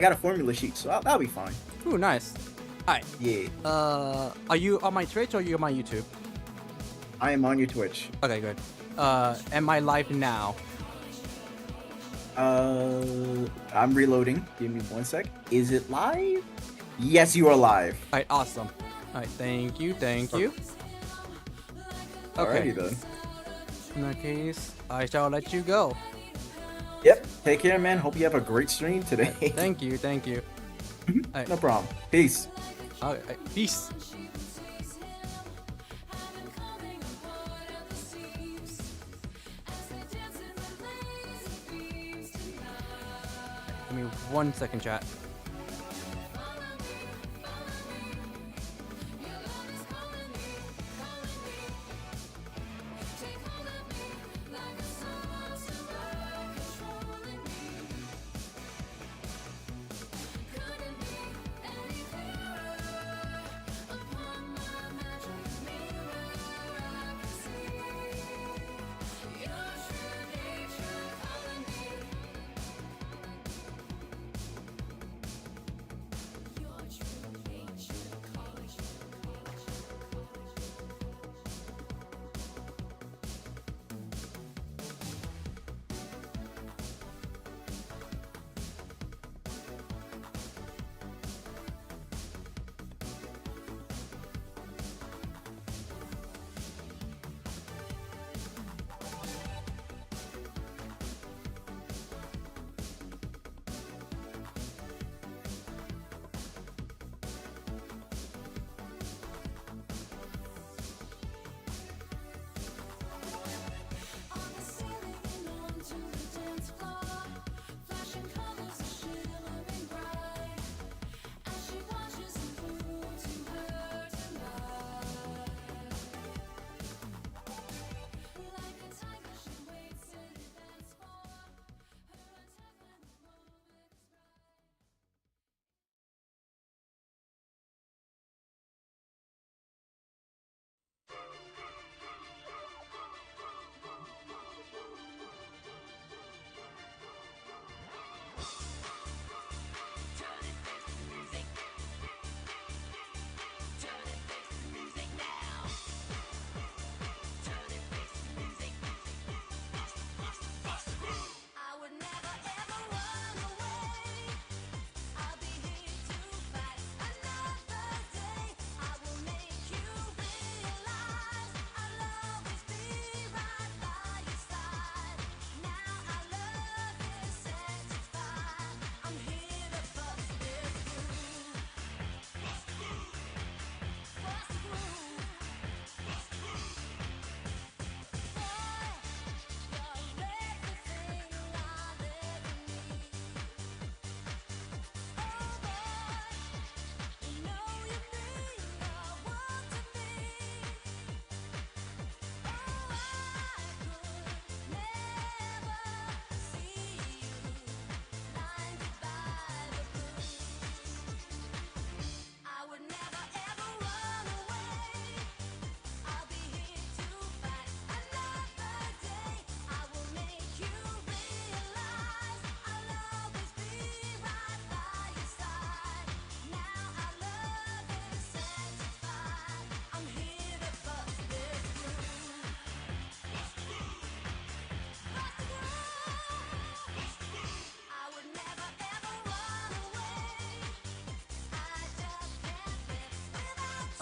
got a formula sheet, so that'll be fine. Ooh, nice. Alright. Yeah. Are you on my Twitch or are you on my YouTube? I am on your Twitch. Okay, good. Am I live now? I'm reloading. Give me 1 sec. Is it live? Yes, you are live. Alright, awesome. Alright, thank you. Okay. Alrighty then. In that case, I shall let you go. Yep. Take care, man. Hope you have a great stream today. Thank you. Right. No problem. Peace. Okay, peace. Give me 1 second, chat.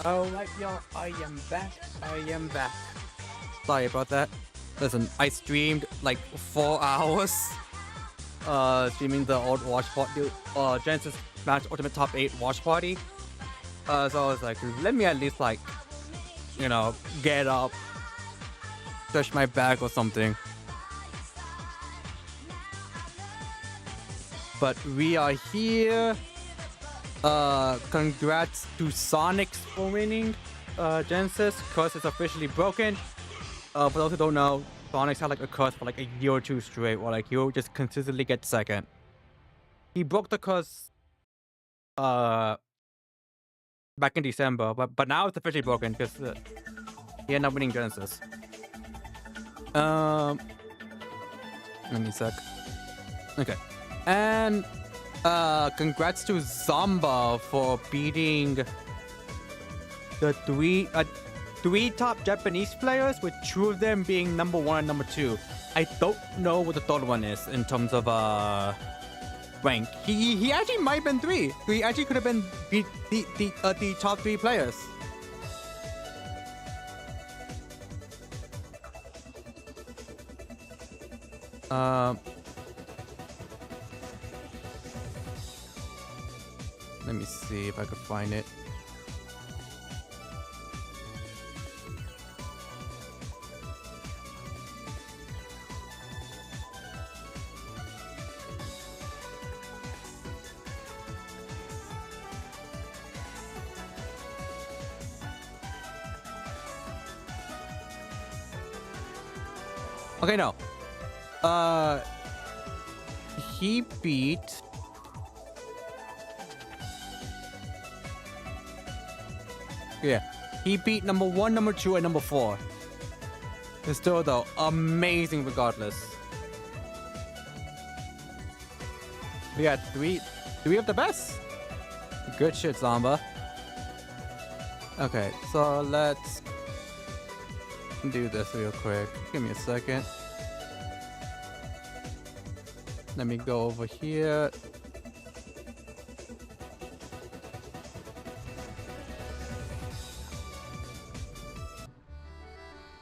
Alright, y'all, I am back. Sorry about that. Listen, I streamed like 4 hours. Streaming the old watch party, Genesis Match Ultimate Top 8 watch party. So I was like, let me at least like, you know, get up, stretch my back or something. But we are here. Congrats to Sonics for winning Genesis. Curse is officially broken. For those who don't know, Sonics had like a curse for like a year or two straight, where like he'll just consistently get second. He broke the curse back in December, but now it's officially broken because he ended up winning Genesis. Let me sec. Okay, and Congrats to Zamba for beating the three top Japanese players, with 2 of them being number 1 and number 2. I don't know what the third one is in terms of rank. He actually might have been 3. He actually could have been the top 3 players. Let me see if I could find it. Okay, no. He beat... Yeah, he beat number 1, number 2, and number 4. It's still, though, amazing regardless. We got three of the best. Good shit, Zamba. Okay, so let's do this real quick. Give me a second. Let me go over here.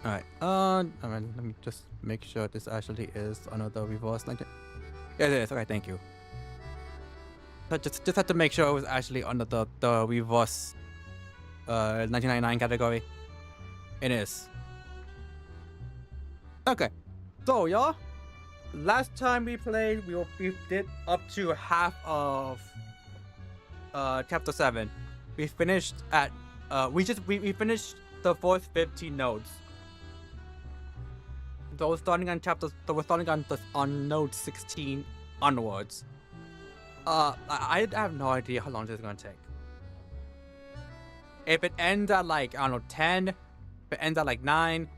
Alright, I mean, let me just make sure this actually is another reverse 19. Yeah, it is. Okay, thank you. I just had to make sure it was actually under the reverse 1999 category. It is. Okay, so y'all, last time we played, we did up to half of chapter 7. We finished at we finished the first 15 nodes. So we're starting on node 16 onwards. I have no idea how long this is gonna take. If it ends at like, I don't know, 10, if it ends at like 9,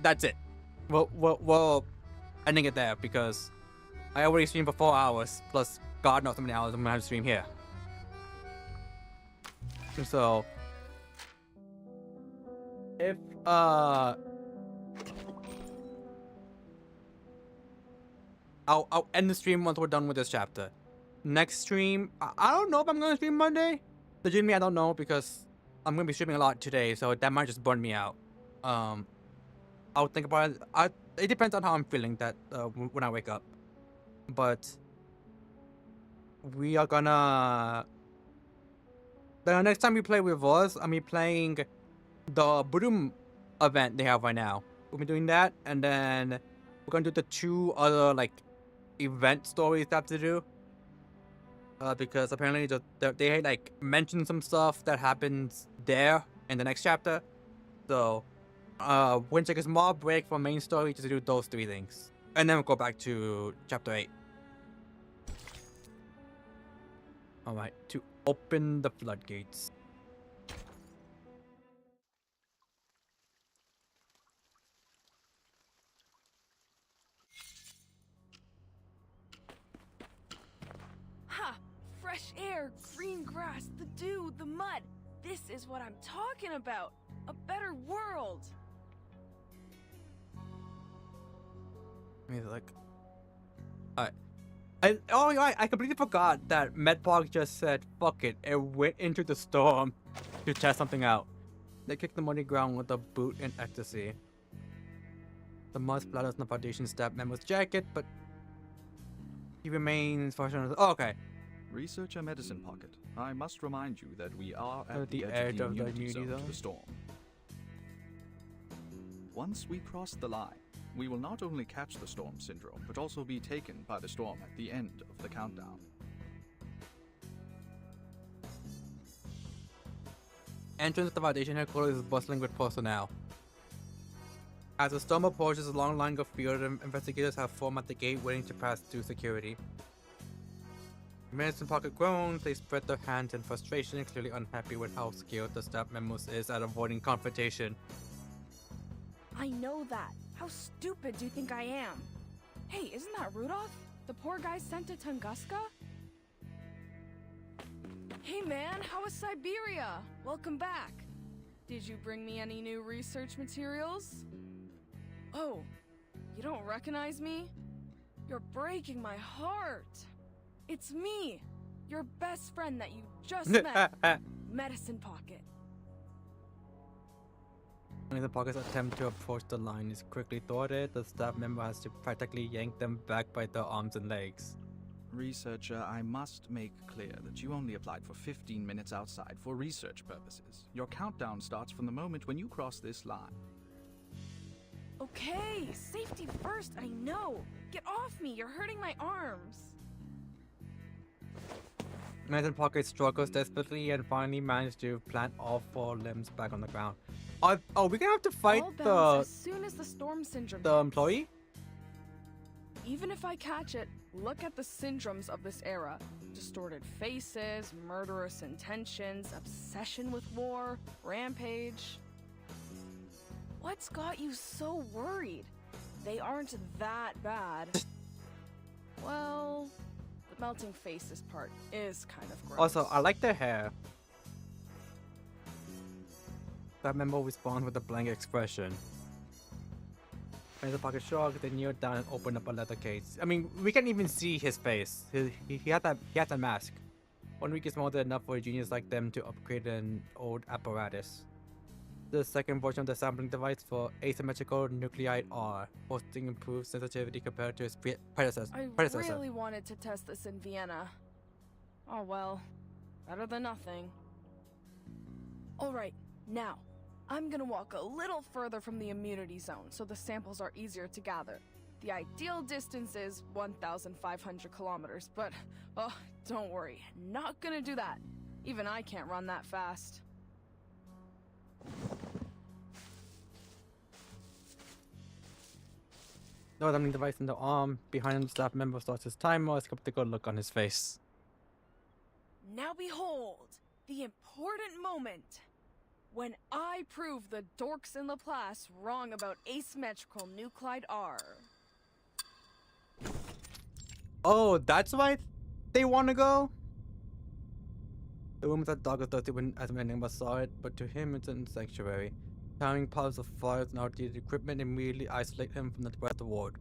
that's it. We're ending it there, because I already streamed for 4 hours, plus God knows how many hours I'm gonna have to stream here. So if I'll end the stream once we're done with this chapter. Next stream, I don't know if I'm gonna stream Monday. Legitimately, I don't know, because I'm gonna be streaming a lot today, so that might just burn me out. I'll think about it. It depends on how I'm feeling that when I wake up. But we are gonna. The next time we play with us, I'm be playing the Burum event they have right now. We'll be doing that, and then we're gonna do the 2 other like event stories they have to do. Because apparently they like mentioned some stuff that happens there in the next chapter. So we're gonna take a small break from main story just to do those 3 things, and then we'll go back to chapter 8. All right, to open the floodgates. Ha! Fresh air, green grass, the dew, the mud. This is what I'm talking about. A better world. He's like, alright. I completely forgot that Medpog just said, fuck it, and went into the storm to test something out. They kicked the muddy ground with a boot and ecstasy. The mud splatters on the foundation stabbed Memo's jacket, but he remains fortunate. Oh, okay. Researcher Medicine Pocket, I must remind you that we are At at the the edge edge of of the the immunity immunity zone to zone. the storm. Once we cross the line, we will not only catch the storm syndrome, but also be taken by the storm at the end of the countdown. Entrance to the Foundation headquarters is bustling with personnel. As the storm approaches, a long line of field investigators have formed at the gate waiting to pass through security. Medicine Pocket groans, they spread their hands in frustration, clearly unhappy with how skilled the staff members is at avoiding confrontation. I know that. How stupid do you think I am? Hey, isn't that Rudolph? The poor guy sent to Tunguska? Hey man, how was Siberia? Welcome back. Did you bring me any new research materials? Oh, you don't recognize me? You're breaking my heart. It's me, your best friend that you just met, Medicine Pocket. When the Pocket's attempt to approach the line is quickly thwarted, the staff member has to practically yank them back by their arms and legs. Researcher, I must make clear that you only applied for 15 minutes outside for research purposes. Your countdown starts from the moment when you cross this line. Okay, safety first, I know. Get off me, you're hurting my arms. Medicine Pocket struggles desperately and finally manages to plant all 4 limbs back on the ground. Oh, we're gonna have to fight I'll bounce as soon as the storm syndrome the hits. employee? Even if I catch it, look at the syndromes of this era. Distorted faces, murderous intentions, obsession with war, rampage. What's got you so worried? They aren't that bad. Well, the melting faces part is kind of gross. Also, I like their hair. That member responds with a blank expression. Medicine Pocket shocked, they kneeled down and opened up a leather case. I mean, we can't even see his face. He had that mask. 1 week is more than enough for a genius like them to upgrade an old apparatus. The second version of the sampling device for asymmetrical nuclide R, boasting improved sensitivity compared to its predecessor. I really wanted to test this in Vienna. Oh well, better than nothing. Alright, now, I'm gonna walk a little further from the immunity zone so the samples are easier to gather. The ideal distance is 1,500 kilometers, but, oh, don't worry, not gonna do that. Even I can't run that fast. No examining device in the arm. Behind him, the staff member starts his timer, a skeptical look on his face. Now behold, the important moment. When I prove the dorks in Laplace wrong about asymmetrical nuclide R. Oh, that's why they want to go? The room that dog was dirty when as Enigma saw it, but to him it's a sanctuary. Carrying piles of files and outdated equipment immediately isolate him from the rest of the world.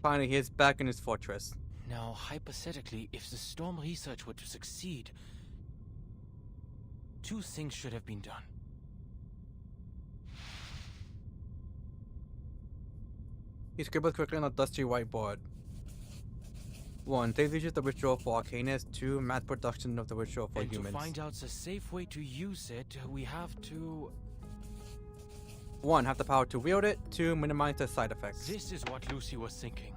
Finally, he is back in his fortress. Now, hypothetically, if the storm research were to succeed, 2 things should have been done. He scribbles quickly on a dusty whiteboard. 1. They use the ritual for Arcanists. 2. Mass production of the ritual for And humans. to find out the safe way to use it, we have to... 1. Have the power to wield it. 2. Minimize the side effects. This is what Lucy was thinking.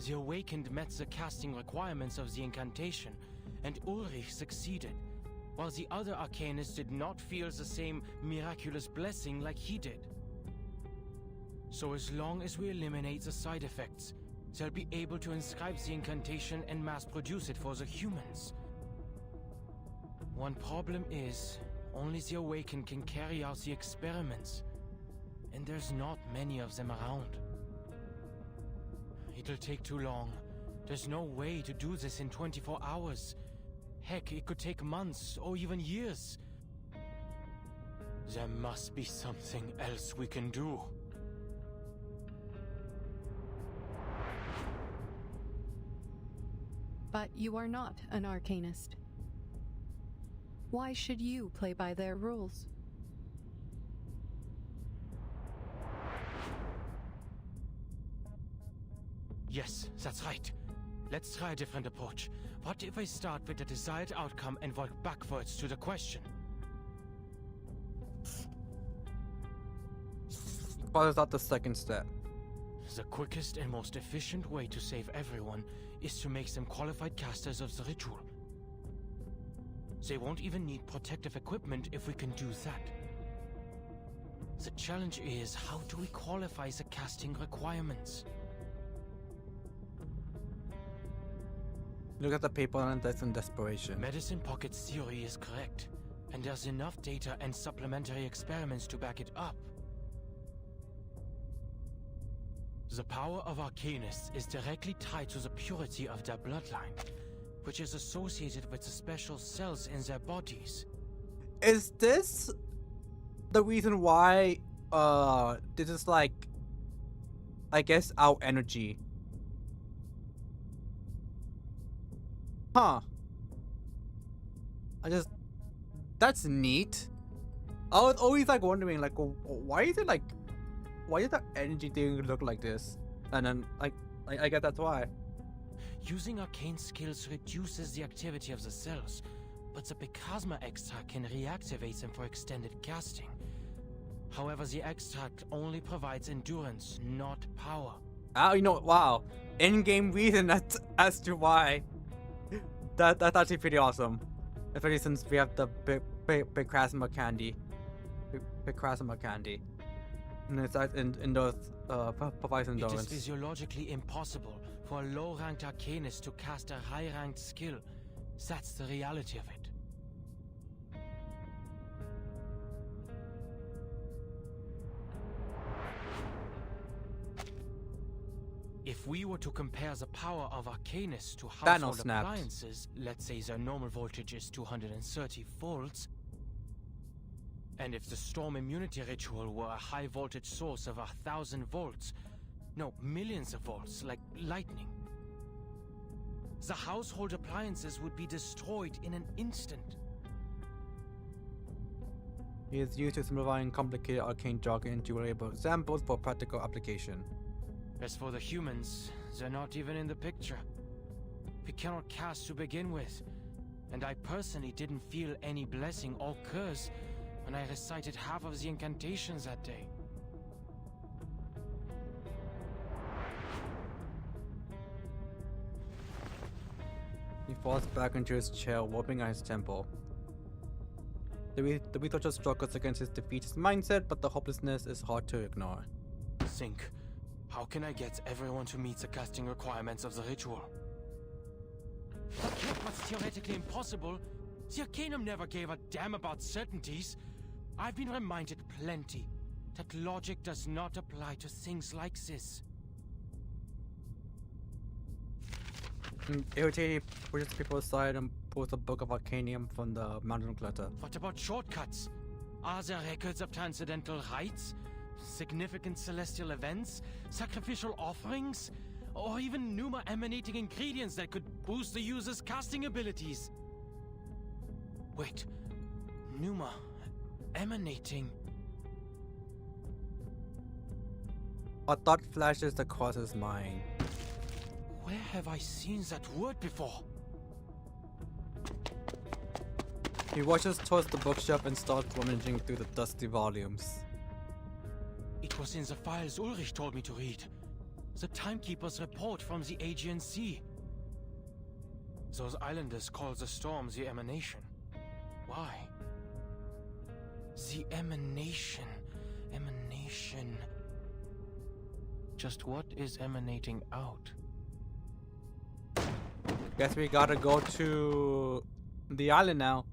The Awakened met the casting requirements of the incantation, and Ulrich succeeded, while the other Arcanists did not feel the same miraculous blessing like he did. So as long as we eliminate the side effects, they'll be able to inscribe the incantation and mass produce it for the humans. One problem is, only the Awakened can carry out the experiments, and there's not many of them around. It'll take too long. There's no way to do this in 24 hours. Heck, it could take months or even years. There must be something else we can do. But you are not an Arcanist. Why should you play by their rules? Yes, that's right. Let's try a different approach. What if I start with the desired outcome and work backwards to the question? Follows out the second step. The quickest and most efficient way to save everyone is to make them qualified casters of the ritual. They won't even need protective equipment if we can do that. The challenge is, how do we qualify the casting requirements? Look at the paper and that's in desperation. Medicine Pocket's theory is correct, and there's enough data and supplementary experiments to back it up. The power of Arcanists is directly tied to the purity of their bloodline. which is associated with the special cells in their bodies. Is this the reason why this is like, I guess, our energy? Huh. That's neat. I was always like wondering, like, why is the energy thing look like this? And then I guess that's why. Using arcane skills reduces the activity of the cells, but the Picasma extract can reactivate them for extended casting. However, the extract only provides endurance, not power. Oh, wow. In-game reason as to why. That's actually pretty awesome. Especially since we have the Picasma candy. Picasma candy. And it's in those provides endurance. It is physiologically impossible for a low-ranked arcanist to cast a high-ranked skill. That's the reality of it. If we were to compare the power of arcanists to household appliances, let's say their normal voltage is 230 volts, and if the storm immunity ritual were a high voltage source of 1,000 volts, no, millions of volts, like lightning, the household appliances would be destroyed in an instant. It is used to simplify complicated arcane jargon into reliable examples for practical application. As for the humans, they're not even in the picture. We cannot cast to begin with, and I personally didn't feel any blessing or curse when I recited half of the incantations that day. He falls back into his chair, warping at his temple. The researcher struggles against his defeatist mindset, but the hopelessness is hard to ignore. Think, how can I get everyone to meet the casting requirements of the ritual? Forget what's theoretically impossible. The Arcanum never gave a damn about certainties. I've been reminded plenty that logic does not apply to things like this. Irritated, pushes people aside and pulls a book of Arcanium from the mountain clutter. What about shortcuts? Are there records of transcendental rites? Significant celestial events? Sacrificial offerings? Or even Numa emanating ingredients that could boost the user's casting abilities? Wait, Numa emanating? A thought flashes across his mind. Where have I seen that word before? He rushes towards the bookshelf and starts rummaging through the dusty volumes. It was in the files Ulrich told me to read. The Timekeeper's report from the Aegean Sea. Those islanders call the storm the Emanation. Why? The Emanation. Emanation. Just what is emanating out? Guess we gotta go to the island now.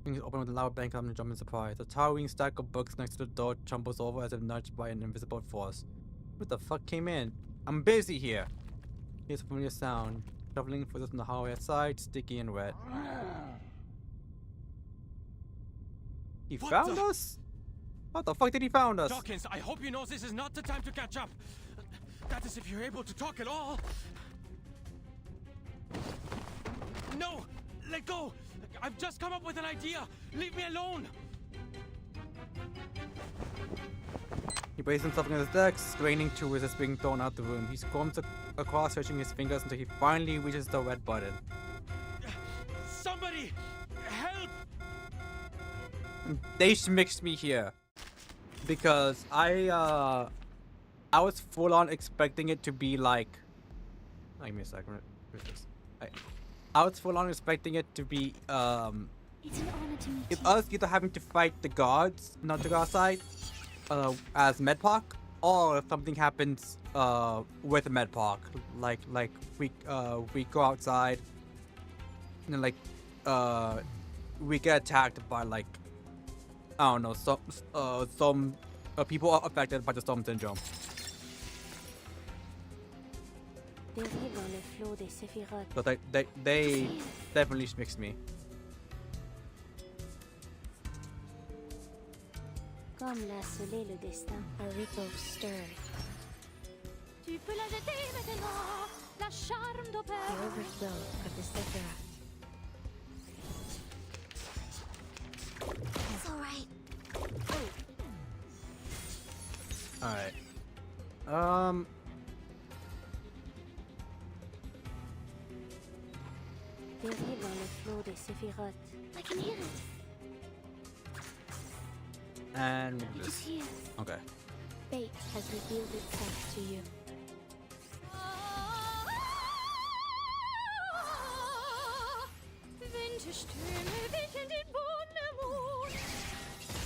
Things open with a loud bang and jump in surprise. The towering stack of books next to the door tumbles over as if nudged by an invisible force. What the fuck came in? I'm busy here. Here's a familiar sound. Shuffling footsteps on the hallway outside, sticky and wet. He found us? What the fuck did he found us? Dawkins, I hope you know this is not the time to catch up. That is if you're able to talk at all. No! Let go! I've just come up with an idea! Leave me alone! He braced himself against his desk, straining to resist being thrown out the room. He squirms across, stretching his fingers until he finally reaches the red button. Somebody! Help! They schmixed me here. Because I was full on expecting it to be like... Give me a second. I was full on expecting it to be, It's an honor to meet if you. us either having to fight the guards, not to go outside, as Medpark, or if something happens, with Medpark. Like we go outside, and then, like, we get attacked by, like, I don't know, some people are affected by the storm syndrome. Dérive dans le flot des séphirotes. So they definitely mixed me. Comme l'a scellé le destin. A ripple stirred. Tu peux la jeter maintenant, la charme d'opère. The overflow of the sephiroth. It's alright. Alright. Dérive dans le flot des séphirotes. I can hear it. And It is here. okay. Fate has revealed itself to you.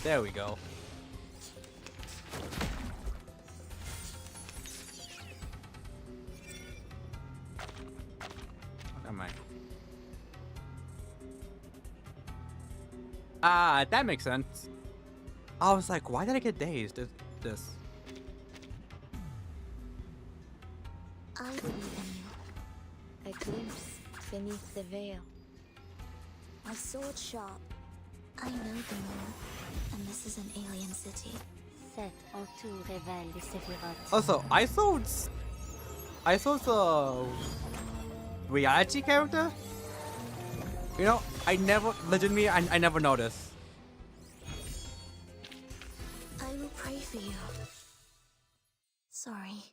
There we go. What am I? Ah, that makes sense. I was like, why did I get dazed? This. I believe in you. A glimpse beneath the veil. My sword sharp. I know the moon, and this is an alien city. Cet entour révèle les séphirotes. Also, I saw the reality character. You know, I never legitimately I never noticed. I will pray for you. Sorry.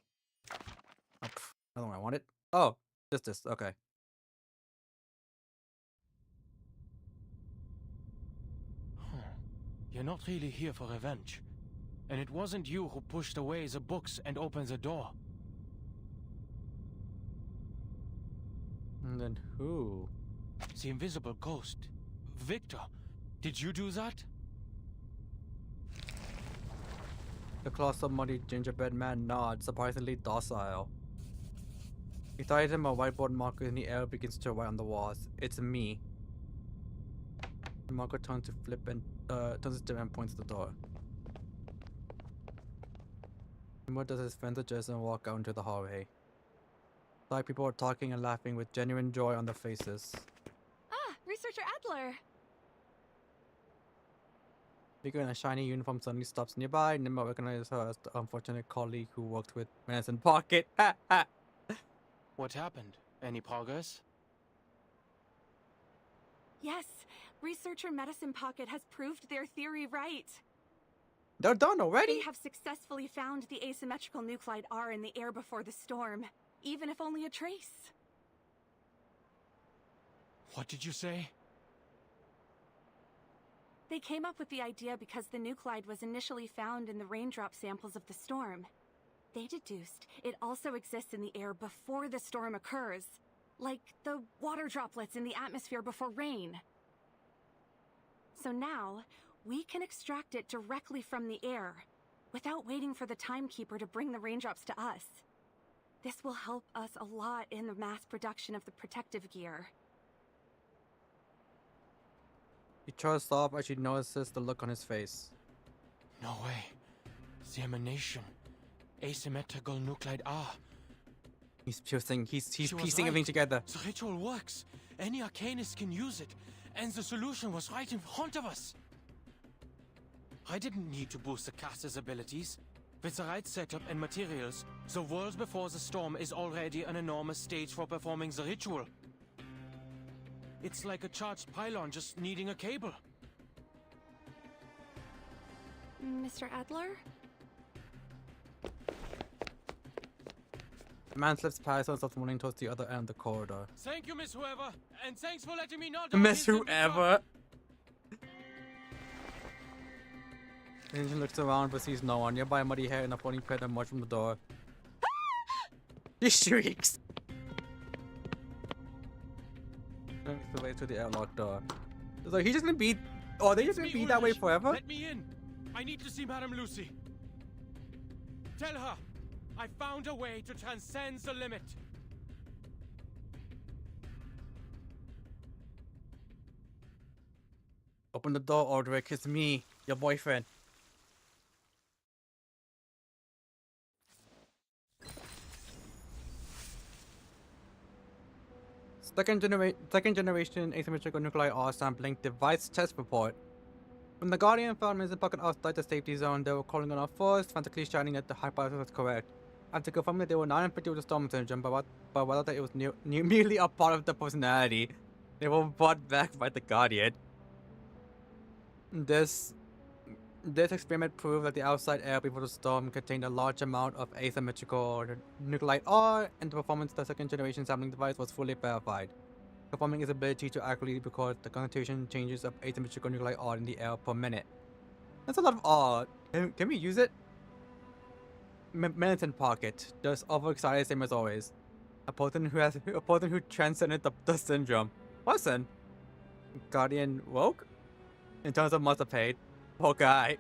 Oh, another one I wanted. Oh, just this. Okay. You're not really here for revenge. And it wasn't you who pushed away the books and opened the door. And then who? The invisible ghost. Victor, did you do that? The colossal muddy gingerbread man nods, surprisingly docile. He throws him a whiteboard marker and the air begins to write on the walls. It's me. The marker turns to flip and turns to and points to the door. Timur does his friends adjust and walk out into the hallway. Like people are talking and laughing with genuine joy on their faces. Ah, Researcher Adler. Figure in a shiny uniform suddenly stops nearby. Nimmo recognizes her as the unfortunate colleague who worked with Medicine Pocket. What happened? Any progress? Yes, Researcher Medicine Pocket has proved their theory right. They're done already? They have successfully found the asymmetrical nuclide R in the air before the storm, even if only a trace. What did you say? They came up with the idea because the nuclide was initially found in the raindrop samples of the storm. They deduced it also exists in the air before the storm occurs, like the water droplets in the atmosphere before rain. So now, we can extract it directly from the air, without waiting for the timekeeper to bring the raindrops to us. This will help us a lot in the mass production of the protective gear. She tries to stop as she notices the look on his face. No way. The emanation. Asymmetrical nuclide R. He's piecing She was piecing right. everything together. The ritual works. Any arcanist can use it. And the solution was right in front of us. I didn't need to boost the caster's abilities. With the right setup and materials, the world before the storm is already an enormous stage for performing the ritual. It's like a charged pylon just needing a cable. Mr. Adler? The man slips past and starts running towards the other end of the corridor. Thank you, Miss Whoever, and thanks for letting me know. Miss Whoever! He looks around but sees no one. Nearby a muddy hair and a floating pet emerge from the door. He shrieks! Makes the way to the airlock door. It's like, he's just gonna be... Oh, they just gonna be that way forever? Let me in. I need to see Madame Lucy. Tell her I found a way to transcend the limit. Open the door, Aldrich. It's me, your boyfriend. Second generation asymmetrical nuclei R sampling device test report. When the Guardian found Missing Pocket outside the safety zone, they were calling on our force, frantically shouting that the hypothesis was correct. After confirming that they were not infected with the storm syndrome, but rather that it was merely a part of the personality, they were brought back by the Guardian. This experiment proved that the outside air before the storm contained a large amount of asymmetrical nuclide R, and the performance of the second generation sampling device was fully verified, confirming its ability to accurately record the concentration changes of asymmetrical nuclide R in the air per minute. That's a lot of R. Can we use it? Militant Pocket. Just overexcited, same as always. A person who transcended the syndrome. Listen, Guardian woke? In terms of must have paid. Poor guy.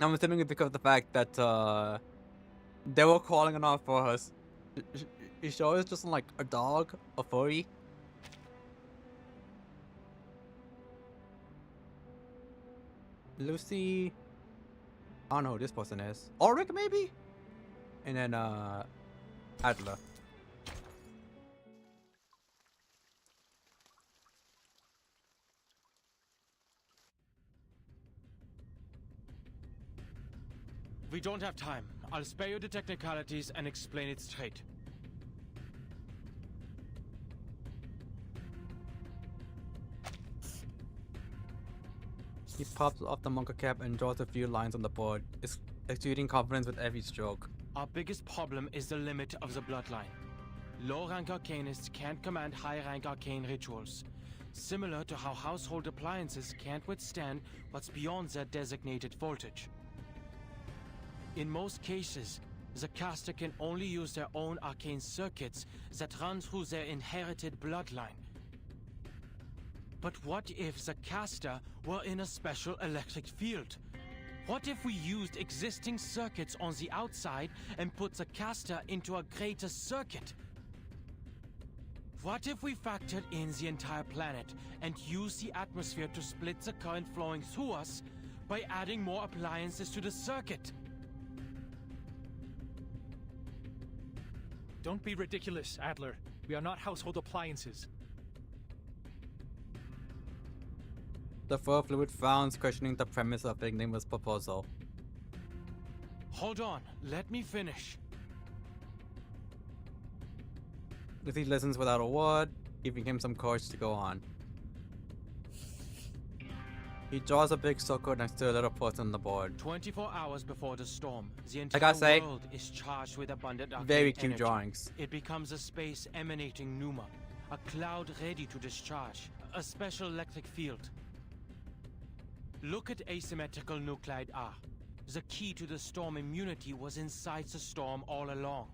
I'm assuming it's because of the fact that they were calling on our for us. You sure it's just like a dog? A furry? Lucy. I don't know who this person is. Ulrich maybe? And then Adler. We don't have time. I'll spare you the technicalities and explain it straight. He pops off the monka cap and draws a few lines on the board, exuding confidence with every stroke. Our biggest problem is the limit of the bloodline. Low-rank arcanists can't command high-rank arcane rituals, similar to how household appliances can't withstand what's beyond their designated voltage. In most cases, the caster can only use their own arcane circuits that run through their inherited bloodline. But what if the caster were in a special electric field? What if we used existing circuits on the outside and put the caster into a greater circuit? What if we factored in the entire planet and used the atmosphere to split the current flowing through us by adding more appliances to the circuit? Don't be ridiculous, Adler. We are not household appliances. The fur fluid frowns, questioning the premise of Enigma's proposal. Hold on, let me finish. Lucy listens without a word, giving him some courage to go on. He draws a big circle next to a little person on the board. 24 hours before the storm, the I entire gotta say, world is charged with abundant arcane very cute energy. drawings. It becomes a space emanating pneuma, a cloud ready to discharge, a special electric field. Look at asymmetrical nuclide R. The key to the storm immunity was inside the storm all along.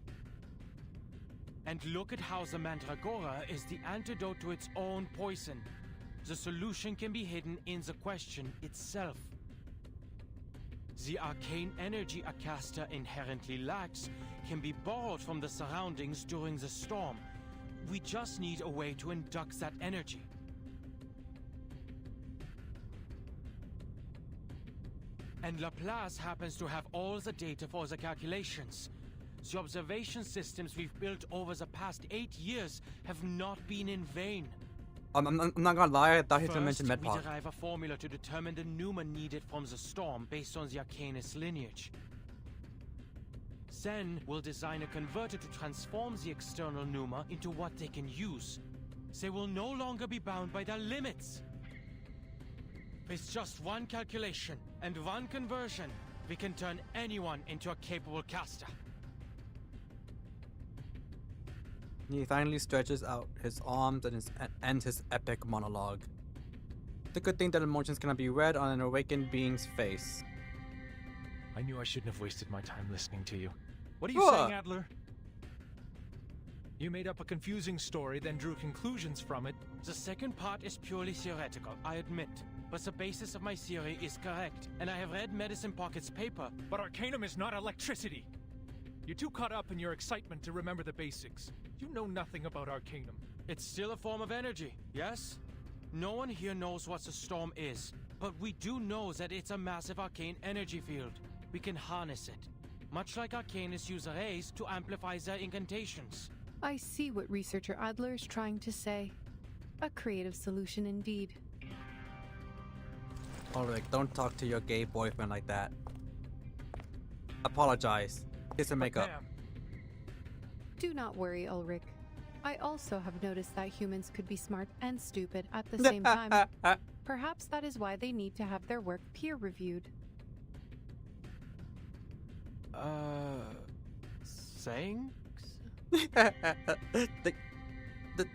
And look at how the Mandragora is the antidote to its own poison. The solution can be hidden in the question itself. The arcane energy a caster inherently lacks can be borrowed from the surroundings during the storm. We just need a way to induct that energy. And Laplace happens to have all the data for the calculations. The observation systems we've built over the past 8 years have not been in vain. I'm not gonna lie, I thought he was gonna First, mention we Medpark. derive a formula to determine the pneuma needed from the storm based on the Arcanist lineage. Then, we'll design a converter to transform the external pneuma into what they can use. They will no longer be bound by their limits. With just one calculation and one conversion, we can turn anyone into a capable caster. He finally stretches out his arms and ends his epic monologue. It's a good thing that emotions cannot be read on an awakened being's face. I knew I shouldn't have wasted my time listening to you. What are you What? saying, Adler? You made up a confusing story, then drew conclusions from it. The second part is purely theoretical, I admit. But the basis of my theory is correct, and I have read Medicine Pocket's paper. But Arcanum is not electricity! You're too caught up in your excitement to remember the basics. You know nothing about Arcanum. It's still a form of energy, yes? No one here knows what the storm is, but we do know that it's a massive arcane energy field. We can harness it. much like arcanists use arrays to amplify their incantations. I see what Researcher Adler is trying to say. A creative solution indeed. Ulrich, don't talk to your gay boyfriend like that. Apologize. Kiss and make up. Ma'am, Do not worry, Ulrich. I also have noticed that humans could be smart and stupid at the same time. Perhaps that is why they need to have their work peer-reviewed. Thanks?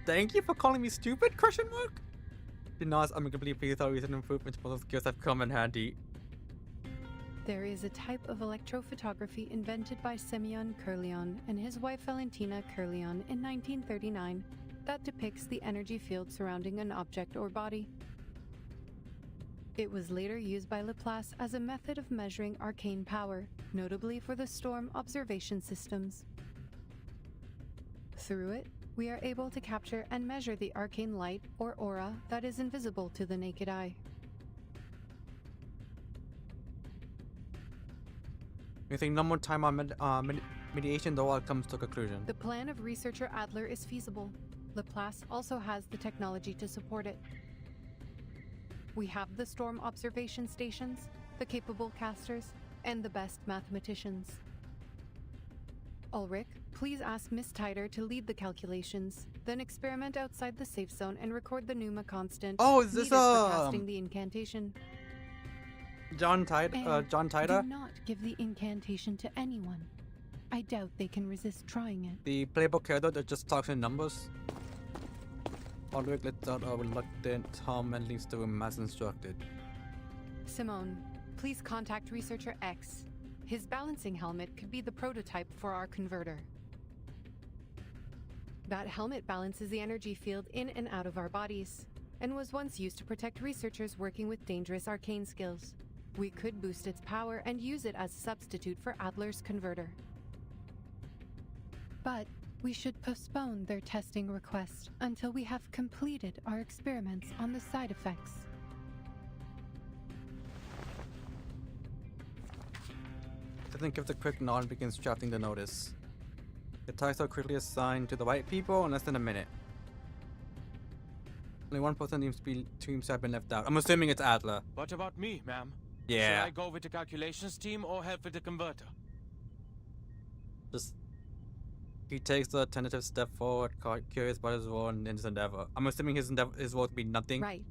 Thank you for calling me stupid? Question mark? Be nice, I'm completely pleased how recent improvements for those skills have come in handy. There is a type of electrophotography invented by Semyon Kurlian and his wife Valentina Kurlian in 1939 that depicts the energy field surrounding an object or body. It was later used by Laplace as a method of measuring arcane power, notably for the storm observation systems. Through it, we are able to capture and measure the arcane light or aura that is invisible to the naked eye. You think no more time on mediation, the world comes to a conclusion. The plan of Researcher Adler is feasible. Laplace also has the technology to support it. We have the storm observation stations, the capable casters, and the best mathematicians. Ulrich, please ask Miss Tider to lead the calculations, then experiment outside the safe zone and record the Pneuma constant Oh, is this needed for casting the incantation. John Tider? John Tider? Do not give the incantation to anyone. I doubt they can resist trying it. The playbook character that just talks in numbers? Ulrich lets out a reluctant hum and leaves the room as instructed. Simone, please contact Researcher X. His balancing helmet could be the prototype for our converter. That helmet balances the energy field in and out of our bodies, and was once used to protect researchers working with dangerous arcane skills. We could boost its power and use it as a substitute for Adler's converter. But we should postpone their testing request until we have completed our experiments on the side effects. I think if the quick nod begins drafting the notice. The tasks are quickly assigned to the right people in less than a minute. Only one person seems to have been left out. I'm assuming it's Adler. What about me, ma'am? Yeah. Should I go with the calculations team or help with the converter? Just he takes the tentative step forward, curious about his role in his endeavor. I'm assuming his role would be nothing. Right.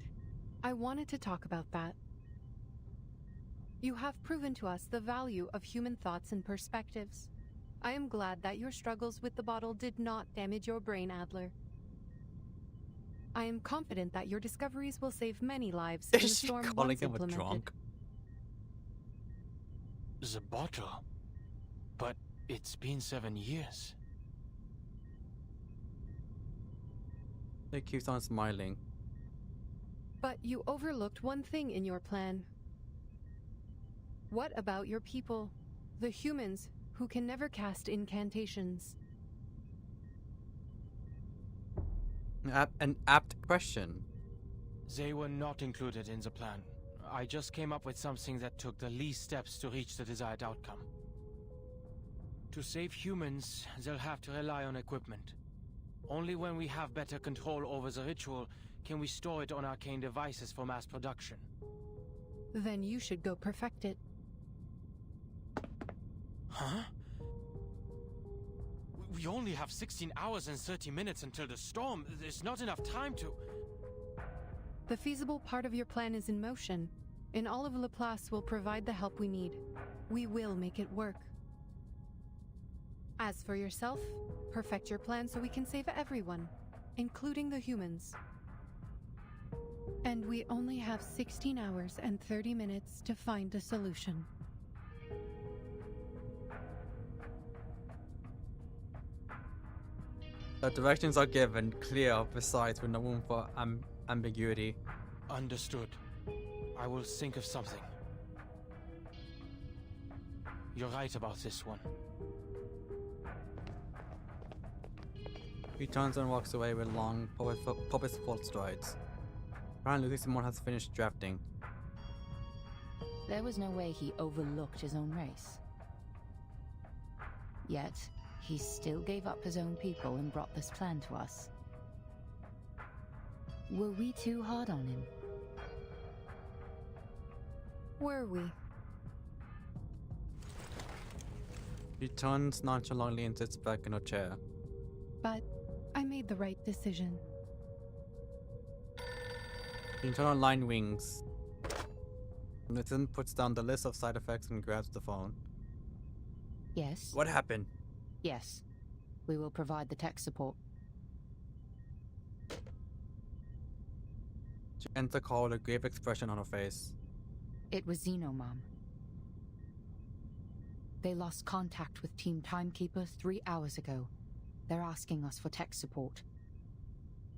I wanted to talk about that. You have proven to us the value of human thoughts and perspectives. I am glad that your struggles with the bottle did not damage your brain, Adler. I am confident that your discoveries will save many lives in the Is she storm calling once him a implemented. drunk? The bottle? But it's been 7 years. He keeps on smiling. But you overlooked one thing in your plan. What about your people, the humans who can never cast incantations? An apt question. They were not included in the plan. I just came up with something that took the least steps to reach the desired outcome. To save humans, they'll have to rely on equipment. Only when we have better control over the ritual can we store it on arcane devices for mass production. Then you should go perfect it. Huh? We only have 16 hours and 30 minutes until the storm. There's not enough time to... The feasible part of your plan is in motion, and all of Laplace will provide the help we need. We will make it work. As for yourself, perfect your plan so we can save everyone, including the humans. And we only have 16 hours and 30 minutes to find a solution. The directions are given, clear, precise, with no room for ambiguity. Understood. I will think of something. You're right about this one. He turns and walks away with long, purposeful strides. Apparently, Simone has finished drafting. There was no way he overlooked his own race. Yet, he still gave up his own people and brought this plan to us. Were we too hard on him? Were we? She turns nonchalantly and sits back in her chair. But I made the right decision. She turns on line wings. Nathan puts down the list of side effects and grabs the phone. Yes. What happened? Yes. We will provide the tech support. She ends the call with a grave expression on her face. It was Xeno, Mom. They lost contact with Team Timekeeper 3 hours ago. They're asking us for tech support.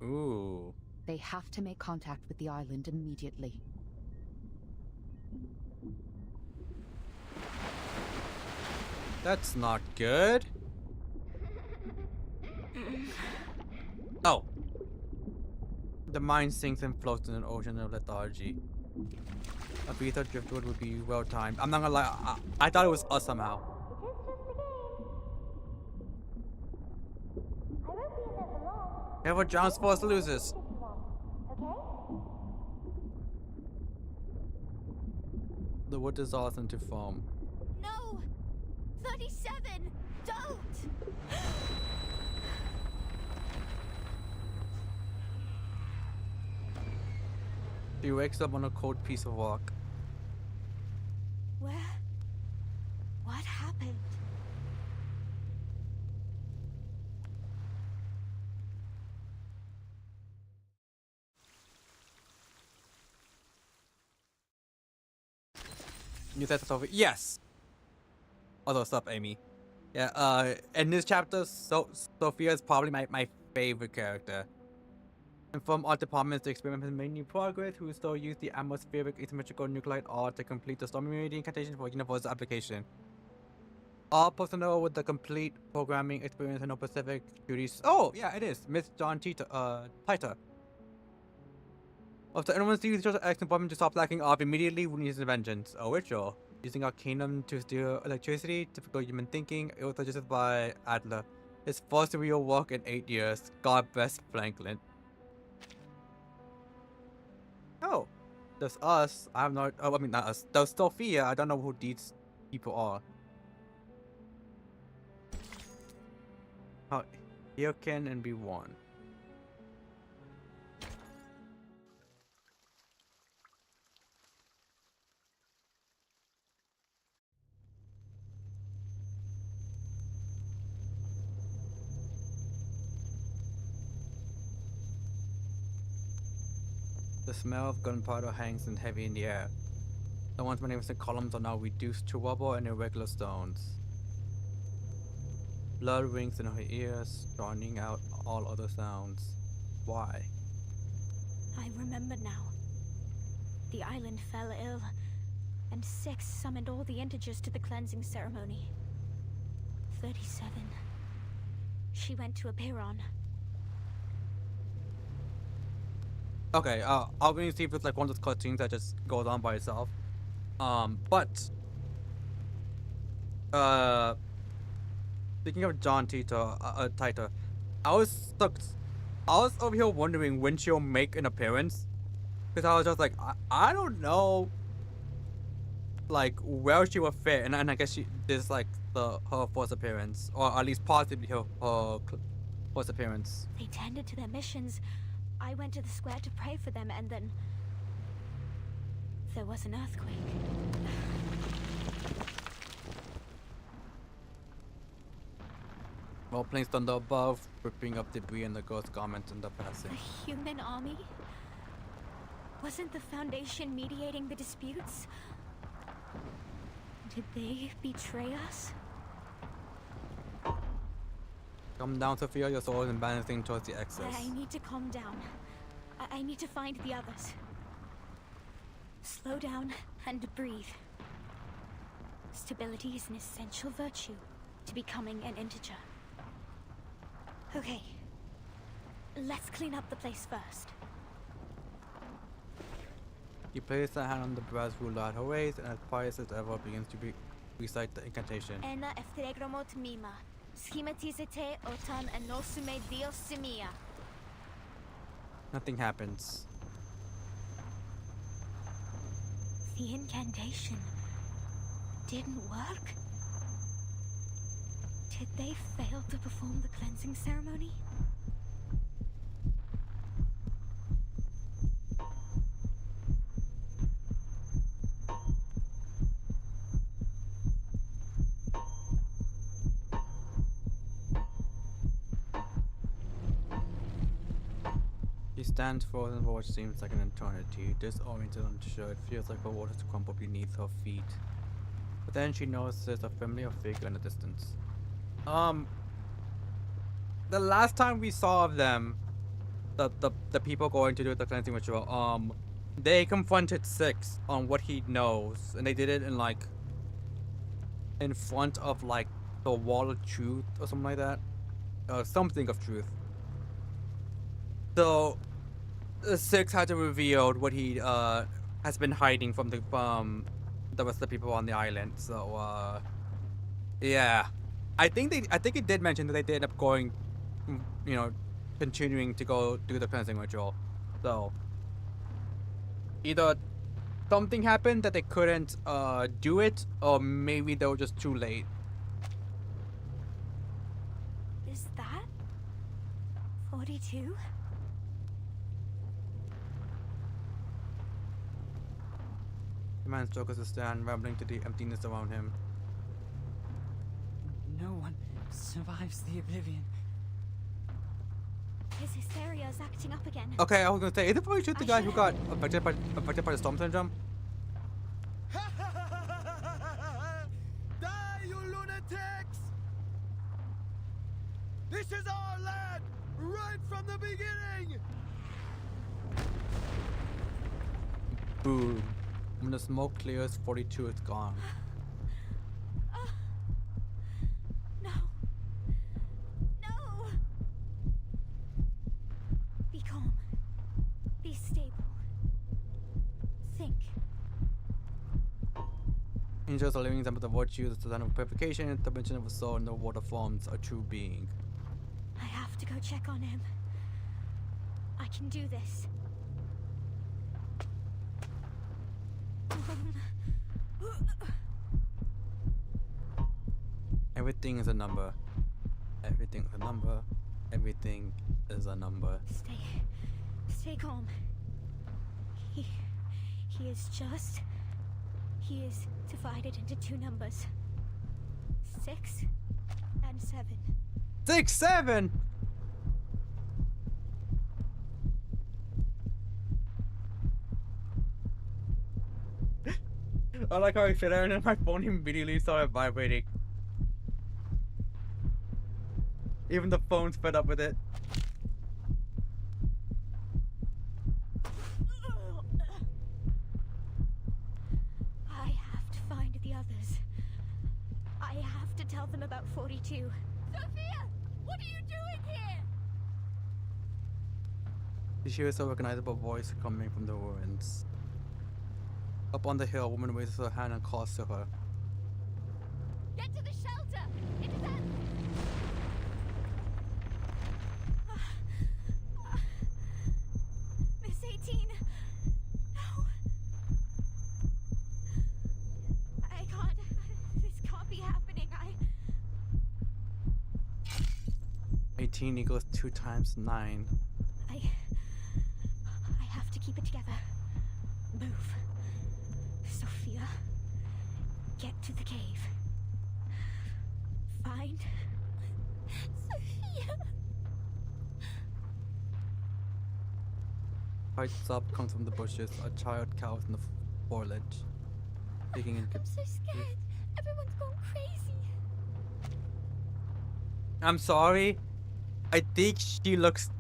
Ooh. They have to make contact with the island immediately. That's not good. Oh. The mind sinks and floats in an ocean of lethargy. A beta driftwood would be well timed. I'm not gonna lie, I thought it was us somehow. Never John's force loses. The wood dissolves into foam. No! 37! Don't! She wakes up on a cold piece of rock. Where? What happened? You said Sophie. Yes. Although, what's up, Amy? Yeah. In this chapter, Sophia is probably my favorite character. And from all departments, the experiment has made new progress. We will still use the atmospheric asymmetrical nuclide R to complete the stormy immunity incantation for universal application. All personnel with the complete programming experience and no specific duties. Oh, yeah, it is. Miss John Titer. After anyone sees the X department to stop lacking off immediately, we need his vengeance. A ritual. Using arcanum to steal electricity, typical human thinking. It was suggested by Adler. His first real work in 8 years. God bless Franklin. Oh, there's us. I have not. Oh, I mean not us. There's Sophia. I don't know who these people are. Oh, here can and be one. The smell of gunpowder hangs and heavy in the air. The once magnificent columns are now reduced to rubble and irregular stones. Blood rings in her ears, drowning out all other sounds. Why? I remember now. The island fell ill, and Six summoned all the integers to the cleansing ceremony. 37. She went to Abuot. Okay, I'll really see if it's like one of those cartoons that just goes on by itself. Speaking of John Titer, I was over here wondering when she'll make an appearance, because I was just like, I don't know, like where she will fit, and I guess this is like her first appearance, or at least possibly her first appearance. They tended to their missions. I went to the square to pray for them, and then there was an earthquake. While planes thunder above, ripping up debris and the ghost garments in the passing. The human army? Wasn't the Foundation mediating the disputes? Did they betray us? Come down, Sophia, your soul is balancing towards the excess. I need to calm down. I need to find the others. Slow down and breathe. Stability is an essential virtue to becoming an integer. Okay. Let's clean up the place first. He places a hand on the brass ruler at her waist, and as pious as ever begins to recite the incantation. Ena eftegromot mima. Schematizete otan anosume dios simia. Nothing happens. The incantation didn't work? Did they fail to perform the cleansing ceremony? He stands frozen for what seems like an eternity, disoriented and unsure. It feels like the water has crumbled beneath her feet. But then she notices a familiar figure in the distance. The last time we saw of them, the people going to do the cleansing ritual, they confronted Six on what he knows, and they did it in like in front of like the wall of truth or something like that, something of truth. So Six had to reveal what he has been hiding from the rest of the people on the island. So yeah, I think it did mention that they did end up going, you know, continuing to go do the cleansing ritual. So either something happened that they couldn't do it, or maybe they were just too late. Is that 42? The man struggles to stand, rambling to the emptiness around him. No one survives the oblivion. His hysteria is acting up again. Okay, I was gonna say, is it probably just the guy who got affected by the storm syndrome? Die, you lunatics! This is our land, right from the beginning! Boom. When the smoke clears, 42 is gone. No. No! Be calm. Be stable. Think. Angels are living example of virtues, the sign of purification, intervention of a soul, and the water forms a true being. I have to go check on him. I can do this. Everything is a number. Everything is a number. Everything is a number. Stay calm. He is just. He is divided into two numbers. 6 and 7. 6, 7! I like how I sit there and then my phone immediately started vibrating. Even the phone's fed up with it. I have to find the others. I have to tell them about 42. Sophia! What are you doing here? She hears a recognizable voice coming from the ruins. Up on the hill, a woman raises her hand and calls to her. Get to the shelter! It is at... Miss 18! No! I can't... This can't be happening. 18 equals 2 times 9. I have to keep it together. Move. Sophia, get to the cave. Find Sophia. White sob comes from the bushes. A child cowers in the foliage. Digging in. I'm so scared. Everyone's going crazy. I'm sorry. I think she looks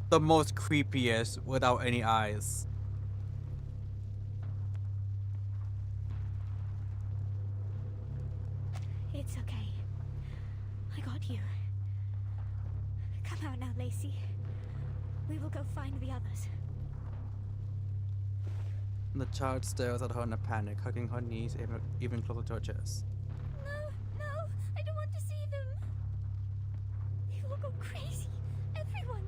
the most creepiest without any eyes. It's okay. I got you. Come out now, Lacey. We will go find the others. The child stares at her in a panic, hugging her knees even closer to her chest. No, I don't want to see them. They will go crazy. Everyone.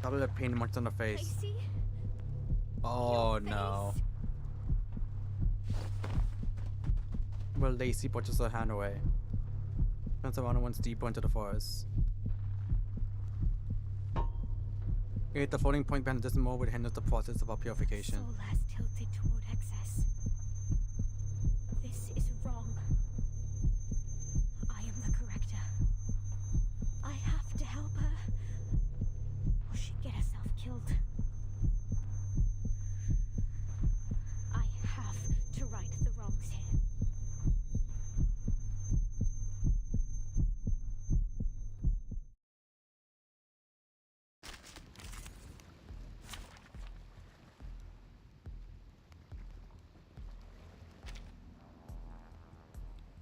Double pain marks on her face. Lacey. Oh no. Well, Lacey pushes her hand away. Turns around and runs deeper into the forest. It, the floating point behind the distant mold would hinder the process of our purification. Soul has tilted toward excess. This is wrong. I am the corrector. I have to help her, or she'd get herself killed. I have to right the wrongs here.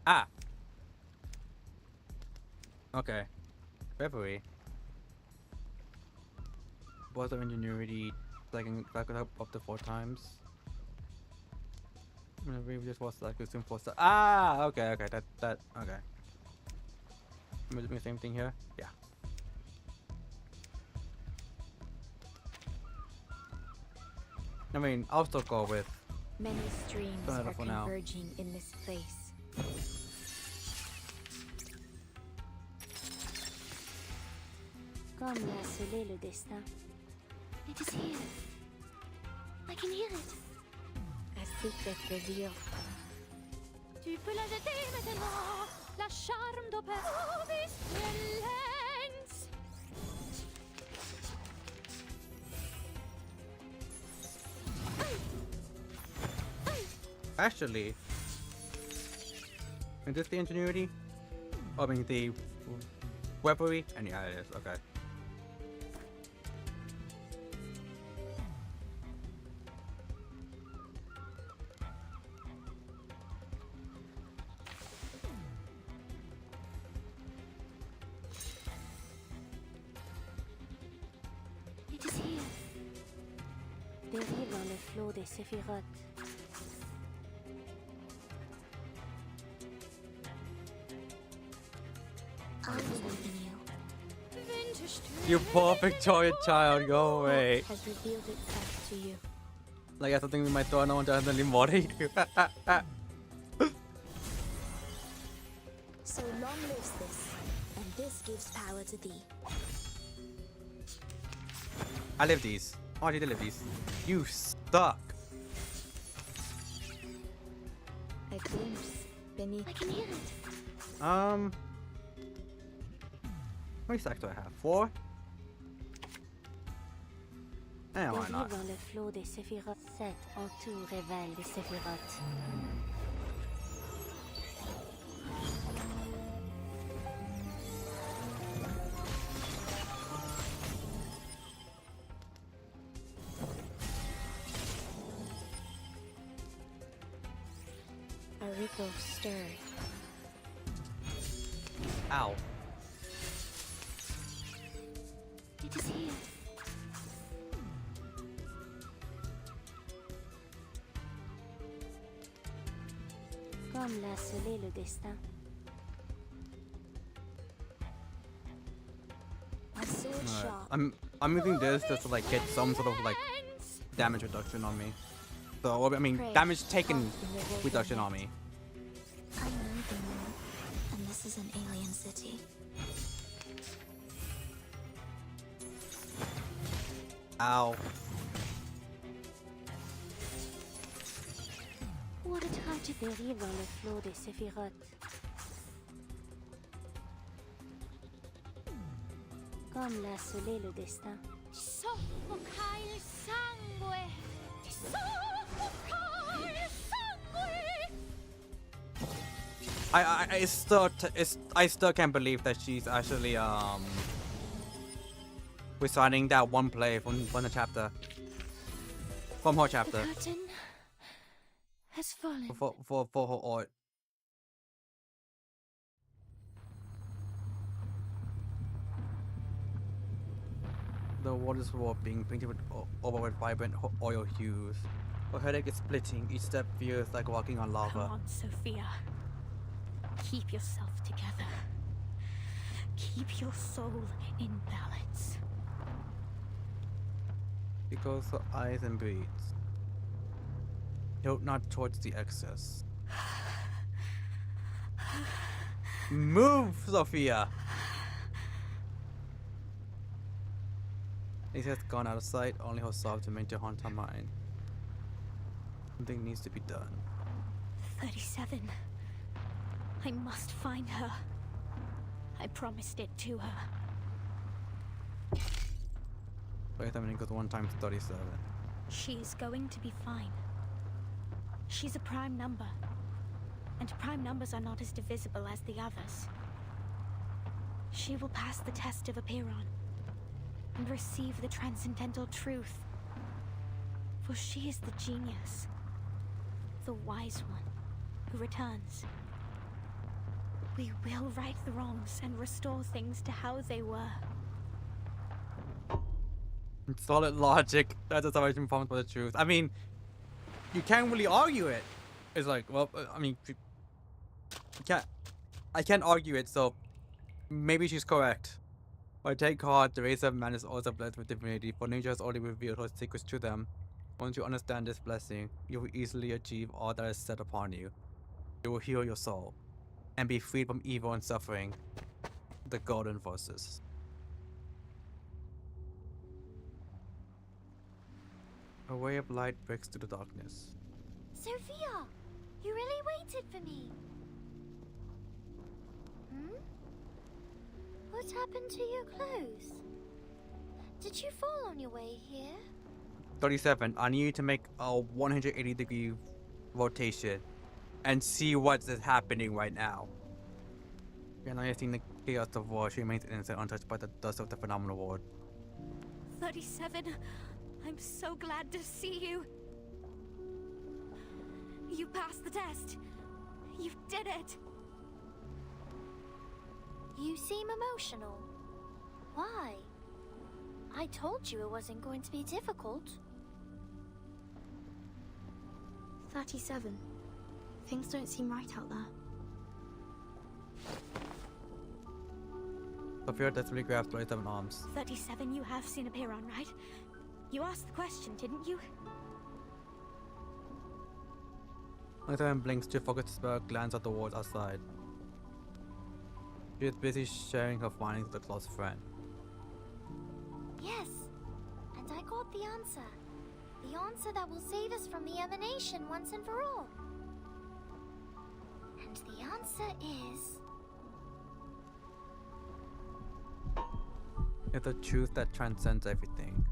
Ah! Okay. February. Was of ingenuity back up to 4 times. Whenever we just was like assume 4 stars. Ah! Okay, okay, that okay. Am I doing the same thing here? Yeah. I mean, I'll still go with Many streams Turn it are off for now. converging in this place. Comme l'a scellé le destin. It is here. I can hear it. A secret revealed. Tu peux la jeter maintenant. La charme d'Opus Violence. actually. Is this the ingenuity? Oh, I mean the weaponry? And yeah, it is. Okay. It is here. Dérive dans le flot des séphirotes. I believe in you. You poor Victorian child, go away. Has revealed itself to you. Like that's something we might throw on to Anthony Mori. So long lives this, and this gives power to thee. I live these. Oh, I did live these. You suck. A glimpse beneath. I can hear it. How many stacks do I have? 4? Eh, why Dérive not? dans le flot des séphirotes. 7 en tout révèle les séphirotes. A ripple stirred. Ow. It is here. Comme l'a scellé le destin. My sword Alright. sharp. I'm using this just to like get some sort of like damage reduction on me. So I mean damage taken reduction on me. I know the moon, and this is an alien city. Ow. What a tragic dérive dans le flot des séphirotes. Comme l'a scellé le destin. Soffoca il sangue! Soffoca il sangue! I still can't believe that she's actually reciting that one play from the chapter. From her chapter. The curtain has fallen. For her art. The water's raw, being painted over with vibrant oil hues. Her headache is splitting. Each step feels like walking on lava. Come on, Sophia. Keep yourself together. Keep your soul in balance. She closes her eyes and breathes. Tilt not towards the excess. Move, Sophia! It has gone out of sight, only her sobs remain to haunt her mind. Something needs to be done. 37. I must find her. I promised it to her. 37 equals 1 times 37. She's going to be fine. She's a prime number. And prime numbers are not as divisible as the others. She will pass the test of Apiron and receive the transcendental truth. For she is the genius, the wise one, who returns. We will right the wrongs and restore things to how they were. Solid logic. That's a salvation promise for the truth. I mean, you can't really argue it. It's like, well, I mean, I can't argue it, so maybe she's correct. But take heart, the race of man is also blessed with divinity, for nature has already revealed her secrets to them. Once you understand this blessing, you will easily achieve all that is set upon you. You will heal your soul, and be freed from evil and suffering. The golden verses. A ray of light breaks through the darkness. Sophia! You really waited for me! What happened to your clothes? Did you fall on your way here? 37. I need you to make a 180-degree rotation and see what is happening right now. You're not seeing the chaos of war. She remains innocent, untouched by the dust of the phenomenal world. 37. I'm so glad to see you. You passed the test. You did it. You seem emotional. Why? I told you it wasn't going to be difficult. 37. Things don't seem right out there. Sophia desperately grabs 37 arms. 37, you have seen Apiron, right? You asked the question, didn't you? 37 blinks to focus the spell, glance at the walls outside. She is busy sharing her findings with a close friend. Yes, and I got the answer. The answer that will save us from the emanation once and for all. And the answer is... It's the truth that transcends everything.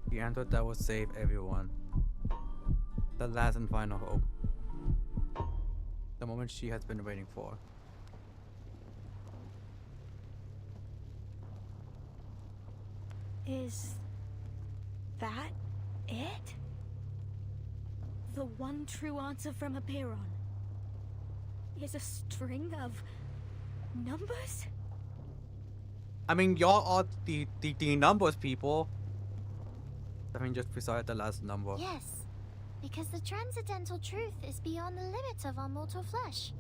The answer that will save everyone. The last and final hope. The moment she has been waiting for. Is that it? The one true answer from Apiron is a string of numbers? I mean, y'all are the numbers people. I mean, just beside the last number. Yes, because the transcendental truth is beyond the limits of our mortal flesh.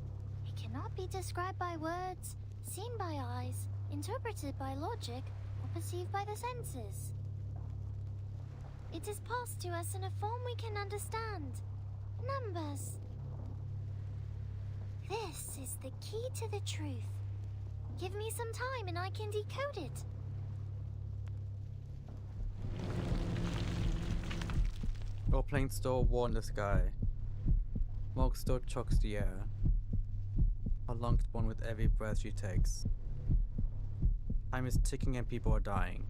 It cannot be described by words, seen by eyes, interpreted by logic, or perceived by the senses. It is passed to us in a form we can understand. Numbers. This is the key to the truth. Give me some time and I can decode it. Your plane still war in the sky. Smoke still chokes the air. Her lungs burn with every breath she takes. Time is ticking and people are dying.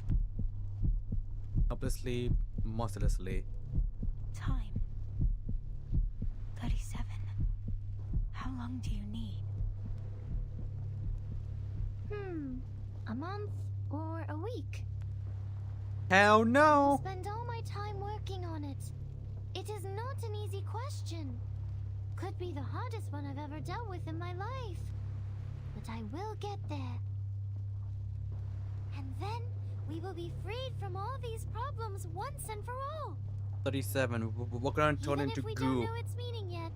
Helplessly, mercilessly. Time. 37. How long do you need? A month or a week? Hell no! I'll spend all my time working on it. It is not an easy question. Could be the hardest one I've ever dealt with in my life. But I will get there. And then we will be freed from all these problems once and for all. 37. We're gonna turn Even into if we goo don't know its meaning yet,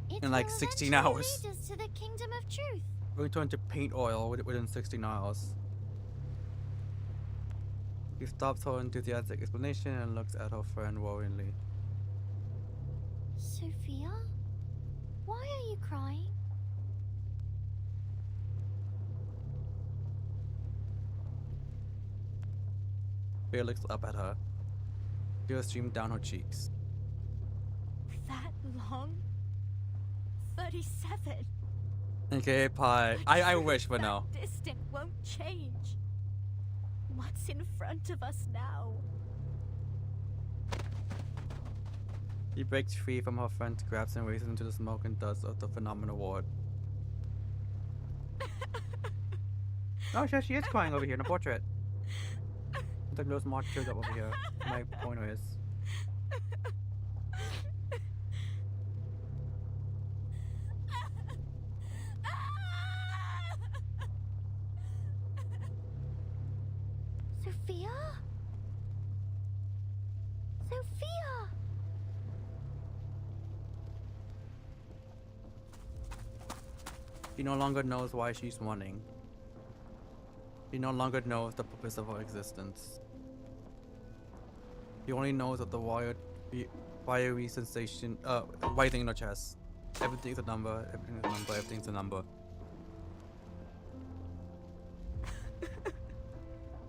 it in like will 16 eventually hours. lead us to the kingdom of truth. We're gonna turn into paint oil within 16 hours. He stops her enthusiastic explanation and looks at her friend worryingly. Sophia? Why are you crying? Sophia looks up at her. Tears stream down her cheeks. That long? 37. Okay, pie. I wish, but no. Distant won't change. What's in front of us now? He breaks free from her friend, grabs and races into the smoke and dust of the phenomenal ward. Oh, she is crying over here in the portrait. The little smart tears up over here. My pointer is. Sophia? Sophia! She no longer knows why she's running. She no longer knows the purpose of her existence. She only knows of the fiery sensation, rising in her chest. Everything's a number, everything's a number, everything's a number.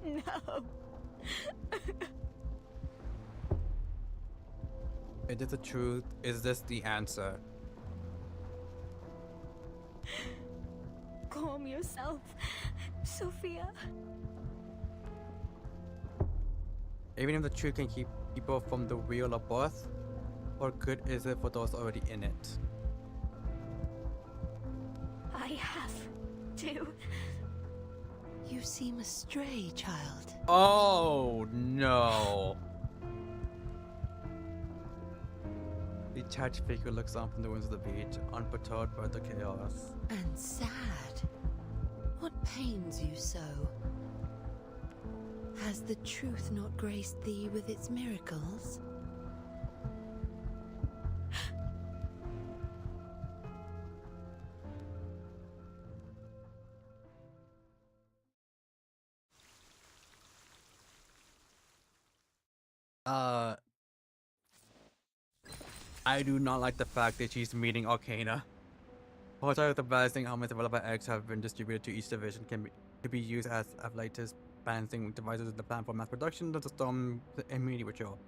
No. Is this the truth? Is this the answer? Calm yourself, Sophia. Even if the truth can keep people from the wheel of birth, what good is it for those already in it? I have to. You seem astray, child. Oh no! The detached figure looks on from the winds of the beach, unperturbed by the chaos. And sad. What pains you so? Has the truth not graced thee with its miracles? I do not like the fact that she's meeting Arcana. Also, the balancing elements developed by X have been distributed to each division can be used as latest balancing devices in the plan for mass production of the storm immunity ritual.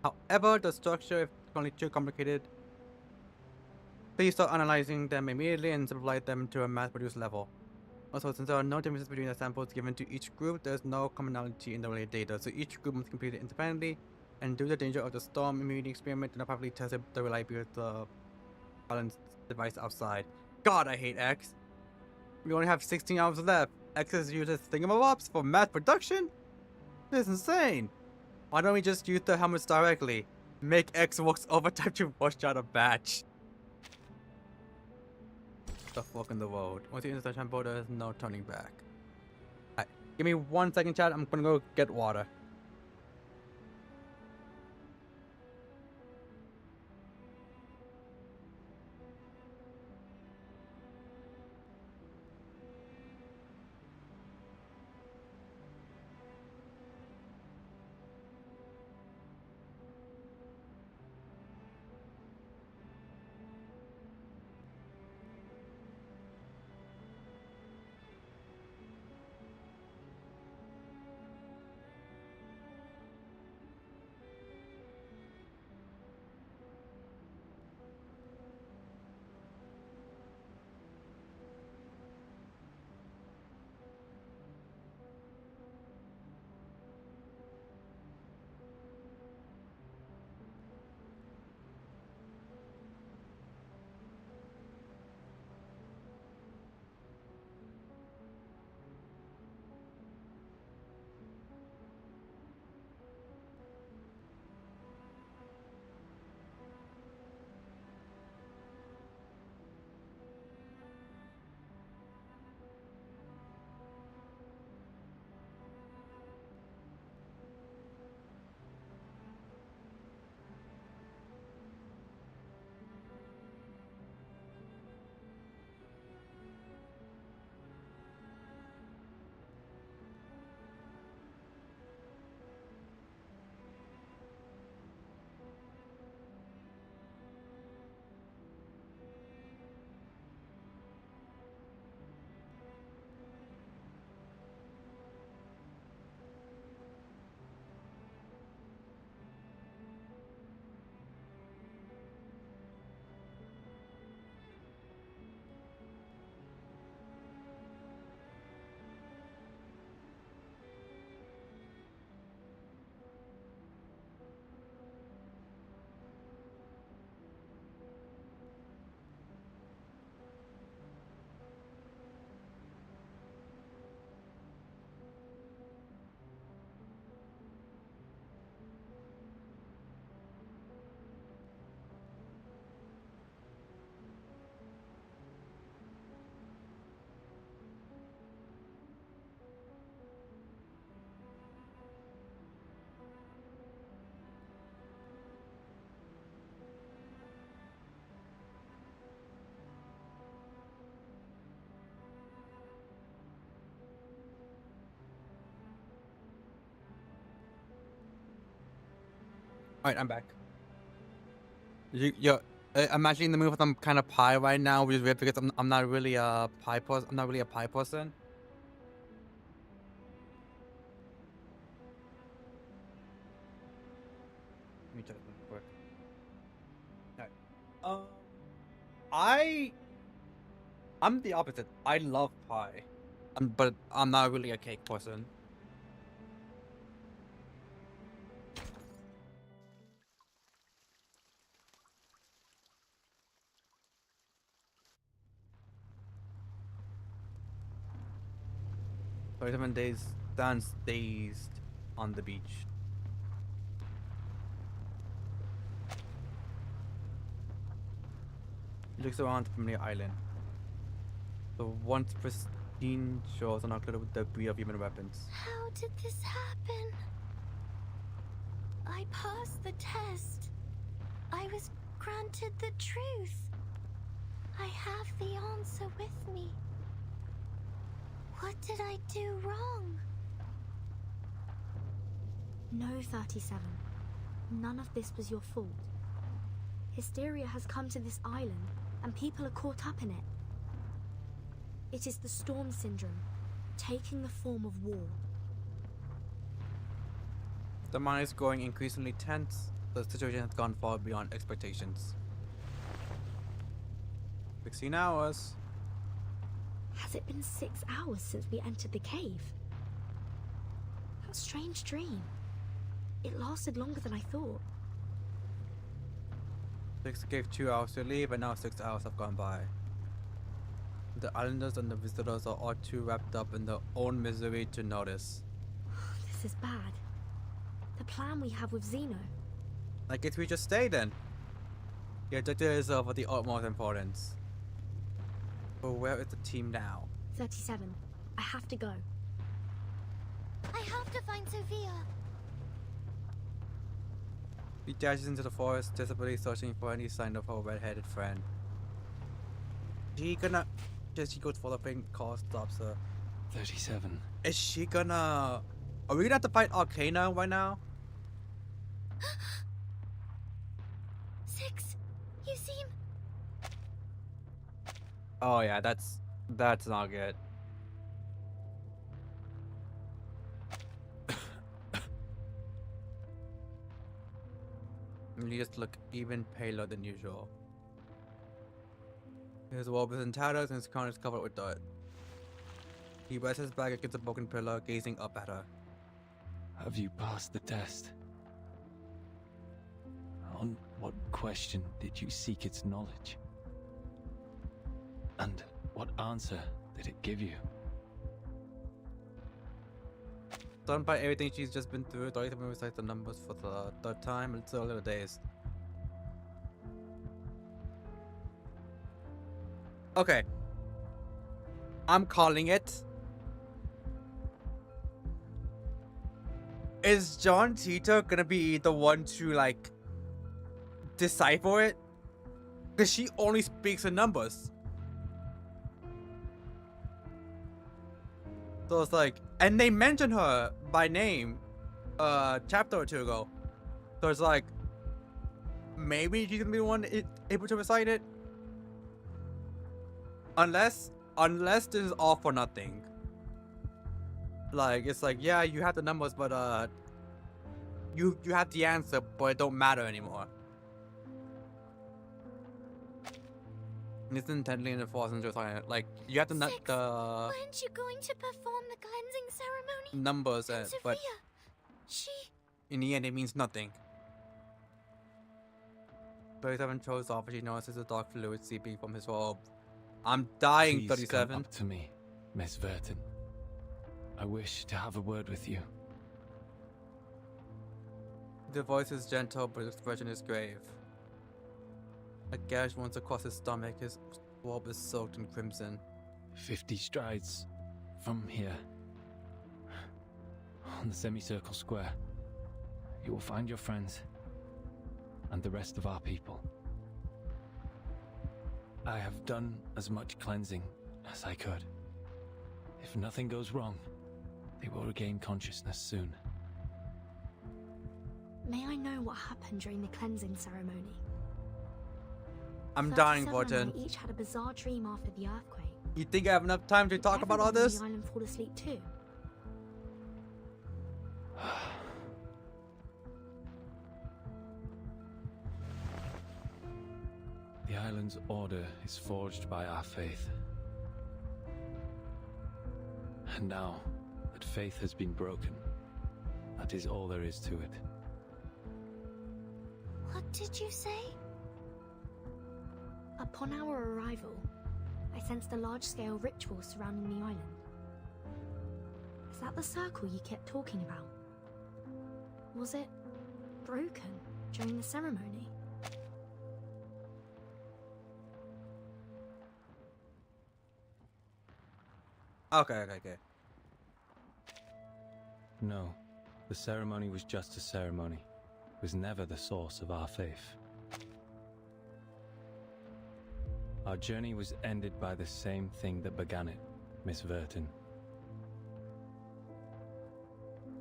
However, the structure is only too complicated. Please start analyzing them immediately and simplify them to a mass-produced level. Also, since there are no differences between the samples given to each group, there is no commonality in the related data, so each group must complete it independently. And due to the danger of the storm immunity experiment, do not properly test the reliability of the balance device outside. God, I hate X. We only have 16 hours left. X is uses thingamabobs for mass production? This is insane. Why don't we just use the helmets directly? Make X works overtime to wash out a batch. The fuck in the world. Once you enter the temple, there is no turning back. Alright, give me 1 second, chat. I'm gonna go get water. Alright, I'm back. You're imagining the move with I'm kind of pie right now, which is weird because I'm not really a pie person. I'm not really a pie person. Let me check it real quick. Alright. I'm the opposite. I love pie, but I'm not really a cake person. "37 days stands dazed on the beach. He looks around the familiar island. The once pristine shores are now cluttered with debris of human weapons. How did this happen? I passed the test. I was granted the truth. I have the answer with me. What did I do wrong? No, 37. None of this was your fault. Hysteria has come to this island, and people are caught up in it. It is the storm syndrome, taking the form of war. The mind is growing increasingly tense. The situation has gone far beyond expectations. 16 hours. Has it been 6 hours since we entered the cave? That strange dream. It lasted longer than I thought. 6 gave 2 hours to leave, and now 6 hours have gone by. The islanders and the visitors are all too wrapped up in their own misery to notice. This is bad. The plan we have with Zeno. I guess we just stay then. The objective is of the utmost importance. But where is the team now? 37. I have to go. I have to find Sophia. He dashes into the forest, desperately searching for any sign of her red-headed friend. Does she go for the pink car stops her? 37. Is she gonna... Are we gonna have to fight Arcana right now? 6. You seem... Oh yeah, that's not good. You just look even paler than usual. His robe is in tatters and his crown is covered with dirt. He rests his back against a broken pillar, gazing up at her. Have you passed the test? On what question did you seek its knowledge? And what answer did it give you? Stunned by everything she's just been through, Dorothy recites the numbers for the third time in so little days. Okay. I'm calling it. Is John Tita gonna be the one to, like, decipher it? Because she only speaks in numbers. So it's like, and they mentioned her by name chapter or two ago. So it's like, maybe she's gonna be the one able to recite it. Unless this is all for nothing. Like, it's like, yeah, you have the numbers, but you have the answer, but it don't matter anymore. And it's intently in the force and just like, you have to Six, the weren't you going to perform the cleansing ceremony? numbers, And but Sophia, she... in the end, it means nothing. 37 throws off as she notices the dark fluid seeping from his robe. I'm dying, Please 37. come up to me, Miss Verton. I wish to have a word with you. The voice is gentle, but the expression is grave. A gash runs across his stomach. His robe is soaked in crimson. 50 strides from here, on the semicircle square, you will find your friends and the rest of our people. I have done as much cleansing as I could. If nothing goes wrong, they will regain consciousness soon. May I know what happened during the cleansing ceremony? I'm 37 dying, of Vorten. them each had a bizarre dream after the earthquake. You think I have enough time to talk about all Everyone on this? the island fall asleep too? The island's order is forged by our faith. And now that faith has been broken, that is all there is to it. What did you say? Upon our arrival, I sensed a large-scale ritual surrounding the island. Is that the circle you kept talking about? Was it broken during the ceremony? Okay. No, the ceremony was just a ceremony. It was never the source of our faith. Our journey was ended by the same thing that began it, Miss Verton.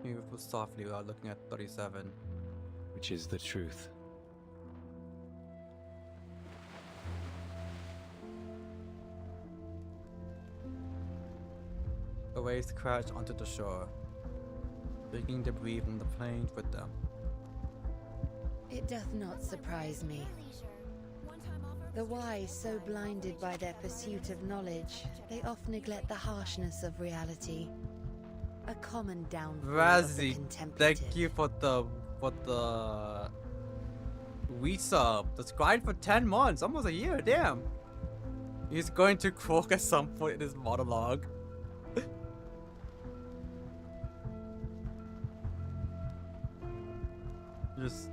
You move softly without looking at 37. Which is the truth. The waves crashed onto the shore, taking debris from the planes with them. It doth not surprise me. The wise, so blinded by their pursuit of knowledge, they often neglect the harshness of reality. A common downfall of the Razzie, contemplative. thank you for the resub. Subscribed for 10 months, almost a year. Damn. He's going to croak at some point in his monologue. Just.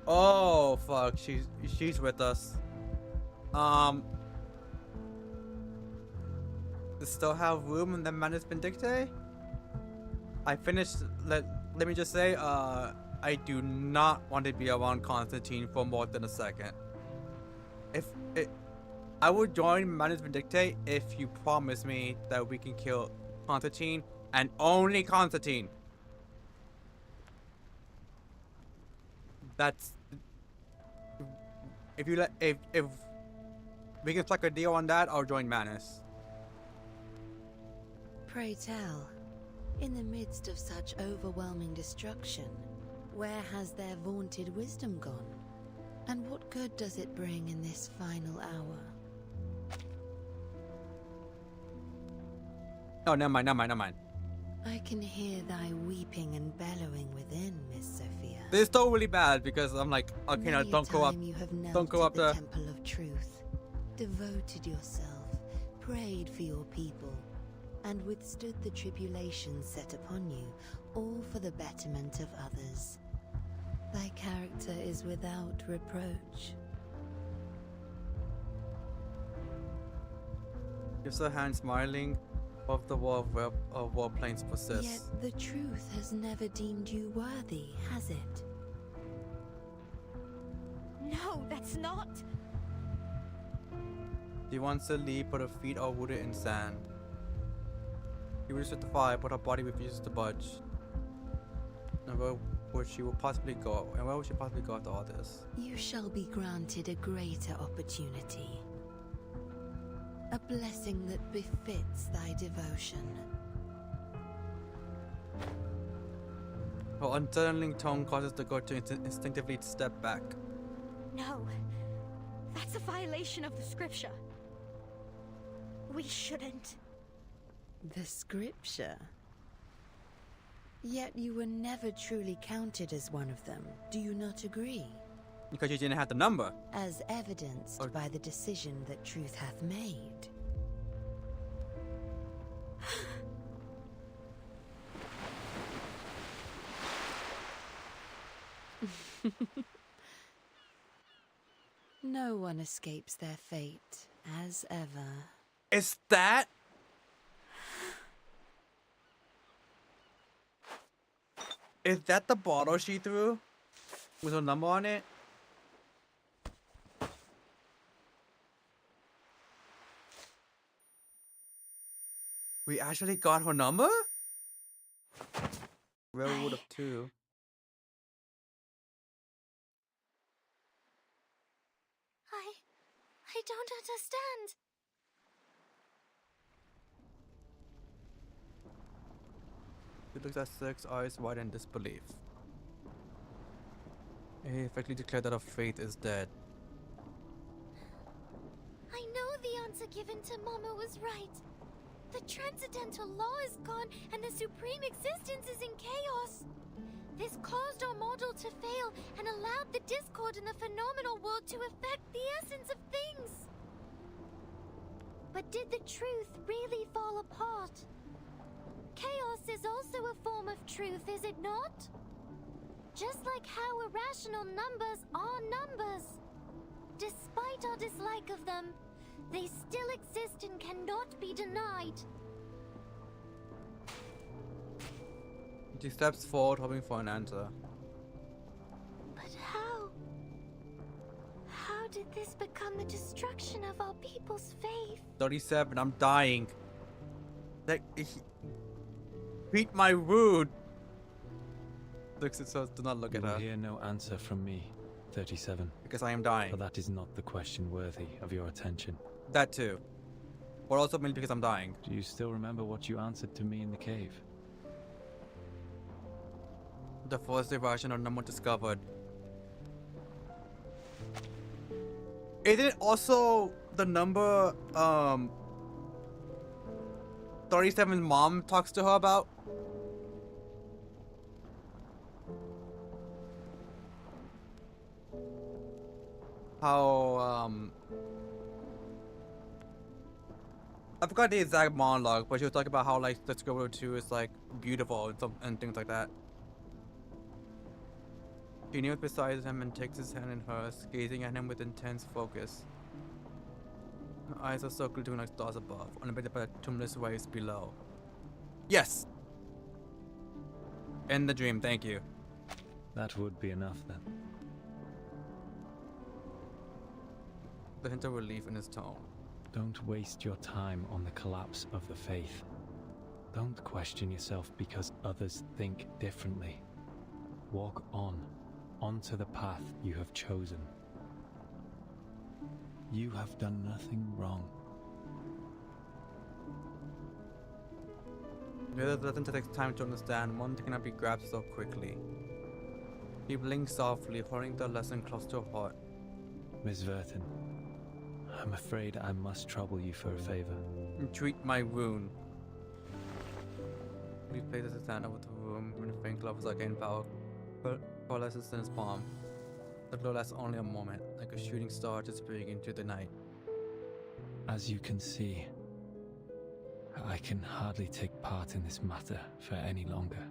Oh fuck, she's with us. Still have room in the management dictate? I finished. Let me just say, I do not want to be around Constantine for more than a second. I would join management dictate if you promise me that we can kill Constantine and only Constantine. That's if we can strike a deal on that, I'll join Manus. Pray tell, in the midst of such overwhelming destruction, where has their vaunted wisdom gone? And what good does it bring in this final hour? Oh, never mind. I can hear thy weeping and bellowing within, Miss Sophia. This is still really bad because I'm like, okay, no, Many a don't go up. time you have knelt Don't go at up the there. Temple of Truth, devoted yourself, prayed for your people, and withstood the tribulations set upon you, all for the betterment of others. Thy character is without reproach. Gives her hand smiling of the war where warplanes possess. Yet the truth has never deemed you worthy, has it? No, that's not. She wants to leave, but her feet are rooted in sand. She wishes to fly, but her body refuses to budge. And where would she possibly go? And where would she possibly go after all this? You shall be granted a greater opportunity. A blessing that befits thy devotion. Her unsettling tone causes the girl to instinctively step back. No, that's a violation of the scripture. We shouldn't. The scripture? Yet you were never truly counted as one of them. Do you not agree? Because you didn't have the number. As evidenced by the decision that truth hath made. No one escapes their fate, as ever. Is that? Is that the bottle she threw? With a number on it? We actually got her number? Railroad of 2. I don't understand. He looks at 6, eyes wide in disbelief. He effectively declared that our faith is dead. I know the answer given to Mama was right. The transcendental law is gone and the supreme existence is in chaos. This caused our model to fail and allowed the discord in the phenomenal world to affect the essence of things. But did the truth really fall apart? Chaos is also a form of truth, is it not? Just like how irrational numbers are numbers. Despite our dislike of them, they still exist and cannot be denied. She steps forward, hoping for an answer. But how? How did this become the destruction of our people's faith? 37, I'm dying. Like, beat my wound. Looks it says, do not look You at will her. hear no answer from me, 37. Because I am dying. For that is not the question worthy of your attention. That too. But also mainly because I'm dying. Do you still remember what you answered to me in the cave? The first version of number discovered. Isn't it also the number 37's mom talks to her about? How I forgot the exact monologue, but she was talking about how like the Scribble 2 is like beautiful and things like that. She kneels beside him and takes his hand in hers, gazing at him with intense focus. Her eyes are circled between like stars above, unabated by the tumultuous waves below. Yes! End the dream, thank you. That would be enough then. The hint of relief in his tone. Don't waste your time on the collapse of the faith. Don't question yourself because others think differently. Walk on, onto the path you have chosen. You have done nothing wrong. The other doesn't take time to understand, one cannot be grabbed so quickly. He blinks softly, holding the lesson close to her heart. Miss Verton, I'm afraid I must trouble you for a favor. Treat my wound. He places his hand over the wound when the faint glow is again coalesces in his palm. The glow lasts only a moment, like a shooting star disappearing into the night. As you can see, I can hardly take part in this matter for any longer.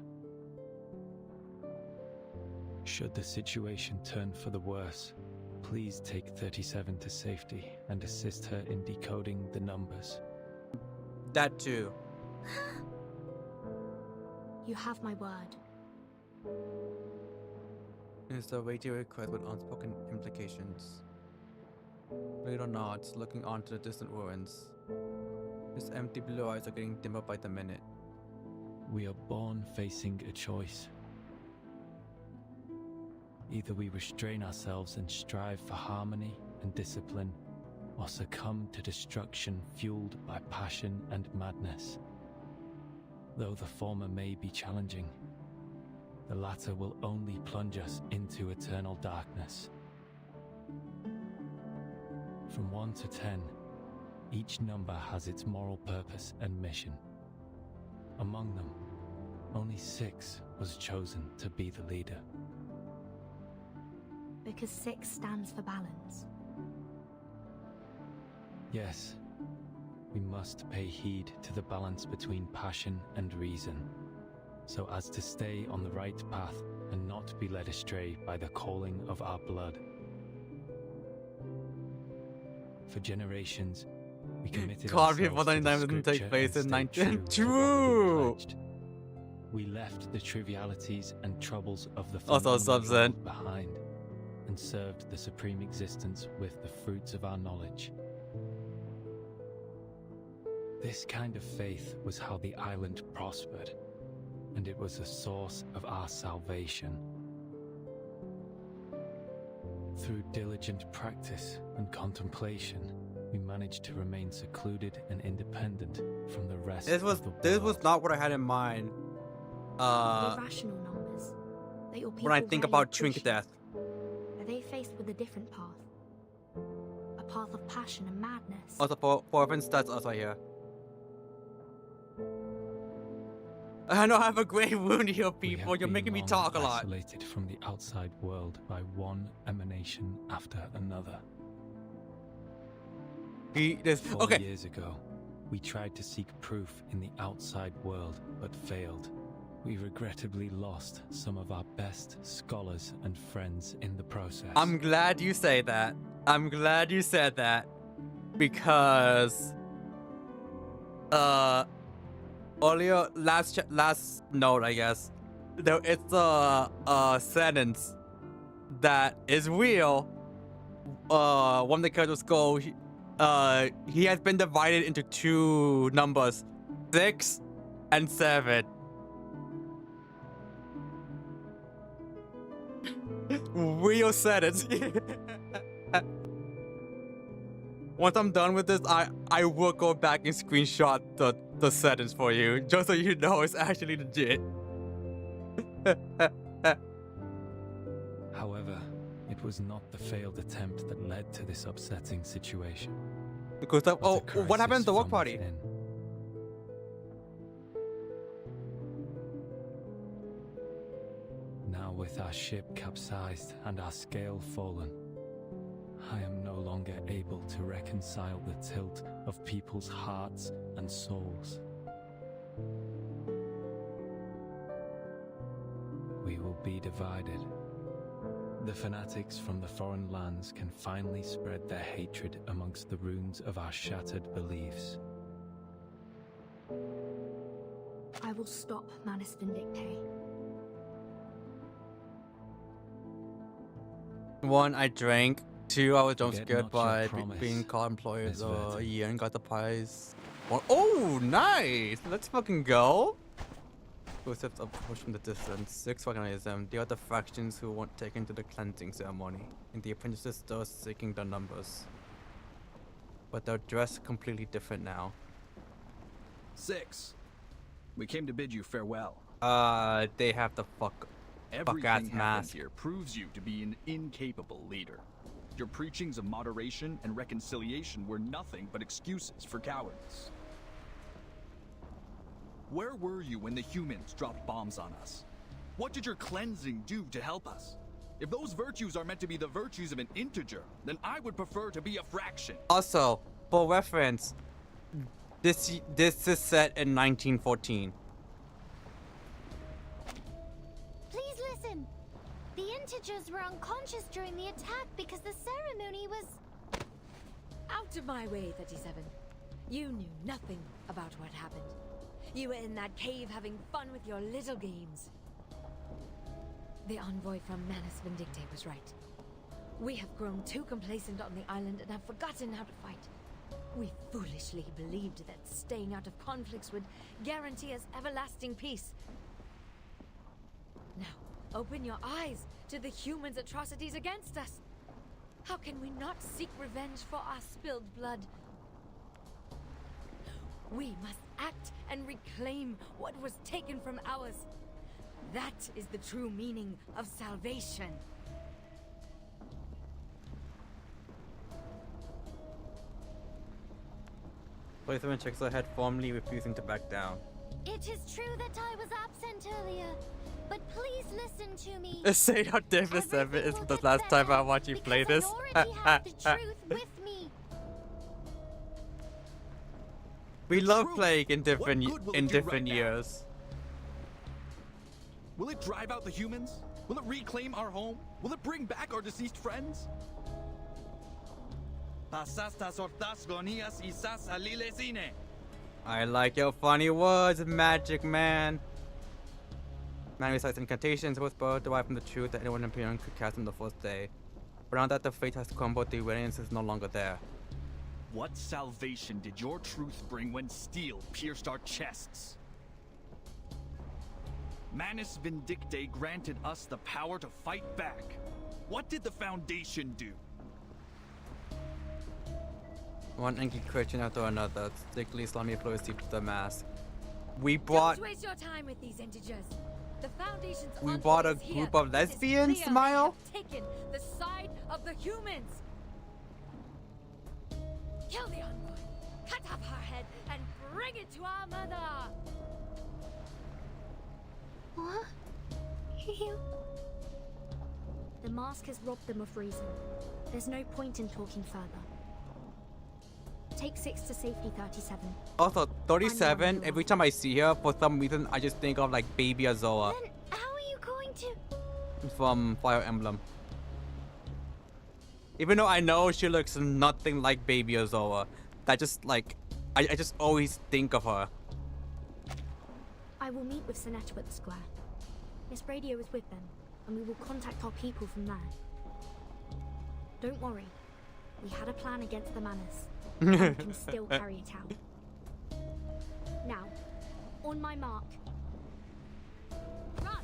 Should the situation turn for the worse, please take 37 to safety and assist her in decoding the numbers. That too. You have my word. It's a weighty request with unspoken implications. Rito nods, looking onto the distant ruins. His empty blue eyes are getting dimmer by the minute. We are born facing a choice. Either we restrain ourselves and strive for harmony and discipline, or succumb to destruction fueled by passion and madness. Though the former may be challenging, the latter will only plunge us into eternal darkness. From 1 to 10, each number has its moral purpose and mission. Among them, only 6 was chosen to be the leader. Because 6 stands for balance. Yes, we must pay heed to the balance between passion and reason, so as to stay on the right path and not be led astray by the calling of our blood. For generations, we committed God, ourselves to the 49 didn't take scripture place and in stayed 19. true to what we True! pledged. We left the trivialities and troubles of the Also phenomenal subset. world behind, and served the supreme existence with the fruits of our knowledge. This kind of faith was how the island prospered, and it was a source of our salvation. Through diligent practice and contemplation, we managed to remain secluded and independent from the rest of the world. This was not what I had in mind. The rational numbers that your people When I think rarely about Trinket appreciate. Death. Are they faced with a different path? A path of passion and madness? Also, for instance, that's also here. I know I have a great wound here, We people. have You're been making me long talk a lot. isolated from the outside world by one emanation after another. 4 Okay. years ago, we tried to seek proof in the outside world, but failed. We regrettably lost some of our best scholars and friends in the process. I'm glad you say that. I'm glad you said that. Because earlier last note, I guess, there it's a sentence that is real. One of the characters go, he has been divided into two numbers, 6 and 7. Real sentence. Once I'm done with this, I will go back and screenshot the sentence for you, just so you know it's actually legit. However, it was not the failed attempt that led to this upsetting situation. Because but a what happened at the work crisis party? from within. Now with our ship capsized and our scale fallen, I am no longer able to reconcile the tilt of people's hearts and souls. We will be divided. The fanatics from the foreign lands can finally spread their hatred amongst the ruins of our shattered beliefs. I will stop Manus Vindicte. 1, I drank. 2, I was jump Forget scared not your by promise, being called employee of Miss the Verti. year and got the prize. Oh, nice! Let's fucking go! Who steps up push from the distance? 6 recognize them. They are the factions who weren't taken to the cleansing ceremony, and the apprentices still seeking their numbers. But they're dressed completely different now. 6. We came to bid you farewell. They have the fuck Everything ass happened mask. here proves you to be an incapable leader. Your preachings of moderation and reconciliation were nothing but excuses for cowardice. Where were you when the humans dropped bombs on us? What did your cleansing do to help us? If those virtues are meant to be the virtues of an integer, then I would prefer to be a fraction. Also, for reference, this is set in 1914. Please listen. The integers were unconscious during the attack because the ceremony was... Out of my way, 37. You knew nothing about what happened. You were in that cave having fun with your little games. The envoy from Manus Vindicte was right. We have grown too complacent on the island and have forgotten how to fight. We foolishly believed that staying out of conflicts would guarantee us everlasting peace. Now, open your eyes to the humans' atrocities against us. How can we not seek revenge for our spilled blood? We must act and reclaim what was taken from ours. That is the true meaning of salvation. Policeman shakes her head, formally refusing to back down. It is true that I was absent earlier, but please listen to me. Say how David 7 is the last time I watch you play this. I already have the truth with me. We love playing in What good will it do right now? years. Will it drive out the humans? Will it reclaim our home? Will it bring back our deceased friends? I like your funny words, magic man. Man recites incantations with both derived from the truth that anyone in Pyongyang could cast on the first day. But now that the fate has crumbled, the radiance is no longer there. What salvation did your truth bring when steel pierced our chests? Manus Vindicte granted us the power to fight back. What did the Foundation do? One angry Christian after another, sickly Islamic close to the mask. We brought. Don't waste your time with these integers. The Foundation's We brought a envoys here. group of It is lesbians, clear Smile? they have taken the side of the humans. Kill the envoy, cut off her head, and bring it to our mother. What? The mask has robbed them of reason. There's no point in talking further. Take 6 to safety 37. Also, 37, every time I see her, for some reason, I just think of like Baby Azoa Then how are you going to... from Fire Emblem. Even though I know she looks nothing like Baby Azoa, that just like, I just always think of her. I will meet with Sinetta at the square. Miss Radio is with them, and we will contact our people from there. Don't worry. We had a plan against the Manus. And we can still carry it out. Now, on my mark. Run!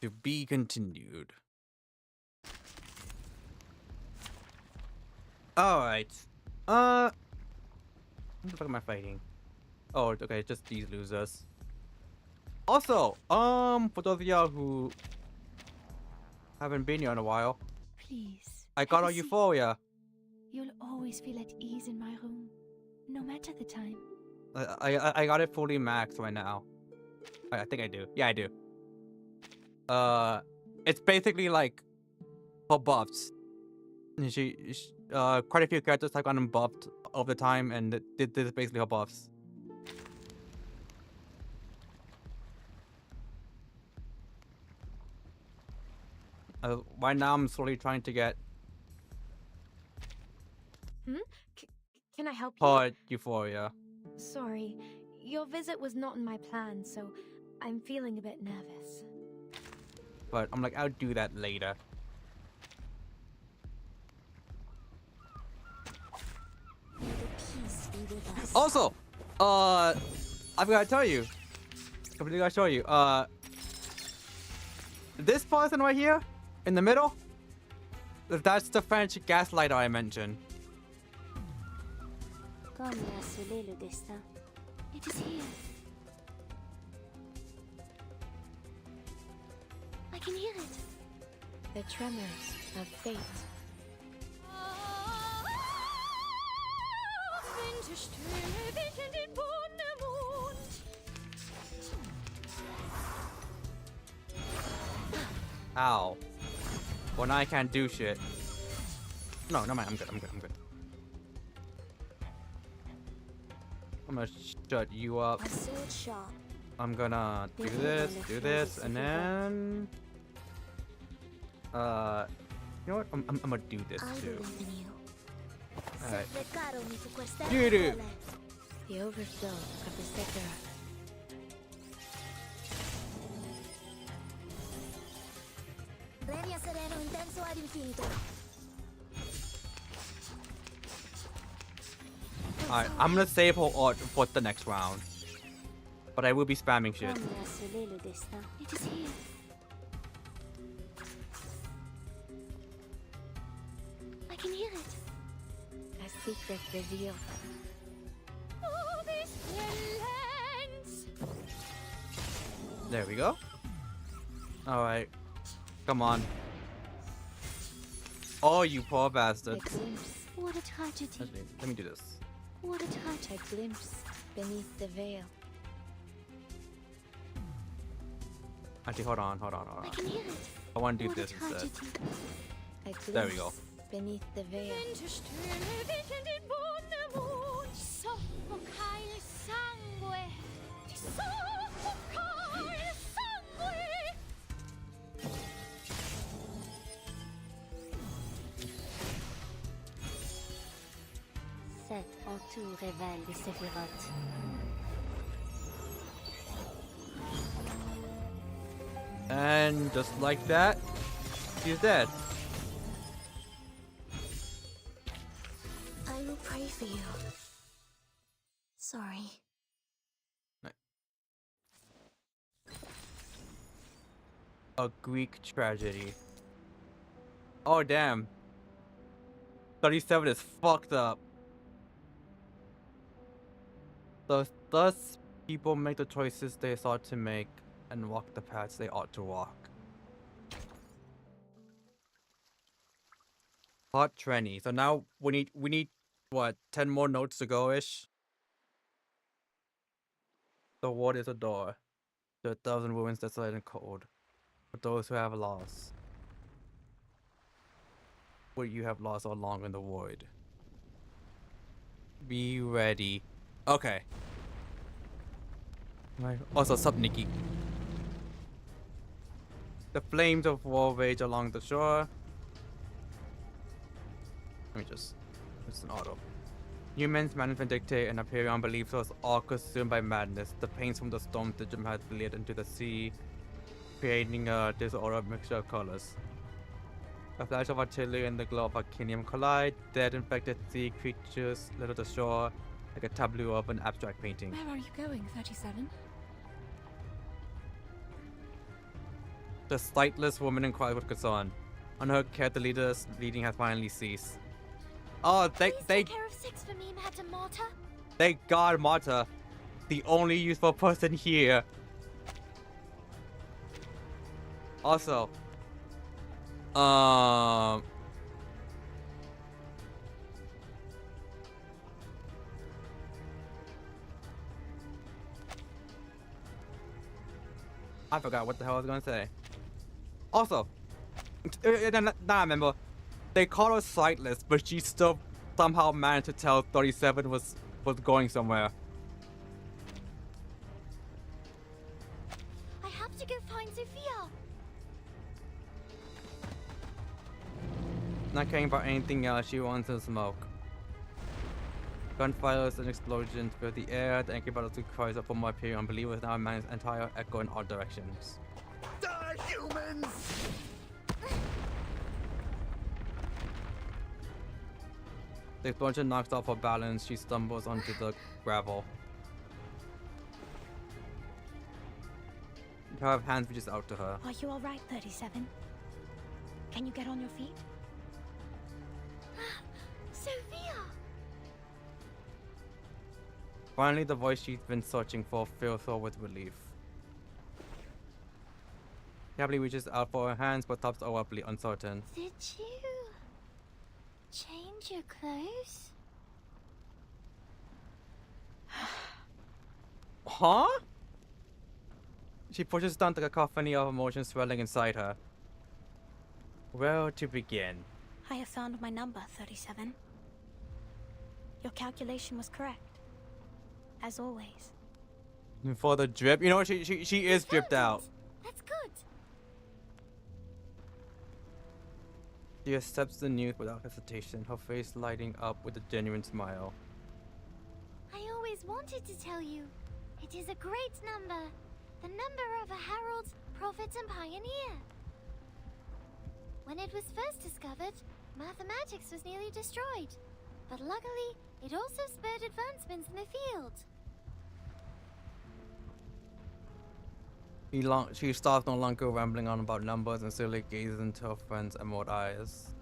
To be continued. Alright. What the fuck am I fighting? Oh, okay, just these losers. Also, for those of y'all who haven't been here in a while, Please. I got have all a seat. Euphoria. You'll always feel at ease in my room, no matter the time. I got it fully maxed right now. I think I do. Yeah, I do. It's basically like her buffs. Quite a few characters have gotten buffed over time, and this is basically her buffs. Right now, I'm slowly trying to get Can I help you? her Euphoria. Sorry, your visit was not in my plan, so I'm feeling a bit nervous. But I'm like, I'll do that later. May the peace be with us. Also, I forgot to tell you. Completely gotta show you. This person right here, in the middle, that's the French gaslighter I mentioned. Comme l'a scellé le destin. It is here. I can hear it. The tremors of fate. Ow. Well, now I can't do shit. No, no mind. I'm good. I'm good. I'm good. I'm gonna shut you up. A sword sharp. I'm gonna do this, and then you know what? I'm gonna do this I too. believe in you. Alright. Preccaromi su questa Dude. parole. The overflow of the sector. Regna sereno intenso ad infinito. Alright, I'm gonna save her art for the next round. But I will be spamming shit. Comme l'a scellé le destin. It is here. I can hear it. A secret revealed. Oh, this relents. There we go. Alright. Come on. Oh, you poor bastard. A glimpse. What a tragedy. Let me do this. What a tragedy. A glimpse beneath the veil. Actually, hold on. I can hear it. I want to do What a this instead. tragedy. A There we go. glimpse beneath the veil. Cet entour révèle les séphirotes. And just like that, she's dead. I will pray for you. Sorry. A Greek tragedy. Oh damn. 37 is fucked up. Thus, people make the choices they sought to make and walk the paths they ought to walk. Part 20. So now we need what, 10 more notes to go-ish? The ward is a door. There are 1,000 ruins desolate and cold. For those who have lost. What you have lost along in the void. Be ready. Okay. Right. Also, sup, Nikki. The flames of war rage along the shore. Let me just... It's an auto. Humans, management dictate, and Hyperion believes us all consumed by madness. The pains from the storm Digim has bled into the sea, creating a disordered mixture of colors. A flash of artillery and the glow of Arcanium collide. Dead, infected sea creatures litter the shore like a tableau of an abstract painting. Where are you going, 37? The sightless woman inquired with concern. On her care, the leader's bleeding has finally ceased. Oh, Please take care of 6 for me, Madam Marta. Thank God, Marta. The only useful person here. Also, I forgot what the hell I was gonna say. Also, now I remember, they call her sightless, but she still somehow managed to tell 37 was going somewhere. I have to go find Sophia. Not caring about anything else, she wants to smoke. Gunfires and explosions fill the air. The angry battles and cries up from my Hyperion believers now man's entire echo in all directions. Die, humans! The explosion knocks off her balance. She stumbles onto the gravel. Her hands reaches out to her. Are you alright, 37? Can you get on your feet? Sophia! Finally, the voice she's been searching for fills her with relief. Happily reaches out for her hands, but stops abruptly, uncertain. Did you change your clothes? Huh? She pushes down the cacophony of emotions swelling inside her. Where to begin? I have found my number, 37. Your calculation was correct. As always. For the drip? You know what? She is dripped out. That's good. She accepts the news without hesitation, her face lighting up with a genuine smile. I always wanted to tell you. It is a great number. The number of a herald, prophet, and pioneer. When it was first discovered, mathematics was nearly destroyed. But luckily, it also spurred advancements in the field. She stops no longer rambling on about numbers and slowly gazes into her friend's emerald eyes.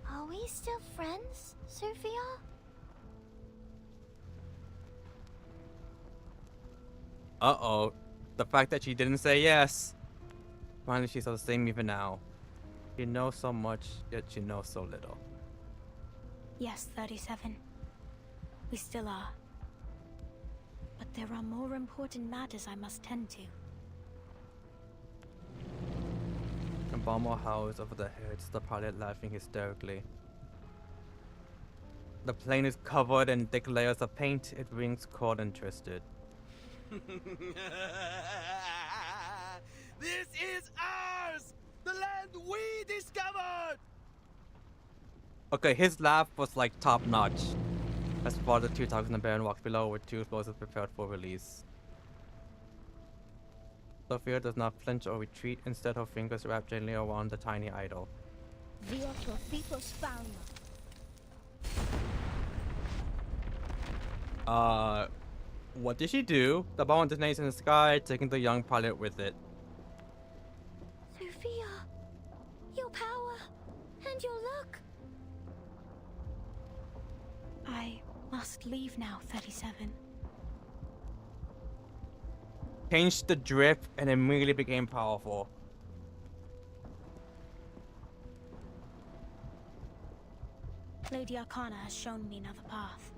Are we still friends, Sophia? Uh-oh. The fact that she didn't say yes. Finally, she's the same even now. She knows so much, yet she knows so little. Yes, 37. We still are. But there are more important matters I must tend to. A bomber howls over their heads, the pilot laughing hysterically. The plane is covered in thick layers of paint. It rings cold and twisted. This is ours! The land we discovered! Okay, his laugh was like top notch. As far as the 2,000 Baron walks below with 2 explosives prepared for release. Sophia does not flinch or retreat. Instead, her fingers wrap gently around the tiny idol. What did she do? The bomb detonates in the sky, taking the young pilot with it. Sophia, your power and your luck. I must leave now, 37. Changed the drift and immediately became powerful. Lady Arcana has shown me another path.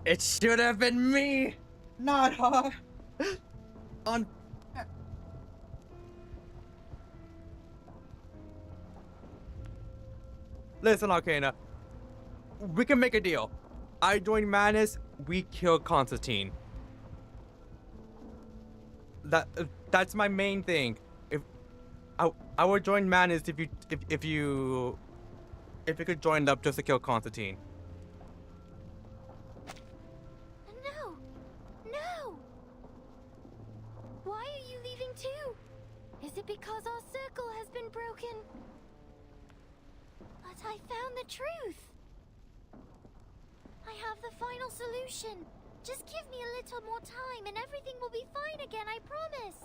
It should have been me, not her. Listen, Arcana. We can make a deal. I join Manus, we kill Constantine. That's my main thing. If I would join Manus if you could join up just to kill Constantine. No! No! Why are you leaving too? Is it because our circle has been broken? But I found the truth. I have the final solution. Just give me a little more time and everything will be fine again, I promise.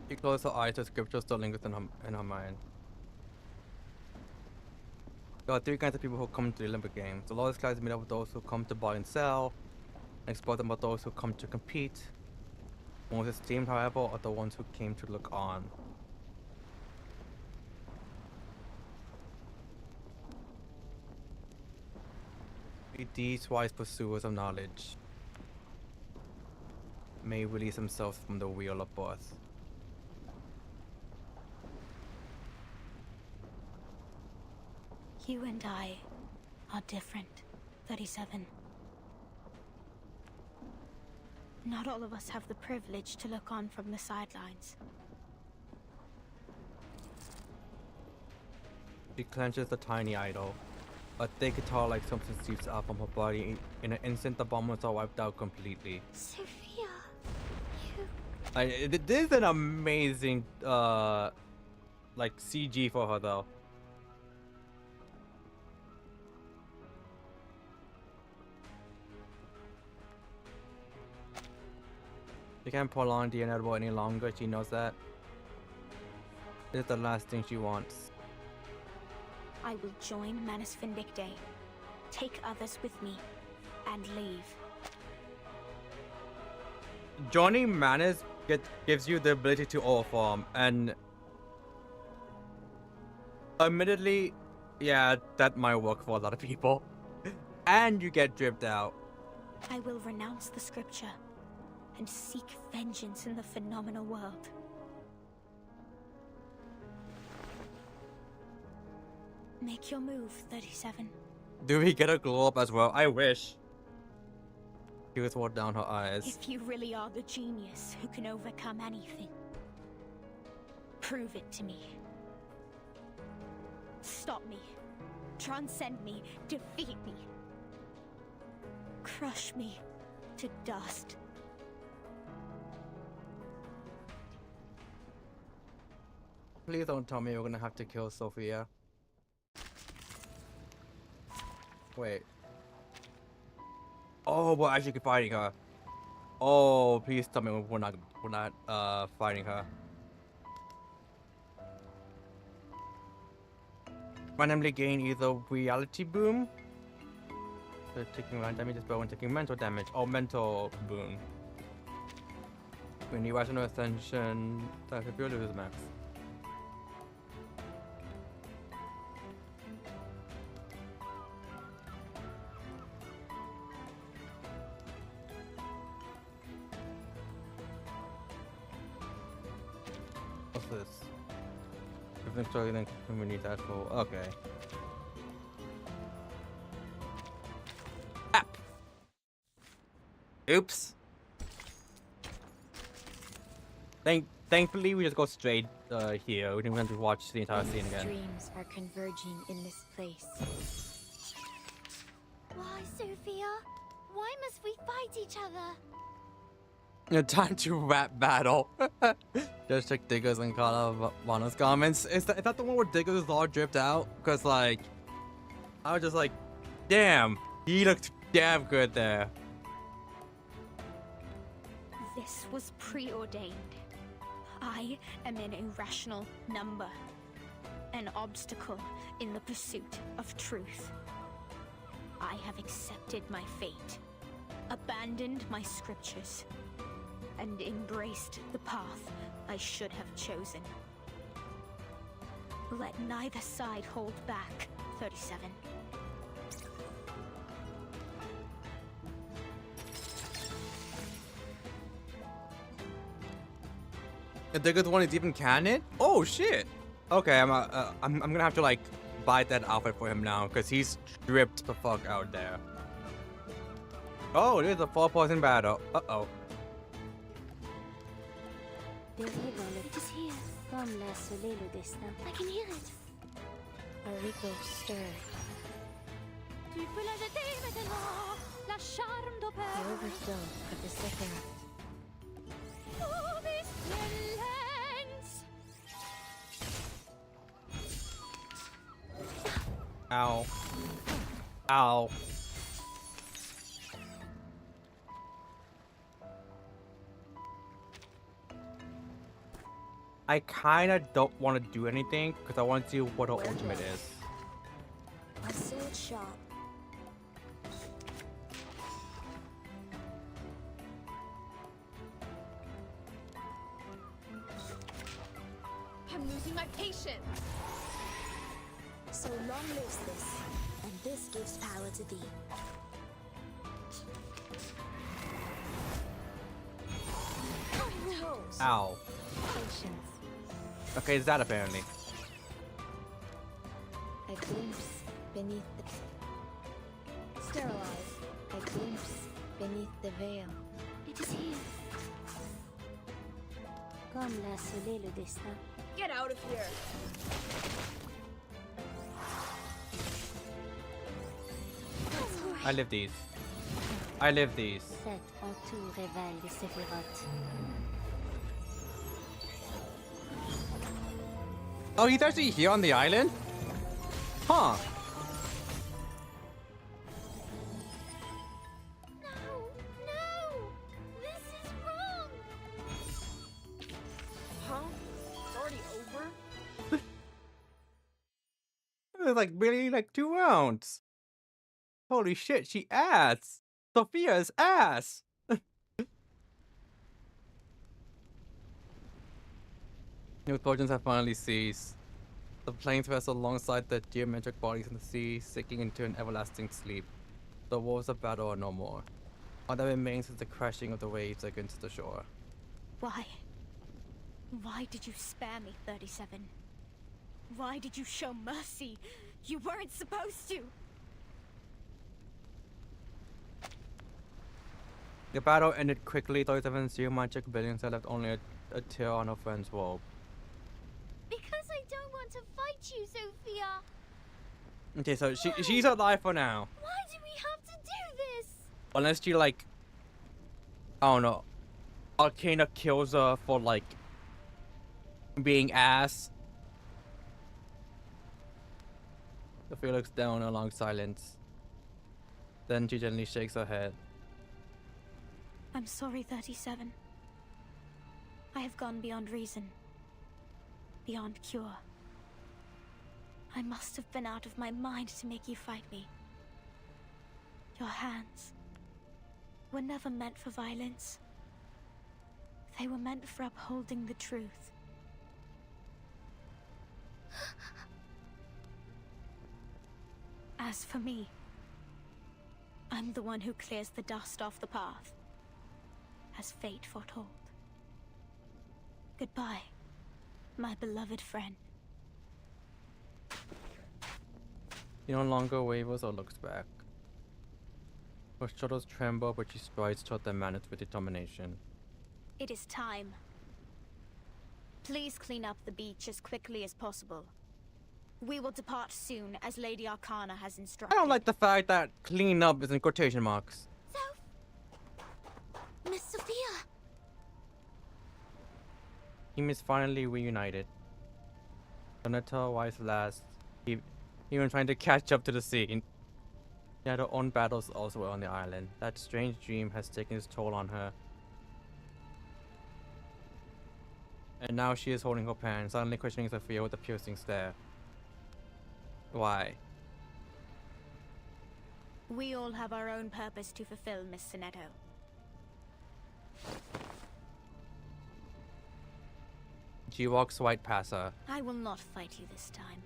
She closed her eyes, the scripture still lingers in her mind. There are three kinds of people who come to the Olympic Games. The lowest class is made up of those who come to buy and sell, and exploit them by those who come to compete. The most esteemed, however, are the ones who came to look on. These wise pursuers of knowledge may release themselves from the wheel of birth. You and I are different, 37. Not all of us have the privilege to look on from the sidelines. She clenches the tiny idol. A thick guitar-like substance seeps out from her body. In an instant, the bombers are wiped out completely. Sophia, This is an amazing, like CG for her though. She can't prolong the inevitable any longer. She knows that. This is the last thing she wants. I will join Manus Vindicte, take others with me, and leave. Joining Manus gives you the ability to overform, and admittedly, yeah, that might work for a lot of people. And you get dripped out. I will renounce the scripture and seek vengeance in the phenomenal world. Make your move, 37. Do we get a glow up as well? I wish. Tears rolled down her eyes. If you really are the genius who can overcome anything, prove it to me. Stop me. Transcend me. Defeat me. Crush me to dust. Please don't tell me we're gonna have to kill Sophia. Wait. Oh, we're actually fighting her. Oh, please tell me we're not fighting her. Randomly gain either reality boom. So taking random damage as well when taking mental damage, or mental boon. When you rational ascension, that's if you lose max. What's this? We've been struggling we need that for okay. Oops. Thankfully, we just go straight here. We didn't have to watch the entire scene again. Dreams are converging in this place. Why, Sophia? Why must we fight each other? Time to rap battle. Just check Diggers and Carlavana's comments. Is that the one where Diggers is all dripped out? Because, like, I was just like, damn, he looked damn good there. This was preordained. I am an irrational number, an obstacle in the pursuit of truth. I have accepted my fate, abandoned my scriptures, and embraced the path I should have chosen. Let neither side hold back, 37. The Diggers one is even canon? Oh shit! Okay, I'm gonna have to like buy that outfit for him now because he's stripped the fuck out there. Oh, there's a 4-person battle. Uh-oh. It is here. I can hear it. A ripple stir. Tu peux la jeter maintenant, la charme The d'opère. overflow of the Sephiroth. Oh, this silence! Ow. Ow. I kinda don't want to do anything because I want to see what her ultimate is. A sword shop. I'm losing my patience. So long lives this, and this gives power to thee. Ow. Patience. Okay, it's that apparently. A glimpse beneath the... Sterilize. A glimpse beneath the veil. It is here. Comme l'a scellé le destin. Get out of here. I live these. I live these. Cet entour révèle les Sephiroth. Oh, he's actually here on the island? Huh. No, no! This is wrong! Huh? It's already over? It was like really like 2 rounds. Holy shit, she ass. Sophia's ass. New potions have finally ceased. The planes rest alongside the geometric bodies in the sea, sinking into an everlasting sleep. The wolves of battle are no more. All that remains is the crashing of the waves against the shore. Why? Why did you spare me, 37? Why did you show mercy? You weren't supposed to! The battle ended quickly. 37's geometric buildings had left only a tear on her friend's robe. Because I don't want to fight you, Sophia! Okay, so she's alive for now. Why do we have to do this? Unless she like, I don't know, Arcana kills her for like being ass. Sophia looks down along silence. Then she gently shakes her head. I'm sorry, 37. I have gone beyond reason. Beyond cure. I must have been out of my mind to make you fight me. Your hands were never meant for violence. They were meant for upholding the truth. As for me, I'm the one who clears the dust off the path, as fate foretold. Goodbye, my beloved friend. He no longer wavers or looks back. Her shoulders tremble, but she strides toward the madness with determination. It is time. Please clean up the beach as quickly as possible. We will depart soon, as Lady Arcana has instructed. I don't like the fact that clean up is in quotation marks. Miss Sophia! Team is finally reunited. Donata wise last, even trying to catch up to the scene. She had her own battles elsewhere on the island. That strange dream has taken its toll on her. And now she is holding her pen, suddenly questioning Sophia with a piercing stare. Why? We all have our own purpose to fulfill, Miss Sinetto. She walks right past her. I will not fight you this time.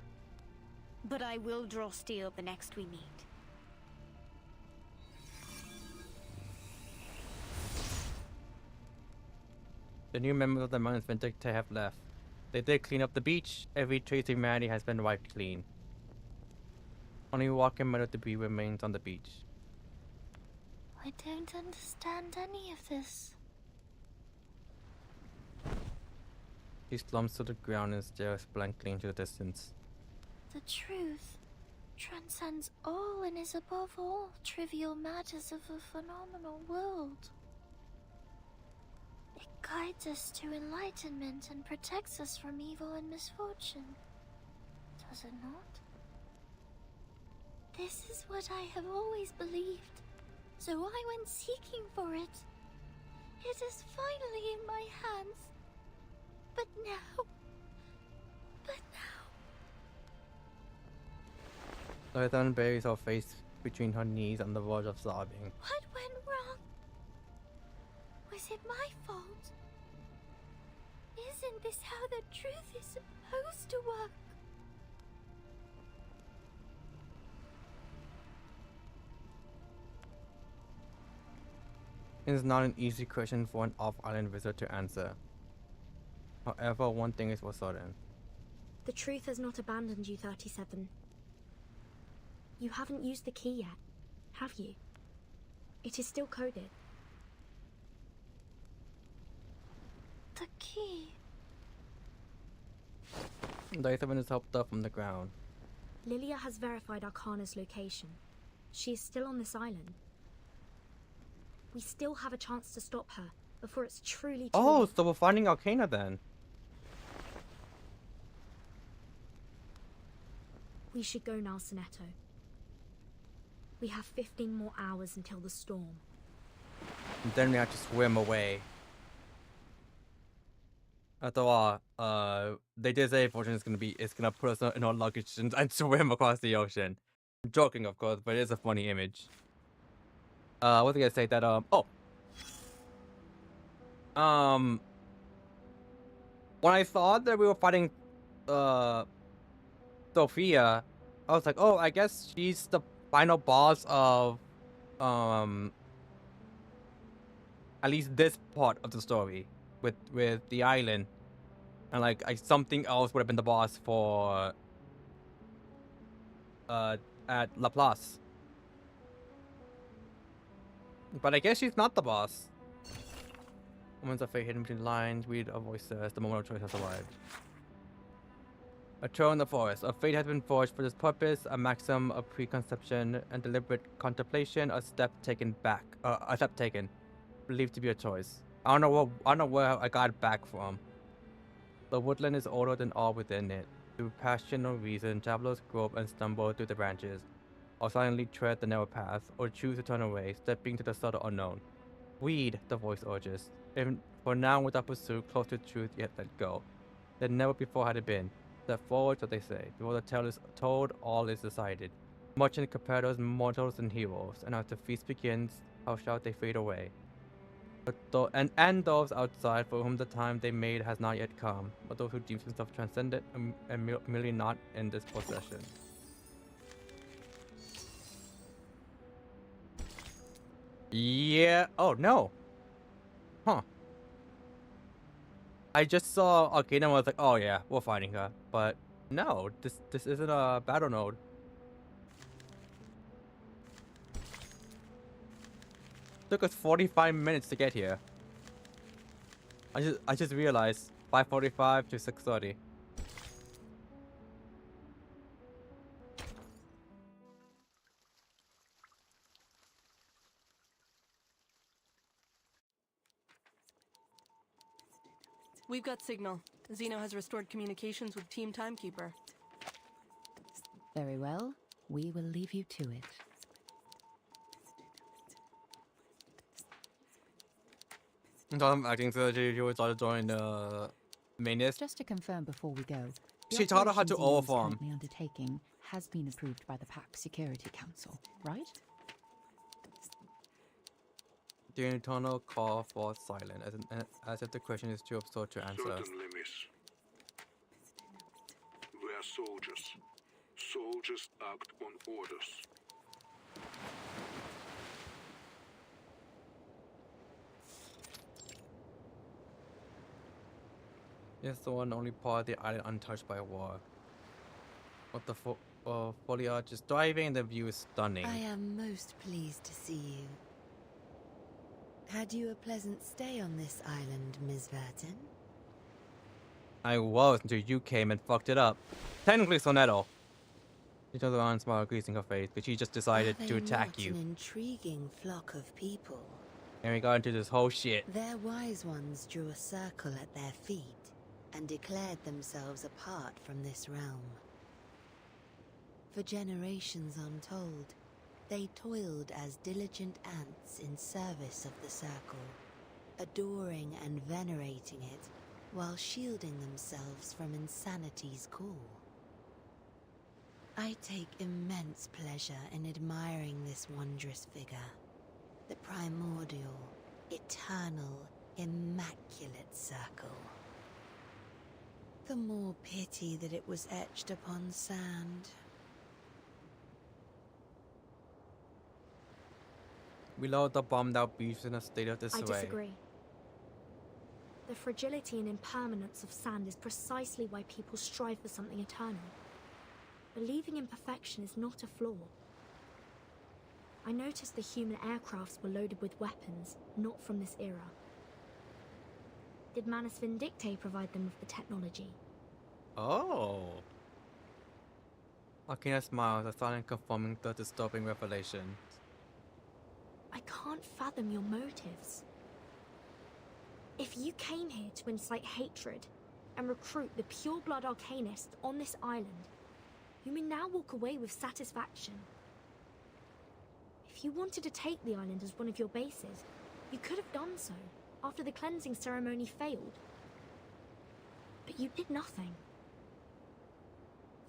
But I will draw steel the next we meet. The new members of the Mountains Vindicta have left. They did clean up the beach. Every trace of humanity has been wiped clean. Only rock and metal debris remains on the beach. I don't understand any of this. She slumps to the ground and stares blankly into the distance. The truth transcends all and is above all trivial matters of a phenomenal world. It guides us to enlightenment and protects us from evil and misfortune. Does it not? This is what I have always believed, so I went seeking for it. It is finally in my hands. But now... Lothar buries her face between her knees on the verge of sobbing. What went wrong? Was it my fault? Isn't this how the truth is supposed to work? It is not an easy question for an off-island visitor to answer. However, one thing is for certain. The truth has not abandoned you, 37. You haven't used the key yet, have you? It is still coded. The key. Lothar is helped up from the ground. Lilia has verified Arcana's location. She is still on this island. We still have a chance to stop her before it's truly too Oh, late. so we're finding Arcana then. We should go now, Sinetto. We have 15 more hours until the storm. And then we have to swim away. After all, they did say Fortune is gonna put us in our luggage and swim across the ocean. I'm joking, of course, but it is a funny image. What was I gonna say that when I thought that we were fighting Sophia, I was like, oh, I guess she's the final boss of at least this part of the story with the island, and like something else would have been the boss for at Laplace. But I guess she's not the boss. Moments of fate hidden between lines, read a voice says, the moment of choice has arrived. A trail in the forest. A fate has been forged for this purpose, a maxim of preconception and deliberate contemplation, a step taken. Believed to be a choice. I don't know where I got it back from. The woodland is older than all within it. Through passion or reason, travelers grope and stumble through the branches, or silently tread the narrow path, or choose to turn away, stepping to the subtle unknown. Weed, the voice urges. Even for now without pursuit, close to truth yet let go. That never before had it been. Step forward, so they say. Before the tale is told, all is decided. Much in competitors, mortals, and heroes, and as the feast begins, how shall they fade away? But and those outside for whom the time they made has not yet come, but those who deem themselves transcendent and merely not in this possession. Yeah. Oh no. Huh. I just saw Arcana and I was like, oh yeah, we're fighting her. But no, this isn't a battle node. Took us 45 minutes to get here. I just realized 5:45 to 6:30. We've got signal. Xeno has restored communications with Team Timekeeper. Very well. We will leave you to it. I think that you will try to join the mainest. Just to confirm before we go, the She taught her how to operation Xeno is overform. currently undertaking has been approved by the PAC Security Council, right? The internal call for silence, as if the question is too absurd to answer. Certainly, miss. We're soldiers. Soldiers act on orders. It's the one only part of the island untouched by war. What the foliage is thriving, the view is stunning. I am most pleased to see you. Had you a pleasant stay on this island, Ms. Verton? I was until you came and fucked it up. Technically, Sonetto. She turns around and smiles, greasing her face, but she just decided to attack you. An intriguing flock of people. And we got into this whole shit. Their wise ones drew a circle at their feet and declared themselves apart from this realm. For generations untold, they toiled as diligent ants in service of the circle, adoring and venerating it while shielding themselves from insanity's call. I take immense pleasure in admiring this wondrous figure, the primordial, eternal, immaculate circle. The more pity that it was etched upon sand. We lowered the bombed out beach in a state of disarray. I disagree. The fragility and impermanence of sand is precisely why people strive for something eternal. Believing in perfection is not a flaw. I noticed the human aircrafts were loaded with weapons, not from this era. Did Manus Vindictae provide them with the technology? Oh. Akina smiles, a silent confirming the disturbing revelation. I can't fathom your motives. If you came here to incite hatred and recruit the pure-blood arcanists on this island, you may now walk away with satisfaction. If you wanted to take the island as one of your bases, you could have done so after the cleansing ceremony failed. But you did nothing.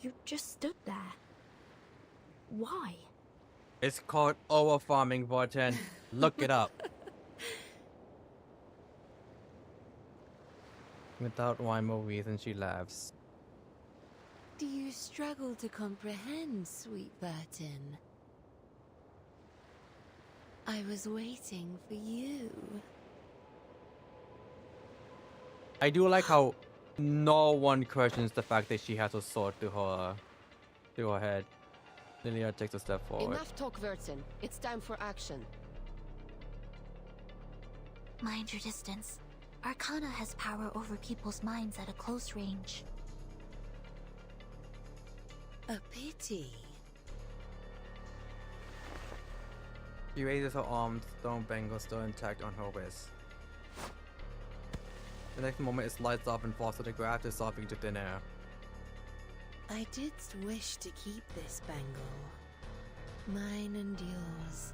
You just stood there. Why? It's called overfarming, Vorten. Look it up. Without rhyme or reason, she laughs. Do you struggle to comprehend, sweet Burton? I was waiting for you. I do like how no one questions the fact that she has a sword through her head. Lilia takes a step forward. Enough talk, Verton. It's time for action. Mind your distance. Arcana has power over people's minds at a close range. A pity. She raises her arms, stone bangle still intact on her wrist. The next moment it slides off and falls to the ground, dissolving to thin air. I did wish to keep this bangle. Mine and yours,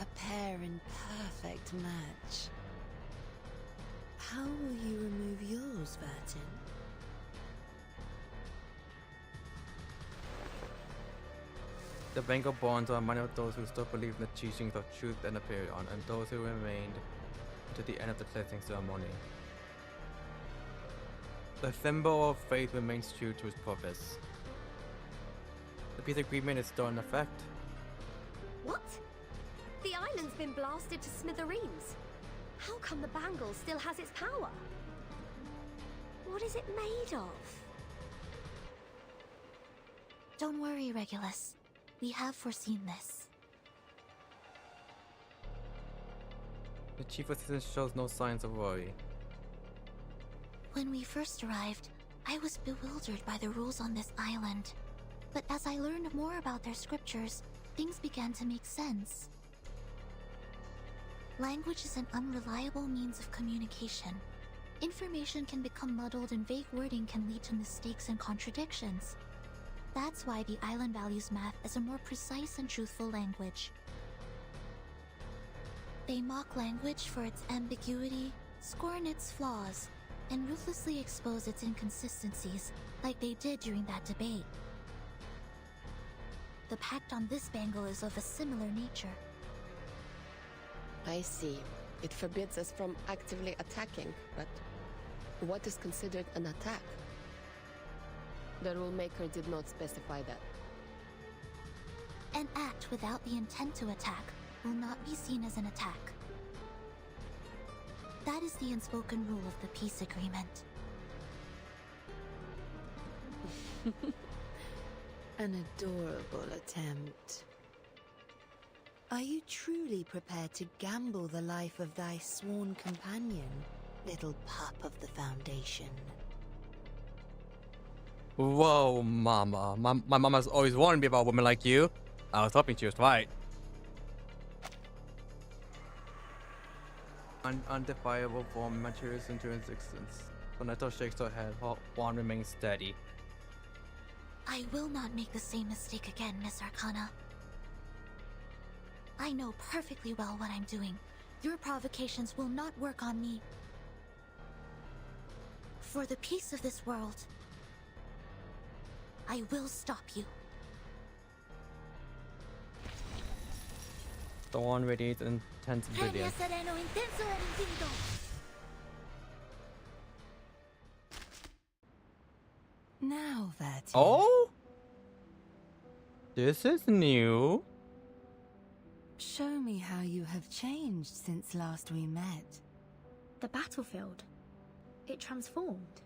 a pair in perfect match. How will you remove yours, Verton? The bangle bonds are many of those who still believe in the teachings of truth and the Perion, and those who remained to the end of the cleansing ceremony. The symbol of faith remains true to its purpose. The peace agreement is still in effect. What? The island's been blasted to smithereens. How come the bangle still has its power? What is it made of? Don't worry, Regulus. We have foreseen this. The chief assistant shows no signs of worry. When we first arrived, I was bewildered by the rules on this island. But as I learned more about their scriptures, things began to make sense. Language is an unreliable means of communication. Information can become muddled and vague wording can lead to mistakes and contradictions. That's why the island values math as a more precise and truthful language. They mock language for its ambiguity, scorn its flaws, and ruthlessly expose its inconsistencies, like they did during that debate. The pact on this bangle is of a similar nature. I see. It forbids us from actively attacking, but what is considered an attack? The rulemaker did not specify that. An act without the intent to attack will not be seen as an attack. That is the unspoken rule of the peace agreement. An adorable attempt. Are you truly prepared to gamble the life of thy sworn companion, little pup of the Foundation? Whoa, mama. My mama's always warned me about women like you. I was hoping she was right. Undefiable form matures into existence. Soneto shakes her head, while Juan remains steady. I will not make the same mistake again, Miss Arcana. I know perfectly well what I'm doing. Your provocations will not work on me. For the peace of this world, I will stop you. The one radiates intense brilliance. Now that. Oh? This is new. Show me how you have changed since last we met. The battlefield. It transformed.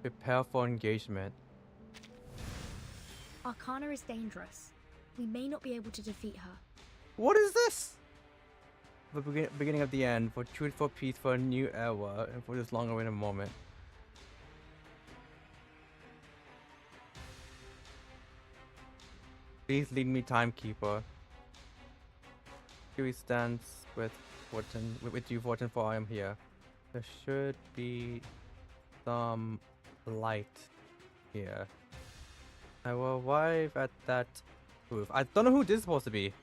Prepare for engagement. Arcana is dangerous. We may not be able to defeat her. What is this? The beginning of the end, for truth, for peace, for a new era, and for this long-awaited moment. Please lead me, timekeeper. Here he stands with you, Fortune, for I am here. There should be some light here. I will arrive at that proof. I don't know who this is supposed to be.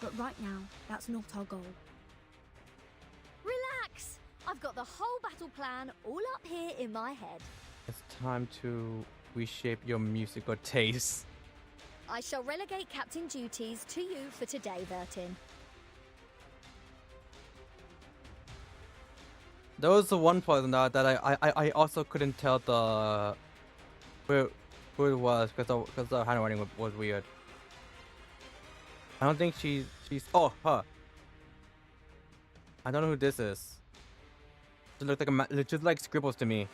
But right now, that's not our goal. Relax! I've got the whole battle plan all up here in my head. It's time to reshape your musical taste. I shall relegate captain duties to you for today, Vertin. There was one part in that I also couldn't tell who it was because the handwriting was weird. I don't think she's oh, her. I don't know who this is. It looks like it just like scribbles to me.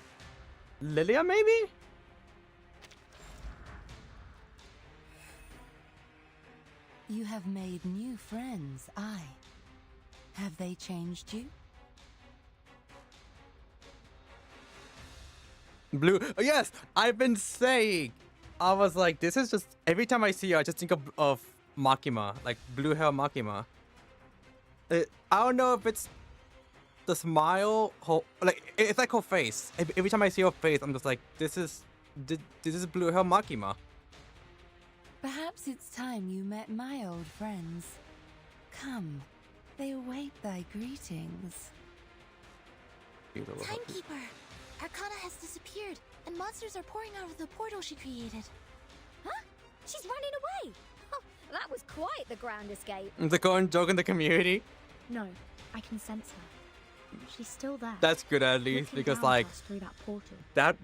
Lilia, maybe? You have made new friends, aye. Have they changed you? Blue. Oh, yes, I've been saying. I was like, this is just every time I see her, I just think of Makima, like blue hair Makima. I don't know if it's the smile, like it's like her face. Every time I see her face, I'm just like, this is blue hair Makima. Perhaps it's time you met my old friends. Come, they await thy greetings. Timekeeper! Arcana has disappeared, and monsters are pouring out of the portal she created. Huh? She's running away! Oh, that was quite the grand escape. The current joke in the community. No, I can sense her. She's still there. That's good at least, because like through that portal. that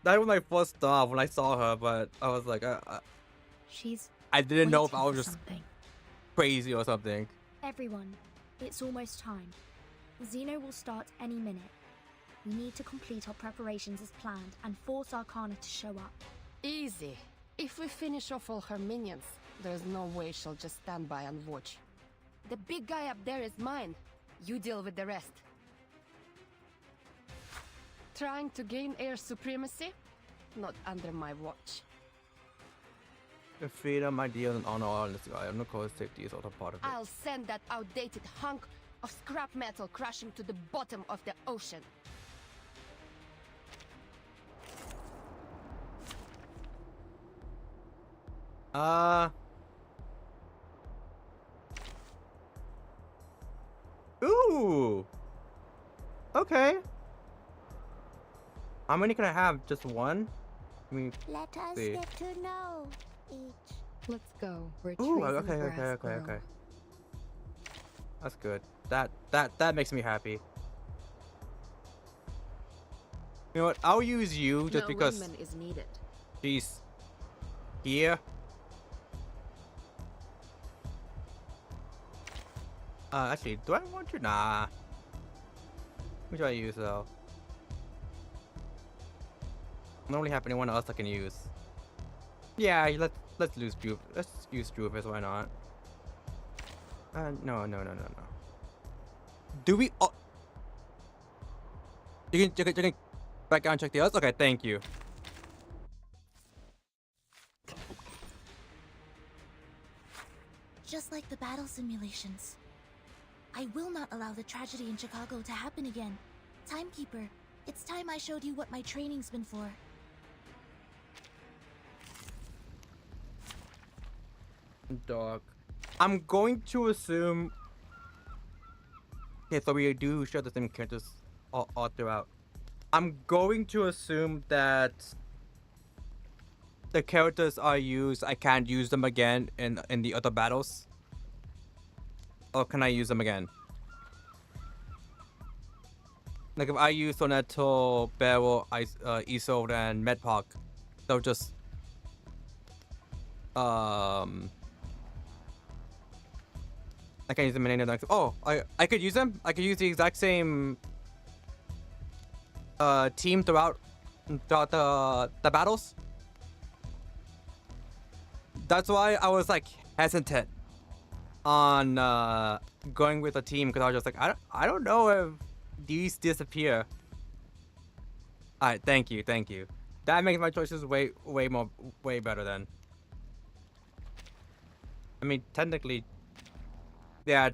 was my first thought when I saw her, but I was like, I didn't know if I was just crazy or something. Everyone, it's almost time. Xeno will start any minute. We need to complete our preparations as planned and force Arcana to show up. Easy. If we finish off all her minions, There's no way she'll just stand by and watch. The big guy up there is mine. You deal with the rest. Trying to gain air supremacy? Not under my watch. The freedom, ideal, and honor all in this guy. I'm not called safety is also part of it. I'll send that outdated hunk of scrap metal crashing to the bottom of the ocean. Ooh. Okay. How many can I have? Just one? I mean, Let us see. get to know each. Let's go. We're Ooh, tracing okay. grass below. That's good. That makes me happy. You know what? I'll use you just no because wingman is needed. she's here. Actually, do I want you? Nah. Who should I use though? I don't really have anyone else I can use. Yeah, let's use Drew. Let's use Drewfus. Why not? No. Do we? Oh, you can back out and check the others. Okay, thank you. Just like the battle simulations. I will not allow the tragedy in Chicago to happen again. Timekeeper, it's time I showed you what my training's been for. Dog. I'm going to assume. Okay, so we do share the same characters all throughout. I'm going to assume that the characters I use, I can't use them again in the other battles. Or can I use them again? Like if I use Soneto, Beryl, Isolde, and Medpark, they'll just I can't use them in any of them. Oh, I could use them. I could use the exact same team throughout the battles. That's why I was like hesitant on going with a team, because I was just like, I don't know if these disappear. All right, thank you. That makes my choices way better then. I mean, technically, yeah,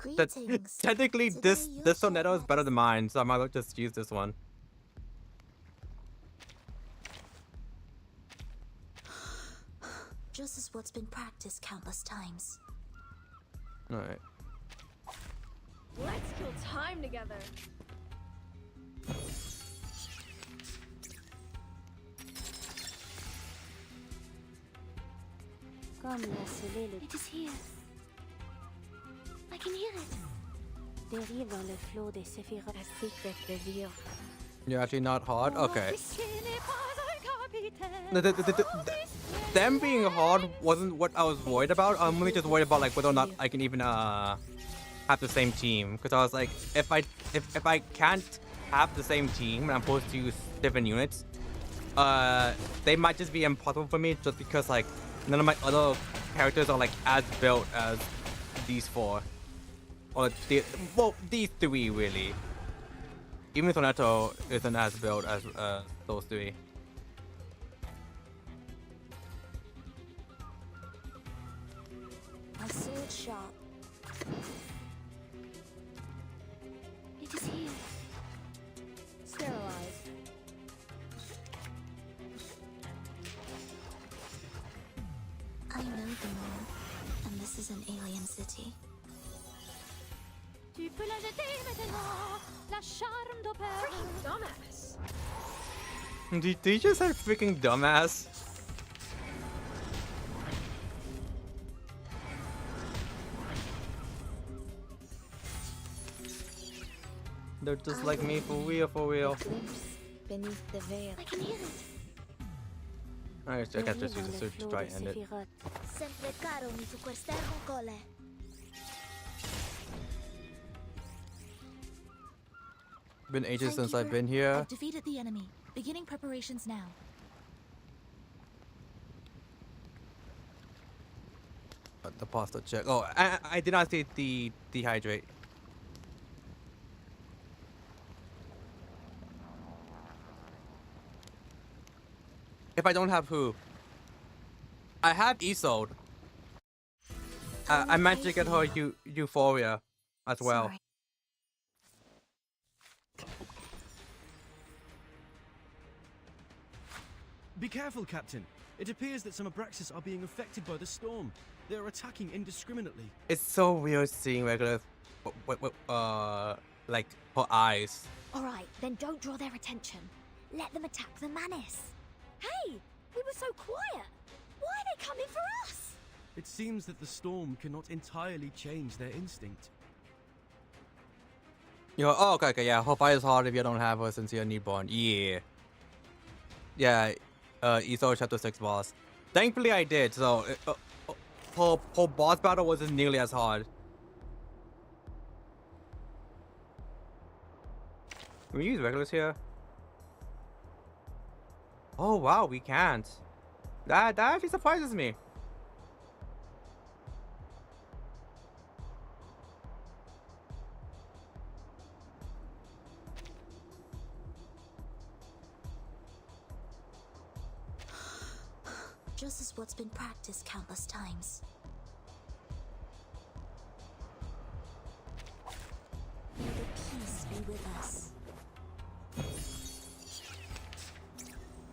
technically this Soneto is better than mine, so I might as well just use this one. Just as what's been practiced countless times. Alright. Let's kill time together. It is here. I can hear it. Dérive dans le flot des séphirotes. A secret revealed. You're actually not hard? Okay. Them being hard wasn't what I was worried about. I'm really just worried about like whether or not I can even have the same team. Because I was like, if I can't have the same team and I'm supposed to use different units, they might just be impossible for me just because like none of my other characters are like as built as these four. Or these three really. Even Soneto isn't as built as those three. My sword sharp. It is here. Sterilize. I know the moon, and this is an alien city. Tu peux la jeter maintenant, la charme d'opère. Freaking dumbass. Did you just say freaking dumbass? They're just like me, for real. Beneath the veil. I can hear it. I guess just use a suit to try and end it. Sempre caro mi tu quester con cole. Been ages since I've been here. I've defeated the enemy. Beginning preparations now. the pasta check. Oh, I did not see the dehydrate. If I don't have who? I have Isolde. I meant to get her Euphoria as well. Sorry. Be careful, Captain. It appears that some Abraxas are being affected by the storm. They are attacking indiscriminately. It's so weird seeing regular, like her eyes. Alright, then don't draw their attention. Let them attack the Manus. Hey! We were so quiet! Why are they coming for us? It seems that the storm cannot entirely change their instinct. Oh, okay, yeah. Her fight is hard if you don't have her since you're a newborn. Yeah. Yeah, Isolde chapter 6 boss. Thankfully I did, so her boss battle wasn't nearly as hard. Can we use regulars here? Oh wow, we can't. That actually surprises me. Just as what's been practiced countless times. May the peace be with us.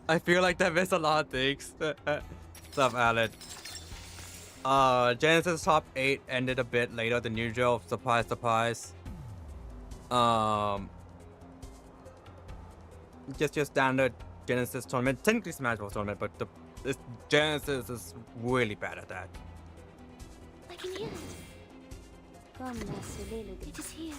I feel like that missed a lot of things. What's up, Alan? Genesis top 8 ended a bit later than usual. Surprise, surprise. Just your standard Genesis tournament. Technically Smash Bros tournament, but this Genesis is really bad at that. I can hear it. It is here.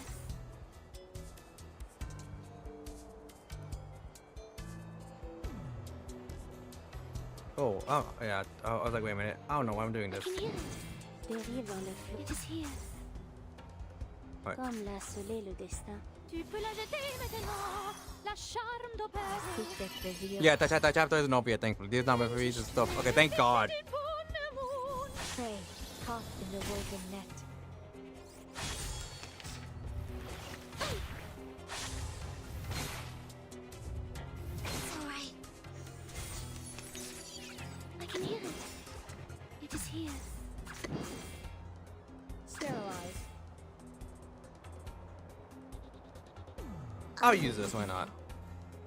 Oh, yeah. I was like, wait a minute. I don't know why I'm doing this. I can hear it. It is here. Right. Comme l'a scellé le destin. Tu peux la jeter maintenant, la charme d'opère. Yeah, that chapter isn't over yet, thankfully. These number 3s and stuff. Okay, thank God. Prey, caught in the woven net. It's alright. I can hear it. It is here. Sterilize. I'll use this, why not?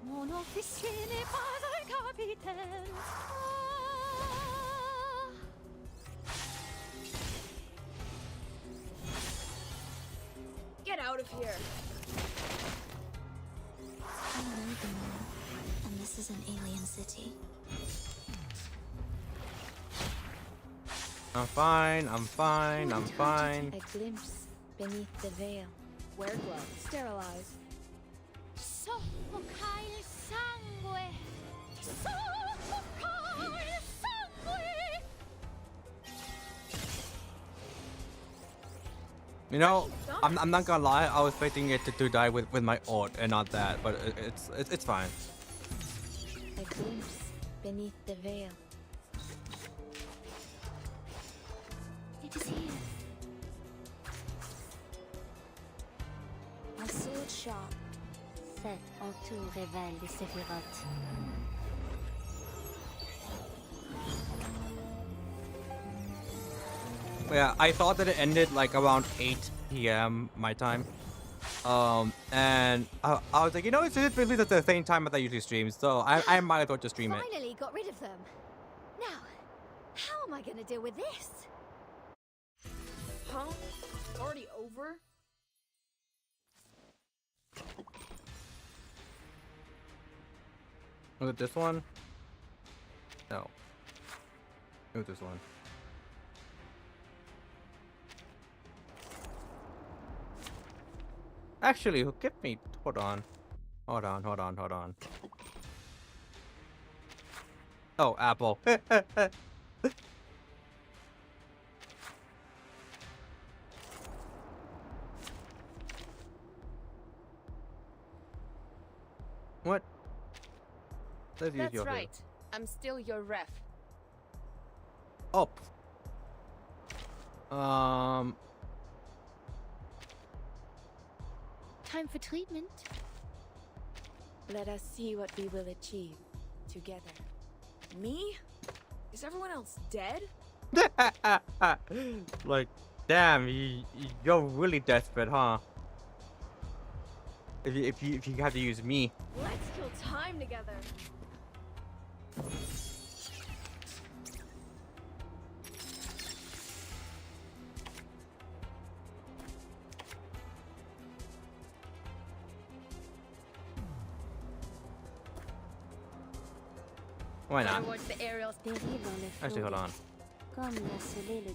Mon officier n'est pas un capitaine. Get out of here. I know the moon, and this is an alien city. I'm fine, I'm fine, I'm fine. A glimpse beneath the veil. Wear gloves. Sterilize. Soffoca il sangue. Soffoca il sangue. You know, I'm not gonna lie. I was expecting it to die with my ult and not that, but it's fine. A glimpse beneath the veil. It is here. My sword sharp. Cette entour révèle les séphirotes. Yeah, I thought that it ended like around 8 p.m. my time. And I was like, you know, it's released at the same time as I usually stream, so I might as well just stream it. Finally got rid of them. Now, how am I gonna deal with this? Huh? Already over? Was it this one? No. It was this one. Actually, give me. Hold on. Hold on. Oh, Apple. What? That's right. I'm still your ref. Oh. Time for treatment. Let us see what we will achieve together. Me? Is everyone else dead? Like, damn, you're really desperate, huh? If you have to use me. Let's kill time together. Why not? Towards the aerials. Actually, hold on. Comme la soleil le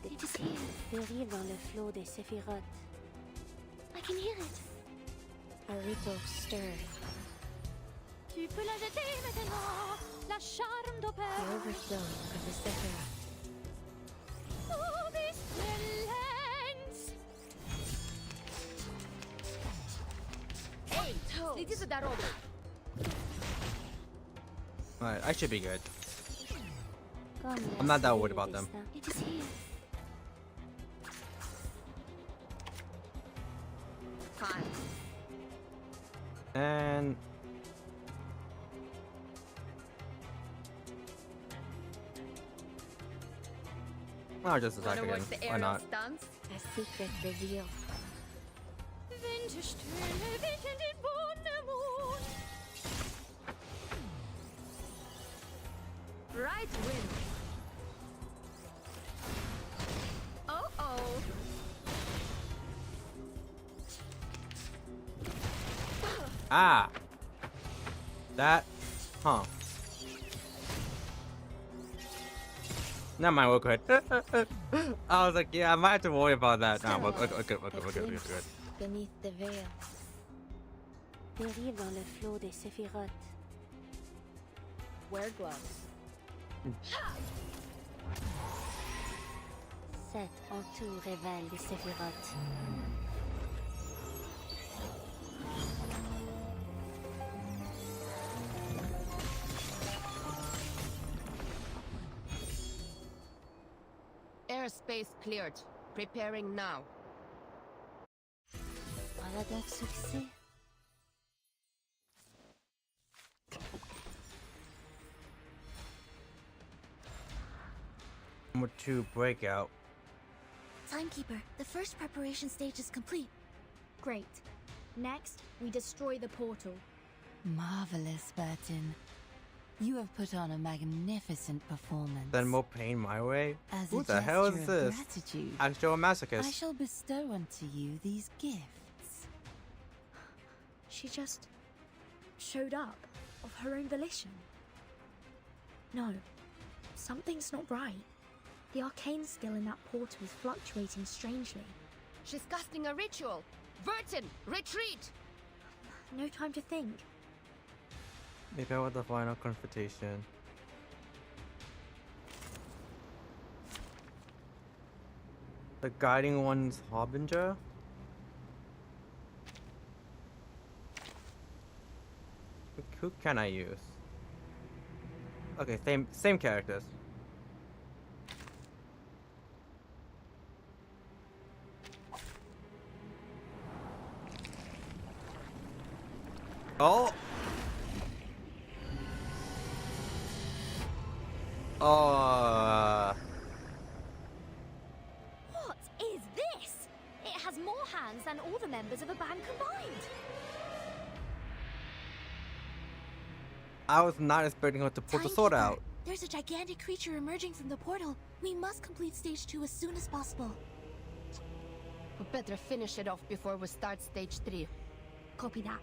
dérive dans le flot des séphirotes. I can hear it. A little stir. Tu peux la jeter maintenant, la charme d'opère. The overflow of the Sephiroth. Oh, this lens. Hey, следи за дорогой. Alright, I should be good. I'm not that worried about them. It is here. Time. And I'll just attack again. Why not? A secret reveal. Right wind. Oh. Ah! That? Huh. Never mind, we're good. I was like, yeah, I might have to worry about that. No, we're good. Beneath the veil. Dérive dans le flot des séphirotes. Wear gloves. Cet entour révèle les séphirotes. Airspace cleared. Preparing now. Voilà donc succès. Number 2 breakout. Timekeeper, the first preparation stage is complete. Great. Next, we destroy the portal. Marvelous, Burton. You have put on a magnificent performance. Then more pain my way? As Who a the hell is gesture of this? gratitude, Actual I masochist. shall bestow unto you these gifts. She just showed up of her own volition. No, something's not right. The arcane skill in that portal is fluctuating strangely. She's casting a ritual. Burton, retreat! No time to think. Prepare with the final confrontation. The guiding one's harbinger? Who can I use? Okay, same characters. Oh! What is this? It has more hands than all the members of a band combined. I was not expecting her to pull the sword out. There's a gigantic creature emerging from the portal. We must complete stage 2 as soon as possible. We better finish it off before we start stage 3. Copy that.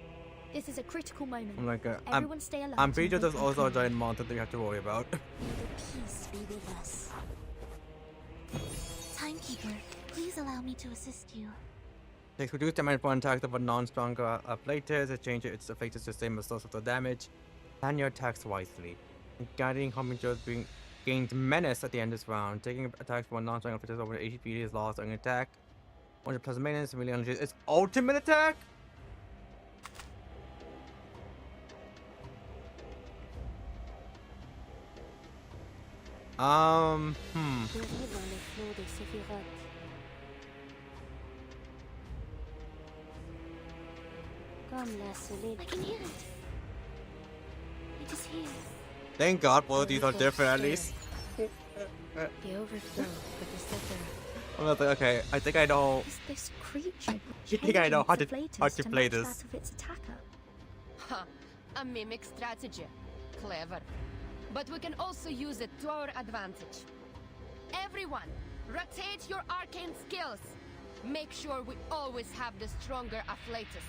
This is a critical moment. I'm like, Everyone stay alert. I'm pretty sure there's also a giant monster that you have to worry about. May the peace be with us. Timekeeper, please allow me to assist you. Takes reduced damage for attacks of a non-stronger plated. It changes its effect to the same as source of the damage. Plan your attacks wisely. Guiding Harbinger gains menace at the end of this round. Taking attacks for a non-stronger plated over HP is lost on attack. 100 plus maintenance, really unleashes its ultimate attack. I can hear it. It is here. Thank God both of these are different at least. The overflow of the center. I'm like, okay, I think I know. Is this creature I think I know how to changing its play afflatus to match this. that of its attacker? Ha! A mimic strategy. Clever. But we can also use it to our advantage. Everyone, rotate your arcane skills. Make sure we always have the stronger afflatus.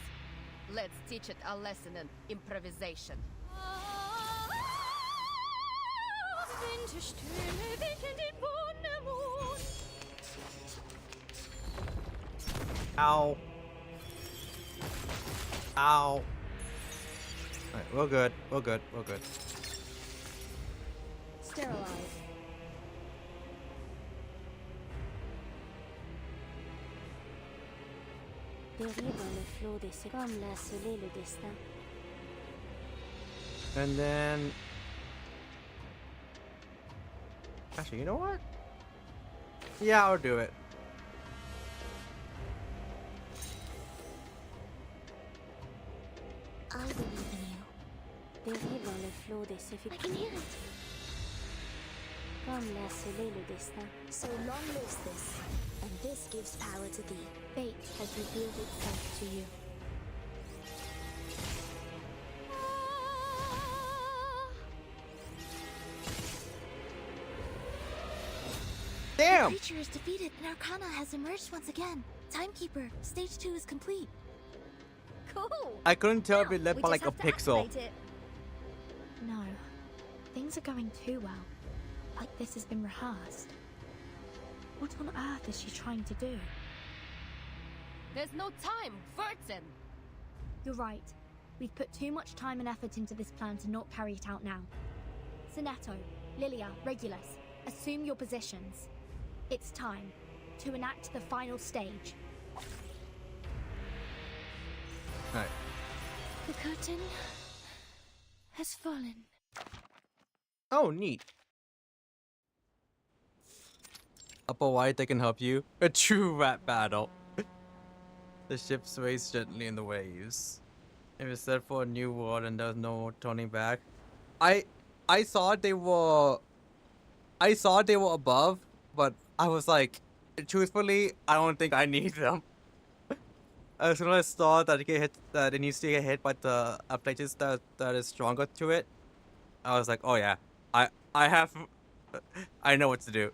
Let's teach it a lesson in improvisation. Ow. Ow. Alright, we're good. We're good. We're good. Sterilize. Dérive le flot des c'est comme la scellé le destin. And then... Actually, you know what? Yeah, I'll do it. I believe in you. Dérive le flot des I can hear it. Comme la scellé le destin. So long lives this, and this gives power to thee. Fate has revealed itself to you. Damn! The creature is defeated and Arcana has emerged once again. Timekeeper, stage 2 is complete. Cool! I couldn't tell if it left by like a pixel. No. Things are going too well. Like this has been rehearsed. What on earth is she trying to do? There's no time, Vertin! You're right. We've put too much time and effort into this plan to not carry it out now. Sonetto, Lilia, Regulus, assume your positions. It's time to enact the final stage. Alright. The curtain has fallen. Oh, neat. Upper white, they can help you. A true rap battle. The ship sways gently in the waves. It was set for a new world and there's no turning back. I thought they were above, but I was like, truthfully, I don't think I need them. As soon as I saw that it needs to get hit by the afflatus that is stronger to it, I was like, oh yeah, I know what to do.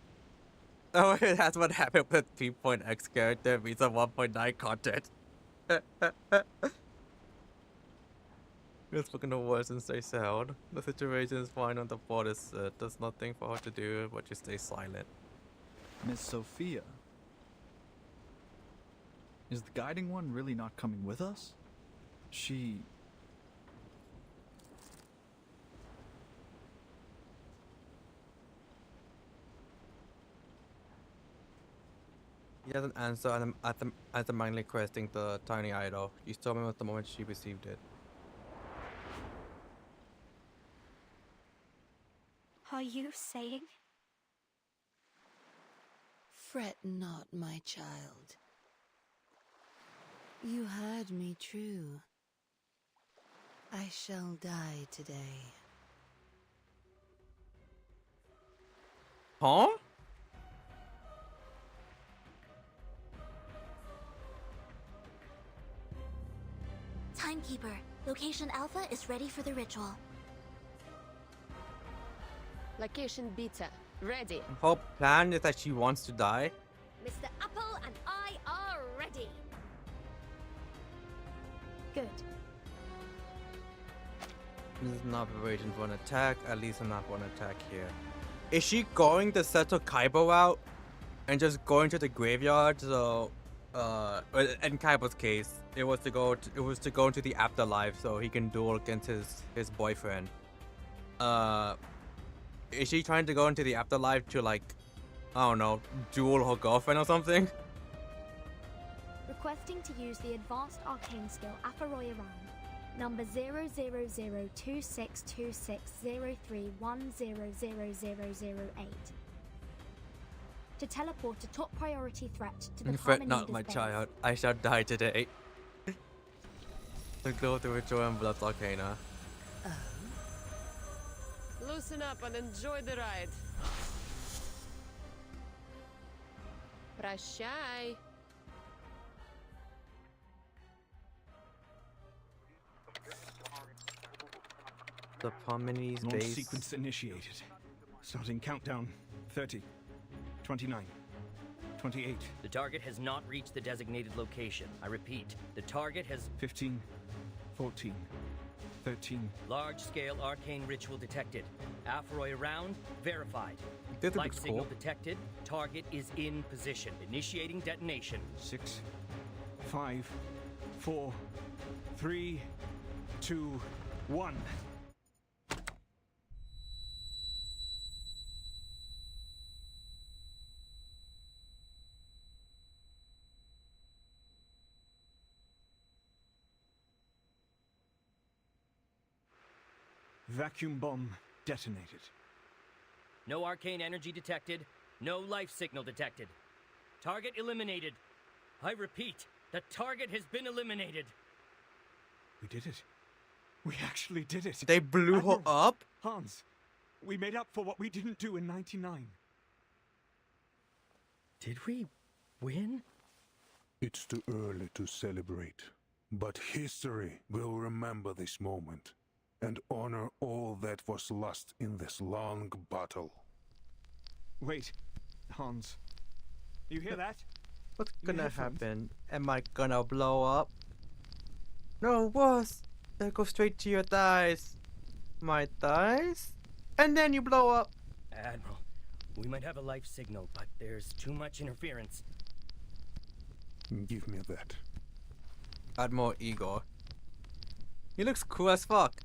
Oh, that's what happened with 3.x character means a 1.9 content. It's looking the worst since they sailed. The situation is fine on the board is there's nothing for her to do but just stay silent. Miss Sophia. Is the guiding one really not coming with us? She... He doesn't answer and I'm manually requesting the tiny idol. You told me at the moment she received it. Are you saying? Fret not, my child. You heard me true. I shall die today. Huh? Timekeeper, location Alpha is ready for the ritual. Location Beta, ready. Her plan is that she wants to die. Mr. Apple and I are ready. Good. This is not preparation for an attack, at least not for an attack here. Is she going the Seto Kaiba route and just going to the graveyard? So, in Kaiba's case, it was to go into the afterlife so he can duel against his boyfriend. Is she trying to go into the afterlife to, like, I don't know, duel her girlfriend or something? Requesting to use the advanced arcane skill Afaroya Ram, number 000262603100008. To teleport a top priority threat to the Fret Carmenide not, my base. child. I shall die today. The glow to joy and blood Arcana. Loosen up and enjoy the ride. Прощай. The Parmenides Launch base. sequence initiated. Starting countdown. 30, 29, 28. The target has not reached the designated location. I repeat, the target has 15, 14, 13. Large-scale arcane ritual detected. Aphroy around, verified. This Light looks signal cool. detected. Target is in position. Initiating detonation. 6, 5, 4, 3, 2, 1. Vacuum bomb detonated. No arcane energy detected. No life signal detected. Target eliminated. I repeat, the target has been eliminated. We did it. We actually did it. They blew her up? Hans, we made up for what we didn't do in 99. Did we win? It's too early to celebrate, but history will remember this moment and honor all that was lost in this long battle. Wait, Hans. You hear that? What's Your gonna headphones? happen? Am I gonna blow up? No, boss! They'll go straight to your thighs. My thighs? And then you blow up! Admiral, we might have a life signal, but there's too much interference. Give me that. Admiral Igor. He looks cool as fuck.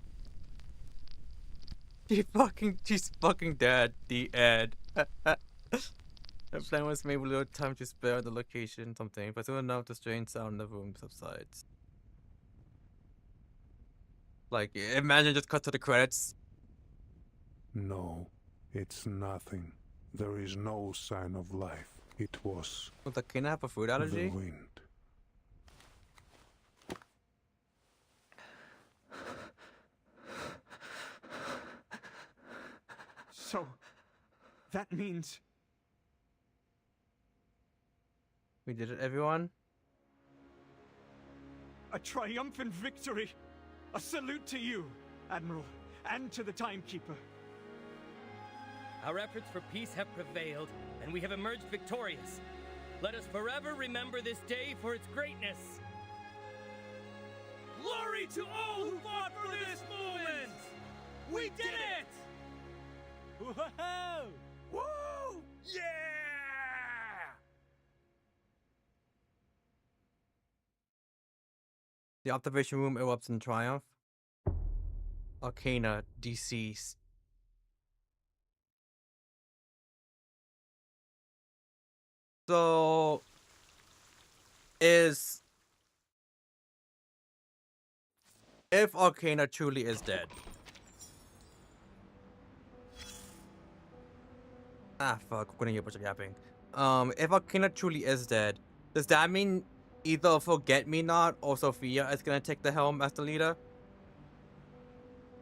She's fucking dead. The end. The plan was made with little time to spare the location, something, but soon enough the strange sound in the room subsides. Like, imagine just cut to the credits. No, it's nothing. There is no sign of life. It was Can I have a food allergy? the wind. So, that means We did it, everyone. a triumphant victory. A salute to you, Admiral, and to the Timekeeper. Our efforts for peace have prevailed, and we have emerged victorious. Let us forever remember this day for its greatness. Glory to all who fought for this moment! We did it! Whoa! Woo! Yeah! The observation room erupts in triumph. Arcana deceased. So, if Arcana truly is dead. Ah, fuck, we're gonna get a bunch of yapping. If Arcana truly is dead, does that mean either Forget-Me-Not or Sophia is gonna take the helm as the leader?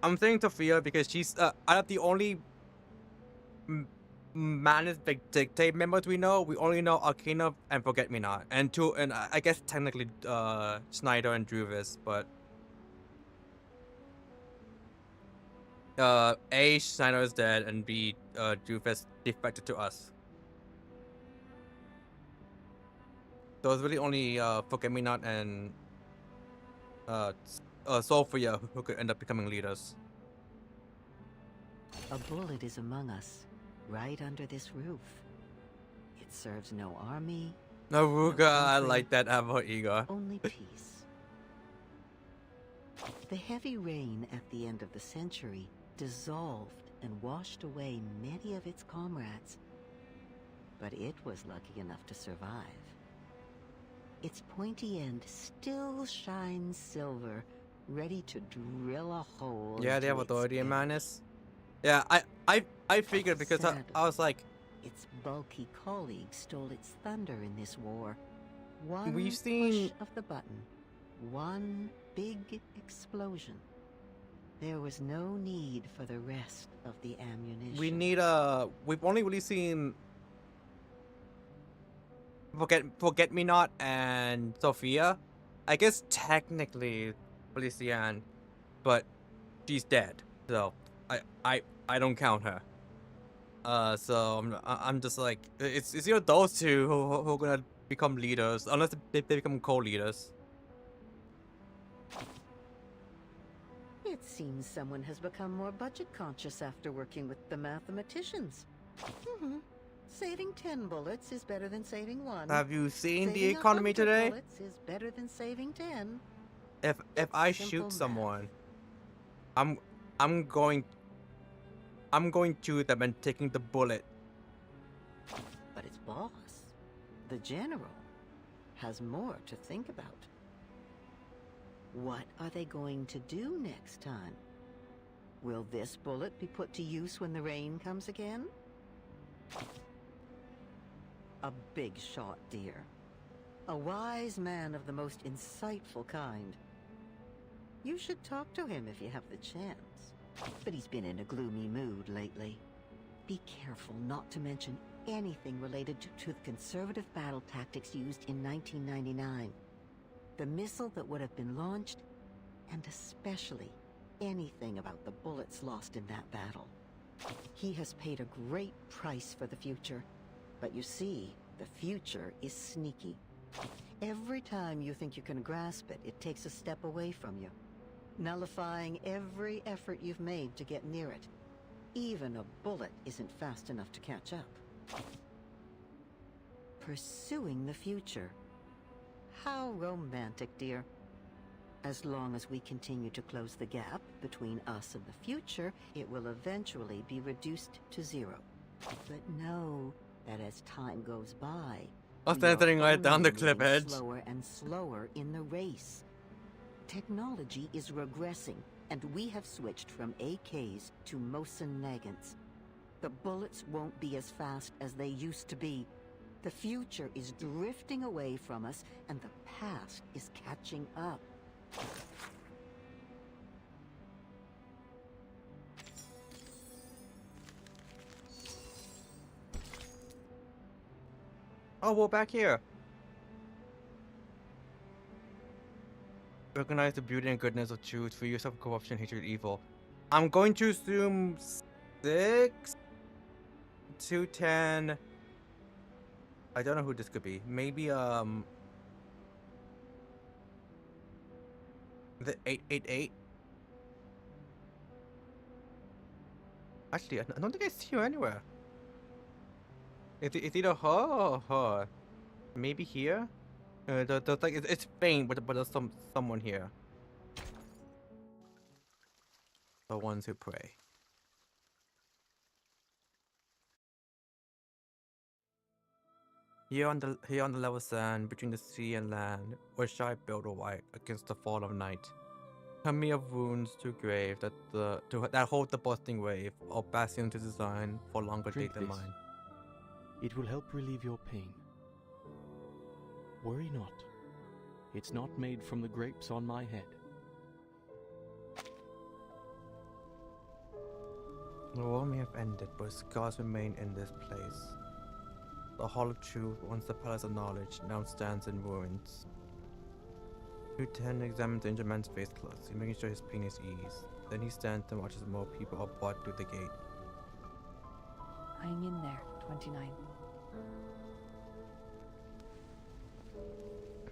I'm saying Sophia because she's out of the only managed dictate members we know. We only know Arcana and Forget-Me-Not, and I guess technically Snyder and Druvis, but A, Snyder is dead, and B, Druvis defected to us. So it's really only Forget-Me-Not and Sophia who could end up becoming leaders. A bullet is among us, right under this roof. It serves no army. No, Ruga, I like that Abuot Igor. Only peace. The heavy rain at the end of the century dissolved and washed away many of its comrades. But it was lucky enough to survive. Its pointy end still shines silver, ready to drill a hole. Yeah, they have into its authority in skin. madness. Yeah, I figured because I was like, its bulky colleague stole its thunder in this war. One We've seen- push of the button, one big explosion. There was no need for the rest of the ammunition. We need we've only really seen Forget Me Not and Sophia. I guess technically Felician, but she's dead. So I don't count her. So I'm just like it's either those two who are gonna become leaders, unless they become co-leaders. It seems someone has become more budget conscious after working with the mathematicians. Saving 10 bullets is better than saving 1. Have you seen the Saving economy 100 today? bullets is better than saving 10. If I shoot someone, I'm going to them and taking the bullet. But its boss, the general, has more to think about. What are they going to do next time? Will this bullet be put to use when the rain comes again? A big shot, dear. A wise man of the most insightful kind. You should talk to him if you have the chance. But he's been in a gloomy mood lately. Be careful not to mention anything related to the conservative battle tactics used in 1999. The missile that would have been launched, and especially anything about the bullets lost in that battle. He has paid a great price for the future, but you see, the future is sneaky. Every time you think you can grasp it, it takes a step away from you, nullifying every effort you've made to get near it. Even a bullet isn't fast enough to catch up. Pursuing the future. How romantic, dear. As long as we continue to close the gap between us and the future, it will eventually be reduced to 0. But know that as time goes by, I'm standing right down the you're cliff moving edge. slower and slower in the race. Technology is regressing, and we have switched from AKs to Mosin Nagants. The bullets won't be as fast as they used to be. The future is drifting away from us, and the past is catching up. Oh, we're back here. Recognize the beauty and goodness of truth, free yourself from corruption, hatred, evil. I'm going to assume 6 to 10. I don't know who this could be. Maybe the 888. Actually, I don't think I see her anywhere. It's either her or her. Maybe here. There's like it's faint, but there's someone here. The ones who pray. Here on the level sand between the sea and land, where shy build a white against the fall of night. Come me of wounds too grave that hold the bursting wave, or bastion to design for longer Drink date than this. mine. It will help relieve your pain. Worry not. It's not made from the grapes on my head. The war may have ended, but scars remain in this place. The Hall of Truth, once the Palace of Knowledge, now stands in ruins. Lieutenant examines the injured man's face closely, making sure his pain is eased. Then he stands and watches more people are brought through the gate. Hang in there, 29.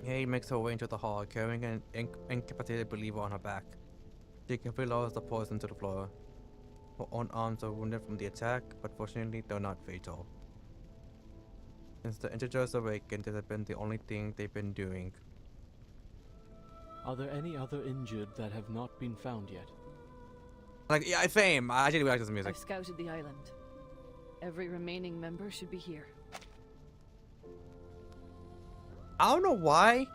He makes her way into the hall, carrying an incapacitated believer on her back. She carefully lowers the poison to the floor. Her own arms are wounded from the attack, but fortunately they're not fatal. Since the integers awakened, it has been the only thing they've been doing. Are there any other injured that have not been found yet? Like, yeah, fame. I actually like this music. I've scouted the island. Every remaining member should be here. I don't know why.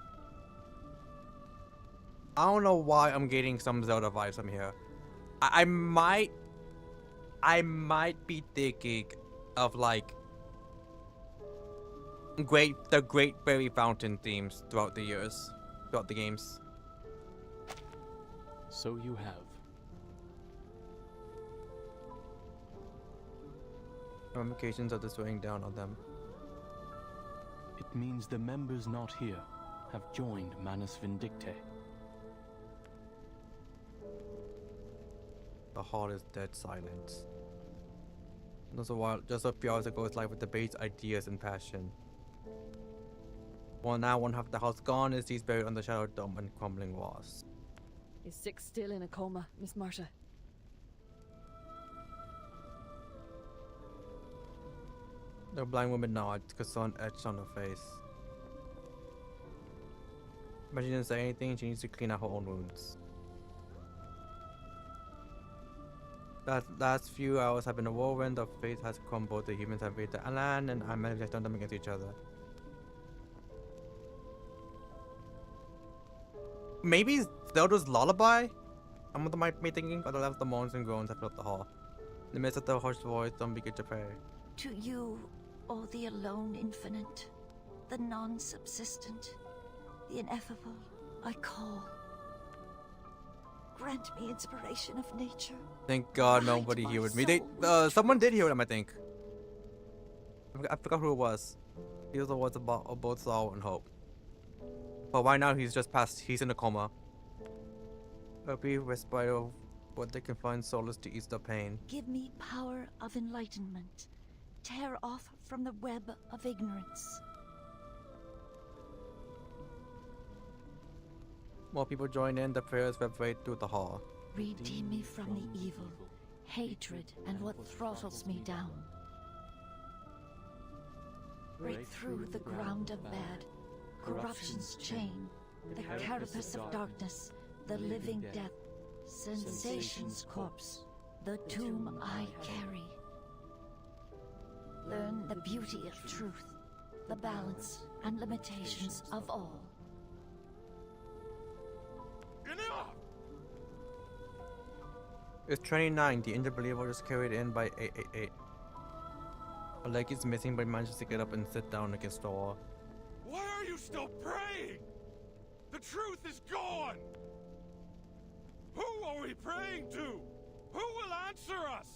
I'm getting some Zelda vibes from here. I might be thinking of like the Great Fairy Fountain themes throughout the years, throughout the games. So you have. Ramifications of this weighing down on them. It means the members not here have joined Manus Vindicte. The hall is dead silence. Just a few hours ago, it's like with debates, ideas, and passion. Well, now one half the house gone is he's buried under shadow dome and crumbling walls. Is Six still in a coma, Miss Marta? The blind woman nods, concern etched on her face. But she didn't say anything, she needs to clean out her own wounds. The last few hours have been a whirlwind of fate has crumbled. The humans have raided the land and managed to turn them against each other. Maybe Zelda's lullaby? I'm with my thinking, but the left the moans and groans that filled the hall. In the midst of the harsh voice, don't begin to pray. To you, O the alone infinite, the non-subsistent, the ineffable, I call. Grant me inspiration of nature. Thank God nobody heard me. Someone did hear them, I think. I forgot who it was. He was the words about both sorrow and hope. But right now he's just past. He's in a coma. A brief respite of what they can find solace to ease the pain. Give me power of enlightenment. Tear off from the web of ignorance. More people join in, the prayers reverberate through the hall. Redeem me from the evil, hatred, and what throttles me down. Break through the ground of bad, corruption's chain, the carapace of darkness, the living death, sensation's corpse, the tomb I carry. Learn the beauty of truth, the balance and limitations of all. It's 29, the injured believer was carried in by 888. A leg is missing, but he manages to get up and sit down against the wall. Why are you still praying? The truth is gone! Who are we praying to? Who will answer us?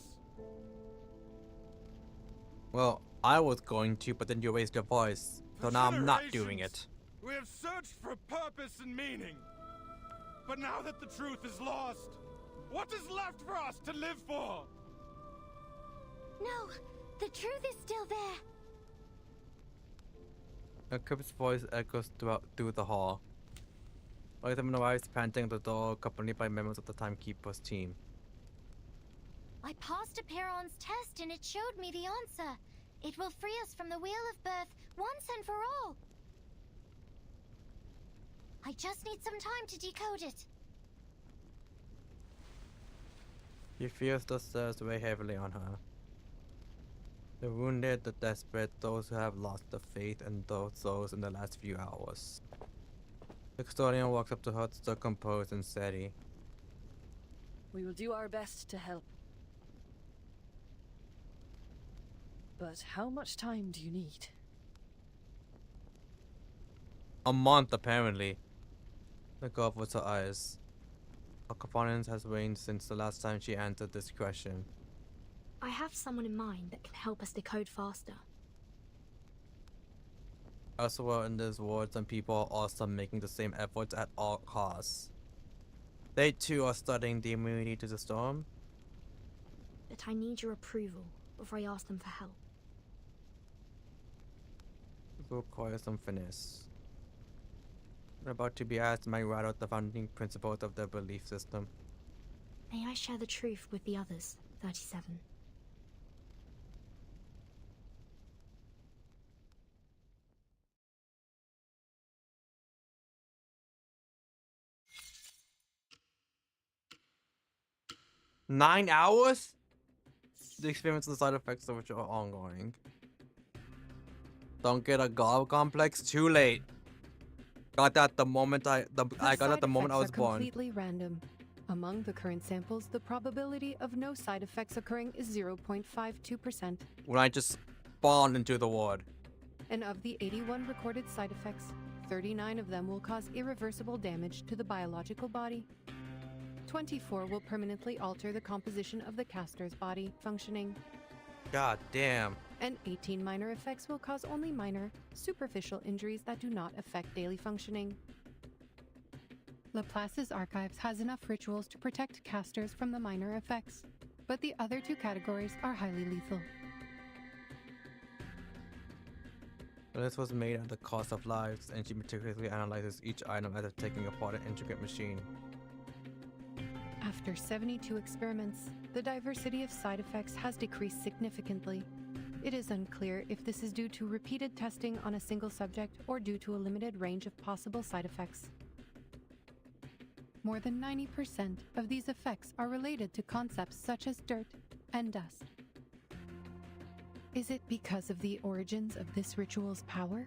Well, I was going to, but then you raised your voice. So now I'm not doing it. We have searched for purpose and meaning. But now that the truth is lost, what is left for us to live for? No, the truth is still there. A crisp voice echoes through the hall. Earthman arrives panting at the door, accompanied by members of the Timekeeper's team. I passed a Perron's test and it showed me the answer. It will free us from the Wheel of Birth once and for all. I just need some time to decode it. He feels the stairs weigh heavily on her. The wounded, the desperate, those who have lost the faith, and those in the last few hours. The custodian walks up to her, still composed and steady. We will do our best to help. But how much time do you need? A month, apparently. The girl averts her eyes. Her confidence has waned since the last time she answered this question. I have someone in mind that can help us decode faster. Elsewhere in this world, some people are also making the same efforts at all costs. They too are studying the immunity to the storm. But I need your approval before I ask them for help. It will require some finesse. I'm about to be asked might write out the founding principles of their belief system. May I share the truth with the others, 37? "9 hours? The experience and the side effects of which are ongoing. Don't get a god complex too late. Got that the moment I got it the moment I was born. Completely random. Among the current samples, the probability of no side effects occurring is 0.52%. When I just spawned into the ward. And of the 81 recorded side effects, 39 of them will cause irreversible damage to the biological body. 24 will permanently alter the composition of the caster's body functioning. God damn. And 18 minor effects will cause only minor, superficial injuries that do not affect daily functioning. Laplace's archives has enough rituals to protect casters from the minor effects, but the other two categories are highly lethal. This was made at the cost of lives, and she meticulously analyzes each item as if taking apart an intricate machine. After 72 experiments, the diversity of side effects has decreased significantly. It is unclear if this is due to repeated testing on a single subject or due to a limited range of possible side effects. More than 90% of these effects are related to concepts such as dirt and dust. Is it because of the origins of this ritual's power?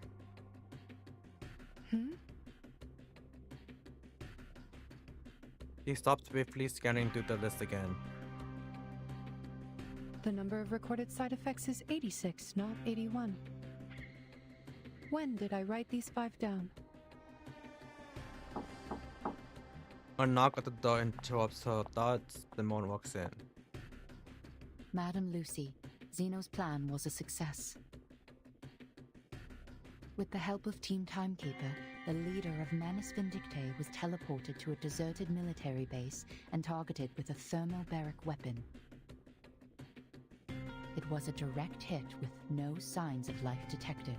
He stopped briefly, scanning through the list again. The number of recorded side effects is 86, not 81. When did I write these 5 down? A knock at the door interrupts her thoughts. The moon walks in. Madam Lucy, Zeno's plan was a success. With the help of Team Timekeeper, the leader of Manus Vindictae was teleported to a deserted military base and targeted with a thermobaric weapon. It was a direct hit with no signs of life detected.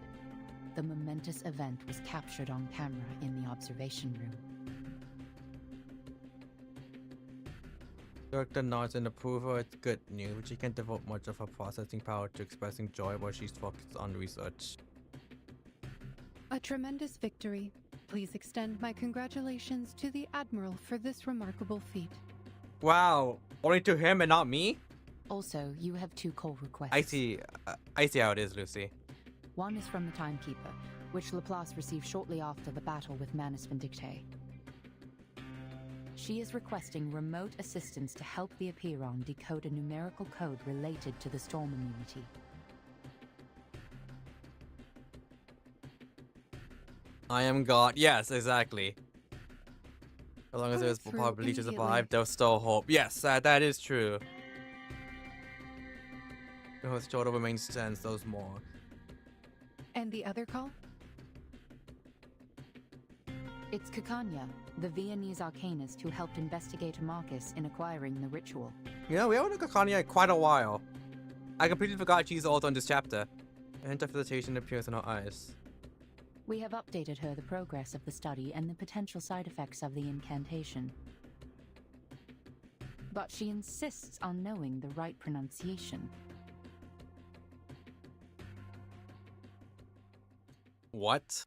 The momentous event was captured on camera in the observation room. Director nods in approval. It's good news, but she can't devote much of her processing power to expressing joy while she's focused on research. A tremendous victory. Please extend my congratulations to the Admiral for this remarkable feat. Wow, only to him and not me? Also, you have 2 call requests. I see how it is, Lucy. One is from the Timekeeper, which Laplace received shortly after the battle with Manus Vindictae. She is requesting remote assistance to help the Apiron decode a numerical code related to the storm immunity. I am God. Yes, exactly. As long as there's probability to survive, there's still hope. Yes, that is true. The shorter remains stands, those more. And the other call? It's Kikanya, the Viennese arcanist who helped investigate Marcus in acquiring the ritual. Yeah, we haven't had Kikanya in quite a while. I completely forgot she's also in this chapter. A hint of hesitation appears in her eyes. We have updated her the progress of the study and the potential side effects of the incantation. But she insists on knowing the right pronunciation. What?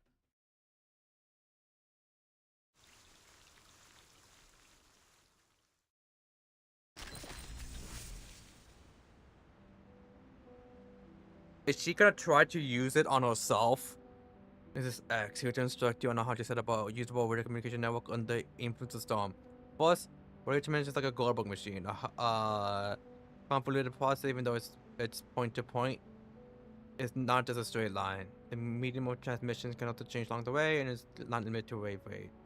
Is she gonna try to use it on herself? This is X here to instruct you on how to set up a usable radio communication network on the influence of storm. Boss, radio transmission is like a global machine. Convoluted process, even though it's point to point, it's not just a straight line. The medium of transmissions can also change along the way and is not limited to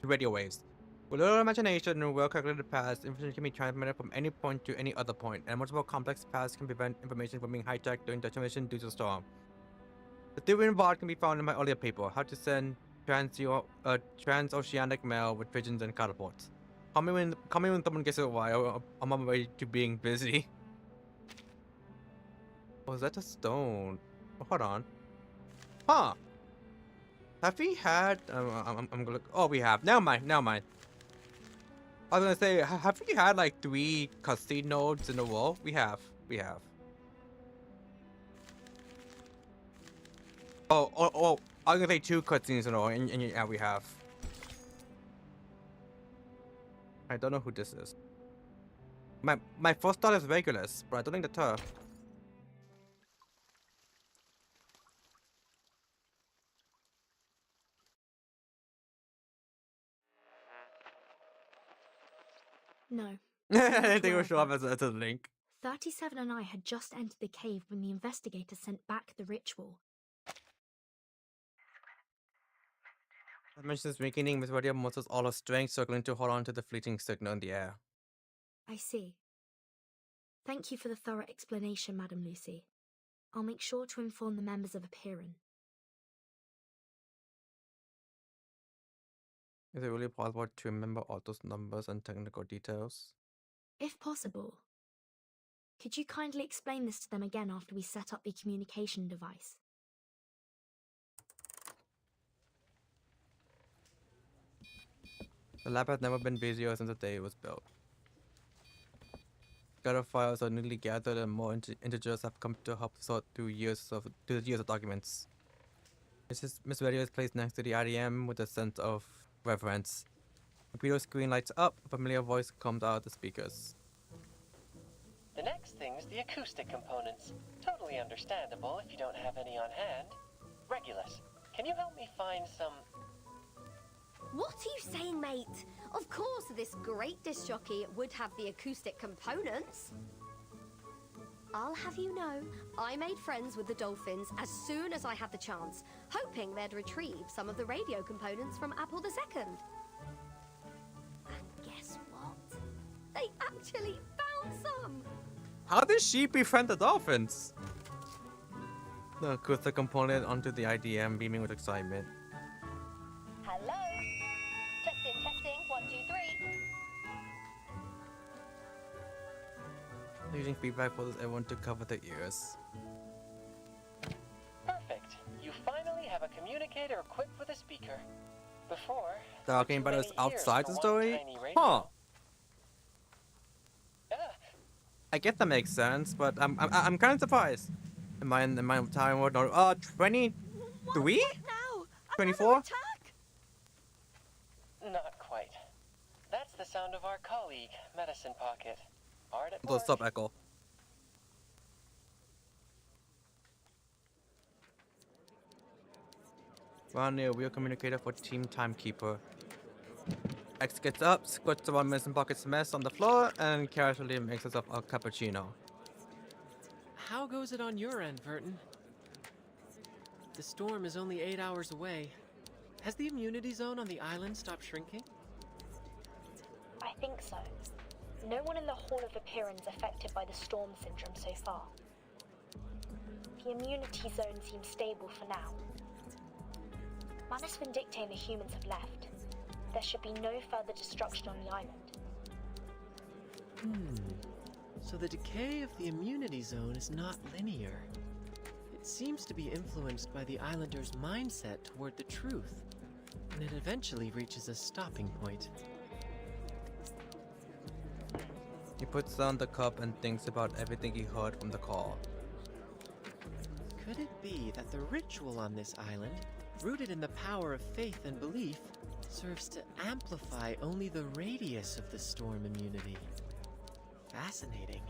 radio waves. With little imagination and a well-calculated paths, information can be transmitted from any point to any other point, and multiple complex paths can prevent information from being hijacked during the transmission due to the storm. The theory involved can be found in my earlier paper, How to Send Transoceanic Mail with Pigeons and Catapults. Call me when someone gets it right. I'm on my way to being busy. Oh, is that a stone? Oh, hold on. Huh. Have we had... I'm gonna look... Oh, we have. Never mind. I was gonna say, have we had like 3 cutscene nodes in a row? We have. Oh, I was gonna say 2 cutscenes in a row, and yeah, we have. I don't know who this is. My first thought is Regulus, but I don't think that's her. No. I didn't think it would show up as a link. 37 and I had just entered the cave when the investigator sent back the ritual. I mentioned this beginning, Miss Radio muscles all her strength, struggling to hold on to the fleeting signal in the air. I see. Thank you for the thorough explanation, Madam Lucy. I'll make sure to inform the members of Apeiron. Is it really possible to remember all those numbers and technical details? If possible. Could you kindly explain this to them again after we set up the communication device? The lab has never been busier since the day it was built. Gather files are newly gathered and more integers have come to help sort through years of documents. Miss Radio is placed next to the IDM with a sense of reverence. The computer screen lights up, a familiar voice comes out of the speakers. The next thing is the acoustic components. Totally understandable if you don't have any on hand. Regulus, can you help me find some... What are you saying, mate? Of course, this great disc jockey would have the acoustic components. I'll have you know, I made friends with the dolphins as soon as I had the chance, hoping they'd retrieve some of the radio components from Apple II. And guess what? They actually found some! How did she befriend the dolphins? The acoustic component onto the IDM, beaming with excitement. Hello? Testing, 1, 2, 3. Using feedback forces everyone to cover their ears. Perfect. You finally have a communicator equipped with a speaker. Before, Talking about us outside the story? Huh. I guess that makes sense, but I'm kind of surprised. Am I in my time world? 23? 24? Not quite. That's the sound of our colleague, Medicine Pocket. Hard at Let's stop, Echo. Round near wheel communicator for Team Timekeeper. X gets up, squats around Medicine Pocket's mess on the floor, and casually makes herself a cappuccino. How goes it on your end, Verton? The storm is only 8 hours away. Has the immunity zone on the island stopped shrinking? I think so. No one in the Hall of Apeiron is affected by the storm syndrome so far. The immunity zone seems stable for now. Manus Vindictae and the humans have left. There should be no further destruction on the island. So the decay of the immunity zone is not linear. It seems to be influenced by the islanders' mindset toward the truth, and it eventually reaches a stopping point. He puts down the cup and thinks about everything he heard from the call. Could it be that the ritual on this island, rooted in the power of faith and belief, serves to amplify only the radius of the storm immunity? Fascinating.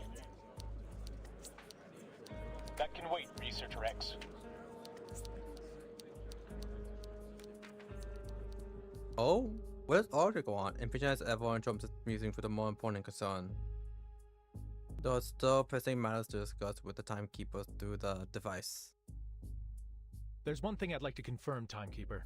That can wait, Researcher X. Oh, where's Article on? Impatient as everyone jumps musing for the more important concern. There are still pressing matters to discuss with the Timekeepers through the device. There's one thing I'd like to confirm, Timekeeper.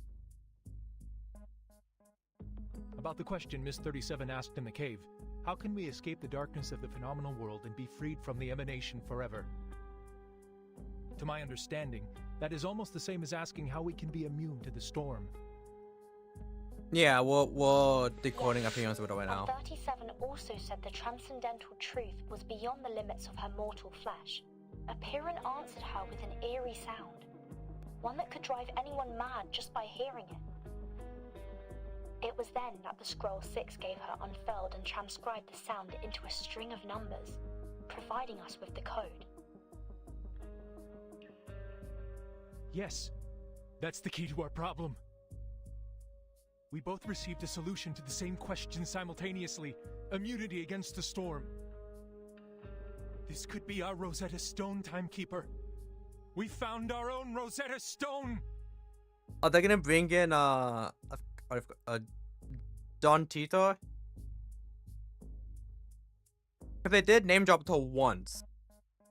About the question Miss 37 asked in the cave, how can we escape the darkness of the phenomenal world and be freed from the emanation forever? To my understanding, that is almost the same as asking how we can be immune to the storm. Yeah, we're decoding appearance with it right now. 37 also said the transcendental truth was beyond the limits of her mortal flesh. Apeiron answered her with an eerie sound, one that could drive anyone mad just by hearing it. It was then that the Scroll 6 gave her unfurled and transcribed the sound into a string of numbers, providing us with the code. Yes, that's the key to our problem. We both received a solution to the same question simultaneously, immunity against the storm. This could be our Rosetta Stone, Timekeeper. We found our own Rosetta Stone! Are they gonna bring in Don Tito? If they did name drop till once.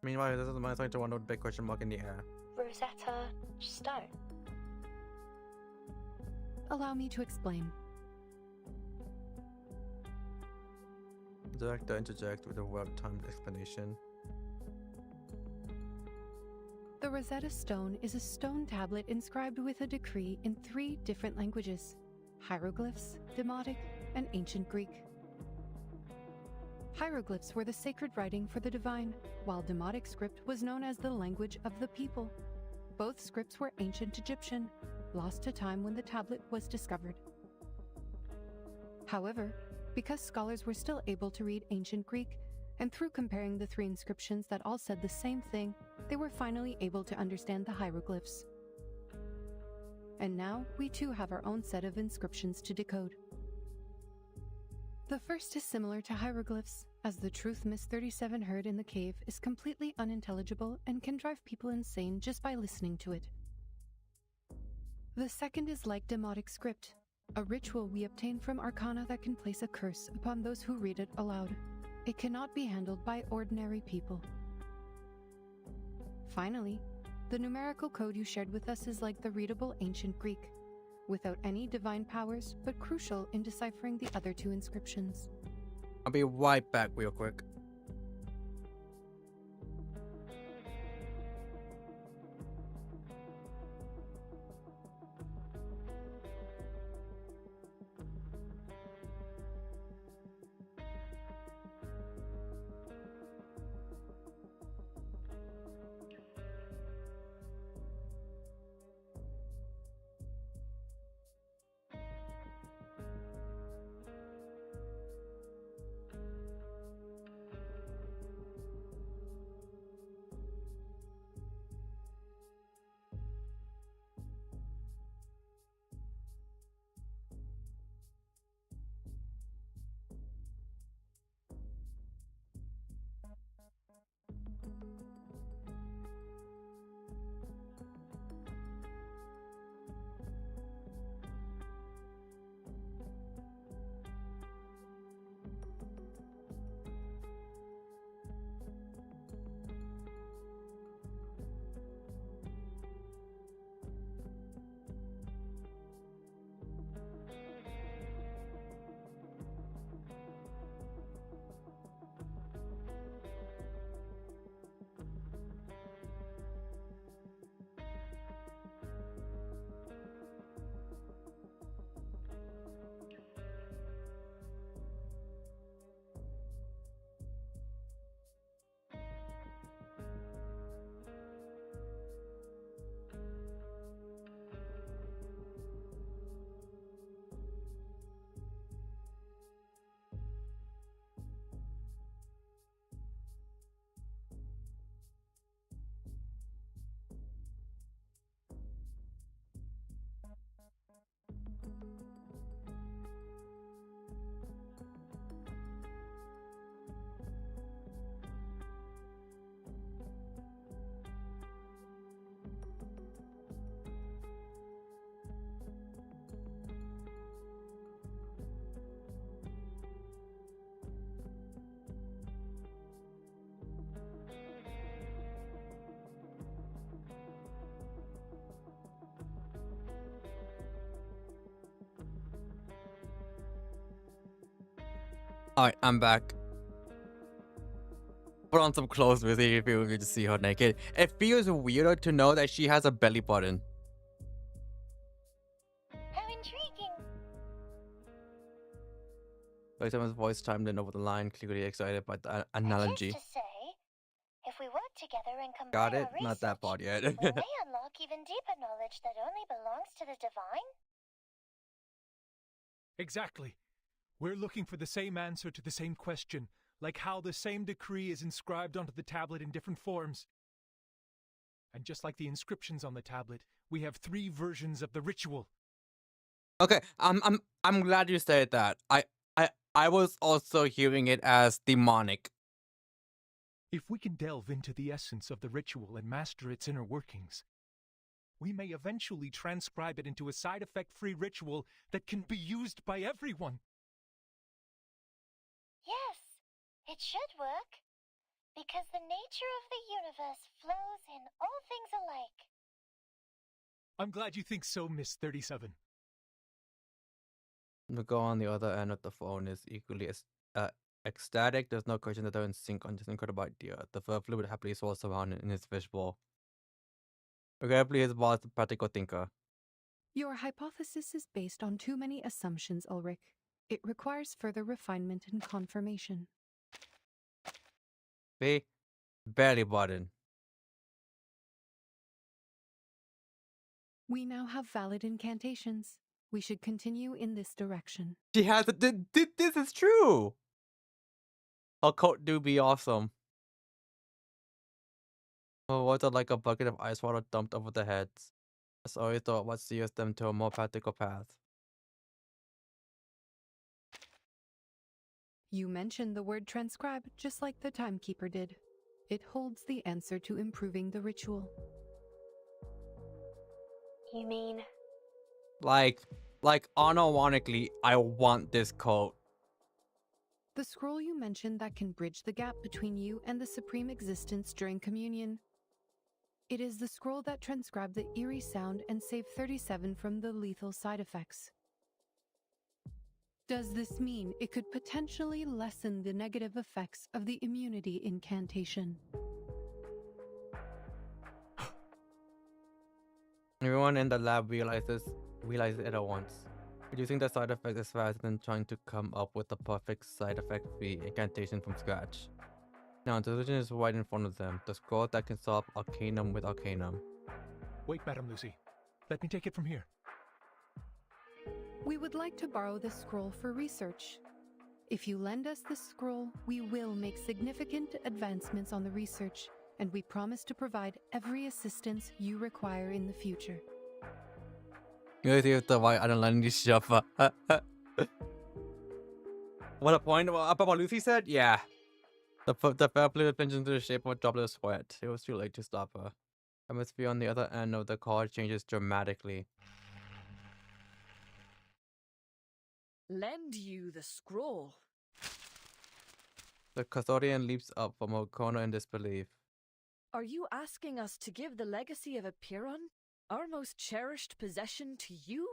Meanwhile, this is my time to wonder big question mark in the air. Rosetta Stone. Allow me to explain. Director interject with a well-timed explanation. The Rosetta Stone is a stone tablet inscribed with a decree in 3 different languages: hieroglyphs, Demotic, and Ancient Greek. Hieroglyphs were the sacred writing for the divine, while Demotic script was known as the language of the people. Both scripts were ancient Egyptian, lost to time when the tablet was discovered. However, because scholars were still able to read Ancient Greek, and through comparing the 3 inscriptions that all said the same thing, they were finally able to understand the hieroglyphs. And now, we too have our own set of inscriptions to decode. The first is similar to hieroglyphs, as the truth Miss 37 heard in the cave is completely unintelligible and can drive people insane just by listening to it. The second is like Demotic script, a ritual we obtain from Arcana that can place a curse upon those who read it aloud. It cannot be handled by ordinary people. Finally, the numerical code you shared with us is like the readable Ancient Greek, without any divine powers, but crucial in deciphering the other 2 inscriptions. I'll be right back real quick. Alright, I'm back. Put on some clothes with it if you need to see her naked. It feels weirder to know that she has a belly button. How intriguing! Like someone's voice chimed in over the line, clearly excited by the analogy. To say, if we work together and combine Got it? our Not that part yet. we may unlock even deeper knowledge that only belongs to the divine. Exactly. We're looking for the same answer to the same question, like how the same decree is inscribed onto the tablet in different forms. And just like the inscriptions on the tablet, we have 3 versions of the ritual. Okay, I'm glad you said that. I was also hearing it as demonic. If we can delve into the essence of the ritual and master its inner workings, we may eventually transcribe it into a side effect-free ritual that can be used by everyone. Yes, it should work. Because the nature of the universe flows in all things alike. I'm glad you think so, Miss 37. The girl on the other end of the phone is equally Ecstatic, there's no question that they're in sync on this incredible idea. The verb would happily swirls around in his fishbowl. Regrettably, his boss is a practical thinker. Your hypothesis is based on too many assumptions, Ulrich. It requires further refinement and confirmation. See? Barely button. We now have valid incantations. We should continue in this direction. She has a. This is true! Her coat do be awesome. Her words are like a bucket of ice water dumped over their heads. As always thought what steers them to a more practical path. You mentioned the word transcribe just like the timekeeper did. It holds the answer to improving the ritual. You mean? Like unironically, I want this coat. The scroll you mentioned that can bridge the gap between you and the Supreme Existence during communion. It is the scroll that transcribed the eerie sound and saved 37 from the lethal side effects. Does this mean it could potentially lessen the negative effects of the immunity incantation? Everyone in the lab realizes it at once. Reducing the side effects is faster than trying to come up with the perfect side effect-free incantation from scratch. Now, the solution is right in front of them, the scroll that can solve Arcanum with Arcanum. Wait, Madam Lucy. Let me take it from here. We would like to borrow this scroll for research. If you lend us this scroll, we will make significant advancements on the research, and we promise to provide every assistance you require in the future. You see the white underlining shuffle. What a point about what Lucy said? Yeah. The fair play attention to the shape of a droplet of sweat. It was too late to stop her. Atmosphere on the other end of the car changes dramatically. Lend you the scroll. The custodian leaps up from her corner in disbelief. Are you asking us to give the legacy of Apiron, our most cherished possession, to you?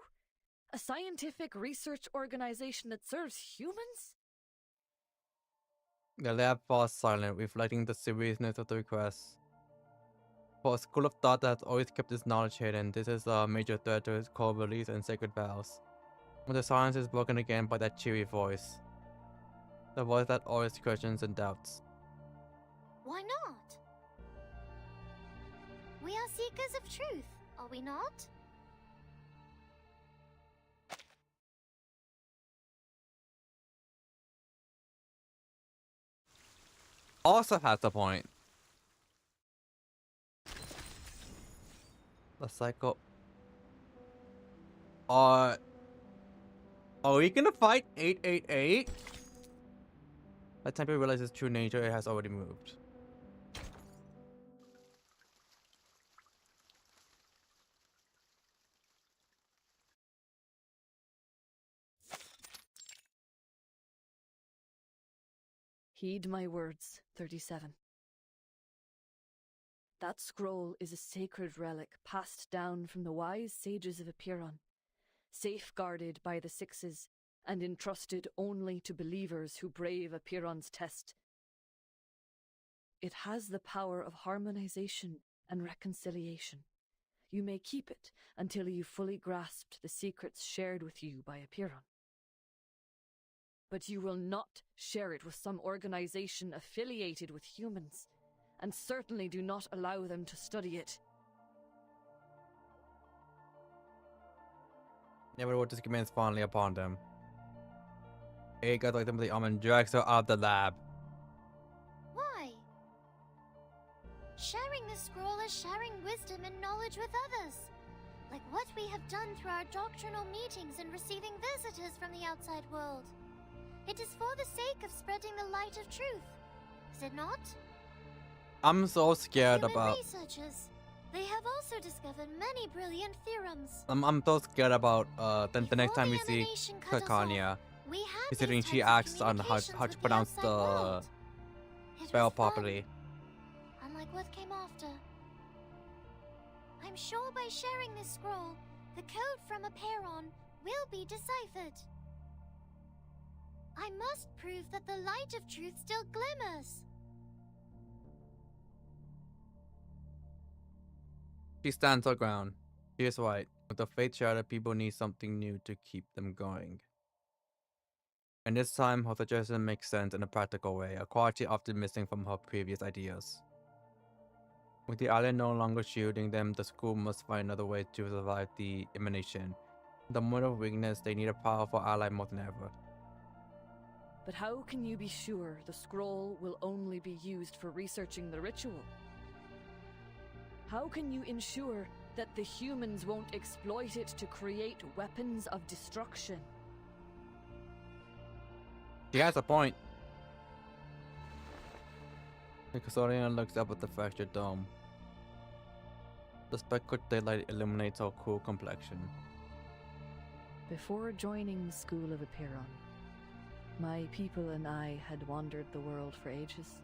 A scientific research organization that serves humans? The lab falls silent, reflecting the seriousness of the request. For a school of thought that has always kept its knowledge hidden, this is a major threat to its core beliefs and sacred vows. When the silence is broken again by that cheery voice. The voice that always questions and doubts. Why not? We are seekers of truth, are we not? Also has a point. The cycle. Are we gonna fight 888? By the time we realize its true nature, it has already moved. Heed my words, 37. That scroll is a sacred relic passed down from the wise sages of Apiron, safeguarded by the Sixes and entrusted only to believers who brave Apiron's test. It has the power of harmonization and reconciliation. You may keep it until you fully grasped the secrets shared with you by Apiron. But you will not share it with some organization affiliated with humans, and certainly do not allow them to study it. Never wrote this commands fondly upon them. A guy like them with the arm and drags her out of the lab. Why? Sharing the scroll is sharing wisdom and knowledge with others. Like what we have done through our doctrinal meetings and receiving visitors from the outside world. It is for the sake of spreading the light of truth, is it not? I'm so scared Human about. researchers. They have also discovered many brilliant theorems. I'm so scared about the next time we see Kakanya, considering she asks on how to pronounce the spell properly. Unlike what came after. I'm sure by sharing this scroll, the code from Apiron will be deciphered. I I must prove that the light of truth still glimmers. She stands her ground. She is right. With the faith shattered, people need something new to keep them going. And this time, her suggestion makes sense in a practical way, a quality often missing from her previous ideas. With the island no longer shielding them, the school must find another way to survive the emanation. In the moment of weakness, they need a powerful ally more than ever. But how can you be sure the scroll will only be used for researching the ritual? How can you ensure that the humans won't exploit it to create weapons of destruction? She has a point. The custodian looks up at the fractured dome. The speckled daylight illuminates her cool complexion. Before joining the School of Apiron, my people and I had wandered the world for ages.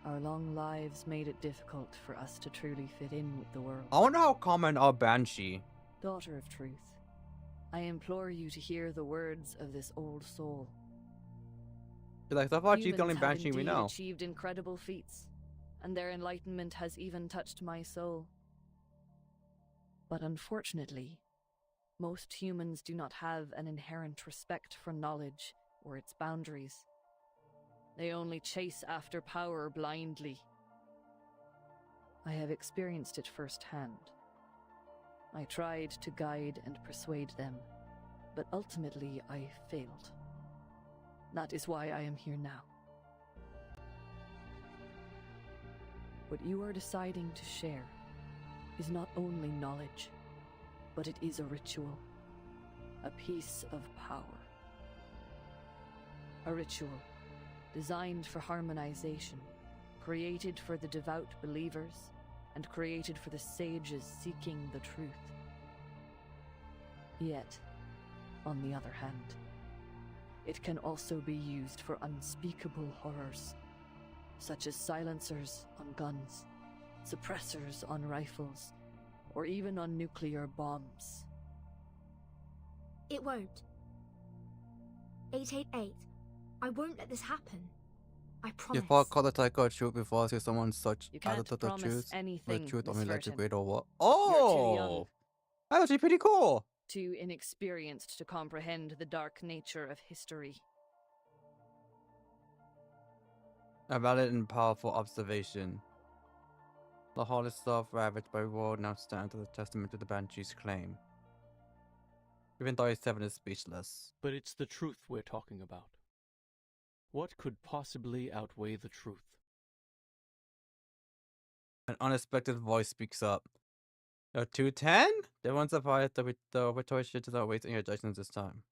Our long lives made it difficult for us to truly fit in with the world. I wonder how common are Banshee. Daughter of Truth, I implore you to hear the words of this old soul. Like, so far she's the only Banshee we know. Achieved incredible feats, and their enlightenment has even touched my soul. But unfortunately, most humans do not have an inherent respect for knowledge or its boundaries. They only chase after power blindly. I have experienced it firsthand. I tried to guide and persuade them, but ultimately I failed. That is why I am here now. What you are deciding to share is not only knowledge, but it is a ritual, a piece of power. A ritual designed for harmonization, created for the devout believers, and created for the sages seeking the truth. Yet, on the other hand, it can also be used for unspeakable horrors, such as silencers on guns, suppressors on rifles, or even on nuclear bombs. It won't. 888. I won't let this happen. I promise. You thought call the Taiko truth before to someone such You can't the promise truth? anything, The truth Miss only Verton. retrograde or what? You're too young. Oh! That's actually pretty cool. Too inexperienced to comprehend the dark nature of history. A valid and powerful observation. The hall itself, ravaged by war, now stands as a testament to the Banshee's claim. Even though Seven is speechless. But it's the truth we're talking about. What could possibly outweigh the truth? An unexpected voice speaks up. You're 210? They weren't surprised that the oratory shit is not wasting your judgments this time.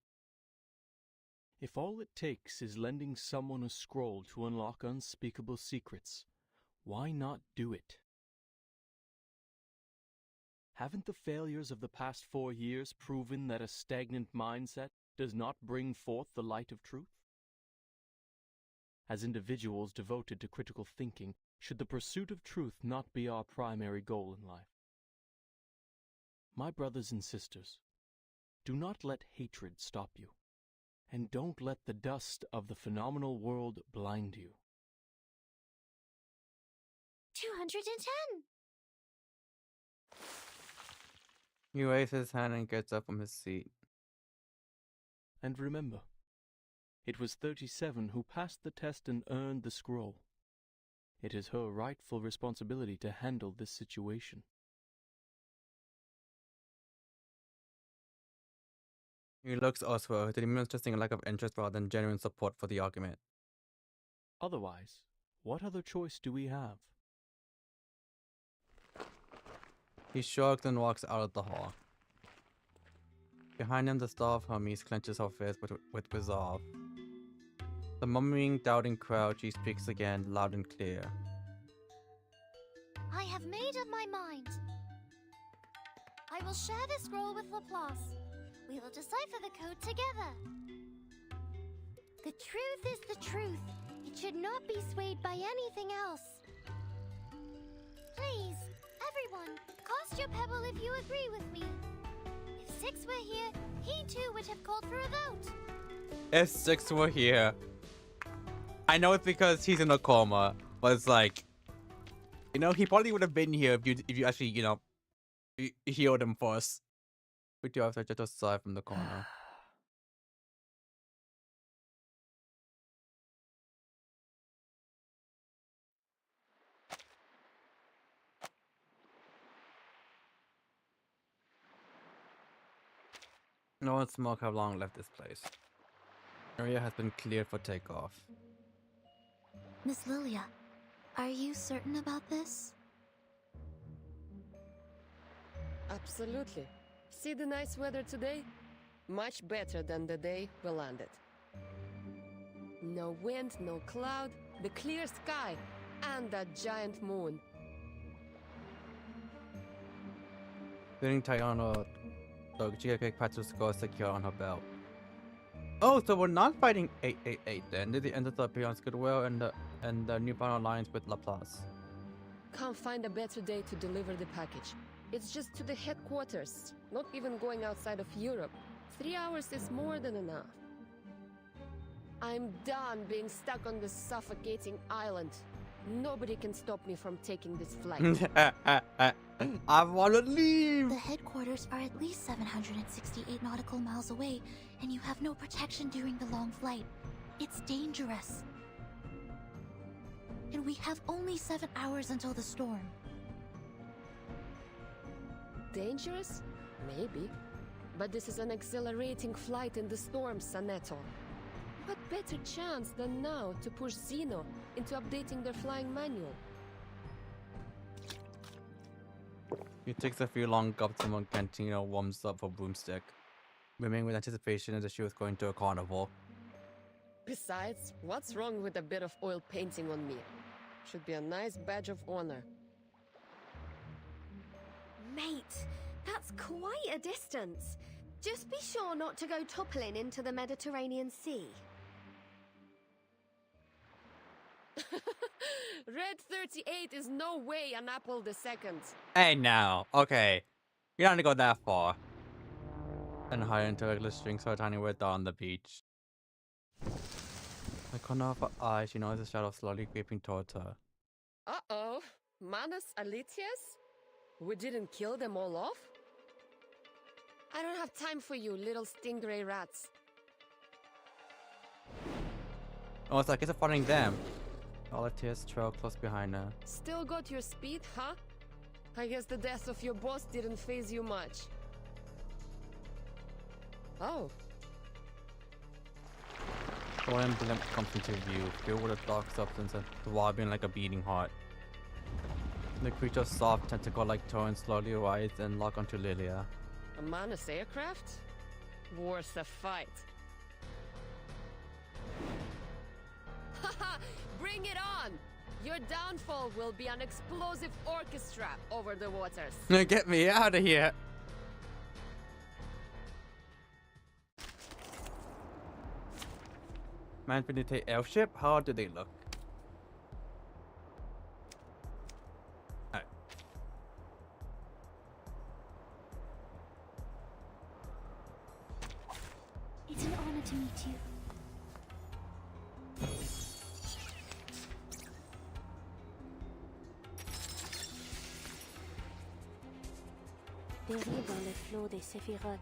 If all it takes is lending someone a scroll to unlock unspeakable secrets, why not do it? Haven't the failures of the past 4 years proven that a stagnant mindset does not bring forth the light of truth? As individuals devoted to critical thinking, should the pursuit of truth not be our primary goal in life? My brothers and sisters, do not let hatred stop you, and don't let the dust of the phenomenal world blind you. 210! He raises his hand and gets up from his seat. And remember, it was 37 who passed the test and earned the scroll. It is her rightful responsibility to handle this situation. He looks elsewhere, demonstrating a lack of interest rather than genuine support for the argument. Otherwise, what other choice do we have? He shrugs and walks out of the hall. Behind him, the star of Hermes clenches her fist with resolve. The murmuring, doubting crowd, she speaks again, loud and clear. I have made up my mind. I will share the scroll with Laplace. We will decipher the code together. The truth is the truth. It should not be swayed by anything else. Please, everyone, cast your pebble if you agree with me. If 6 were here, he too would have called for a vote. if Six were here, I know it's because he's in a coma, but it's like, you know, he probably would have been here if you actually, you know, healed him first. We do have to just aside from the corner. No one smoke have long left this place. Area has been cleared for takeoff. Miss Lilia, are you certain about this? Absolutely. See the nice weather today? Much better than the day we landed. No wind, no cloud, the clear sky, and that giant moon. Feeling Tayana, the Giga patches score secure on her belt. Oh, so we're not fighting 888 then. They ended up beyond Goodwill and the newfound alliance with Laplace. Can't find a better day to deliver the package. It's just to the headquarters, not even going outside of Europe. 3 hours is more than enough. I'm done being stuck on this suffocating island. Nobody can stop me from taking this flight. I wanna leave! The headquarters are at least 768 nautical miles away, and you have no protection during the long flight. It's dangerous. And we have only 7 hours until the storm. Dangerous? Maybe. But this is an exhilarating flight in the storm, Saneto. What better chance than now to push Xeno into updating their flying manual? It takes a few long gulps when Cantino warms up for Broomstick, brimming with anticipation as if she was going to a carnival. Besides, what's wrong with a bit of oil painting on me? Should be a nice badge of honor. Mate, that's quite a distance. Just be sure not to go toppling into the Mediterranean Sea. Red 38 is no way an Apple II. Hey now, okay. You don't have to go that far. And hide into regular strings so tiny we're on the beach. The corner of her eye, she notices a shadow slowly creeping towards her. Uh-oh. Manus Alitius? We didn't kill them all off? I don't have time for you, little stingray rats. Oh, it's like it's following them. All the tears trail close behind her. Still got your speed, huh? I guess the death of your boss didn't faze you much. Oh. The one blimp comes into view, filled with a dark substance and throbbing like a beating heart. The creature's soft tentacle-like tones slowly rise and lock onto Lilia. A Manus aircraft? Worth a fight. Haha! Bring it on! Your downfall will be an explosive orchestra over the waters. Get me out of here! Manfinite airship? How do they look? Alright. It's an honor to meet you. Dérive dans le flot des séphirotes.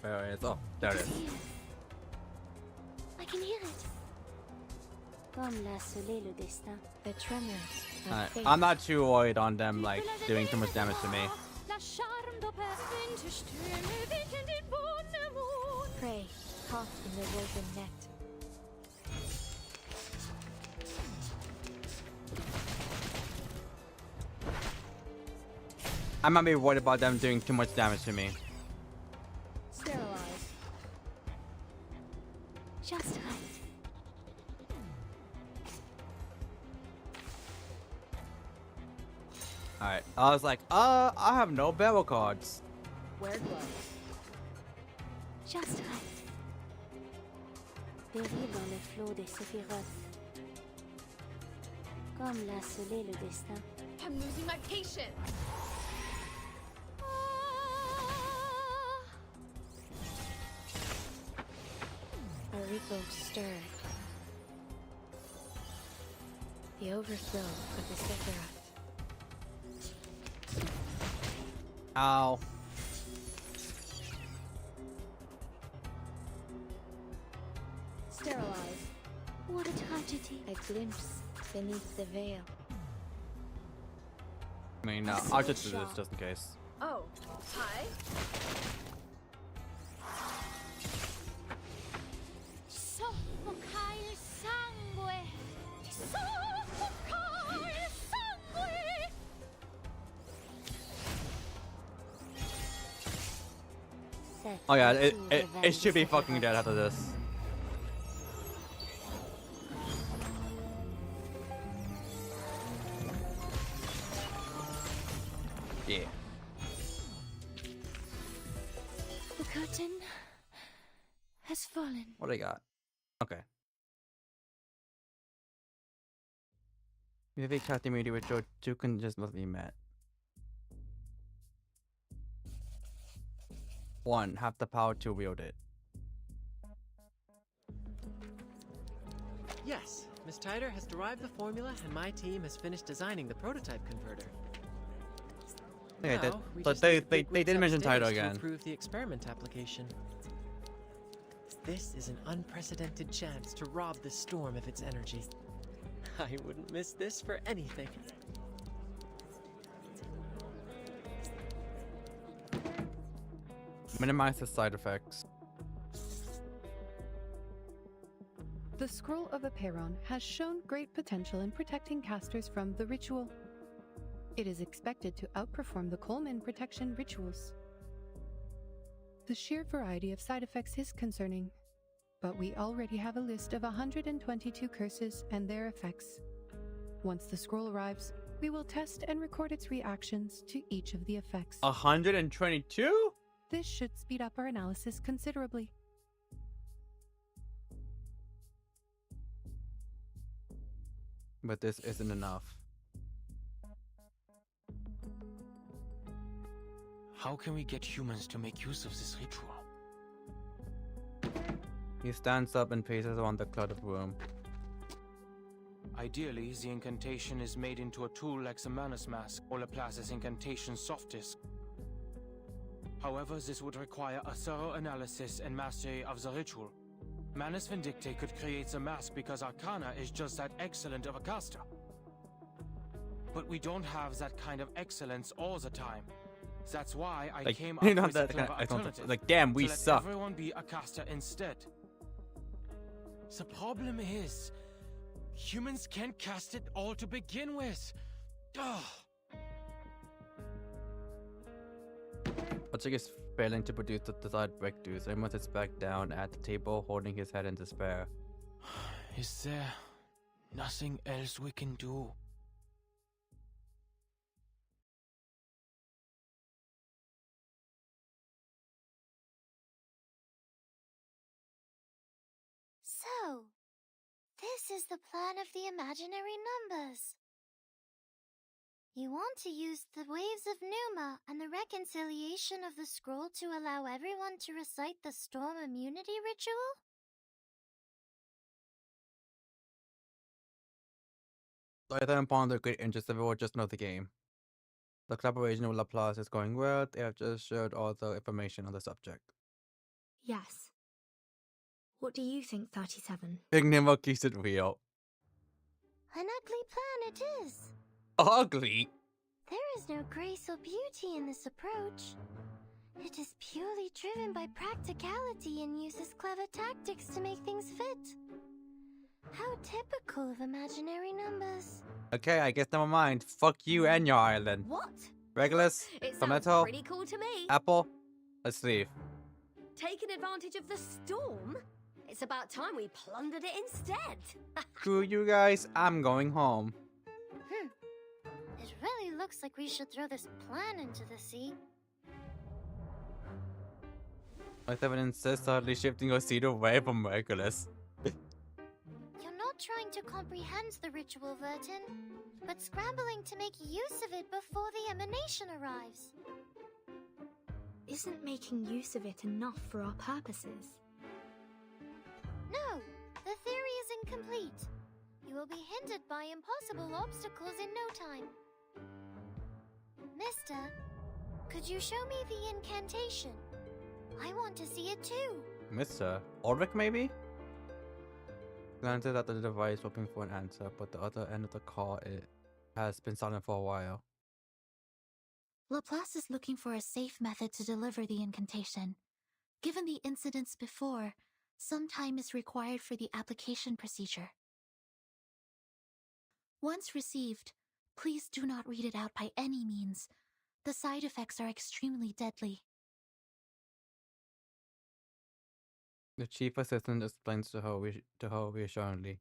Where is it? Oh, there it is. I can hear it. Comme l'a scellé le destin. The tremors. Alright, I'm not too worried on them like doing too much damage to me. Pray, caught in the woven net. I might be worried about them doing too much damage to me. Sterilize. Just right. Alright, I was like, I have no barrel cards. Where was? Just right. Dérive dans le flot des séphirotes. Comme l'a scellé le destin. I'm losing my patience. A ripple stirred. The overflow of the Sephiroth. Ow. Sterilized. What a tragedy. A glimpse beneath the veil. I mean, I'll just do this just in case. Oh, hi. Soffocare sangue! Soffocare sangue! Oh yeah, it should be fucking dead after this. Yeah. The curtain has fallen. What do I got? Okay. If you cut the media with Joe, you can just let me met. 1. Have the power to wield it. Yes, Miss Tyder has derived the formula and my team has finished designing the prototype converter. Okay, Now, we but just they need to dig did roots mention upstairs Tyder to again. approve the experiment application. This is an unprecedented chance to rob the storm of its energy. I wouldn't miss this for anything. Minimize the side effects. The Scroll of Aperon has shown great potential in protecting casters from the ritual. It is expected to outperform the Coleman protection rituals. The sheer variety of side effects is concerning, but we already have a list of 122 curses and their effects. Once the scroll arrives, we will test and record its reactions to each of the effects. 122? This should speed up our analysis considerably. But this isn't enough. How can we get humans to make use of this ritual? He stands up and paces around the cluttered room. Ideally, the incantation is made into a tool like the Manus Mask or Laplace's incantation soft disk. However, this would require a thorough analysis and mastery of the ritual. Manus Vindicte could create the mask because Arcana is just that excellent of a caster. But we don't have that kind of excellence all the time. That's why I came up with a clever alternative. Like, damn, we to let suck. everyone be a caster instead. The problem is, humans can't cast it all to begin with. Ugh. Patrick is failing to produce the desired breakthroughs. Amos is back down at the table, holding his head in despair. Is there nothing else we can do? So, this is the plan of the imaginary numbers. You want to use the waves of Numa and the reconciliation of the scroll to allow everyone to recite the storm immunity ritual? I then upon the great interest of everyone just know the game. The collaboration with Laplace is going well. They have just shared all the information on the subject. Yes. What do you think, 37? Big never keeps it real. An ugly plan it is. Ugly? There is no grace or beauty in this approach. It is purely driven by practicality and uses clever tactics to make things fit. How typical of imaginary numbers. Okay, I guess never mind. Fuck you and your island. What? Regulus, It sounds Tomato, pretty cool to me. Apple, let's leave. Taking advantage of the storm? It's about time we plundered it instead. Screw you guys, I'm going home. It really looks like we should throw this plan into the sea. My 7 insists hardly shifting her seat away from Regulus. You're not trying to comprehend the ritual, Vertin, but scrambling to make use of it before the emanation arrives. Isn't making use of it enough for our purposes? No, complete. You will be hindered by impossible obstacles in no time. Mister, could you show me the incantation? I want to see it too. Mr. Ulrich, maybe? Glances at the device, hoping for an answer, but the other end of the call has been silent for a while. Laplace is looking for a safe method to deliver the incantation. Given the incidents before, some time is required for the application procedure. Once received, please do not read it out by any means. The side effects are extremely deadly. The chief assistant explains to her reassuringly.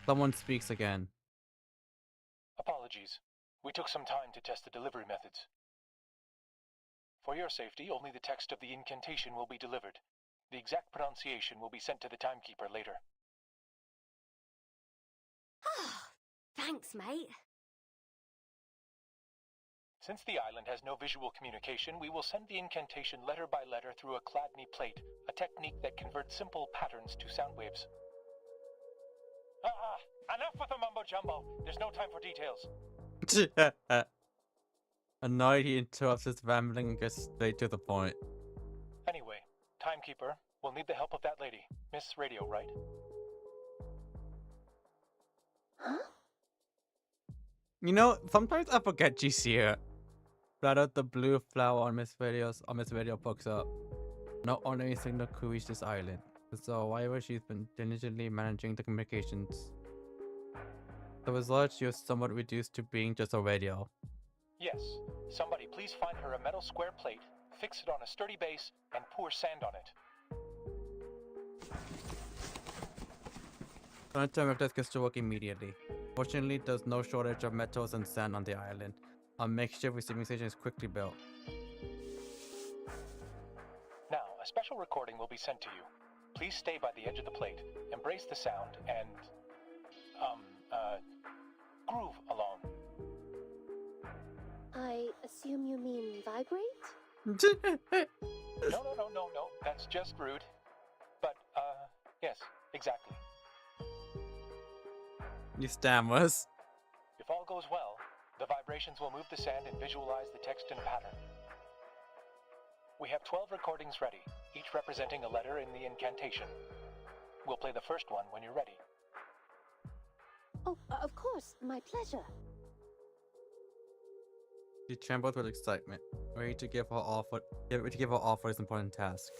Someone speaks again. Apologies. We took some time to test the delivery methods. For your safety, only the text of the incantation will be delivered. The exact pronunciation will be sent to the timekeeper later. Thanks, mate. Since the island has no visual communication, we will send the incantation letter by letter through a Chladni plate, a technique that converts simple patterns to sound waves. Enough with the mumbo-jumbo. There's no time for details. Annoyed, he interrupts his rambling and gets straight to the point. Anyway, timekeeper, we'll need the help of that lady. Miss Radio, right? Huh? You know, sometimes I forget she's here. Right out the blue flower on Miss Radio pokes up. No ordinary signal could reach this island. So however, she's been diligently managing the communications. The result, she was somewhat reduced to being just a radio. Yes. Somebody please find her a metal square plate, fix it on a sturdy base, and pour sand on it. Furniture Reflex gets to work immediately. Fortunately, there's no shortage of metals and sand on the island. A makeshift receiving station is quickly built. Now, a special recording will be sent to you. Please stay by the edge of the plate, embrace the sound, and groove along. I assume you mean vibrate? No, that's just rude. But, yes, exactly. He stammers. If all goes well, the vibrations will move the sand and visualize the text and pattern. We have 12 recordings ready, each representing a letter in the incantation. We'll play the first one when you're ready. Oh, of course, my pleasure. She trembles with excitement, ready to give her all for this important task.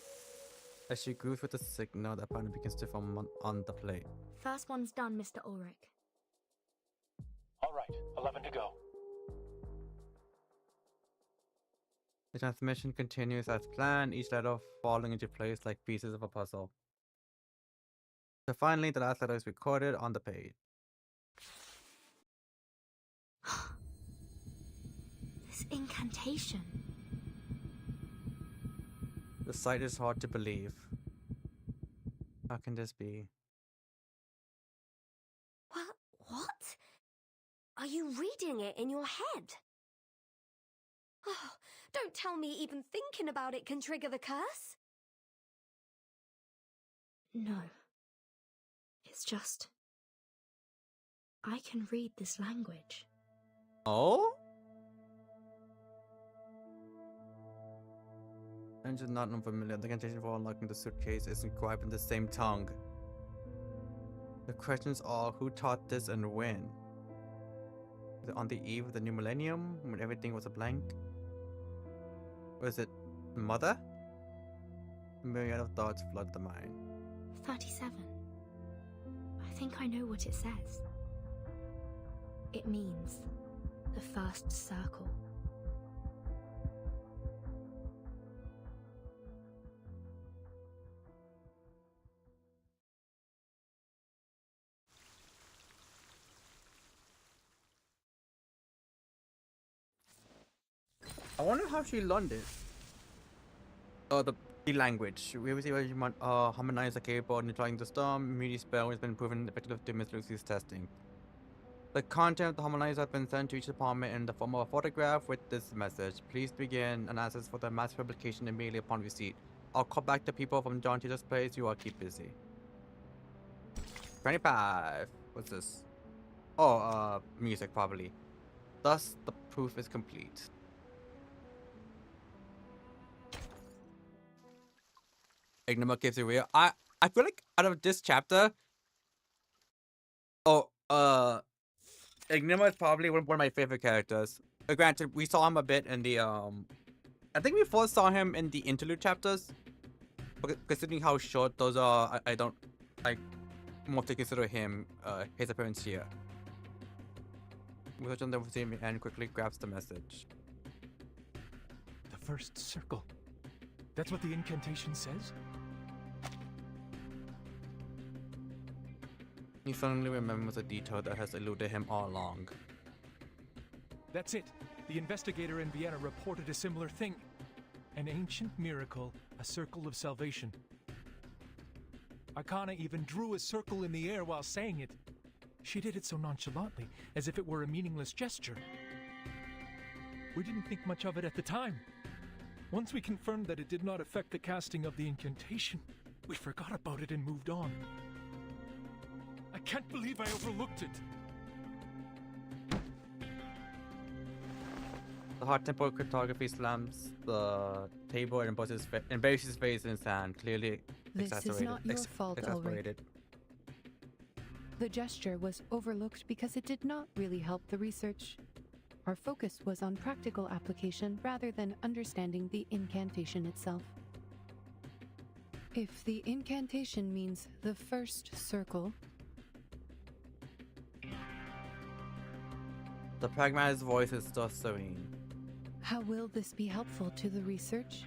As she grooves with the signal, the pattern begins to form on the plate. First one's done, Mr. Ulrich. All right, 11 to go. The transmission continues as planned, each letter falling into place like pieces of a puzzle. So finally, the last letter is recorded on the page. This incantation. The sight is hard to believe. How can this be? What? Are you reading it in your head? Oh, don't tell me even thinking about it can trigger the curse. No. It's just... I can read this language. Oh? Engine is not unfamiliar. The incantation for unlocking the suitcase is inscribed in the same tongue. The questions are who taught this and when? Was it on the eve of the new millennium when everything was a blank? Was it mother? A myriad of thoughts flood the mind. 37. I think I know what it says. It means the first circle. I wonder how she learned it. The language. We see where you might harmonize the keyboard and trying the storm. Immunity spell has been proven effective to Miss Lucy's testing. The content of the harmonizer has been sent to each department in the form of a photograph with this message. Please begin analysis for the mass publication immediately upon receipt. I'll call back the people from John Teacher's place. You all keep busy. 25. What's this? Oh, music probably. Thus, the proof is complete. Ignima gives it real. I feel like out of this chapter, Ignima is probably one of my favorite characters. Granted, we saw him a bit in the I think we first saw him in the interlude chapters. But considering how short those are, I don't more to consider him his appearance here. Research on the museum and quickly grabs the message. The first circle. That's what the incantation says? He suddenly remembers a detail that has eluded him all along. That's it. The investigator in Vienna reported a similar thing. An ancient miracle, a circle of salvation. Arcana even drew a circle in the air while saying it. She did it so nonchalantly, as if it were a meaningless gesture. We didn't think much of it at the time. Once we confirmed that it did not affect the casting of the incantation, we forgot about it and moved on. I can't believe I overlooked it. The hot tempo cryptography slams the table and embraces his face in sand, clearly This is not your fault, Ulrich. The gesture was overlooked because it did not really help the research. Our focus was on practical application rather than understanding the incantation itself. If the incantation means the first circle, the pragmatist's voice is still serene. How will this be helpful to the research?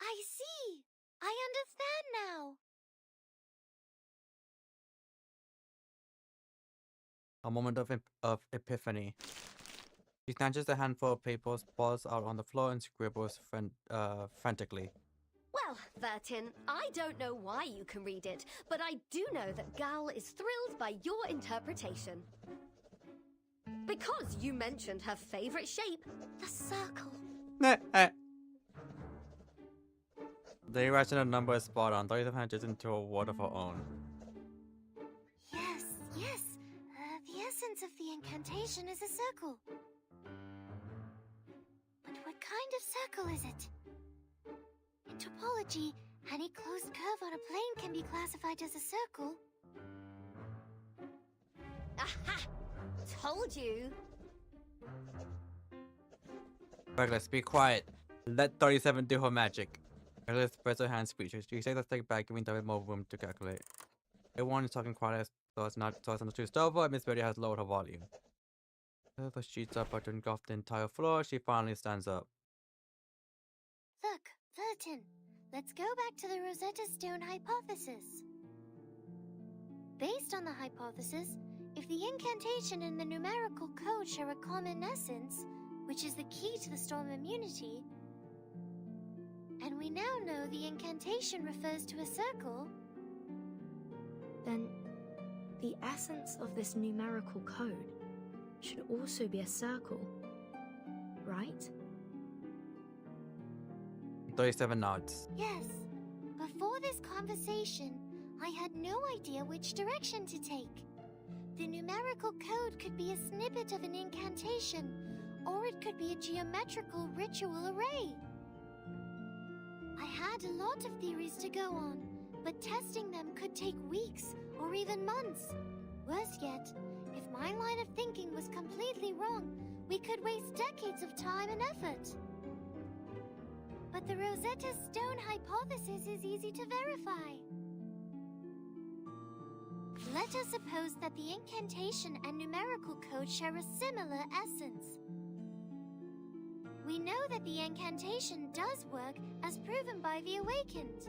I see! I understand now! A moment of epiphany. He snatches a handful of papers, falls out on the floor, and scribbles frantically. Well, Vertin, I don't know why you can read it, but I do know that Gal is thrilled by your interpretation. Because you mentioned her favorite shape, the circle. The irrational number is spot on. 3,700 into a word of her own. Yes. The essence of the incantation is a circle. But what kind of circle is it? In topology, any closed curve on a plane can be classified as a circle. Aha! Told you! Regulus, be quiet. Let 37 do her magic. Regulus spreads her hands speechless. She takes a step back, giving David more room to calculate. Everyone is talking quietly so as not to stumble, and Miss Betty has lowered her volume. As the sheets up are to engulf the entire floor, she finally stands up. Look, Vertin, let's go back to the Rosetta Stone hypothesis. Based on the hypothesis, if the incantation and the numerical code share a common essence, which is the key to the storm immunity, and we now know the incantation refers to a circle, then the essence of this numerical code should also be a circle, right? 37 nods. Yes. Before this conversation, I had no idea which direction to take. The numerical code could be a snippet of an incantation, or it could be a geometrical ritual array. I had a lot of theories to go on, but testing them could take weeks or even months. Worse yet, if my line of thinking was completely wrong, we could waste decades of time and effort. But the Rosetta Stone hypothesis is easy to verify. Let us suppose that the incantation and numerical code share a similar essence. We know that the incantation does work as proven by the Awakened.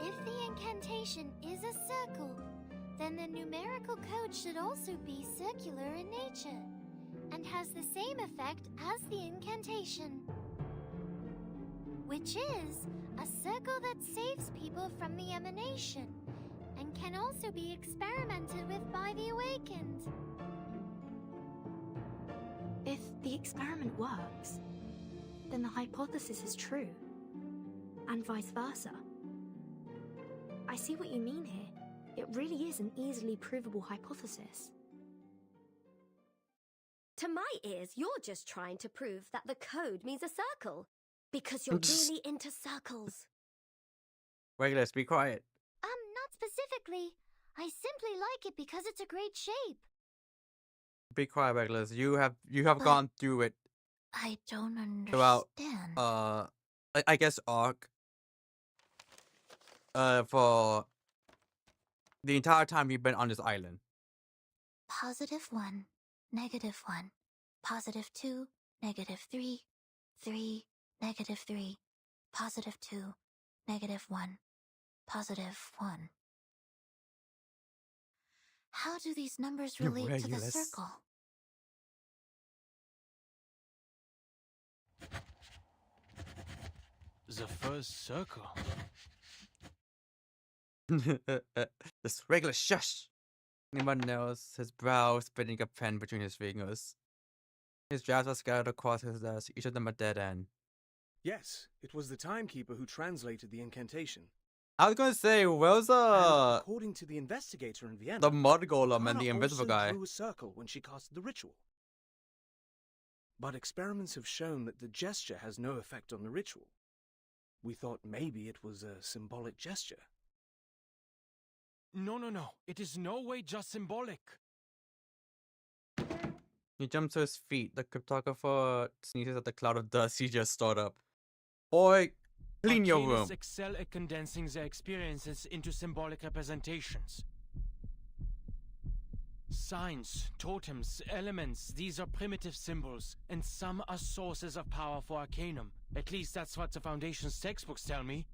If the incantation is a circle, then the numerical code should also be circular in nature and has the same effect as the incantation, which is a circle that saves people from the emanation and can also be experimented with by the Awakened. the experiment works, then the hypothesis is true, and vice versa. I see what you mean here. It really is an easily provable hypothesis. To my ears, you're just trying to prove that the code means a circle. Because you're really into circles. Regulus, be quiet. Not specifically. I simply like it because it's a great shape. Be quiet, Regulus. You have gone through it I don't understand. throughout, I guess arc. For the entire time you've been on this island. +1, -1, +2, -3, 3, -3, +2, -1, +1. How do these numbers relate to the Regulus. circle? The first circle. This Regulus, shush! Anyone knows his brow spinning a pen between his fingers. His drafts are scattered across his desk, each of them a dead end. Yes, it was the timekeeper who translated the incantation. I was gonna say, where's And according to the investigator in Vienna, the mud golem and Anna the invisible also guy? drew a circle when she casted the ritual. But experiments have shown that the gesture has no effect on the ritual. We thought maybe it was a symbolic gesture. No. It is no way just symbolic. He jumps to his feet. The cryptographer sneezes at the cloud of dust he just stored up. Boy, clean your room. Arcanists excel at condensing their experiences into symbolic representations. Signs, totems, elements, these are primitive symbols, and some are sources of power for Arcanum. At least that's what the Foundation's textbooks tell me.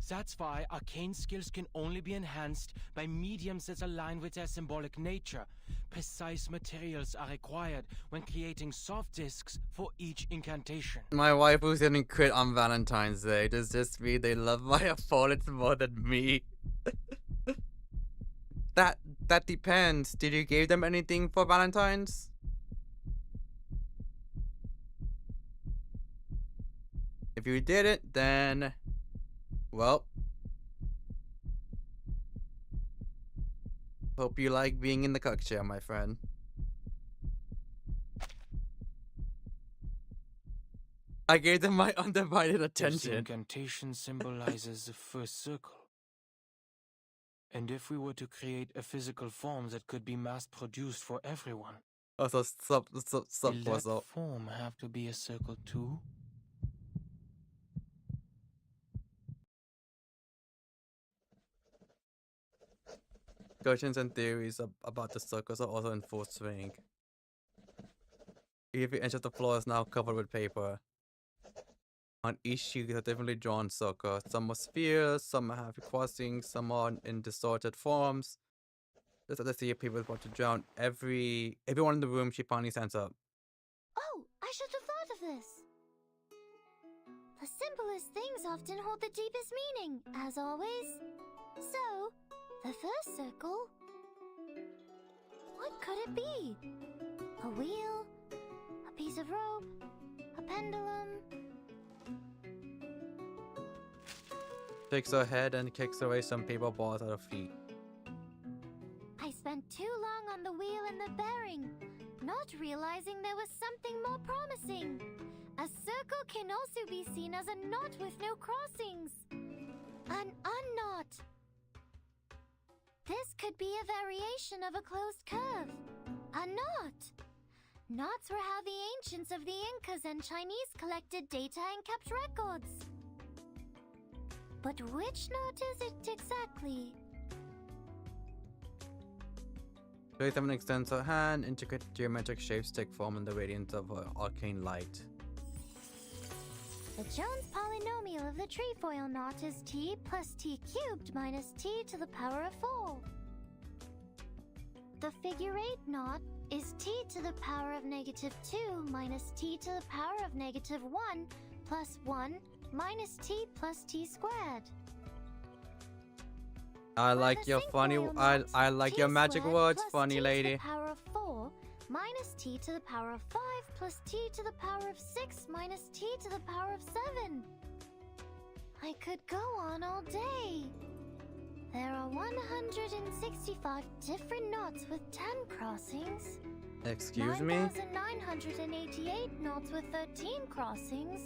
That's why arcane skills can only be enhanced by mediums that align with their symbolic nature. Precise materials are required when creating soft discs for each incantation. My wife was getting crit on Valentine's Day. Does this mean they love my opponents more than me? That depends. Did you give them anything for Valentine's? If you didn't, then... well... hope you like being in the cuck chair, my friend. I gave them my undivided attention. The incantation symbolizes the first circle. And if we were to create a physical form that could be mass-produced for everyone, Oh, so will that form have to be a circle too? Discussions and theories about the circles are also in full swing. Every inch of the floor is now covered with paper. On each sheet are differently drawn circles. Some are spheres, some have crossings, some are in distorted forms. Just as I see people about to drown everyone in the room, she finally stands up. Oh, I should have thought of this. The simplest things often hold the deepest meaning, as always. So, the first circle... what could it be? A wheel? A piece of rope? A pendulum? Shakes her head and kicks away some paper balls at her feet. I spent too long on the wheel and the bearing, not realizing there was something more promising. A circle can also be seen as a knot with no crossings. An unknot. This could be a variation of a closed curve. A knot. Knots were how the ancients of the Incas and Chinese collected data and kept records. But which knot is it exactly? 37 extends her hand, intricate geometric shapes take form in the radiance of her arcane light. The Jones polynomial of the trefoil knot is t plus t cubed minus t to the power of 4. The figure 8 knot is t to the power of -2 minus t to the power of -1 plus 1 minus t plus t squared. I like your funny, I like your magic words, funny lady. To the power of 4 minus t to the power of 5 plus t to the power of 6 minus t to the power of 7. I could go on all day. There are 165 different knots with 10 crossings. Excuse me? 9,988 knots with 13 crossings.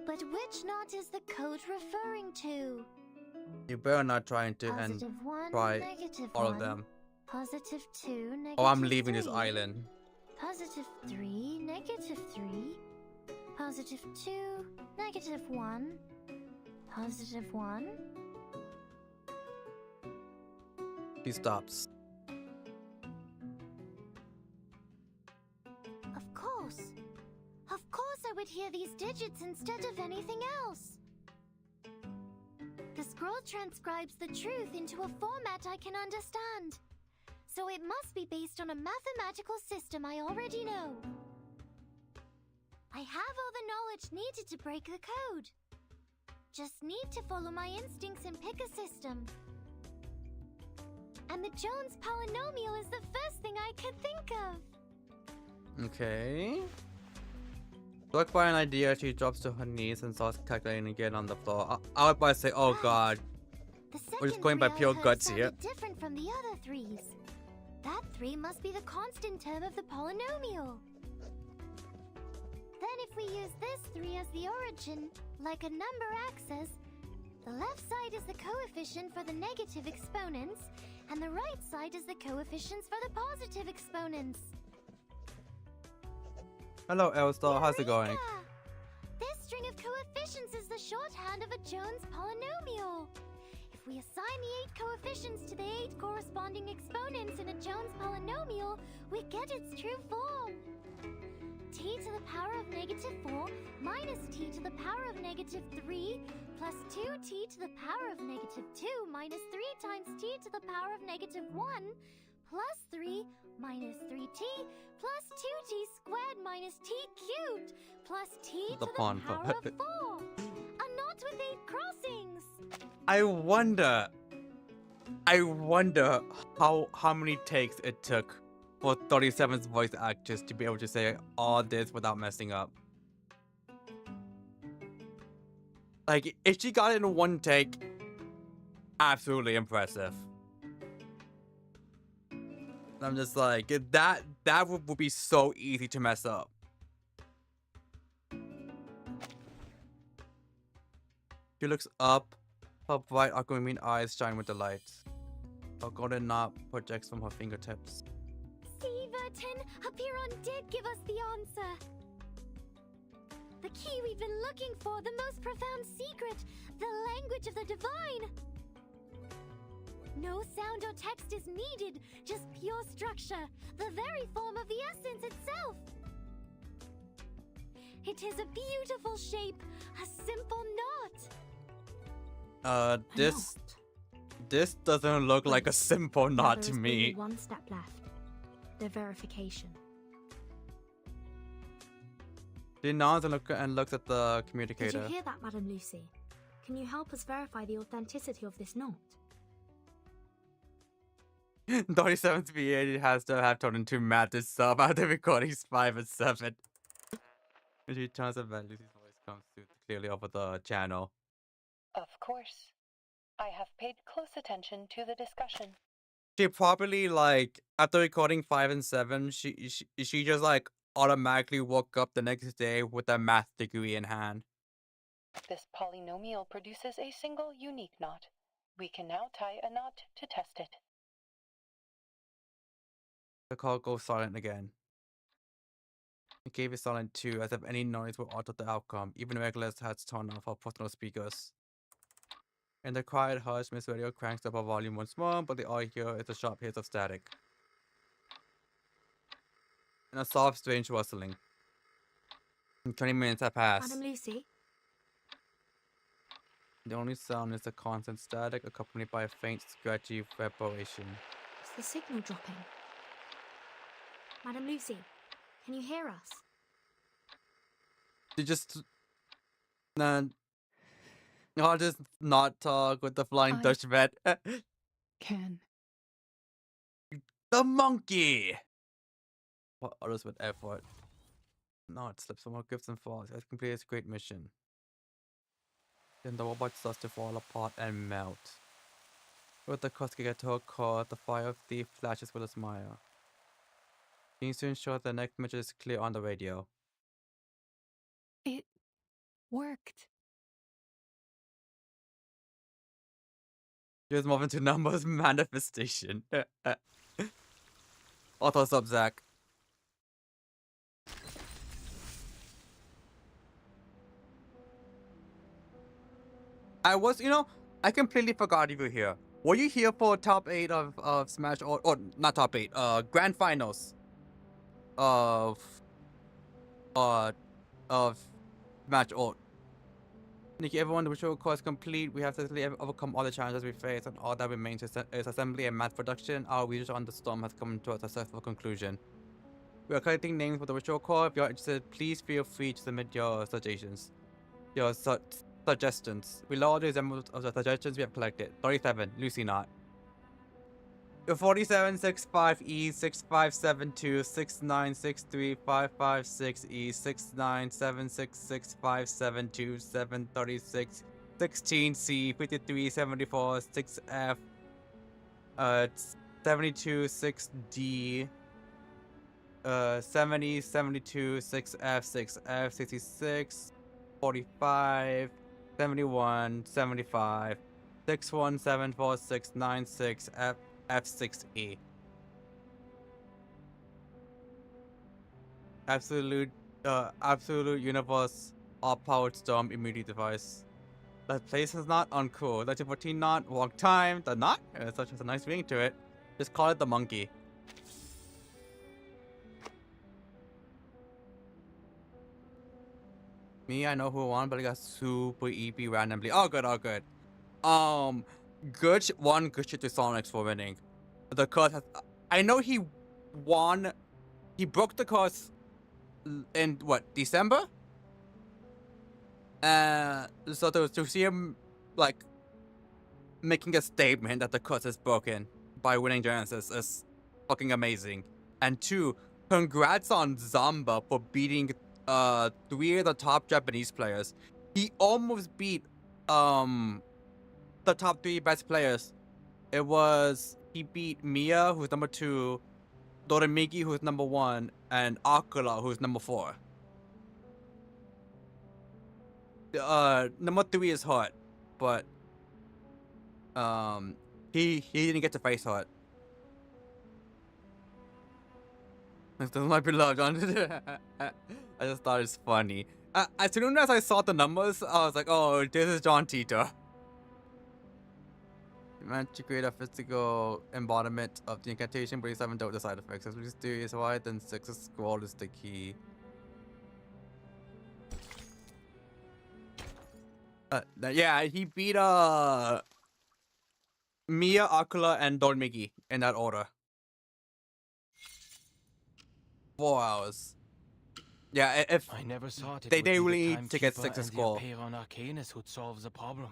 But which knot is the code referring to? You better not try to and Positive 1, try negative all 1, of them. Positive 2, negative Oh, I'm leaving 3, this island. Positive 3, negative 3, positive 2, negative 1, positive 1. He stops. Of course. Of course I would hear these digits instead of anything else. The scroll transcribes the truth into a format I can understand. So it must be based on a mathematical system I already know. I have all the knowledge needed to break the code. Just need to follow my instincts and pick a system. And the Jones polynomial is the first thing I could think of. Okay. Struck by an idea, she drops to her knees and starts calculating again on the floor. I would probably say, oh god. We're just going by pure guts here. Different from the other threes. That 3 must be the constant term of the polynomial. Then if we use this 3 as the origin, like a number axis, the left side is the coefficient for the negative exponents, and the right side is the coefficients for the positive exponents. Hello, Elstar. How's it going? This string of coefficients is the shorthand of a Jones polynomial. If we assign the 8 coefficients to the 8 corresponding exponents in a Jones polynomial, we get its true form. T to the power of negative 4 minus t to the power of negative 3 plus 2t to the power of negative 2 minus 3 times t to the power of negative 1 plus 3 minus 3t plus 2t squared minus t cubed plus t to the power of 4. A knot with 8 crossings. I wonder how many takes it took for 37's voice actress to be able to say all this without messing up. Like, if she got it in one take, absolutely impressive. I'm just like, that would be so easy to mess up. She looks up, her bright aquamarine eyes shine with delight. A golden knob projects from her fingertips. See, Vertin, Apiron did give us the answer. The key we've been looking for, the most profound secret, the language of the divine. No sound or text is needed, just pure structure, the very form of the essence itself. It is a beautiful shape, a simple knot. This doesn't look like a simple knot to There's me. only one step left. The verification. She nods and looks at the communicator. Did you hear that, Madam Lucy? Can you help us verify the authenticity of this knot? 37th VA has to have told him to map this up out the recordings 5 and 7. She turns and Lucy's voice comes through clearly over the channel. Of course. I have paid close attention to the discussion. She probably, like, after recording 5 and 7, she just, like, automatically woke up the next day with a math degree in hand. This polynomial produces a single unique knot. We can now tie a knot to test it. The call goes silent again. It gave it silent too, as if any noise would alter the outcome. Even Regulus had turned off her personal speakers. In the quiet hush, Miss Radio cranks up her volume once more, but all you hear is a sharp hiss of static. And a soft, strange rustling. 20 minutes have passed. Madam Lucy? The only sound is the constant static, accompanied by a faint, scratchy vibration. Is the signal dropping? Madam Lucy, can you hear us? You just... I'll just not talk with the Flying Dutchman. Can. The monkey! support others with effort. No, it slips from our gifts and falls. It completes a great mission. Then the robot starts to fall apart and melt. With the Kosuke get to her core, the fire thief flashes with a smile. He needs to ensure the next message is clear on the radio. It worked. Just moving to numbers manifestation. Auto sub Zach. I completely forgot you were here. Were you here for top 8 of Smash or not top 8, grand finals of Smash Ult? Nikki, everyone, the ritual course complete. We have successfully overcome all the challenges we face, and all that remains is assembly and mass production. Our research on the storm has come to a successful conclusion. We are collecting names for the ritual core. If you are interested, please feel free to submit your suggestions. Suggestions. Below all the examples of the suggestions we have collected. 37, Lucy Knot. 47, 65E, 6572, 6963, 556E, 69766572, 736, 16C, 5374, 6F, 72, 6D, 70, 72, 6F, 6F, 66, 45, 71, 75, 6174696 F6E. Absolute universe all-powered storm immunity device. That place is not uncool. Legend 14 knot, walk time, the knot? It's such a nice ring to it. Just call it the monkey. Me, I know who won, but I got super EP randomly. Oh good, oh good. Good shit to Sonics for winning. The curse has, I know he won. He broke the curse in what, December? So to see him like making a statement that the curse is broken by winning Genesis is fucking amazing. And 2, congrats on Zamba for beating 3 of the top Japanese players. He almost beat the top 3 best players. He beat Mia, who's number 2, Doremigi, who's number 1, and Akula, who's number 4. Number 3 is hot, but he didn't get to face hot. This might be loved. I just thought it's funny. As soon as I saw the numbers, I was like, oh, this is John Tito. Meant to create a physical embodiment of the incantation, but you haven't dealt with the side effects. As we do is why, then 6's scroll is the key. Yeah, he beat Mia, Akula, and Doremigi in that order. 4 hours. Yeah, if I never thought it they would be really the need to get Timekeeper 6's and the scroll. Apeiron Arcanus who'd solve the problem.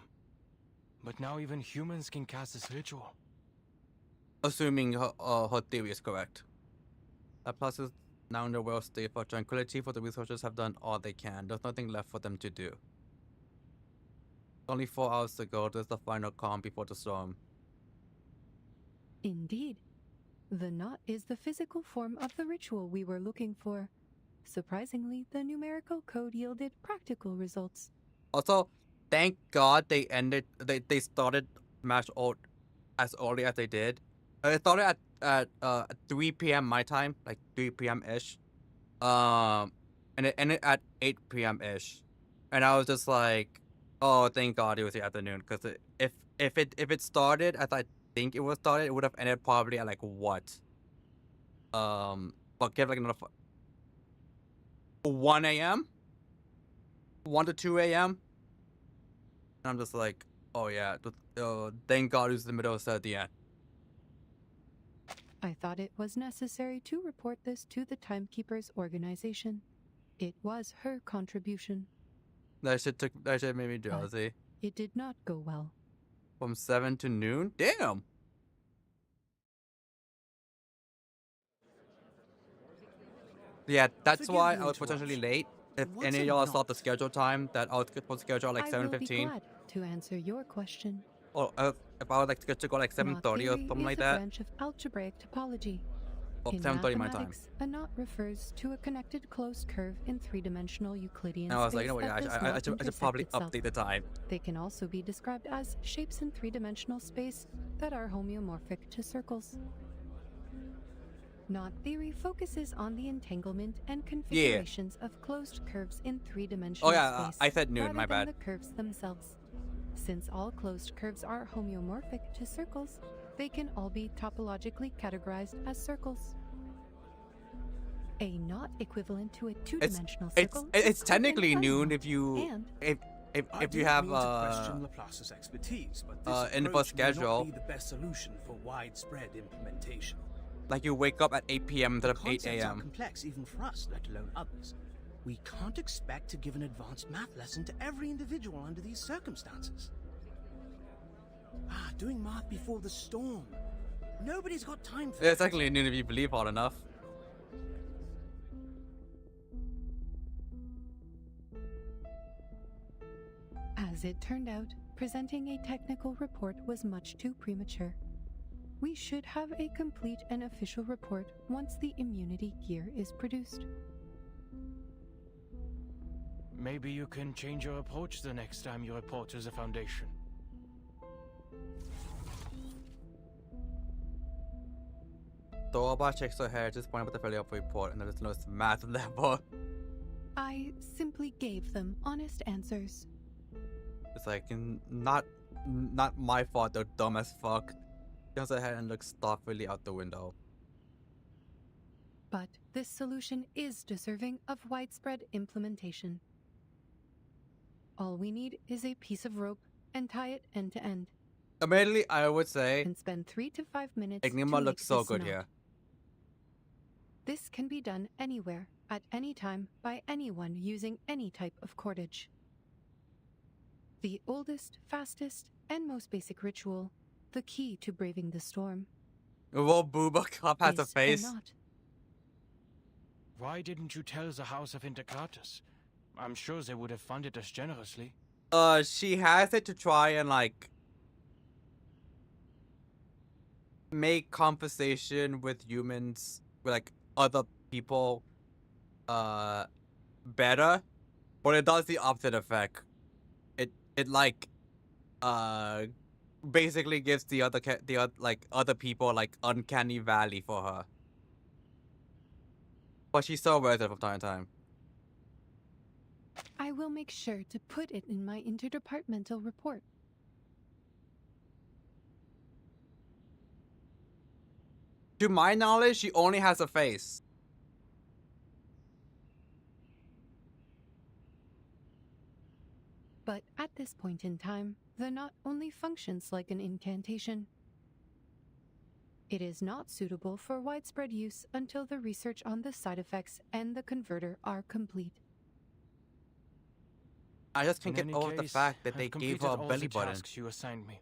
But now even humans can cast this ritual. Assuming her theory is correct. That plus is now in the world state for tranquility, for the researchers have done all they can. There's nothing left for them to do. Only 4 hours to go. There's the final calm before the storm. Indeed. The knot is the physical form of the ritual we were looking for. Surprisingly, the numerical code yielded practical results. Also, thank God they started Smash Ult as early as they did. It started at 3 p.m. my time, like 3 p.m.-ish. And it ended at 8 p.m.-ish. And I was just like, oh, thank God it was the afternoon. Because if it started as I think it was started, it would have ended probably at like what? But give like another 1 a.m.? 1 to 2 a.m.? And I'm just like, oh yeah, thank God it was the middle of the end. I thought it was necessary to report this to the Timekeeper's organization. It was her contribution. That shit made me drowsy. It did not go well. From 7 to noon? Damn! Yeah, that's Forgive why the I was potentially interruption. late. If What's any of a y'all knot? saw the schedule time, that I was supposed to schedule at like I will be 7:15. glad to answer your question. Or if I was like to go like 7:30 Knot or theory something is like a that. branch of algebraic topology. Oh, In 7:30 my time. mathematics, a knot refers to a connected closed curve in three-dimensional Euclidean And I was space like, you know what, that yeah, does I not should intersect probably itself. update the time. They can also be described as shapes in three-dimensional space that are homeomorphic to circles. Knot theory focuses on the entanglement and configurations of closed curves in three-dimensional space. I said noon, rather my than bad. the curves themselves. Since all closed curves are homeomorphic to circles, they can all be topologically categorized as circles. A knot equivalent to a two-dimensional circle. It's is technically an noon unknot, if you and if you have question Laplace's expertise, but this in the approach may schedule, not be the best solution for widespread implementation. like you wake up at 8 p.m. instead of 8 Concepts are a.m. complex even for us, let alone others. We can't expect to give an advanced math lesson to every individual under these circumstances. Doing math before the storm. Nobody's got time for It's technically noon if you believe hard enough. As it turned out, presenting a technical report was much too premature. We should have a complete and official report once the immunity gear is produced. Maybe you can change your approach the next time you report to the Foundation. Zorba shakes her head, just pointing up the fairly up report, and there's no math level. I simply gave them honest answers. It's like not my fault. They're dumb as fuck. She turns her head and looks thoughtfully out the window. But this solution is deserving of widespread implementation. All we need is a piece of rope and tie it end to end. Immediately, I would say, and spend 3 to 5 minutes. Enigma to looks make so this good knot. here. This can be done anywhere, at any time, by anyone using any type of cordage. The oldest, fastest, and most basic ritual, the key to braving the storm. ZHAOBUBU Cup has a is face. knot. Why didn't you tell the House of Intercratus? I'm sure they would have funded us generously. She has it to try and like make conversation with humans, with like other people, better, but it does the opposite effect. It like, basically gives the other people like uncanny valley for her. But she's so worth it from time to time. I will make sure to put it in my interdepartmental report. To my knowledge, she only has a face. But at this point in time, the knot only functions like an incantation. It is not suitable for widespread use until the research on the side effects and the converter are complete. I just can't In get any over the case, fact that I've they gave completed her a all belly the button. tasks you assigned me.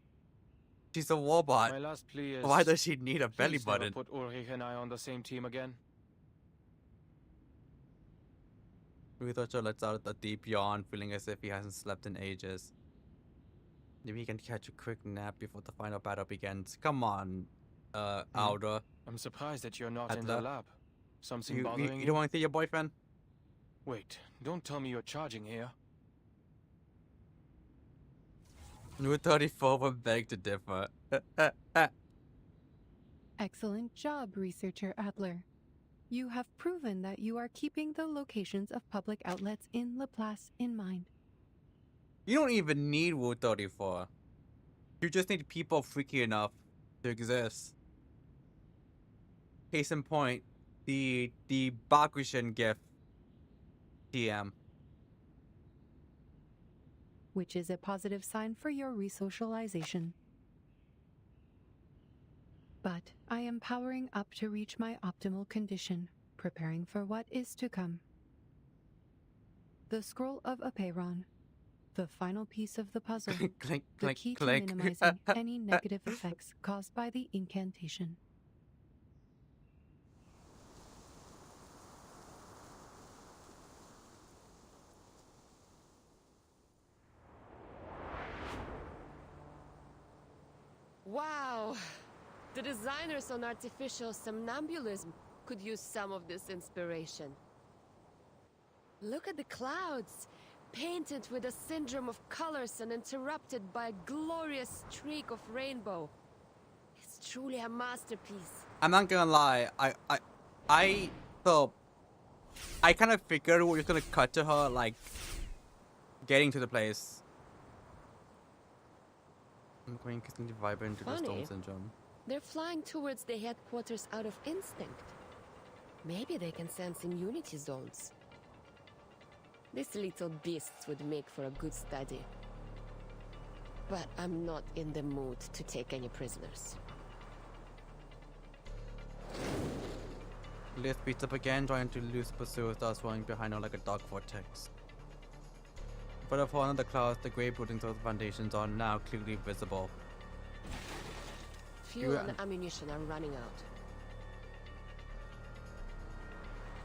She's a robot. My last plea is, Why does she need a belly please never button? put Ulrich and I on the same team again. Researcher lets out a deep yawn, feeling as if he hasn't slept in ages. Maybe he can catch a quick nap before the final battle begins. Come on, Alder. I'm surprised that you're not in the Adler. lab. Something You bothering you? don't want to see your boyfriend? Wait, don't tell me you're charging here. New 34 would beg to differ. Excellent job, Researcher Adler. You have proven that you are keeping the locations of public outlets in Laplace in mind. You don't even need Wu 34. You just need people freaky enough to exist. Case in point, the Bakushin gift TM. Which is a positive sign for your resocialization. But I am powering up to reach my optimal condition, preparing for what is to come. The Scroll of Apeiron, the final piece of the puzzle, Clink, the clink, key clink. to minimizing any negative effects caused by the incantation. The designers on artificial somnambulism could use some of this inspiration. Look at the clouds, painted with a syndrome of colors and interrupted by a glorious streak of rainbow. It's truly a masterpiece. I'm not gonna lie, I kind of figured we were gonna cut to her, like, getting to the place. I'm going increasingly vibrant to the storm syndrome. They're flying towards the headquarters out of instinct. Maybe they can sense immunity zones. These little beasts would make for a good study. But I'm not in the mood to take any prisoners. Liz beats up again, trying to lose pursuit, thus running behind her like a dark vortex. But upon under the clouds, the grey buildings of the foundations are now clearly visible. Fuel and ammunition are running out.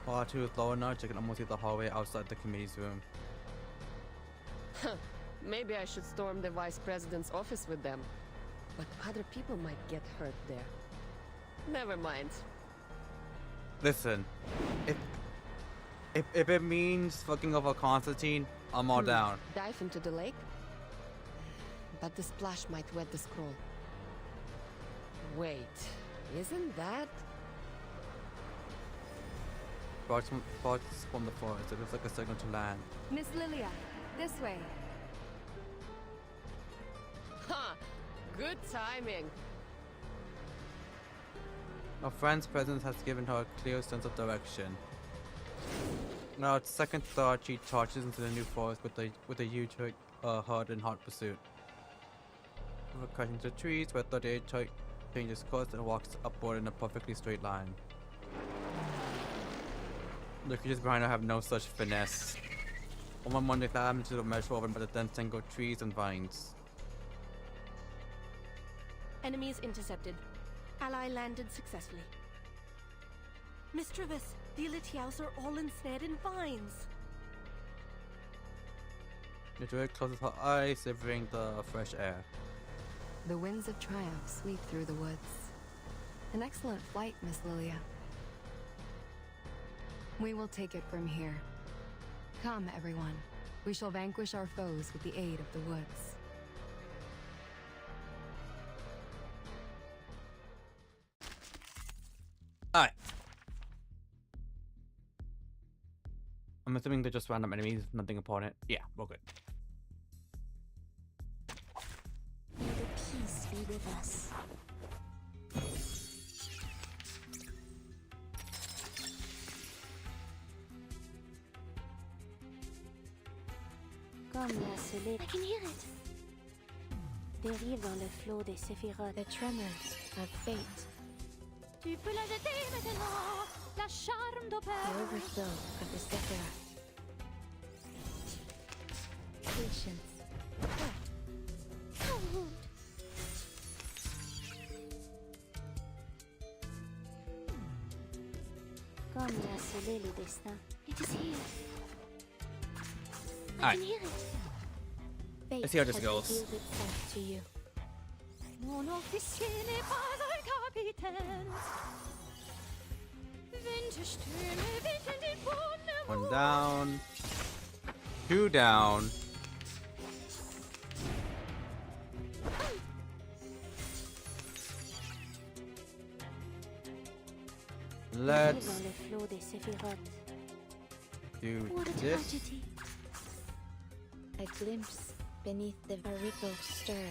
R2 is lower now, you can almost see the hallway outside the committee's room. Maybe I should storm the vice president's office with them. But other people might get hurt there. Never mind. Listen, if it means fucking over Constantine, I'm all down. Dive into the lake? But the splash might wet the scroll. Wait, isn't that? Sparks from the forest, it looks like a signal to land. Miss Lilia, this way. Ha! Good timing. Our friend's presence has given her a clear sense of direction. Now, at second thought, she charges into the new forest with a huge herd in hot pursuit. Before crashing into trees, where 38 changes course and walks upward in a perfectly straight line. The creatures behind her have no such finesse. On one Monday, climb into the mesh woven by the dense tangle of trees and vines. Enemies intercepted. Ally landed successfully. Miss Travis, the Elitiaus are all ensnared in vines. The druid closes her eyes, savoring the fresh air. The winds of triumph sweep through the woods. An excellent flight, Miss Lilia. We will take it from here. Come, everyone. We shall vanquish our foes with the aid of the woods. Alright. I'm assuming they're just random enemies, nothing upon it. Yeah, we're good. May the peace be with us. Comme la soleil. I can hear it. Dérive dans le flot des séphirotes. The tremors of fate. Tu peux la jeter maintenant, la charme The overflow of the sephiroth. Patience. Comme la soleil le destin. It is here. I can hear it. Let's see how this goes. Fate has revealed itself to you. Mon officier n'est pas un capitaine. Winterstürme wickeln den Boden. One down. Two down. Let's Dans le flot des séphirotes. do What a this. tragedy. A glimpse beneath the ripple stir.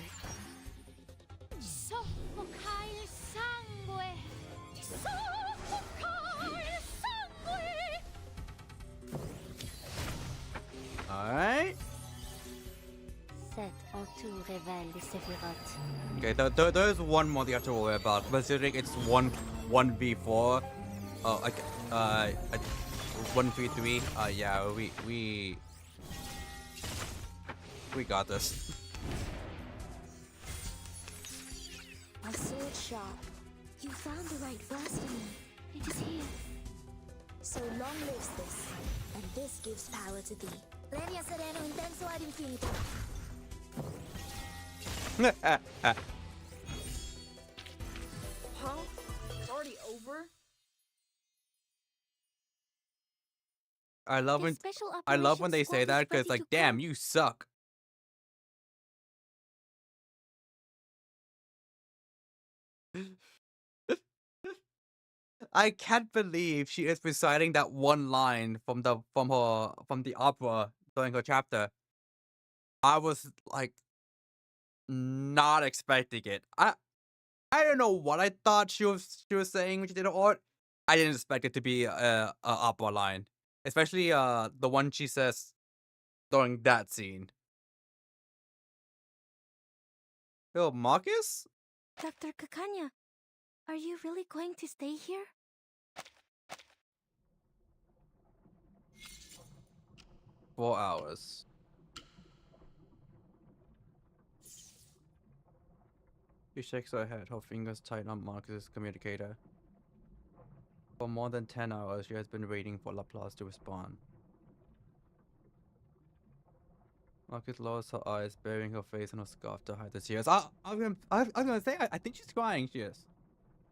Soffoca il sangue. Soffoca il sangue. Alright. Cet entour révèle les séphirotes. Okay, there's one more you have to worry about. Considering it's 1v4. Oh, okay. 1v3. Yeah, we got this. A sword sharp. You found the right verse for me. It is here. So long lives this, and this gives power to thee. Regna sereno intenso ad infinito. already over? I love when they say that because like, damn, you suck. I can't believe she is reciting that one line from the opera during her chapter. I was like not expecting it. I don't know what I thought she was saying when she did it, or I didn't expect it to be a opera line, especially the one she says during that scene. Yo, Marcus? Dr. Kakanya, are you really going to stay here? Four hours. She shakes her head, her fingers tighten on Marcus's communicator. For more than 10 hours, she has been waiting for Laplace to respond. Marcus lowers her eyes, burying her face in her scarf to hide the tears. I was gonna say, I think she's crying. She is.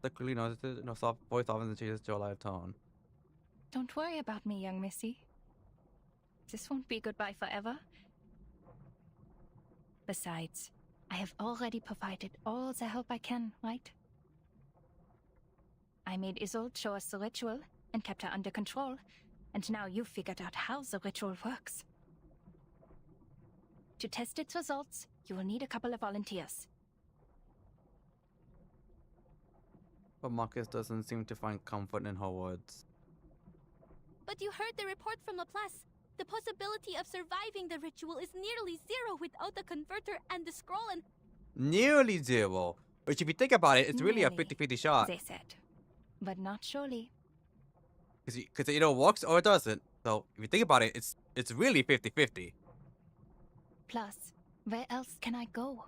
The quickly notices in her soft voice softens and changes to a live tone. Don't worry about me, young missy. This won't be goodbye forever. Besides, I have already provided all the help I can, right? I made Isolde show us the ritual and kept her under control, and now you've figured out how the ritual works. To test its results, you will need a couple of volunteers. But Marcus doesn't seem to find comfort in her words. But you heard the report from Laplace. The possibility of surviving the ritual is nearly zero without the converter and the scroll and... Nearly zero. Which if you think about it, it's really a 50-50 shot. They said. But not surely. Because it either works or it doesn't. So if you think about it, it's really 50-50. Plus, where else can I go?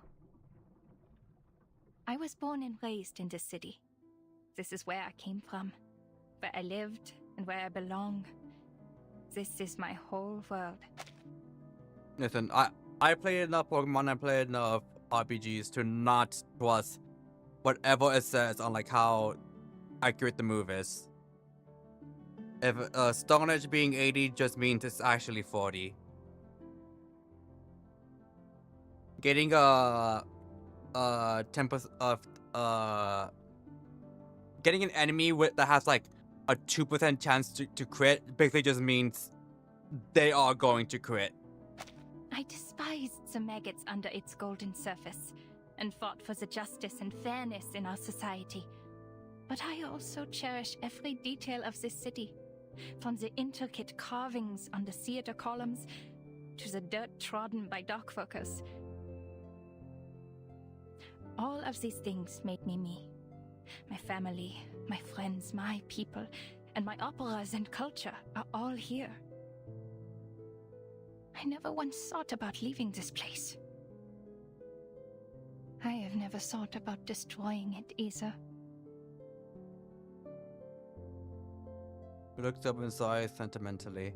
I was born and raised in this city. This is where I came from, where I lived and where I belong. This is my whole world. Listen, I played enough Pokemon, I played enough RPGs to not trust whatever it says on like how accurate the move is. If Stone Edge being 80 just means it's actually 40. Getting a 10% of getting an enemy that has like a 2% chance to crit basically just means they are going to crit. I despised the maggots under its golden surface and fought for the justice and fairness in our society. But I also cherish every detail of this city, from the intricate carvings on the theater columns to the dirt trodden by dock workers. All of these things made me me. My family, my friends, my people, and my operas and culture are all here. I never once thought about leaving this place. I have never thought about destroying it either. He looks up and sighs sentimentally.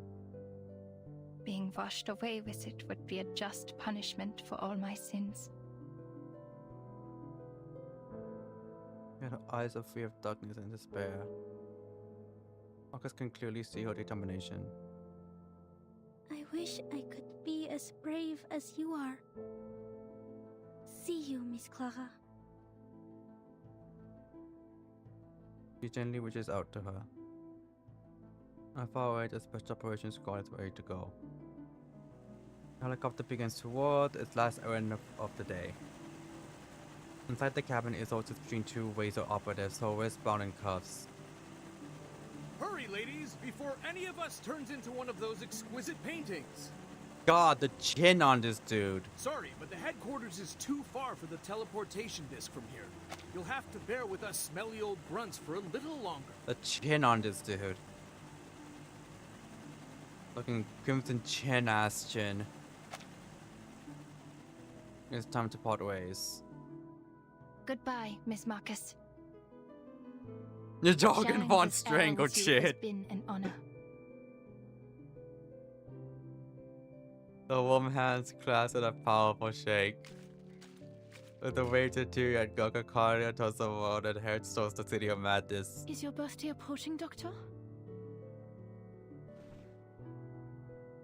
Being washed away with it would be a just punishment for all my sins. Her eyes are free of darkness and despair. Marcus can clearly see her determination. I wish I could be as brave as you are. See you, Miss Clara. He gently reaches out to her. And far away, the special operations squad is ready to go. The helicopter begins toward its last errand of the day. Inside the cabin is also between two Razor operatives, her wrists bound in cuffs. Hurry, ladies, before any of us turns into one of those exquisite paintings. God, the chin on this dude. Sorry, but the headquarters is too far for the teleportation disc from here. You'll have to bear with us smelly old grunts for a little longer. The chin on this dude. Looking crimson chin ass chin. It's time to part ways. Goodbye, Miss Marcus. Your dog and Sharing Von this hour strangled with you has shit. been an honor. The warm hands clasp in a powerful shake. The way to two and Gokakaria towards the world and heads towards the city of madness. Is your birthday approaching, Doctor?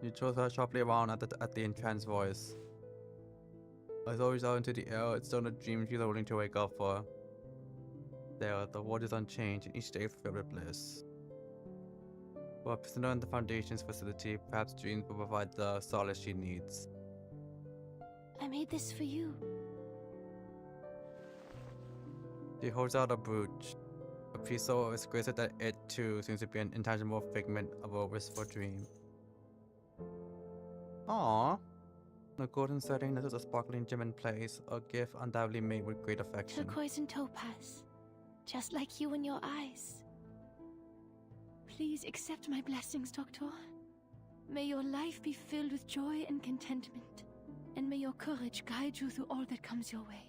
You chose her sharply around at the intense voice. As always out into the air, it's still a dream she's willing to wake up for. There, the world is unchanged and each day is filled with bliss. For a prisoner in the Foundation's facility, perhaps dreams will provide the solace she needs. I made this for you. She holds out a brooch. A piece so exquisite that it too seems to be an intangible figment of a wistful dream. Aww. In a golden setting, this is a sparkling gem in place, a gift undoubtedly made with great affection. Turquoise and topaz. Just like you and your eyes. Please accept my blessings, Doctor. May your life be filled with joy and contentment, and may your courage guide you through all that comes your way.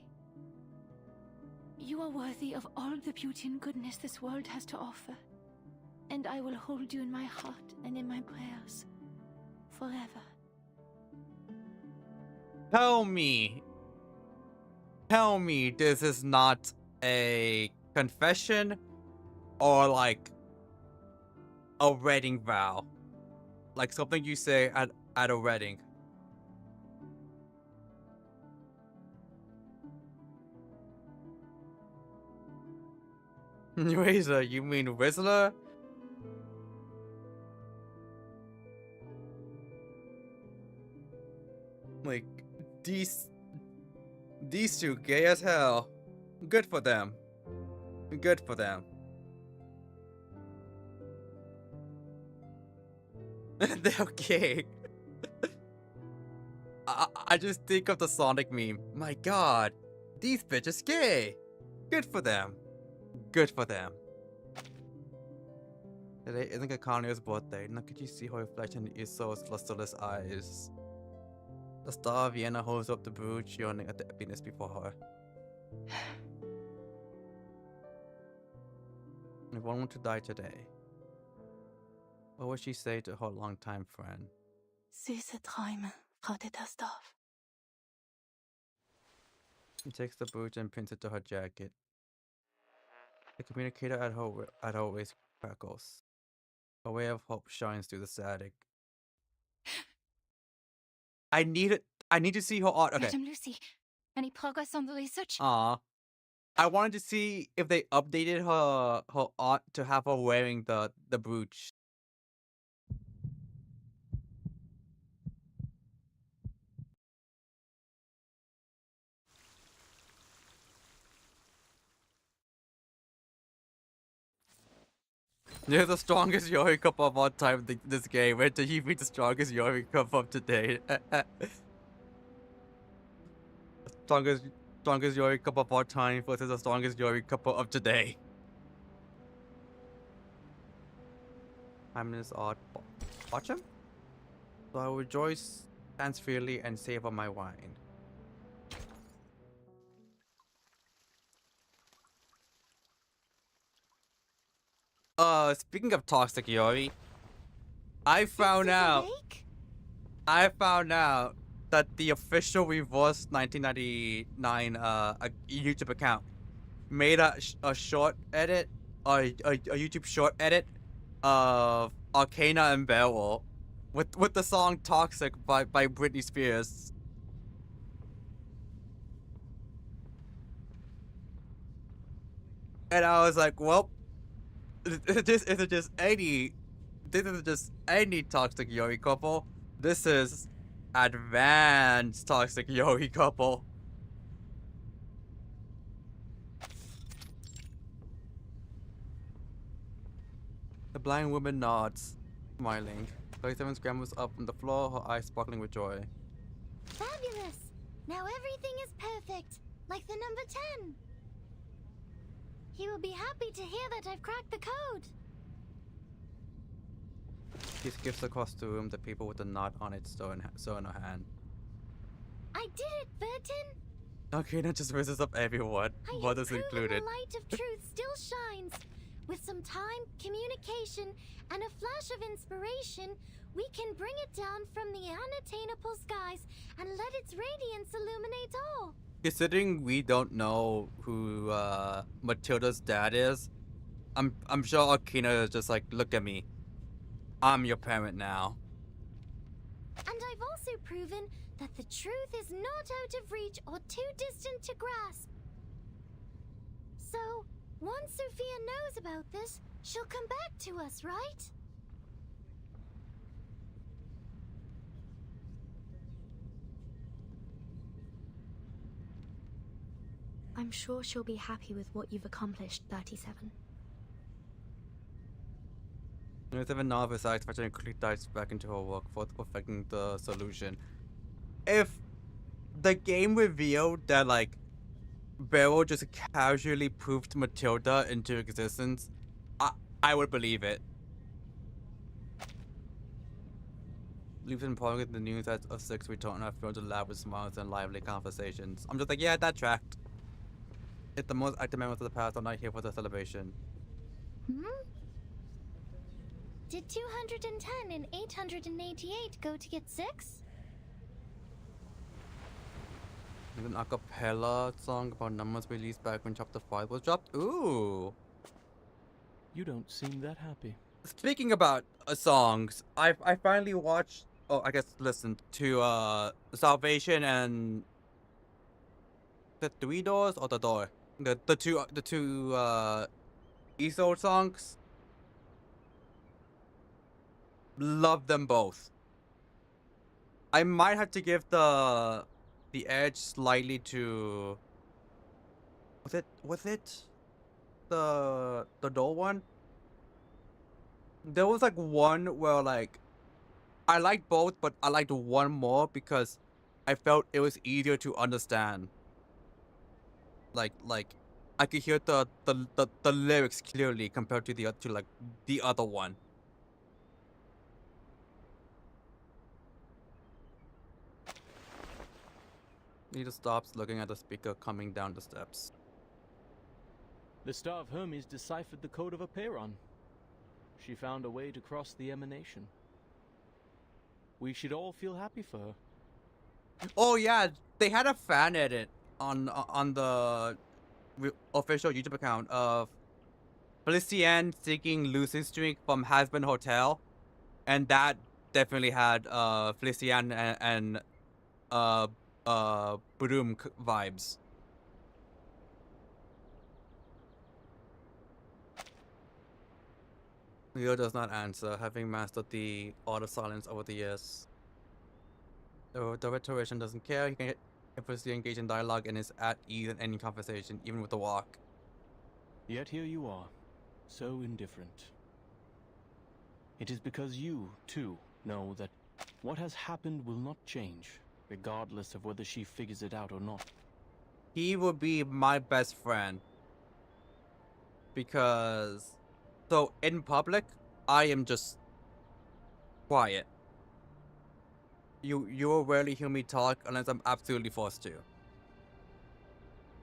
You are worthy of all the beauty and goodness this world has to offer, and I will hold you in my heart and in my prayers forever. Tell me this is not a confession or like a wedding vow. Like something you say at a wedding. Razor, you mean Whistler? Like, these two gay as hell. Good for them. Good for them. They're gay. I just think of the Sonic meme. My god, these bitches gay. Good for them. Good for them. Today isn't Kakano's birthday. Now could you see her reflection in Iso's lusterless eyes? The star of Vienna holds up the brooch, yawning at the emptiness before her. If one were to die today, what would she say to her longtime friend? Süße Träume, Frau Dittersdorf. She takes the brooch and pins it to her jacket. The communicator at her waist crackles. A ray of hope shines through the static. I need to see her art. Okay. Madam Lucy, any progress on the research? I wanted to see if they updated her art to have her wearing the brooch. You're the strongest Yori Cup of all time in this game. Wait till you beat the strongest Yori Cup of today. strongest Yori Cup of all time versus the strongest Yori Cup of today. I'm in this art. Watch him? So I will rejoice, dance freely, and savor my wine. Speaking of toxic Yori, I found out that the official Reverse 1999 YouTube account made a short edit, a YouTube short edit of Arcana and Beowulf with the song "Toxic" by Britney Spears. And I was like, well. This isn't just any toxic Yori couple. This is advanced toxic Yori couple. The blind woman nods, smiling. 37 scrambles up from the floor, her eyes sparkling with joy. Fabulous! Now everything is perfect, like the number 10. He will be happy to hear that I've cracked the code. She skips across the room, the paper with the knot on it still in her hand. I did it, Burton! Arcana just raises up everyone, mothers included. The light of truth still shines. With some time, communication, and a flash of inspiration, we can bring it down from the unattainable skies and let its radiance illuminate all. Considering we don't know who Matilda's dad is, I'm sure Akina is just like, look at me. I'm your parent now. And I've also proven that the truth is not out of reach or too distant to grasp. So, once Sophia knows about this, she'll come back to us, right? I'm sure she'll be happy with what you've accomplished, 37. 27 now besides fetching quickly dives back into her work for perfecting the solution. If the game revealed that like Beryl just casually proved Matilda into existence, I would believe it. Leaves important the news that of 6 return are filled with lavish smiles and lively conversations. I'm just like, yeah, that tracked. It's the most active members of the past are not here for the celebration. Did 210 and 888 go to get 6? There's an a cappella song about numbers released back when chapter 5 was dropped. Ooh. You don't seem that happy. Speaking about songs, I finally watched, I guess listened to Salvation and the 3 Doors or the Door? The two ESO songs. Love them both. I might have to give the edge slightly to was it the Door one? There was like one where like I liked both, but I liked one more because I felt it was easier to understand. Like I could hear the lyrics clearly compared to the other one. Nita stops looking at the speaker coming down the steps. The Star of Hermes deciphered the code of Aperon. She found a way to cross the emanation. We should all feel happy for her. Oh yeah, they had a fan edit on the official YouTube account of Felicien seeking Lucid Streak from Hasbin Hotel, and that definitely had Felicien and Broom vibes. Leo does not answer, having mastered the art of silence over the years. The rhetorician doesn't care. He can effortlessly engage in dialogue and is at ease in any conversation, even with the walk. Yet here you are, so indifferent. It is because you, too, know that what has happened will not change, regardless of whether she figures it out or not. He will be my best friend. Because... So, in public, I am just... quiet. You will rarely hear me talk unless I'm absolutely forced to.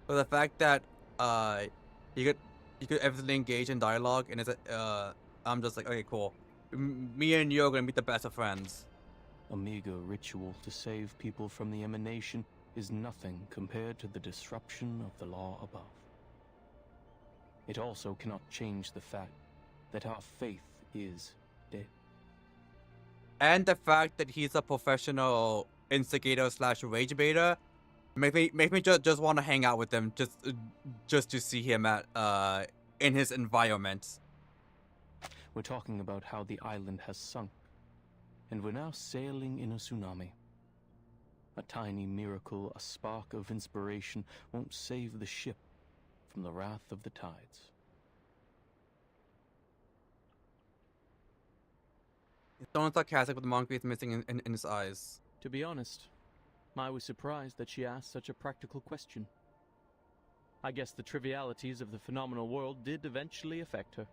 But the fact that, you could evidently engage in dialogue, and I'm just like, okay, cool. Me and you are gonna be the best of friends. A meager ritual to save people from the emanation is nothing compared to the disruption of the law above. It also cannot change the fact that our faith is dead. And the fact that he's a professional instigator / rage baiter make me just want to hang out with him just to see him at in his environment. We're talking about how the island has sunk, and we're now sailing in a tsunami. A tiny miracle, a spark of inspiration, won't save the ship from the wrath of the tides. He's so sarcastic with the monkeys missing in his eyes. To be honest, I was surprised that she asked such a practical question. I guess the trivialities of the phenomenal world did eventually affect her.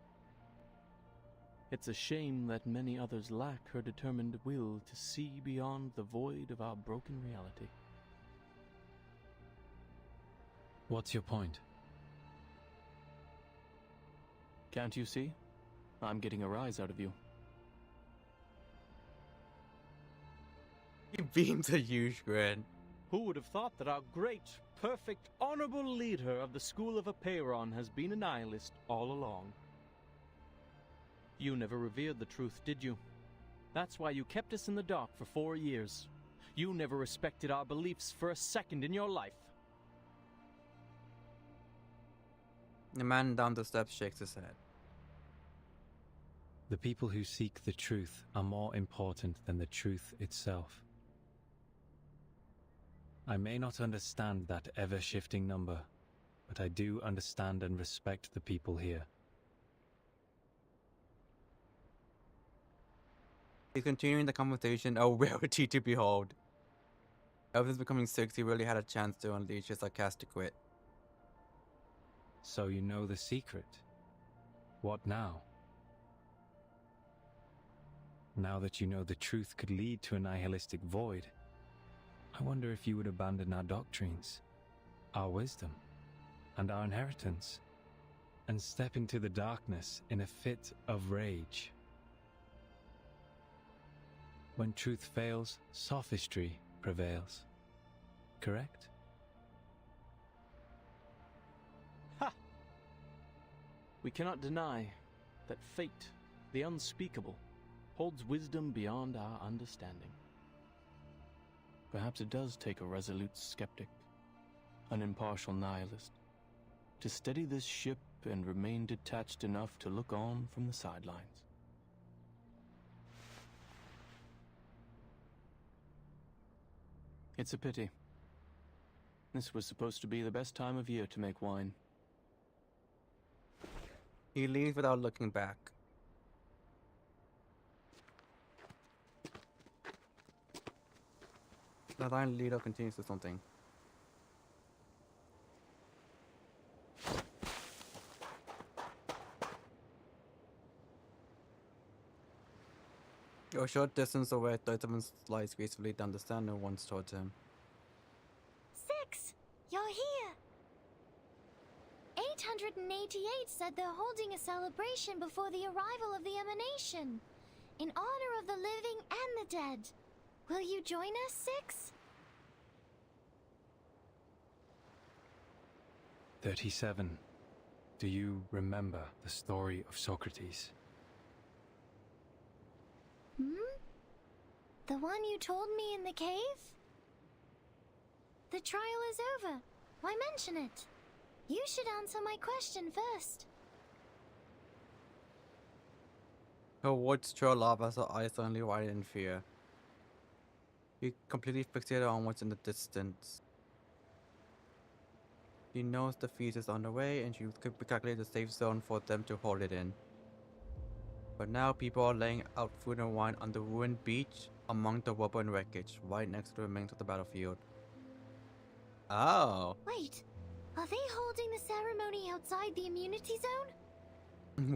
It's a shame that many others lack her determined will to see beyond the void of our broken reality. What's your point? Can't you see? I'm getting a rise out of you. He beams a huge grin. Who would have thought that our great, perfect, honorable leader of the School of Aperon has been a nihilist all along. You never revered the truth, did you? That's why you kept us in the dark for 4 years. You never respected our beliefs for a second in your life. The man down the steps shakes his head. The people who seek the truth are more important than the truth itself. I may not understand that ever-shifting number, but I do understand and respect the people here. He's continuing the conversation, a rarity to behold. Ever since becoming 6, he really had a chance to unleash his sarcastic wit. So you know the secret. What now? Now that you know the truth could lead to a nihilistic void, I wonder if you would abandon our doctrines, our wisdom, and our inheritance, and step into the darkness in a fit of rage. When truth fails, sophistry prevails. Correct? Ha! We cannot deny that fate, the unspeakable, holds wisdom beyond our understanding. Perhaps it does take a resolute skeptic, an impartial nihilist, to steady this ship and remain detached enough to look on from the sidelines. It's a pity. This was supposed to be the best time of year to make wine. He leaves without looking back. The line leader continues with something. A short distance away, Donovan slides gracefully down the stand and runs towards him. 6! You're here! 888 said they're holding a celebration before the arrival of the emanation, in honor of the living and the dead. Will you join us, 6? 37. Do you remember the story of Socrates? The one you told me in the cave? The trial is over. Why mention it? You should answer my question first. Her words trail off as her eyes suddenly widen in fear. He completely fixated on what's in the distance. She knows the feast is on the way and she could calculate the safe zone for them to hold it in. But now people are laying out food and wine on the ruined beach among the rubble and wreckage, right next to the remains of the battlefield. Oh. Wait, are they holding the ceremony outside the immunity zone?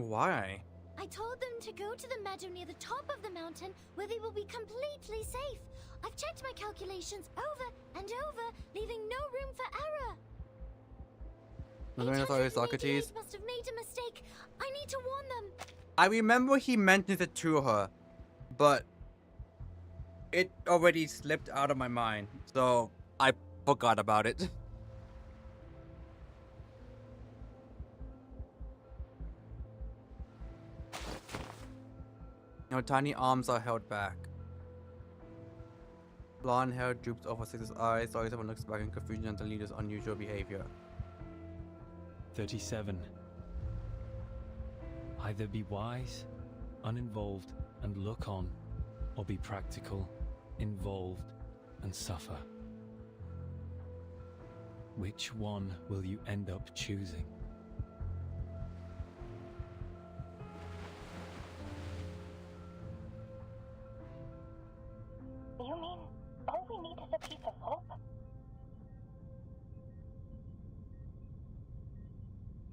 Why? I told them to go to the meadow near the top of the mountain where they will be completely safe. I've checked my calculations over and over, leaving no room for error. Socrates must have made a mistake. I need to warn them. I remember he mentioned it to her, but it already slipped out of my mind, so I forgot about it. Her tiny arms are held back. Blonde hair droops over Six's eyes, so everyone looks back in confusion at the leader's unusual behavior. 37. Either be wise, uninvolved, and look on, or be practical, involved, and suffer. Which one will you end up choosing? You mean all we need is a piece of hope?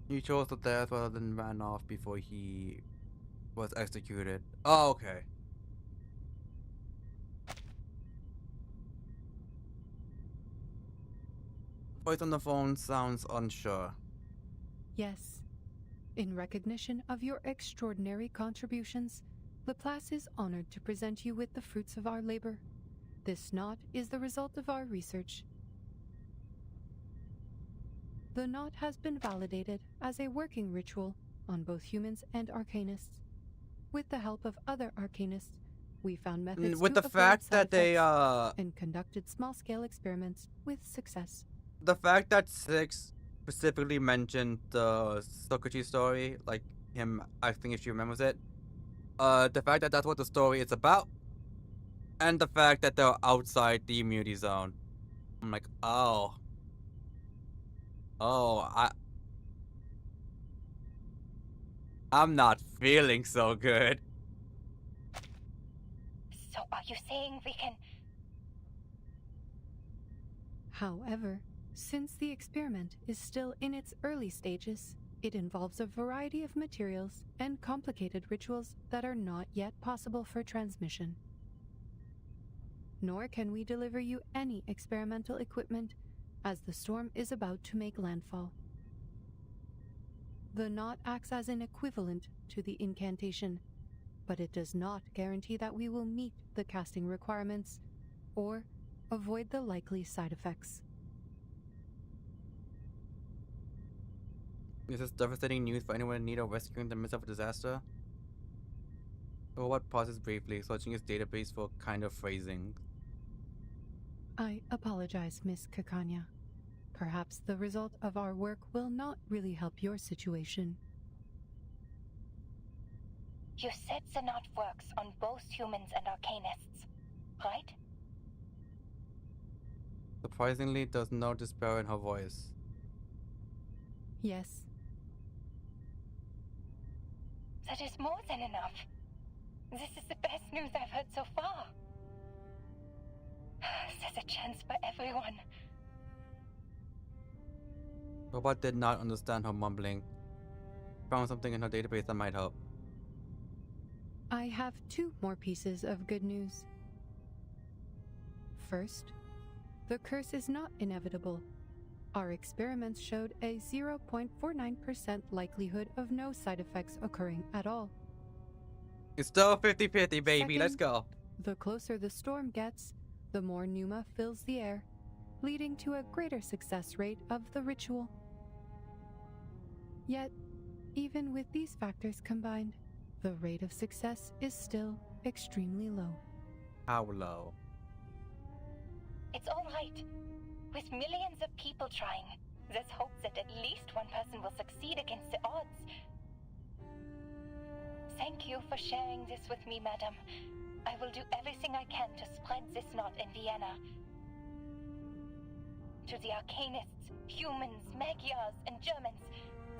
He chose the death rather than ran off before he was executed. Oh, okay. Voice on the phone sounds unsure. Yes. In recognition of your extraordinary contributions, Laplace is honored to present you with the fruits of our labor. This knot is the result of our research. The knot has been validated as a working ritual on both humans and arcanists. With the help of other arcanists, we found methods with to the avoid fact side that they effects and conducted small-scale experiments with success. the fact that Six specifically mentioned the Sokachi story, like him, I think if she remembers it, the fact that that's what the story is about, and the fact that they're outside the immunity zone, I'm like, I'm not feeling so good. So are you saying we can... However, since the experiment is still in its early stages, it involves a variety of materials and complicated rituals that are not yet possible for transmission. Nor can we deliver you any experimental equipment, as the storm is about to make landfall. The knot acts as an equivalent to the incantation, but it does not guarantee that we will meet the casting requirements or avoid the likely side effects. This is devastating news for anyone in need of rescue in the midst of a disaster. The robot pauses briefly, searching his database for kind of phrasing. I apologize, Miss Kakanya. Perhaps the result of our work will not really help your situation. You said the knot works on both humans and arcanists, right? Surprisingly, there's no despair in her voice. Yes. That is more than enough. This is the best news I've heard so far. There's a chance for everyone. Robot did not understand her mumbling. Found something in her database that might help. I have 2 more pieces of good news. First, the curse is not inevitable. Our experiments showed a 0.49% likelihood of no side effects occurring at all. It's still 50-50, baby. Second, Let's go. The closer the storm gets, the more pneuma fills the air, leading to a greater success rate of the ritual. Yet, even with these factors combined, the rate of success is still extremely low. How low? It's all right. With millions of people trying, there's hope that at least one person will succeed against the odds. Thank you for sharing this with me, madam. I will do everything I can to spread this knot in Vienna. To the Arcanists, humans, Magyars, and Germans,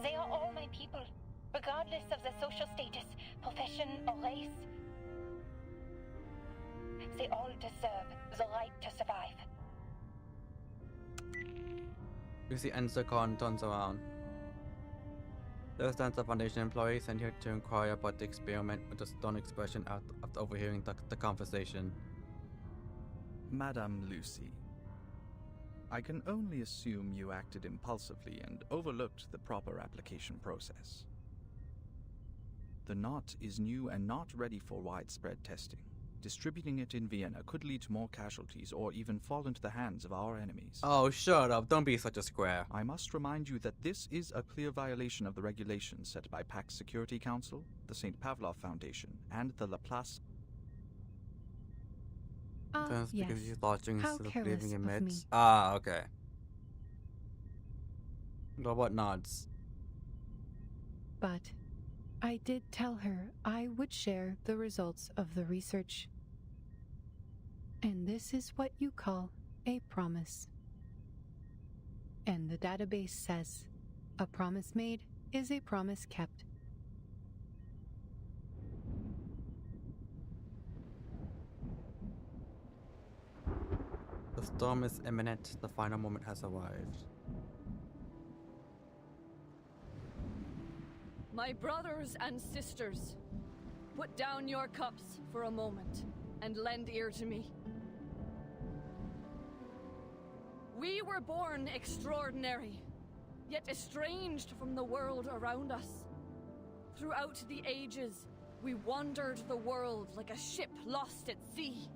they are all my people, regardless of their social status, profession, or race. They all deserve the right to survive. You see Enstercon turns around. There stands a Foundation employee sent here to inquire about the experiment with a stern expression after overhearing the conversation. Madame Lucy, I can only assume you acted impulsively and overlooked the proper application process. The knot is new and not ready for widespread testing. Distributing it in Vienna could lead to more casualties or even fall into the hands of our enemies. Oh, shut up. Don't be such a square. I must remind you that this is a clear violation of the regulations set by PAX Security Council, the St. Pavlov Foundation, and the Laplace... That's yes. because she's lodging How instead of careless leaving of emits. me. Ah, okay. Robot nods. But I did tell her I would share the results of the research. And this is what you call a promise. And the database says, a promise made is a promise kept. The storm is imminent. The final moment has arrived. My brothers and sisters, put down your cups for a moment and lend ear to me. We were born extraordinary, yet estranged from the world around us. Throughout the ages, we wandered the world like a ship lost at sea.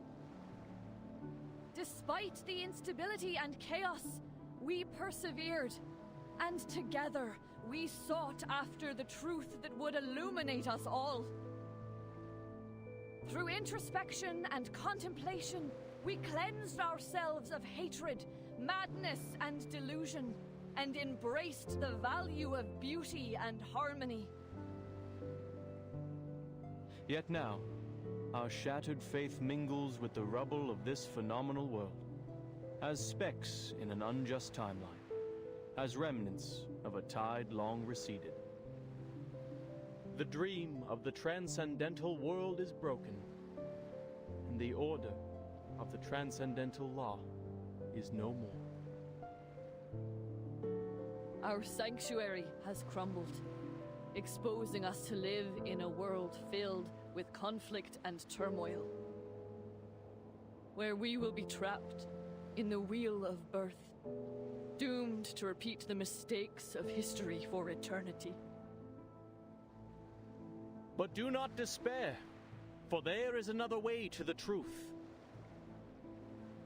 Despite the instability and chaos, we persevered, And together, we sought after the truth that would illuminate us all. Through introspection and contemplation, we cleansed ourselves of hatred, madness, and delusion, and embraced the value of beauty and harmony. Yet now, our shattered faith mingles with the rubble of this phenomenal world, as specks in an unjust timeline, as remnants of a tide long receded. The dream of the transcendental world is broken, and the order of the transcendental law is no more. Our sanctuary has crumbled, exposing us to live in a world filled with conflict and turmoil, where we will be trapped in the wheel of birth, doomed to repeat the mistakes of history for eternity. But do not despair, for there is another way to the truth.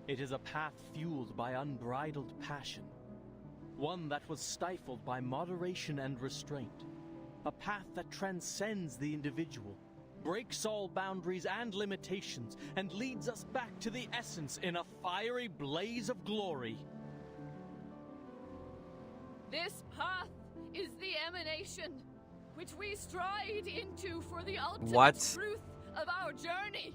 It is a path fueled by unbridled passion, one that was stifled by moderation and restraint, a path that transcends the individual, breaks all boundaries and limitations, and leads us back to the essence in a fiery blaze of glory. This path is the emanation which we stride into for the ultimate truth of our journey.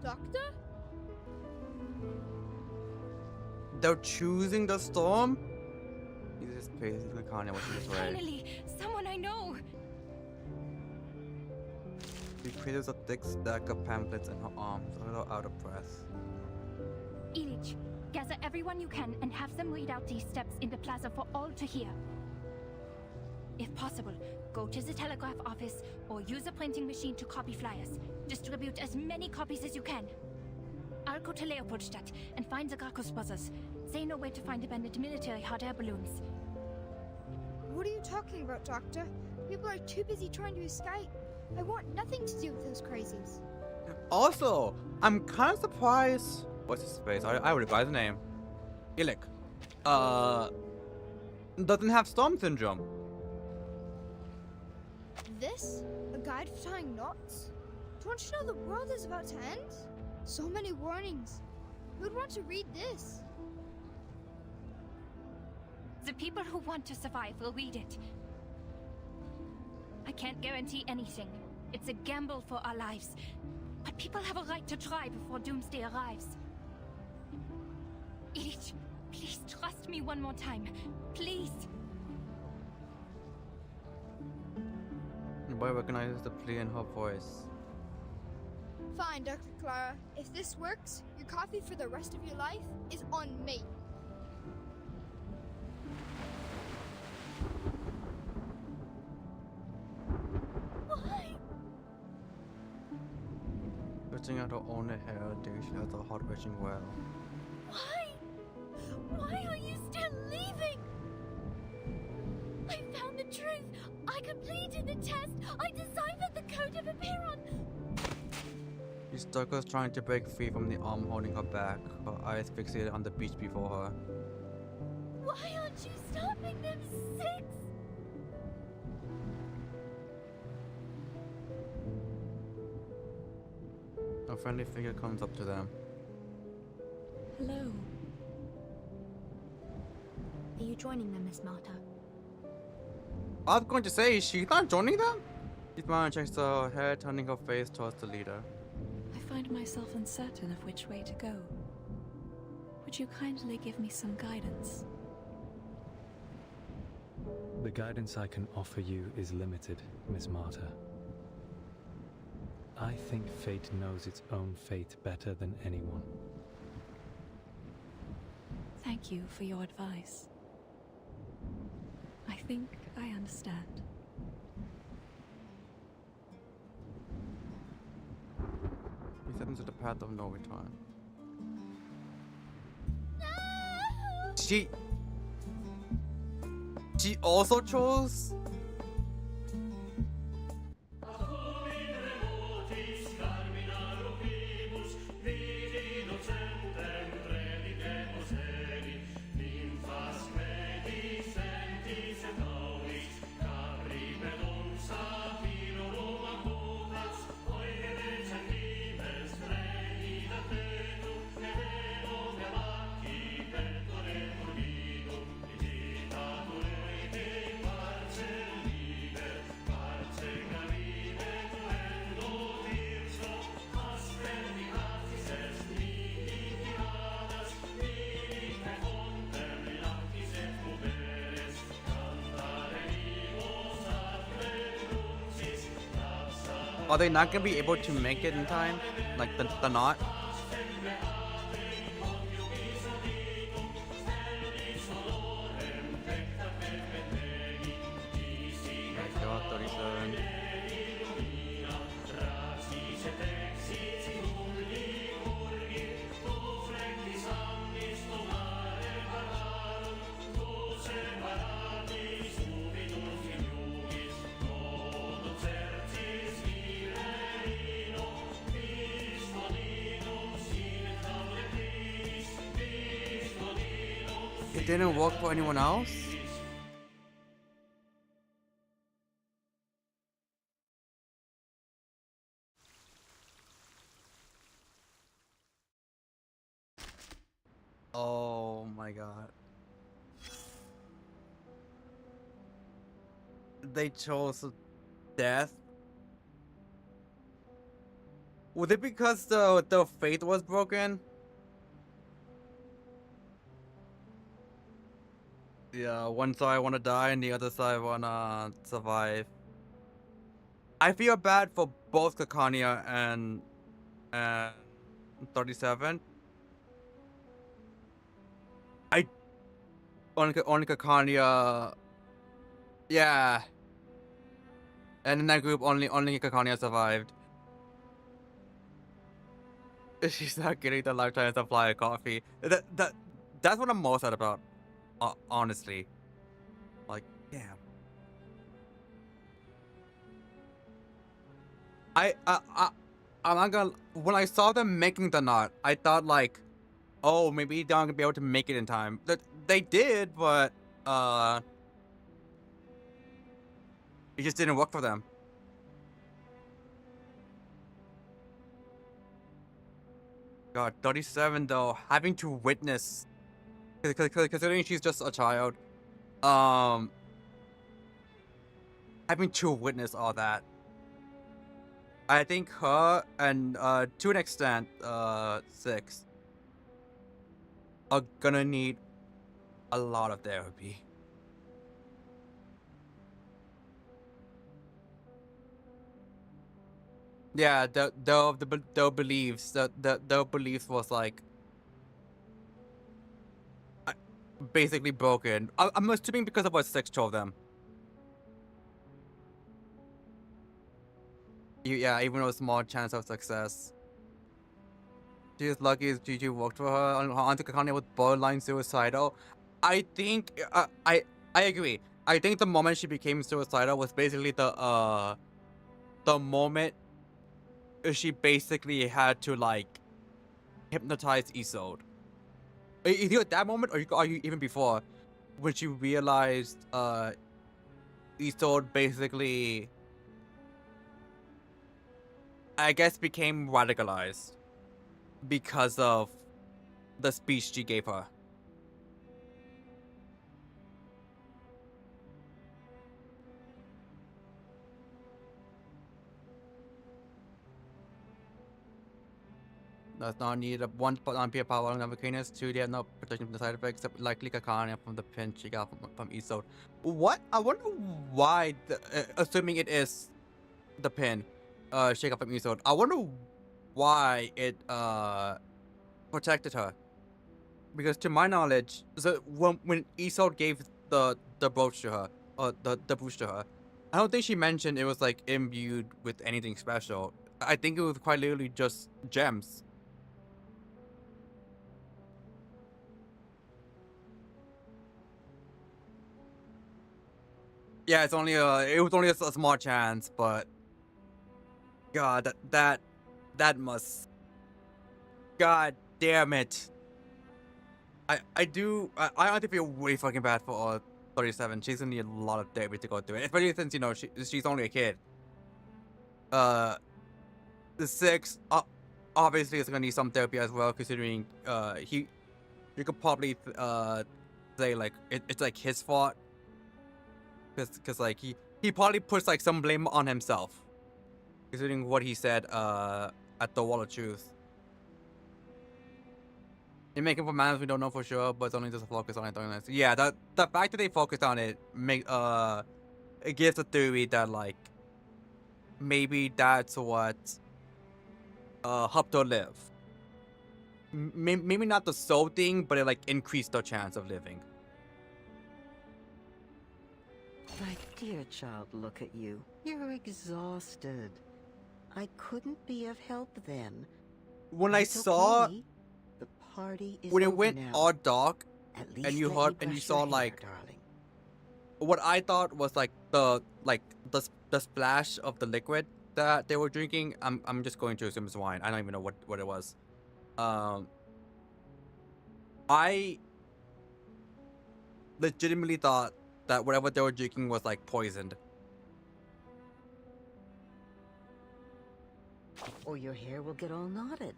Doctor? They're choosing the storm? He's just basically calling it what this way. Finally, someone I know. She creates a thick stack of pamphlets in her arms, a little out of breath. Illich, gather everyone you can and have them read out these steps in the plaza for all to hear. If possible, go to the telegraph office or use a printing machine to copy flyers. Distribute as many copies as you can. I'll go to Leopoldstadt and find the Gracchus brothers. They know where to find abandoned military hot air balloons. What are you talking about, Doctor? People are too busy trying to escape. I want nothing to do with those crazies. Also, I'm kind of surprised. What's his face? I already got his name. Illich. Doesn't have storm syndrome. This? A guide for tying knots? Don't you know the world is about to end? So many warnings. Who'd want to read this? The people who want to survive will read it. I can't guarantee anything. It's a gamble for our lives. But people have a right to try before doomsday arrives. Illich, please trust me one more time. Please. The boy recognizes the plea in her voice. Fine, Dr. Clara. If this works, your coffee for the rest of your life is on me. Why? Stretching out her own hair, she has a heart-wrenching wail. Why? Why are you still leaving? I found the truth. I completed the test. I deciphered the code of Apiron. She struggles trying to break free from the arm holding her back, her eyes fixated on the beach before her. Why aren't you stopping them, Six? A friendly figure comes up to them. Hello. Are you joining them, Miss Marta? I was going to say, she's not joining them? She smiles and shakes her head, turning her face towards the leader. I find myself uncertain of which way to go. Would you kindly give me some guidance? The guidance I can offer you is limited, Miss Marta. I think fate knows its own fate better than anyone. Thank you for your advice. I think I understand. He steps into the path of no return. She also chose? Are they not gonna be able to make it in time? Like the knot? God, 37. It didn't work for anyone else? Oh my god. They chose death? Was it because the faith was broken? Yeah, one side wanna die and the other side wanna survive. I feel bad for both Kakania and 37. Only Kakania. Yeah. And in that group only Kakania survived. She's not getting the lifetime supply of coffee. That's what I'm most sad about. Honestly. Like, damn. I'm not gonna. When I saw them making the knot, I thought like, oh, maybe they're not gonna be able to make it in time. They did, but it just didn't work for them. God, 37 though, having to witness, considering she's just a child, having to witness all that. I think her and to an extent, 6 are gonna need a lot of therapy. Yeah, their beliefs, their beliefs was like basically broken. I'm assuming because of what 6 told them. Yeah, even a small chance of success. She is lucky as Gigi worked for her. Her Auntie Kakane was borderline suicidal. I think I agree. I think the moment she became suicidal was basically the moment she basically had to like hypnotize Isolde. Either at that moment or you even before, when she realized Isolde basically, I guess, became radicalized because of the speech she gave her. Does not need a 1 ampere power on volcanoes. 2, they have no protection from the side effects, except likely Kakania from the pinch she got from Isolde. What? I wonder why, assuming it is the pin she got from Isolde. I wonder why it protected her. Because to my knowledge, so when Isolde gave the brooch to her, or the brooch to her, I don't think she mentioned it was like imbued with anything special. I think it was quite literally just gems. Yeah, it was only a small chance, but God, that must, God damn it. I honestly feel way fucking bad for 37. She's gonna need a lot of therapy to go through it, especially since, you know, she's only a kid. The 6 obviously is gonna need some therapy as well, considering you could probably say like it's like his fault, because like he probably puts like some blame on himself, considering what he said at the Wall of Truth. In making for manners, we don't know for sure, but it's only just a focus on it. Yeah, the fact that they focused on it it gives the theory that like maybe that's what helped her live. Maybe not the soul thing, but it like increased her chance of living. My dear child, look at you. You're exhausted. I couldn't be of help then. When I It's saw okay. The party is when it over went now. all dark, At and least you let heard me and you brush saw your hair, like darling. what I thought was like the splash of the liquid that they were drinking. I'm just going to assume it's wine. I don't even know what it was. I legitimately thought that whatever they were drinking was like poisoned. Or your hair will get all knotted.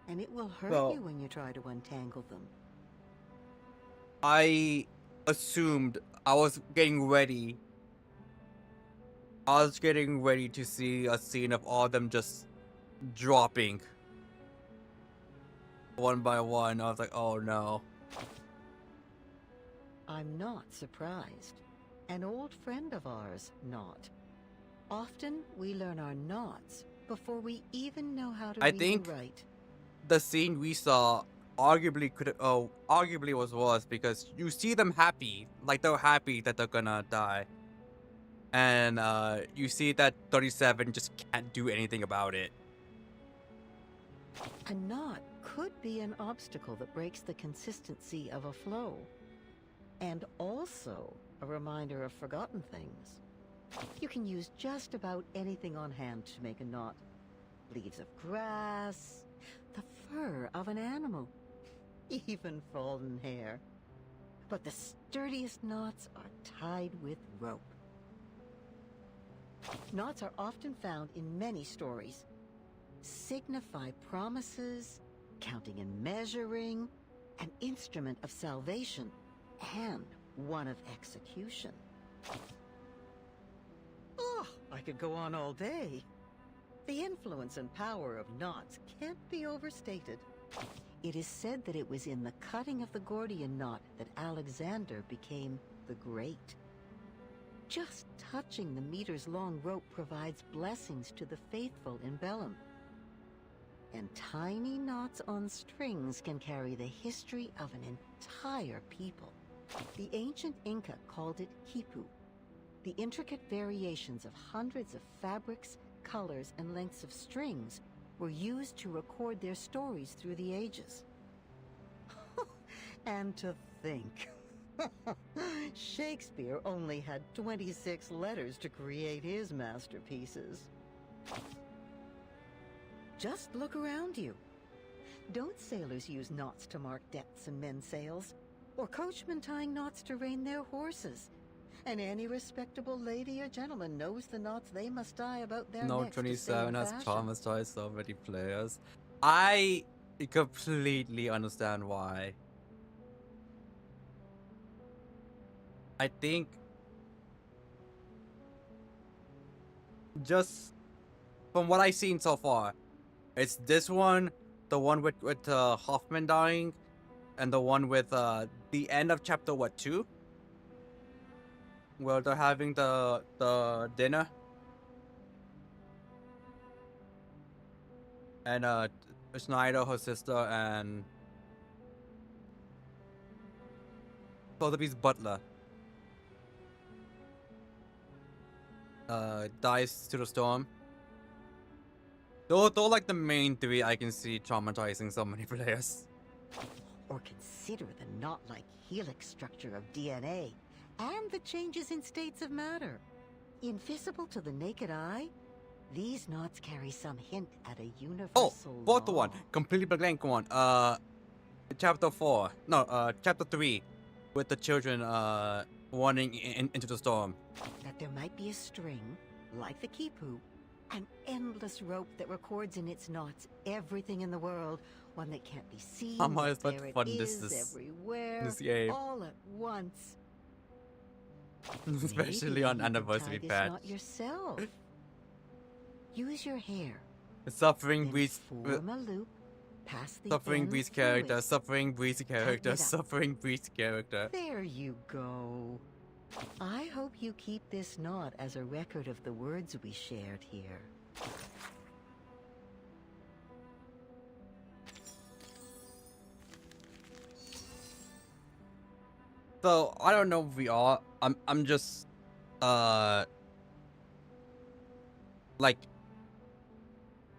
And it will hurt Well- you when you try to untangle them. I assumed I was getting ready. I was getting ready to see a scene of all of them just dropping one by one. I was like, oh no. I'm not surprised. An old friend of ours, not. Often we learn our knots before we even know how to I read think and write. the scene we saw arguably was worse because you see them happy, like they're happy that they're gonna die, and you see that 37 just can't do anything about it. A knot could be an obstacle that breaks the consistency of a flow, and also a reminder of forgotten things. You can use just about anything on hand to make a knot. Leaves of grass, the fur of an animal, even fallen hair. But the sturdiest knots are tied with rope. Knots are often found in many stories. Signify promises, counting and measuring, an instrument of salvation, and one of execution. Oh, I could go on all day. The influence and power of knots can't be overstated. It is said that it was in the cutting of the Gordian knot that Alexander became the Great. Just touching the meters-long rope provides blessings to the faithful in Bellum. And tiny knots on strings can carry the history of an entire people. The ancient Inca called it quipu. The intricate variations of hundreds of fabrics, colors, and lengths of strings were used to record their stories through the ages. And to think, Shakespeare only had 26 letters to create his masterpieces. Just look around you. Don't sailors use knots to mark depths in men's sails? Or coachmen tying knots to rein their horses? And any respectable lady or gentleman knows the knots they must tie about their No, necks to stay 27 in has fashion. traumatized so many players. I completely understand why. I think just from what I've seen so far, it's this one, the one with Hoffman dying, and the one with the end of chapter 2, where they're having the dinner, and Schneider, her sister, and Sotheby's butler dies to the storm. They're like the main three I can see traumatizing so many players. Or consider the knot-like helix structure of DNA and the changes in states of matter. Invisible to the naked eye, these knots carry some hint at a universal Fourth law. one, completely blank one. Chapter 4. No, chapter 3, with the children running into the storm. That there might be a string, like the quipu, an endless rope that records in its knots everything in the world, one that can't be seen. How much but there fun it this is is- everywhere, this game. all at once. Especially Maybe on you could anniversary tie this patch. knot yourself. Use your hair. Suffering Then breeds form a loop, pass the suffering ends breeds through character, it. suffering breeds character, it up. suffering breeds character. There you go. I hope you keep this knot as a record of the words we shared here. So I don't know if we are. I'm just like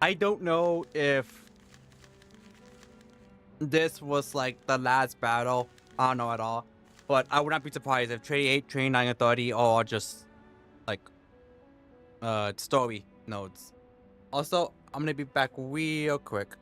I don't know if this was like the last battle. I don't know at all. But I would not be surprised if 28, 29, and 30 are just like story nodes. Also, I'm gonna be back real quick.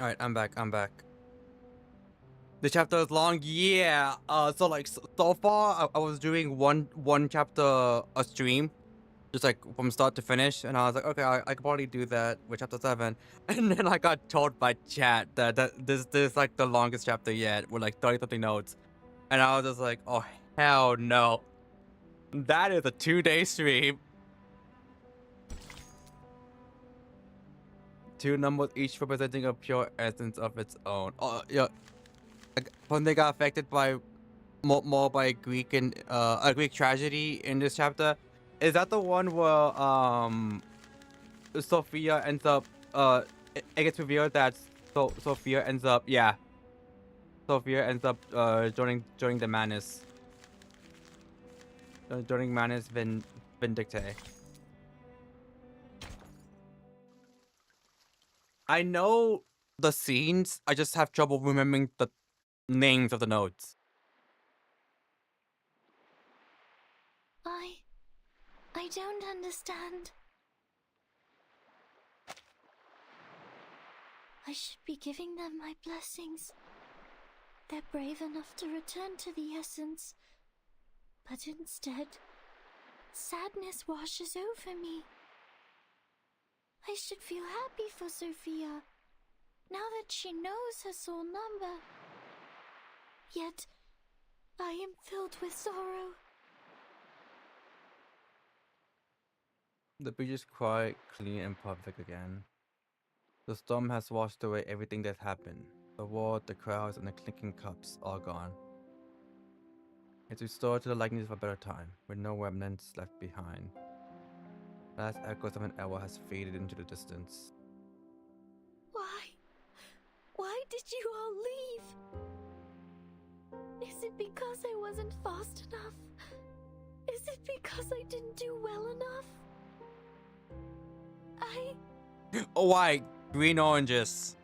Alright, I'm back. The chapter is long, yeah. So like so far, I was doing one chapter a stream, just like from start to finish, and I was like, okay, I could probably do that with chapter 7, and then I got told by chat that this is like the longest chapter yet, with like 30-something notes, and I was just like, oh hell no, that is a 2-day stream. 2 numbers each representing a pure essence of its own. Oh yeah. When they got affected by more by Greek and a Greek tragedy in this chapter, is that the one where Sophia ends up it gets revealed that Sophia ends up joining the Manus, joining Manus Vindictae. I know the scenes, I just have trouble remembering the names of the nodes. I don't understand. I should be giving them my blessings. They're brave enough to return to the essence. But instead, sadness washes over me. I should feel happy for Sophia, now that she knows her soul number. Yet, I am filled with sorrow. The beach is quiet, clean, and perfect again. The storm has washed away everything that happened. The war, the crowds, and the clinking cups all gone. It's restored to the likeness of a better time, with no remnants left behind. Last echoes of an era has faded into the distance. Why did you all leave? Is it because I wasn't fast enough? Is it because I didn't do well enough? Oh, why? Green oranges.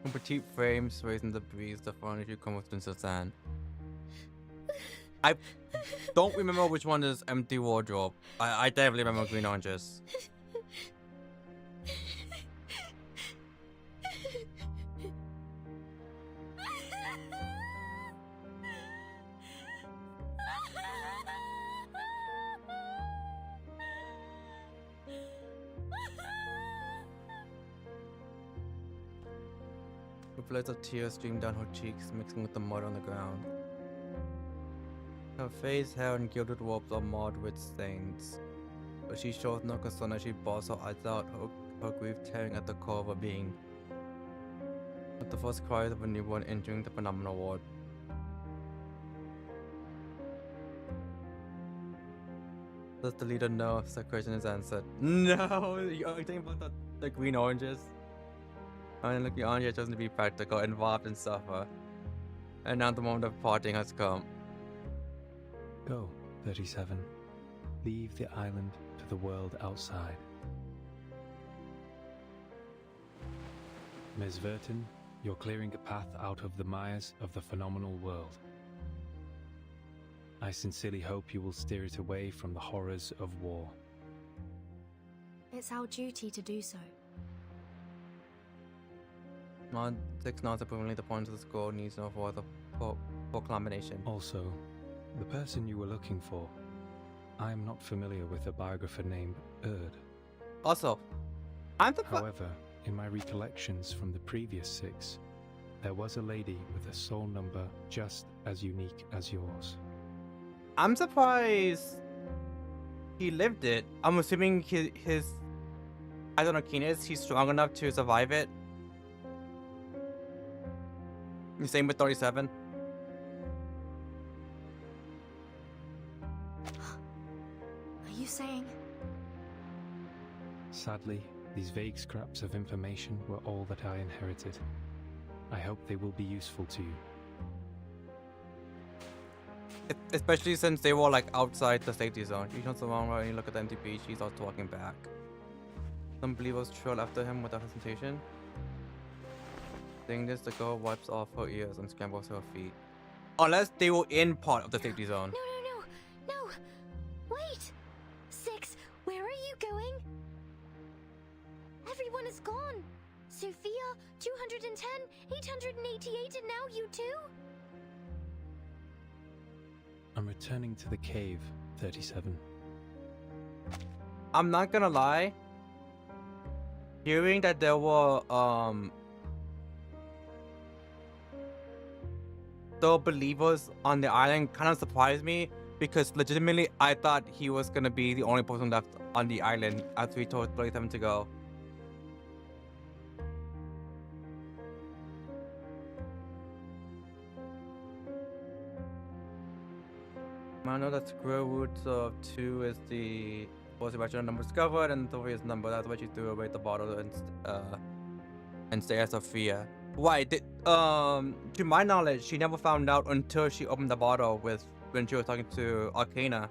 Petite frame sways in the breeze, the furniture comes with Suzanne. I don't remember which one is empty wardrobe. I definitely remember green oranges. Floods of tears streamed down her cheeks, mixing with the mud on the ground. Her face, hair, and gilded robes are marred with stains, but she shows no concern as she bawls her eyes out, her grief tearing at the core of her being. With the first cries of a newborn entering the phenomenal ward. Does the leader know if the question is answered? No! You're thinking about the green oranges? I mean, look, the orange chosen to be practical, involved, and suffer. And now the moment of parting has come. Go, 37. Leave the island to the world outside. Ms. Verton, you're clearing a path out of the mires of the phenomenal world. I sincerely hope you will steer it away from the horrors of war. It's our duty to do so. Mod 6 nods approvingly. The point of the scroll needs no further proclamation. Also, the person you were looking for, I am not familiar with a biographer named Erd. Also, however, in my recollections from the previous 6, there was a lady with a soul number just as unique as yours. I'm surprised he lived it. I'm assuming his I don't know, keenness, he's strong enough to survive it. The same with 37. Are you saying? Sadly, these vague scraps of information were all that I inherited. I hope they will be useful to you. Especially since they were like outside the safety zone. You turn around and you look at the empty beach, he's out walking back. Some believers trail after him without hesitation. Saying this, the girl wipes off her ears and scrambles to her feet. Unless they were in part of the safety zone. No! Wait! 6, where are you going? Everyone is gone! Sophia, 210, 888, and now you too? I'm returning to the cave, 37. I'm not gonna lie. Hearing that there were the believers on the island kind of surprised me, because legitimately I thought he was gonna be the only person left on the island after we told 37 to go. I know that square root of 2 is the most irrational number discovered, and 3 is the number. That's why she threw away the bottle and stayed as Sophia. Why? To my knowledge, she never found out until she opened the bottle when she was talking to Arcana.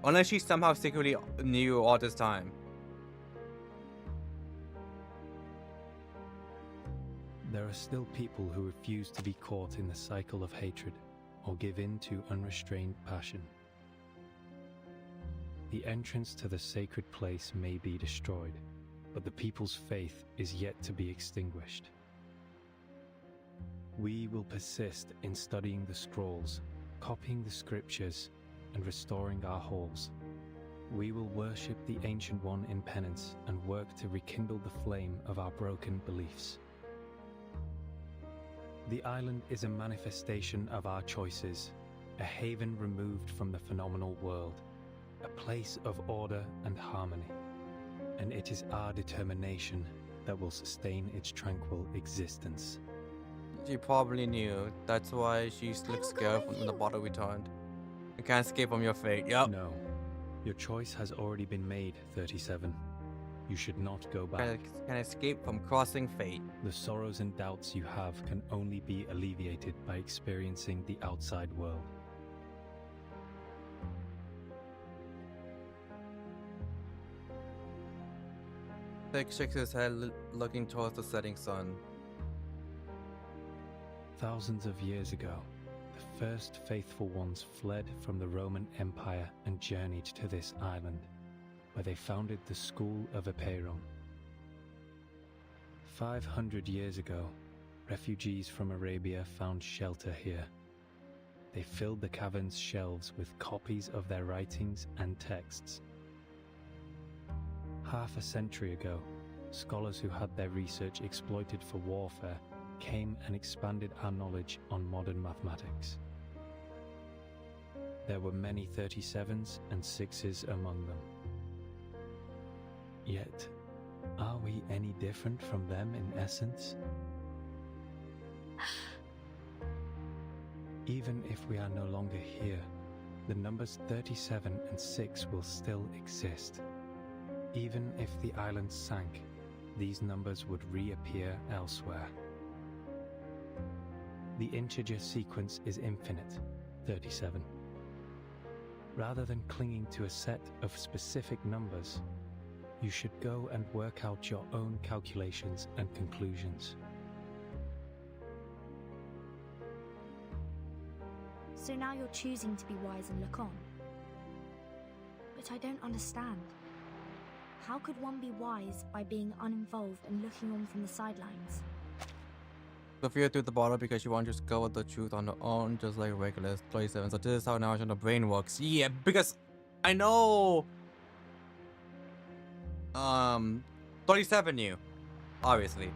Unless she somehow secretly knew all this time. There are still people who refuse to be caught in the cycle of hatred or give in to unrestrained passion. The entrance to the sacred place may be destroyed, but the people's faith is yet to be extinguished. We will persist in studying the scrolls, copying the scriptures, and restoring our halls. We will worship the Ancient One in penance and work to rekindle the flame of our broken beliefs. The island is a manifestation of our choices, a haven removed from the phenomenal world, a place of order and harmony. And it is our determination that will sustain its tranquil existence. She probably knew. That's why she looked scared when the bottle returned. You can't escape from your fate. Yep. No. Your choice has already been made, 37. You should not go back. Can escape from crossing fate. The sorrows and doubts you have can only be alleviated by experiencing the outside world. Thick shakes his head, looking towards the setting sun. Thousands of years ago, the first faithful ones fled from the Roman Empire and journeyed to this island, where they founded the School of Aperon. 500 years ago, refugees from Arabia found shelter here. They filled the cavern's shelves with copies of their writings and texts. Half a century ago, scholars who had their research exploited for warfare came and expanded our knowledge on modern mathematics. There were many 37s and 6s among them. Yet, are we any different from them in essence? Even if we are no longer here, the numbers 37 and 6 will still exist. Even if the island sank, these numbers would reappear elsewhere. The integer sequence is infinite, 37. Rather than clinging to a set of specific numbers, you should go and work out your own calculations and conclusions. So now you're choosing to be wise and look on. But I don't understand. How could one be wise by being uninvolved and looking on from the sidelines? Sophia threw the bottle because she wanted to discover the truth on her own, just like regular 37. So this is how now the brain works. Yeah, because I know 37 knew, obviously.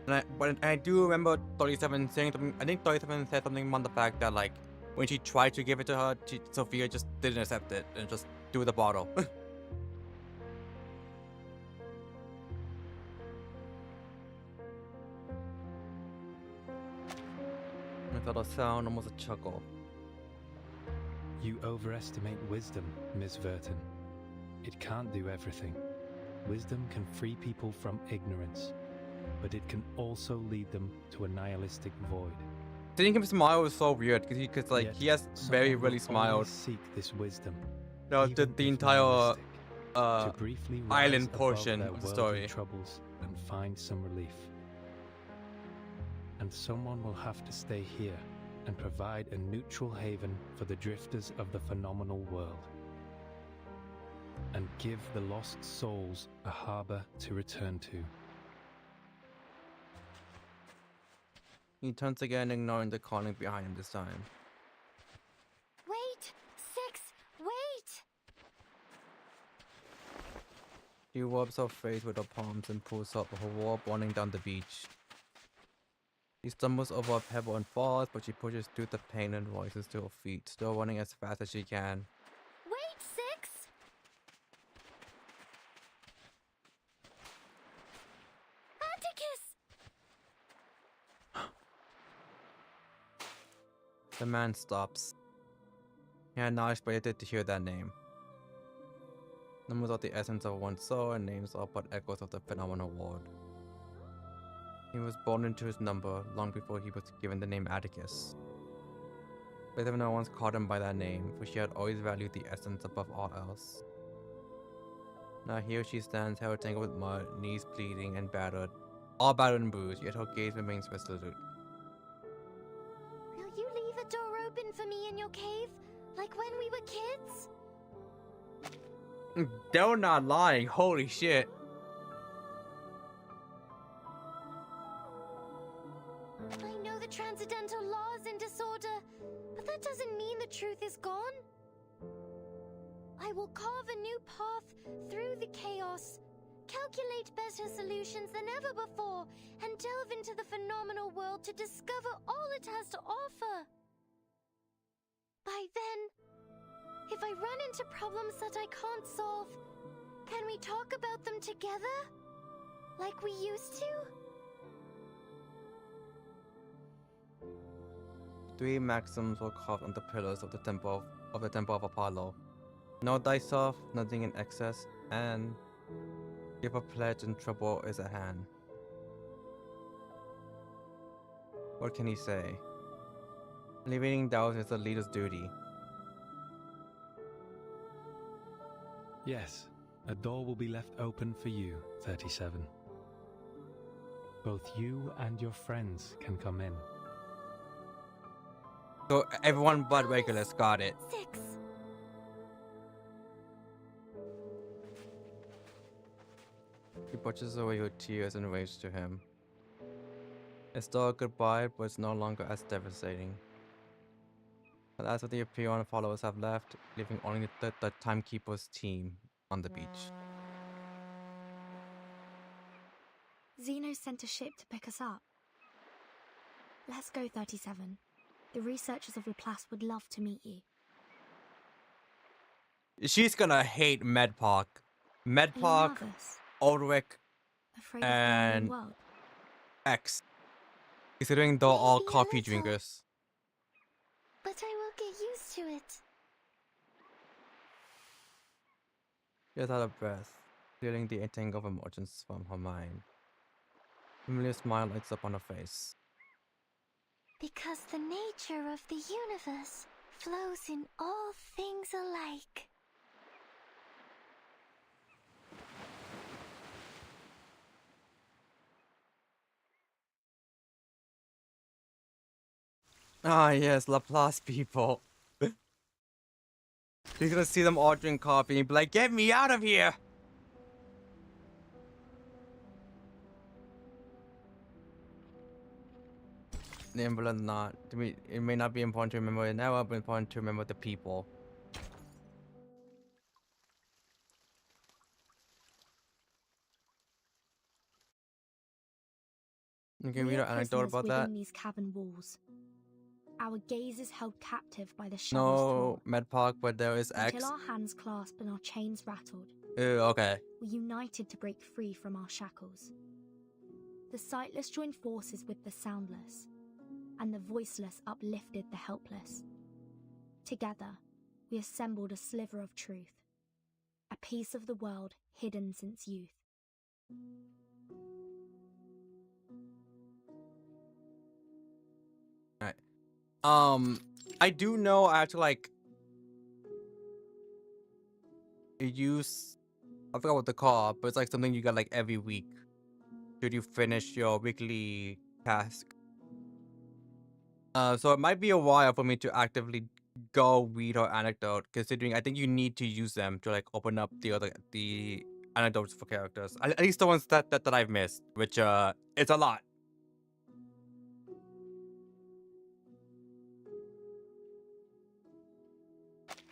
But I do remember 37 saying something. I think 37 said something on the fact that, like, when she tried to give it to her, Sophia just didn't accept it and just threw the bottle. I thought a sound, almost a chuckle. You overestimate wisdom, Miss Verton. It can't do everything. Wisdom can free people from ignorance, but it can also lead them to a nihilistic void. Seeing him smile was so weird because like, he has very really smiled. Seek this wisdom. No, the entire to briefly island portion of the story. Troubles and find some relief. And someone will have to stay here and provide a neutral haven for the drifters of the phenomenal world, and give the lost souls a harbor to return to. He turns again, ignoring the calling behind him this time. Wait! 6! Wait! She wipes her face with her palms and pulls up her warp running down the beach. She stumbles over a pebble and falls, but she pushes through the pain and rises to her feet, still running as fast as she can. Wait, 6! Atticus! The man stops. He had not expected to hear that name. Numbers are the essence of one's soul, and names are but echoes of the phenomenal world. He was born into his number long before he was given the name Atticus. But no one's called him by that name, for she had always valued the essence above all else. Now here she stands, hair tangled with mud, knees bleeding and battered, all battered and bruised, yet her gaze remains resolute. Will you leave a door open for me in your cave, like when we were kids? They're not lying, holy shit. I know the transcendental law is in disorder, but that doesn't mean the truth is gone. I will carve a new path through the chaos, calculate better solutions than ever before, and delve into the phenomenal world to discover all it has to offer. By then, if I run into problems that I can't solve, can we talk about them together? Like we used to? 3 maxims were carved on the pillars of the temple of Apollo. No dice off, nothing in excess, and give a pledge and trouble is at hand. What can he say? Alleviating doubts is the leader's duty. Yes, a door will be left open for you, 37. Both you and your friends can come in. So everyone but Regulus got it. 6. He pushes away your tears and waves to him. It's still a goodbye, but it's no longer as devastating. But as of the Apion followers have left, leaving only the Timekeeper's team on the beach. Zeno sent a ship to pick us up. Let's go, 37. The researchers of Laplace would love to meet you. She's gonna hate Medpark. Medpark, Ulrich, and X. Considering they're all coffee drinkers. But I will get used to it. She is out of breath, feeling the entangle of emotions from her mind. A familiar smile lights up on her face. Because the nature of the universe flows in all things alike. Ah yes, Laplace people. You're gonna see them all drink coffee and be like, get me out of here! Important not. To me, it may not be important to remember it now, but important to remember the people. You can read an anecdote about that? These cabin walls. Our gaze is held captive by the shadows. No, Medpark, but there is X. Until our hands clasped and our chains rattled. Okay. We united to break free from our shackles. The sightless joined forces with the soundless, and the voiceless uplifted the helpless. Together, we assembled a sliver of truth, a piece of the world hidden since youth. I do know I have to like use, I forgot what they call, but it's like something you got like every week. Should you finish your weekly task? So it might be a while for me to actively go read her anecdote, considering I think you need to use them to like open up the anecdotes for characters. At least the ones that I've missed, which it's a lot.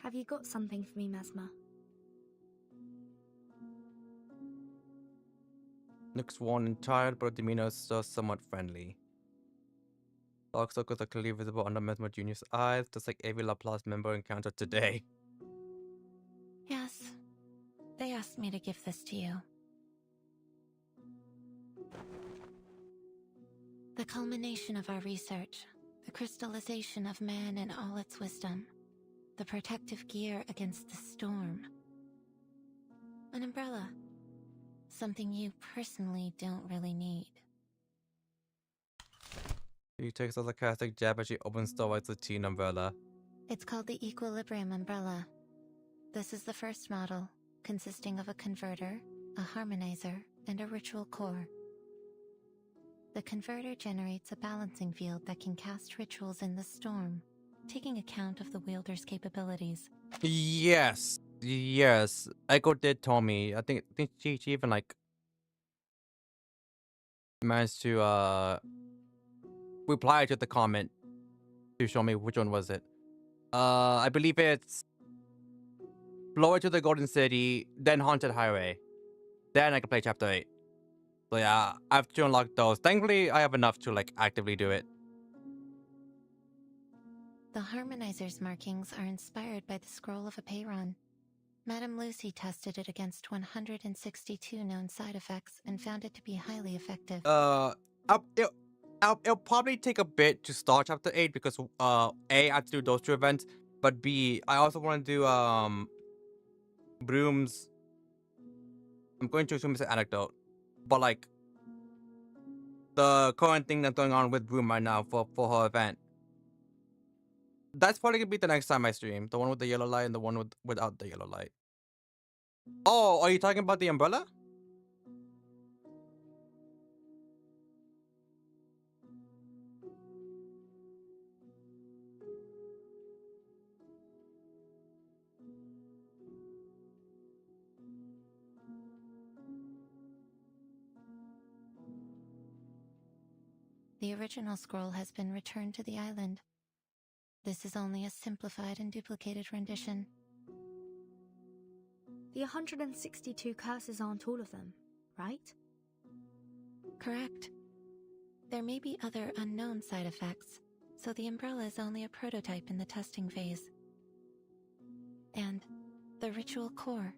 Have you got something for me, Mesmer? Looks worn and tired, but demeanor is still somewhat friendly. Dark circles are clearly visible under Mesmer Jr.'s eyes, just like every Laplace member encountered today. Yes. They asked me to give this to you. The culmination of our research, the crystallization of man in all its wisdom, the protective gear against the storm. An umbrella. Something you personally don't really need. He takes a sarcastic jab as she opens the white sateen umbrella. It's called the Equilibrium Umbrella. This is the first model, consisting of a converter, a harmonizer, and a ritual core. The converter generates a balancing field that can cast rituals in the storm, taking account of the wielder's capabilities. Yes. Yes. Echo did tell me. I think she even like managed to reply to the comment to show me which one was it. I believe it's blow it to the Golden City, then Haunted Highway. Then I can play Chapter 8. So yeah, I have to unlock those. Thankfully, I have enough to like actively do it. The harmonizer's markings are inspired by the scroll of Apeiron. Madame Lucy tested it against 162 known side effects and found it to be highly effective. It'll probably take a bit to start Chapter 8 because A, I have to do those two events, but B, I also want to do Broom's. I'm going to assume it's an anecdote, but like the current thing that's going on with Broom right now for her event. That's probably gonna be the next time I stream. The one with the yellow light and the one without the yellow light. Oh, are you talking about the umbrella? The original scroll has been returned to the island. This is only a simplified and duplicated rendition. The 162 curses aren't all of them, right? Correct. There may be other unknown side effects, so the umbrella is only a prototype in the testing phase. And the ritual core.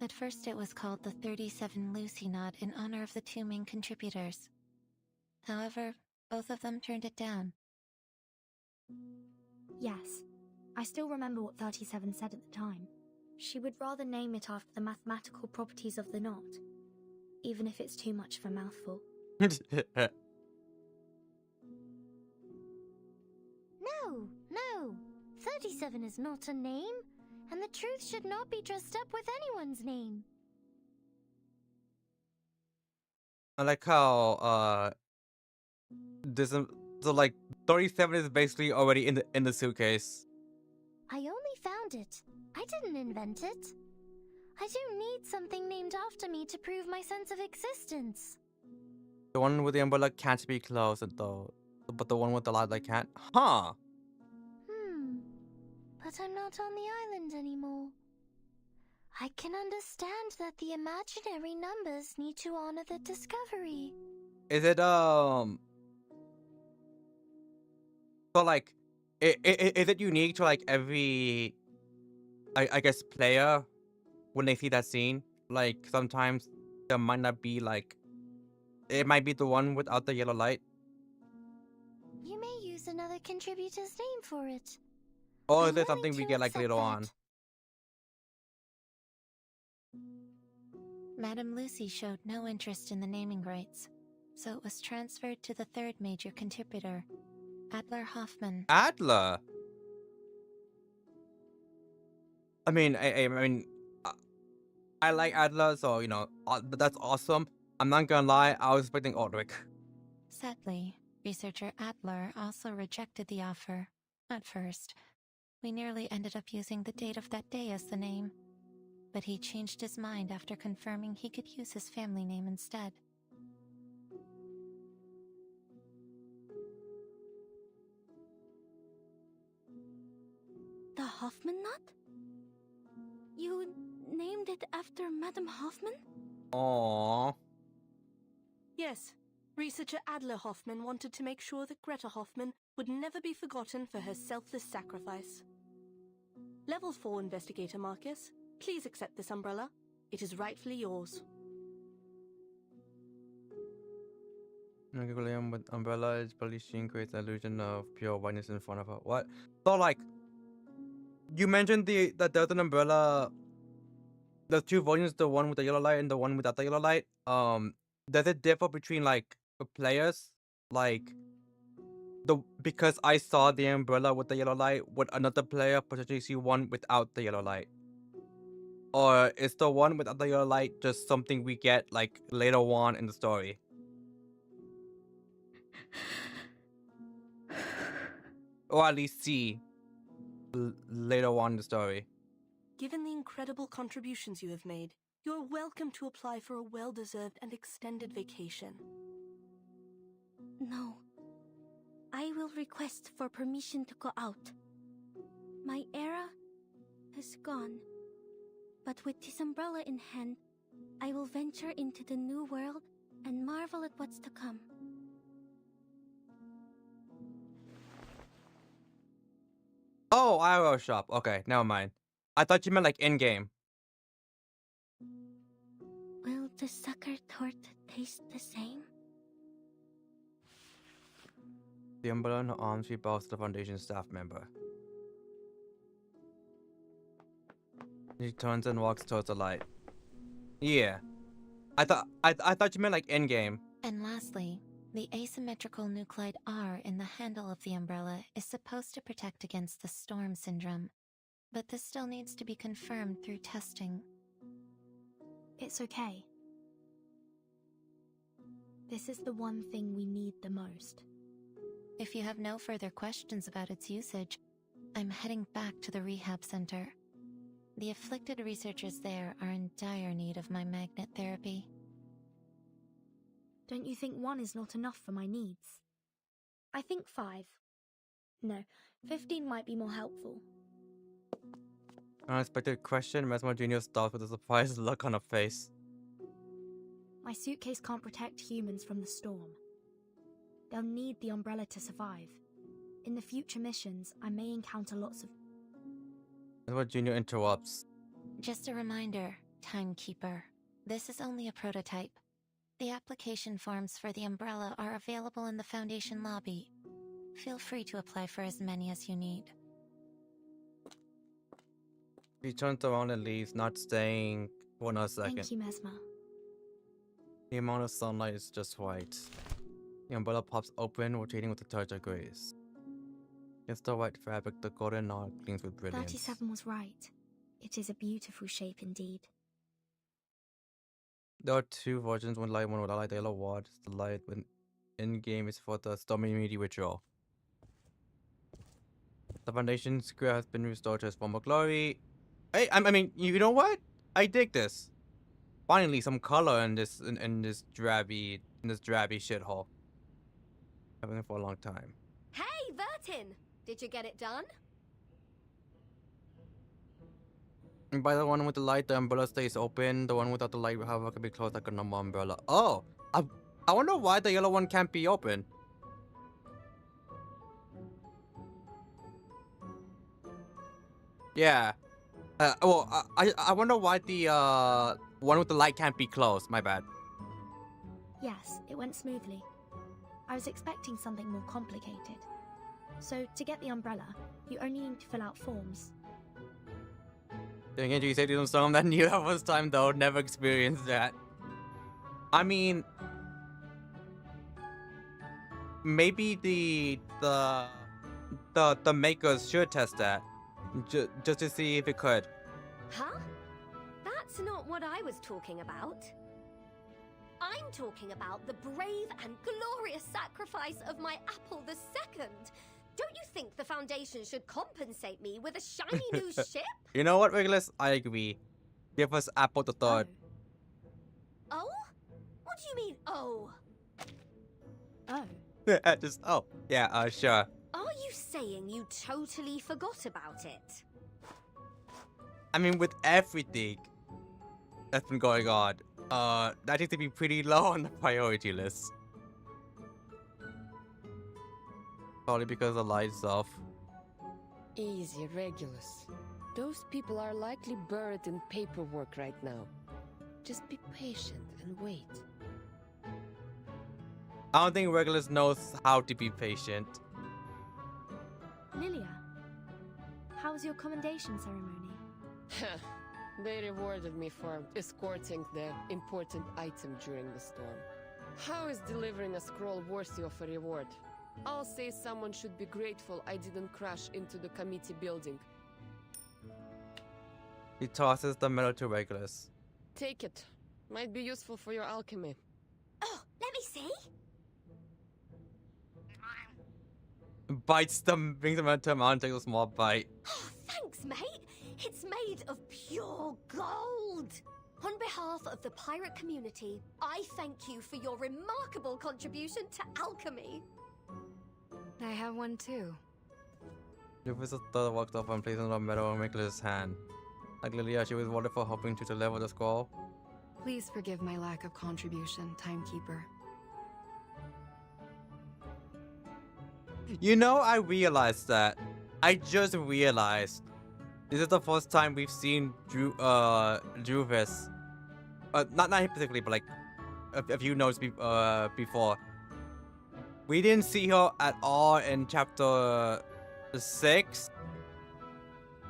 At first it was called the 37 Lucy Knot in honor of the two main contributors. However, both of them turned it down. Yes. I still remember what 37 said at the time. She would rather name it after the mathematical properties of the knot, even if it's too much of a mouthful. No. 37 is not a name, and the truth should not be dressed up with anyone's name. I like how this so like 37 is basically already in the suitcase. I only found it. I didn't invent it. I do need something named after me to prove my sense of existence. The one with the umbrella can't be closed though, but the one with the light can't. Huh? But I'm not on the island anymore. I can understand that the imaginary numbers need to honor the discovery. Is it so like is it unique to like every I guess player when they see that scene? Like sometimes there might not be like it might be the one without the yellow light. You may use another contributor's name for it. Or is there something we get like later on? Madame Lucy showed no interest in the naming rights, so it was transferred to the third major contributor, Adler Hoffman. Adler? I mean, I like Adler, so, you know, that's awesome. I'm not gonna lie, I was expecting Aldrich. Sadly, researcher Adler also rejected the offer. At first, we nearly ended up using the date of that day as the name, but he changed his mind after confirming he could use his family name instead. The Hoffman knot? You named it after Madame Hoffman? Aww. Yes. Researcher Adler Hoffman wanted to make sure that Greta Hoffman would never be forgotten for her selfless sacrifice. Level 4 Investigator Marcus, please accept this umbrella. It is rightfully yours. William with umbrella is polishing creates an illusion of pure whiteness in front of her. What? So like, you mentioned that there's an umbrella. There's two versions, the one with the yellow light and the one without the yellow light. Does it differ between like the players? Like because I saw the umbrella with the yellow light, would another player potentially see one without the yellow light? Or is the one without the yellow light just something we get like later on in the story? Or at least see later on in the story. Given the incredible contributions you have made, you are welcome to apply for a well-deserved and extended vacation. No. I will request for permission to go out. My era has gone. But with this umbrella in hand, I will venture into the new world and marvel at what's to come. Oh, IRL shop. Okay, never mind. I thought you meant like in-game. Will the sucker tort taste the same? The umbrella in her arms, she bows to the Foundation staff member. She turns and walks towards the light. Yeah. I thought you meant like in-game. And lastly, the asymmetrical nuclide R in the handle of the umbrella is supposed to protect against the storm syndrome, but this still needs to be confirmed through testing. It's okay. This is the one thing we need the most. If you have no further questions about its usage, I'm heading back to the rehab center. The afflicted researchers there are in dire need of my magnet therapy. Don't you think 1 is not enough for my needs? I think 5. No, 15 might be more helpful. Unexpected question, Mesmer Jr. stopped with a surprised look on her face. My suitcase can't protect humans from the storm. They'll need the umbrella to survive. In the future missions, I may encounter lots of... Mesmer Jr. interrupts. Just a reminder, Timekeeper. This is only a prototype. The application forms for the umbrella are available in the Foundation lobby. Feel free to apply for as many as you need. He turns around and leaves, not staying for another second. Thank you, Mesmer. The amount of sunlight is just right. The umbrella pops open, rotating with a touch of grace. Against the white fabric, the golden knot gleams with brilliance. 37 was right. It is a beautiful shape indeed. There are 2 versions, one light, one without light. The yellow ward, the light when in-game is for the stormy immunity ritual. The Foundation Square has been restored to its former glory. Hey, I mean, you know what? I dig this. Finally, some color in this drabby shithole. Having it for a long time. Hey, Vertin! Did you get it done? And by the one with the light, the umbrella stays open. The one without the light, however, can be closed like a normal umbrella. Oh! I wonder why the yellow one can't be open. Yeah. I wonder why the one with the light can't be closed. My bad. Yes, it went smoothly. I was expecting something more complicated. So, to get the umbrella, you only need to fill out forms. Dang it, you say to some that knew that first time though, never experienced that. I mean, maybe the makers should test that, just to see if it could. Huh? That's not what I was talking about. I'm talking about the brave and glorious sacrifice of my Apple II. Don't you think the Foundation should compensate me with a shiny new ship? You know what, Regulus? I agree. Give us Apple III. Oh? What do you mean, oh? Oh. Oh. Yeah, sure. Are you saying you totally forgot about it? I mean, with everything that's been going on, that needs to be pretty low on the priority list. Probably because the light's off. Easy, Regulus. Those people are likely buried in paperwork right now. Just be patient and wait. I don't think Regulus knows how to be patient. Lilia, how was your commendation ceremony? They rewarded me for escorting the important item during the storm. How is delivering a scroll worthy of a reward? I'll say someone should be grateful I didn't crash into the committee building. He tosses the medal to Regulus. Take it. Might be useful for your alchemy. Oh, let me see. Bites them, brings them out to him and takes a small bite. Oh, thanks, mate. It's made of pure gold. On behalf of the pirate community, I thank you for your remarkable contribution to alchemy. I have one too. Professor Thud walks up and places the medal on Regulus' hand. Like Lilia, she was rewarded for helping to deliver the scroll. Please forgive my lack of contribution, Timekeeper. You know, I realized that. I just realized. This is the first time we've seen Druvis. Not him particularly, but like a few notes before. We didn't see her at all in chapter 6.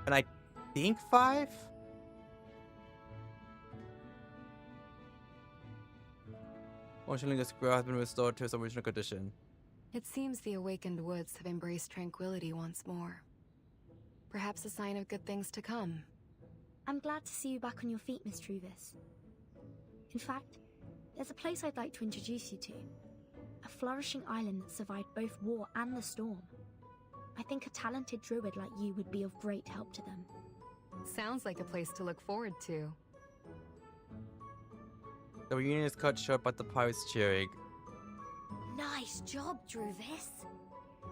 And I think 5? Fortunately, the square has been restored to its original condition. It seems the awakened woods have embraced tranquility once more. Perhaps a sign of good things to come. I'm glad to see you back on your feet, Miss Truvis. In fact, there's a place I'd like to introduce you to. A flourishing island that survived both war and the storm. I think a talented druid like you would be of great help to them. Sounds like a place to look forward to. The reunion is cut short by the pirates cheering. Nice job, Druvis.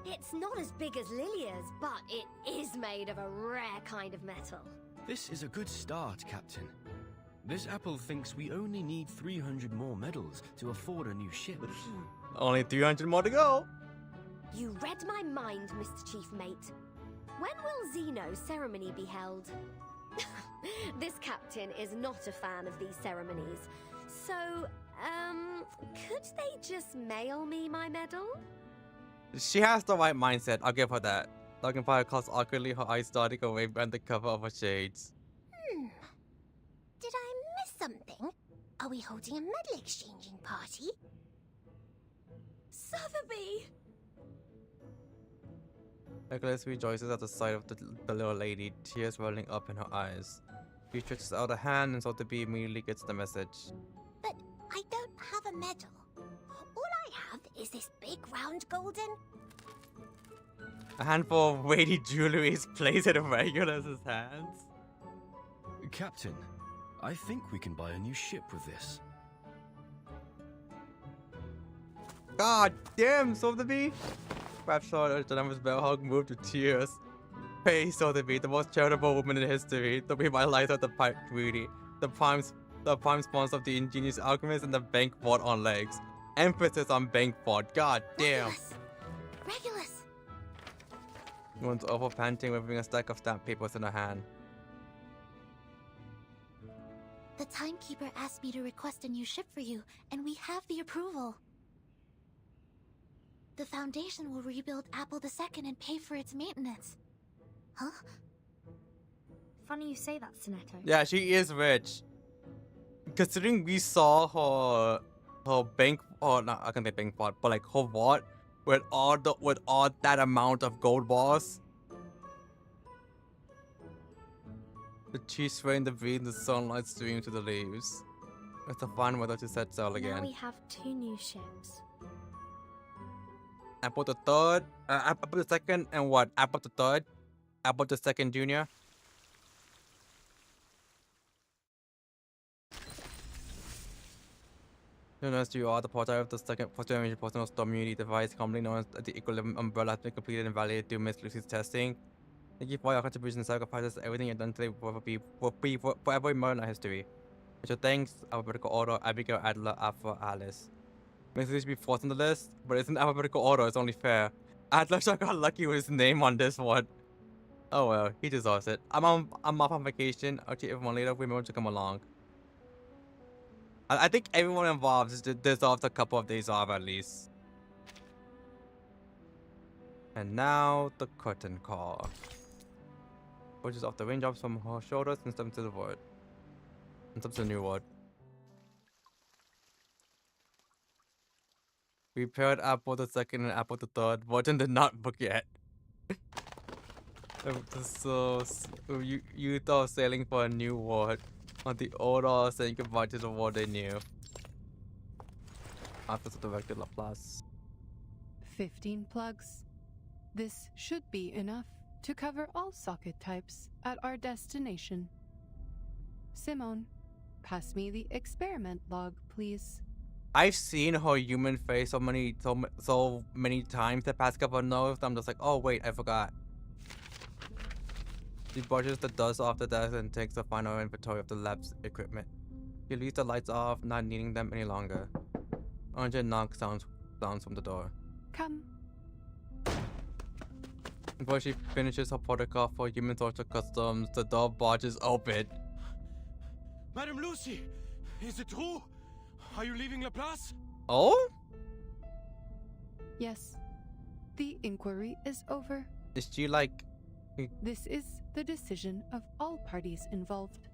It's not as big as Lilia's, but it is made of a rare kind of metal. This is a good start, Captain. This apple thinks we only need 300 more medals to afford a new ship. Only 300 more to go. You read my mind, Mr. Chief Mate. When will Zeno's ceremony be held? This captain is not a fan of these ceremonies. So, could they just mail me my medal? She has the right mindset, I'll give her that. Looking by her close awkwardly, her eyes darting away behind the cover of her shades. Did I miss something? Are we holding a medal exchanging party? Sotheby! Nicholas rejoices at the sight of the little lady, tears welling up in her eyes. She stretches out a hand and Sotheby immediately gets the message. But I don't have a medal. All I have is this big round golden... A handful of weighty jewelry is placed in Regulus's hands. Captain, I think we can buy a new ship with this. God damn, Sotheby! Rapshot Janama's bell hug moved to tears. Praise Sotheby, the most charitable woman in history, to be my light of the pipe beauty, the prime sponsor of the ingenious alchemist and the bank vault on legs. Emphasis on bank vault, god damn. Regulus! One's over panting, waving a stack of stamp papers in her hand. The timekeeper asked me to request a new ship for you, and we have the approval. The Foundation will rebuild Apple II and pay for its maintenance. Huh? Funny you say that, Sonetto. Yeah, she is rich. Considering we saw her bank, or not, I can say bank vault, but like her vault with all that amount of gold bars. The trees sway in the breeze and the sunlight streaming through the leaves. It's a fine weather to set sail again. Now we have 2 new ships. Apple the third, Apple the second, and what? Apple the third, Apple the second junior. Known as you are the prototype of the second first-generation personal storm immunity device, commonly known as the Equilibrium Umbrella, has been completed and validated through Miss Lucy's testing. Thank you for your contributions and sacrifices. Everything you've done today will forever remembered in our history. With your thanks, alphabetical order, Abigail, Adler, Alpha, Alice. Miss Lucy should be fourth on the list, but it's in alphabetical order, it's only fair. Adler sure got lucky with his name on this one. Oh well, he deserves it. I'm off on vacation. I'll treat everyone later. Remember to come along. I think everyone involved deserves a couple of days off at least. And now the curtain call. Pushes off the raindrops from her shoulders and steps into the void. And steps to the new word. We paired Apple the second and Apple the third. Void did not book yet. So you thought sailing for a new world. On the order saying goodbye to the world they knew. After the director Laplace. 15 plugs. This should be enough to cover all socket types at our destination. Simone, pass me the experiment log, please. I've seen her human face so many times the past couple of notes. I'm just like, oh wait, I forgot. She brushes the dust off the desk and takes a final inventory of the lab's equipment. She leaves the lights off, not needing them any longer. Urgent knock sounds from the door. Come. Before she finishes her protocol for human social customs, the door barges open. Madame Lucy, is it true? Are you leaving La Place? Oh? Yes. The inquiry is over. Is she like... This is the decision of all parties involved.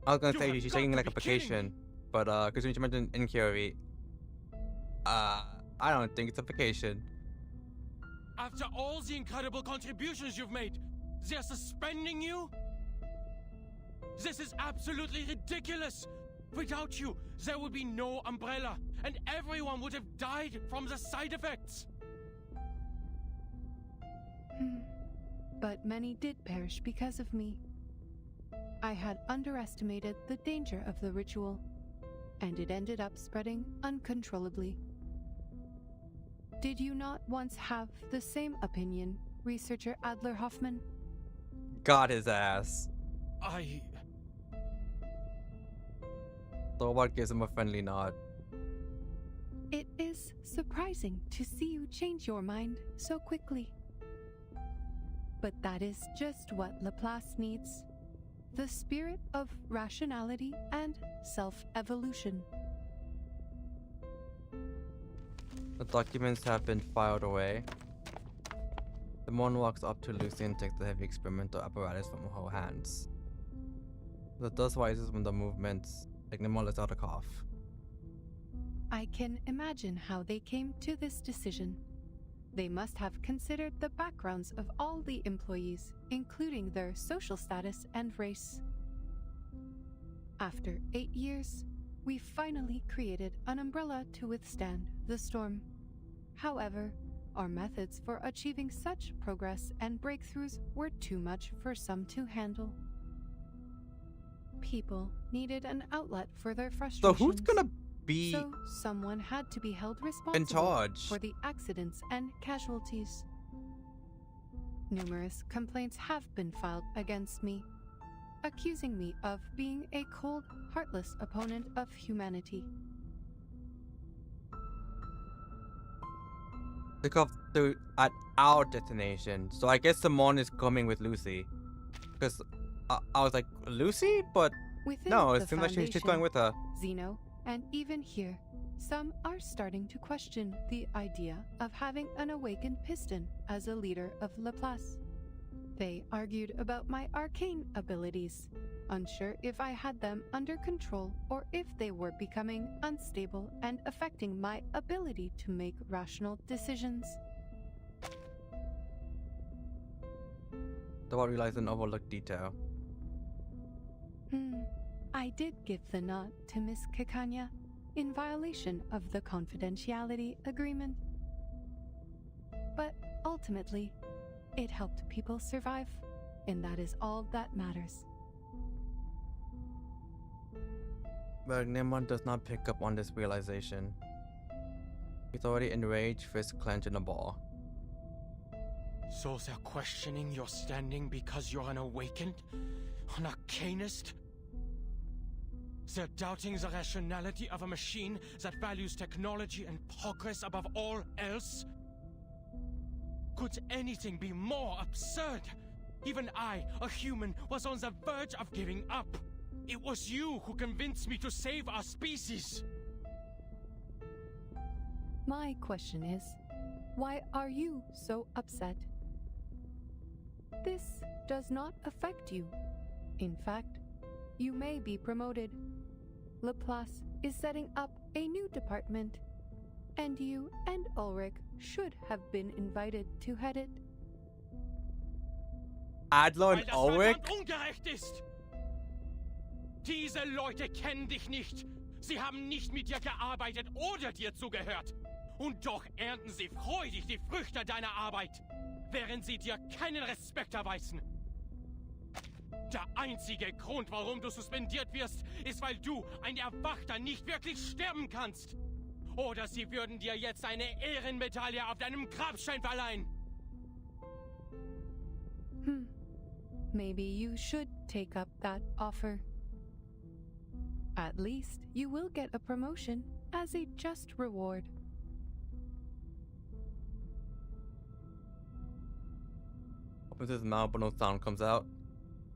I was gonna say she's taking like a vacation, but because when you mentioned inquiry, I don't think it's a vacation. After all the incredible contributions you've made, they're suspending you? This is absolutely ridiculous! Without you, there would be no umbrella, and everyone would have died from the side effects! But many did perish because of me. I had underestimated the danger of the ritual, and it ended up spreading uncontrollably. Did you not once have the same opinion, researcher Adler Hoffman? Got his ass. Thorwald gives him a friendly nod. It is surprising to see you change your mind so quickly. But that is just what Laplace needs. The spirit of rationality and self-evolution. The documents have been filed away. The Mon walks up to Lucy and takes the heavy experimental apparatus from her hands. The dust rises from the movements, like Nimon lets out a cough. I can imagine how they came to this decision. They must have considered the backgrounds of all the employees, including their social status and race. After 8 years, we finally created an umbrella to withstand the storm. However, our methods for achieving such progress and breakthroughs were too much for some to handle. People needed an outlet for their frustrations. So who's gonna be So someone had to be held responsible in charge for the accidents and casualties. Numerous complaints have been filed against me, accusing me of being a cold, heartless opponent of humanity. Took off at our destination, so I guess Simone is coming with Lucy. Because I was like, Lucy? But Within no, the it seems like she's Foundation, going with her. Zeno, and even here, some are starting to question the idea of having an awakened piston as a leader of Laplace. They argued about my arcane abilities, unsure if I had them under control or if they were becoming unstable and affecting my ability to make rational decisions. Though I realized an overlooked detail. I did give the nod to Miss Kikanya in violation of the confidentiality agreement. But ultimately, it helped people survive, and that is all that matters. But Nimon does not pick up on this realization. He's already enraged, fist clenched in a ball. So they're questioning your standing because you're an awakened? An arcanist? They're doubting the rationality of a machine that values technology and progress above all else? Could anything be more absurd? Even I, a human, was on the verge of giving up. It was you who convinced me to save our species. My question is, why are you so upset? This does not affect you. In fact, you may be promoted. Laplace is setting up a new department, and you and Ulrich should have been invited to head it. Adler und Ulrich? Ungerecht ist! Diese Leute kennen dich nicht. Sie haben nicht mit dir gearbeitet oder dir zugehört. Und doch ernten sie freudig die Früchte deiner Arbeit, während sie dir keinen Respekt erweisen. Der einzige Grund, warum du suspendiert wirst, ist, weil du, ein Erwachter, nicht wirklich sterben kannst. Oder sie würden dir jetzt eine Ehrenmedaille auf deinem Grabstein verleihen. Maybe you should take up that offer. At least you will get a promotion as a just reward. Opens his mouth but no sound comes out.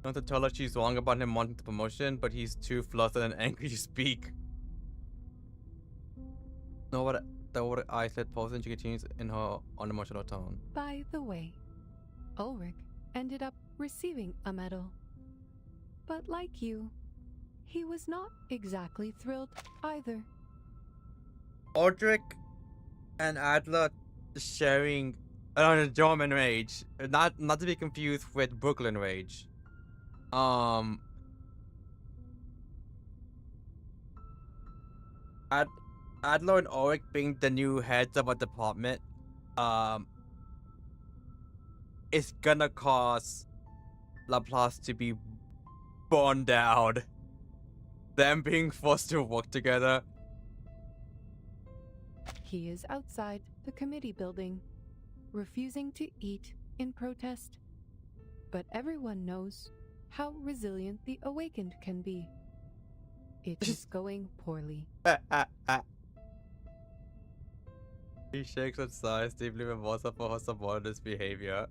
Not to tell her she's wrong about him wanting the promotion, but he's too flustered and angry to speak. Know what I said, pause, and she continues in her unemotional tone. By the way, Ulrich ended up receiving a medal. But like you, he was not exactly thrilled either. Ulrich and Adler sharing German rage, not to be confused with Brooklyn rage. Adler and Ulrich being the new heads of a department, it's gonna cause Laplace to be burned down. Them being forced to work together. He is outside the committee building, refusing to eat in protest. But everyone knows how resilient the Awakened can be. It is going poorly. He shakes and sighs, deeply remorseless for her subordinate's behavior.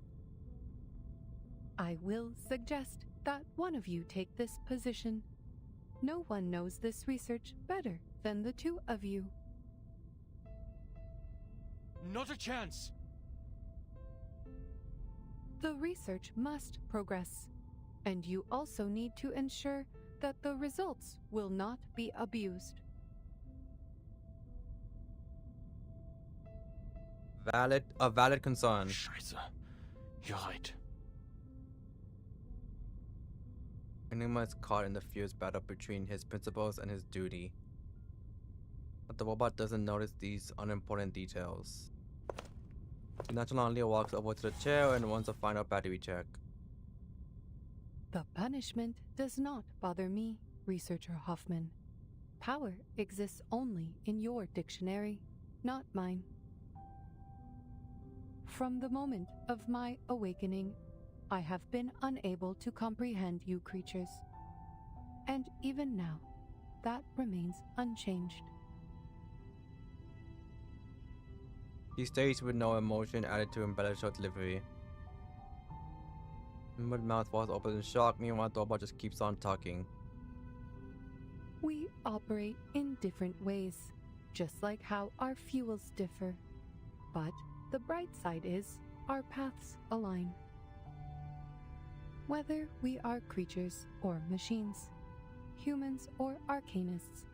I will suggest that one of you take this position. No one knows this research better than the two of you. Not a chance! The research must progress, and you also need to ensure that the results will not be abused. A valid concern. Scheiße. You're right. Enigma is caught in the fierce battle between his principles and his duty. But the robot doesn't notice these unimportant details. He nonchalantly walks over to the chair and wants a final battery check. The punishment does not bother me, Researcher Hoffman. Power exists only in your dictionary, not mine. From the moment of my awakening, I have been unable to comprehend you creatures. And even now, that remains unchanged. He stays with no emotion added to embellish her delivery. Mud mouth falls open in shock, meanwhile the robot just keeps on talking. We operate in different ways, just like how our fuels differ. But the bright side is our paths align. Whether we are creatures or machines, humans or arcanists,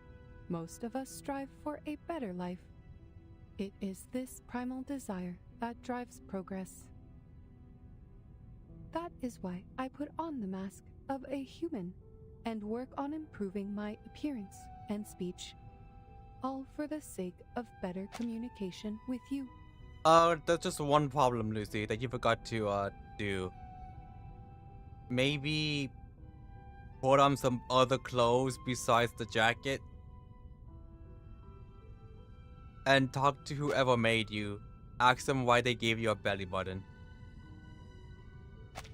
most of us strive for a better life. It is this primal desire that drives progress. That is why I put on the mask of a human and work on improving my appearance and speech, all for the sake of better communication with you. There's just one problem, Lucy, that you forgot to, do. Maybe put on some other clothes besides the jacket and talk to whoever made you. Ask them why they gave you a belly button.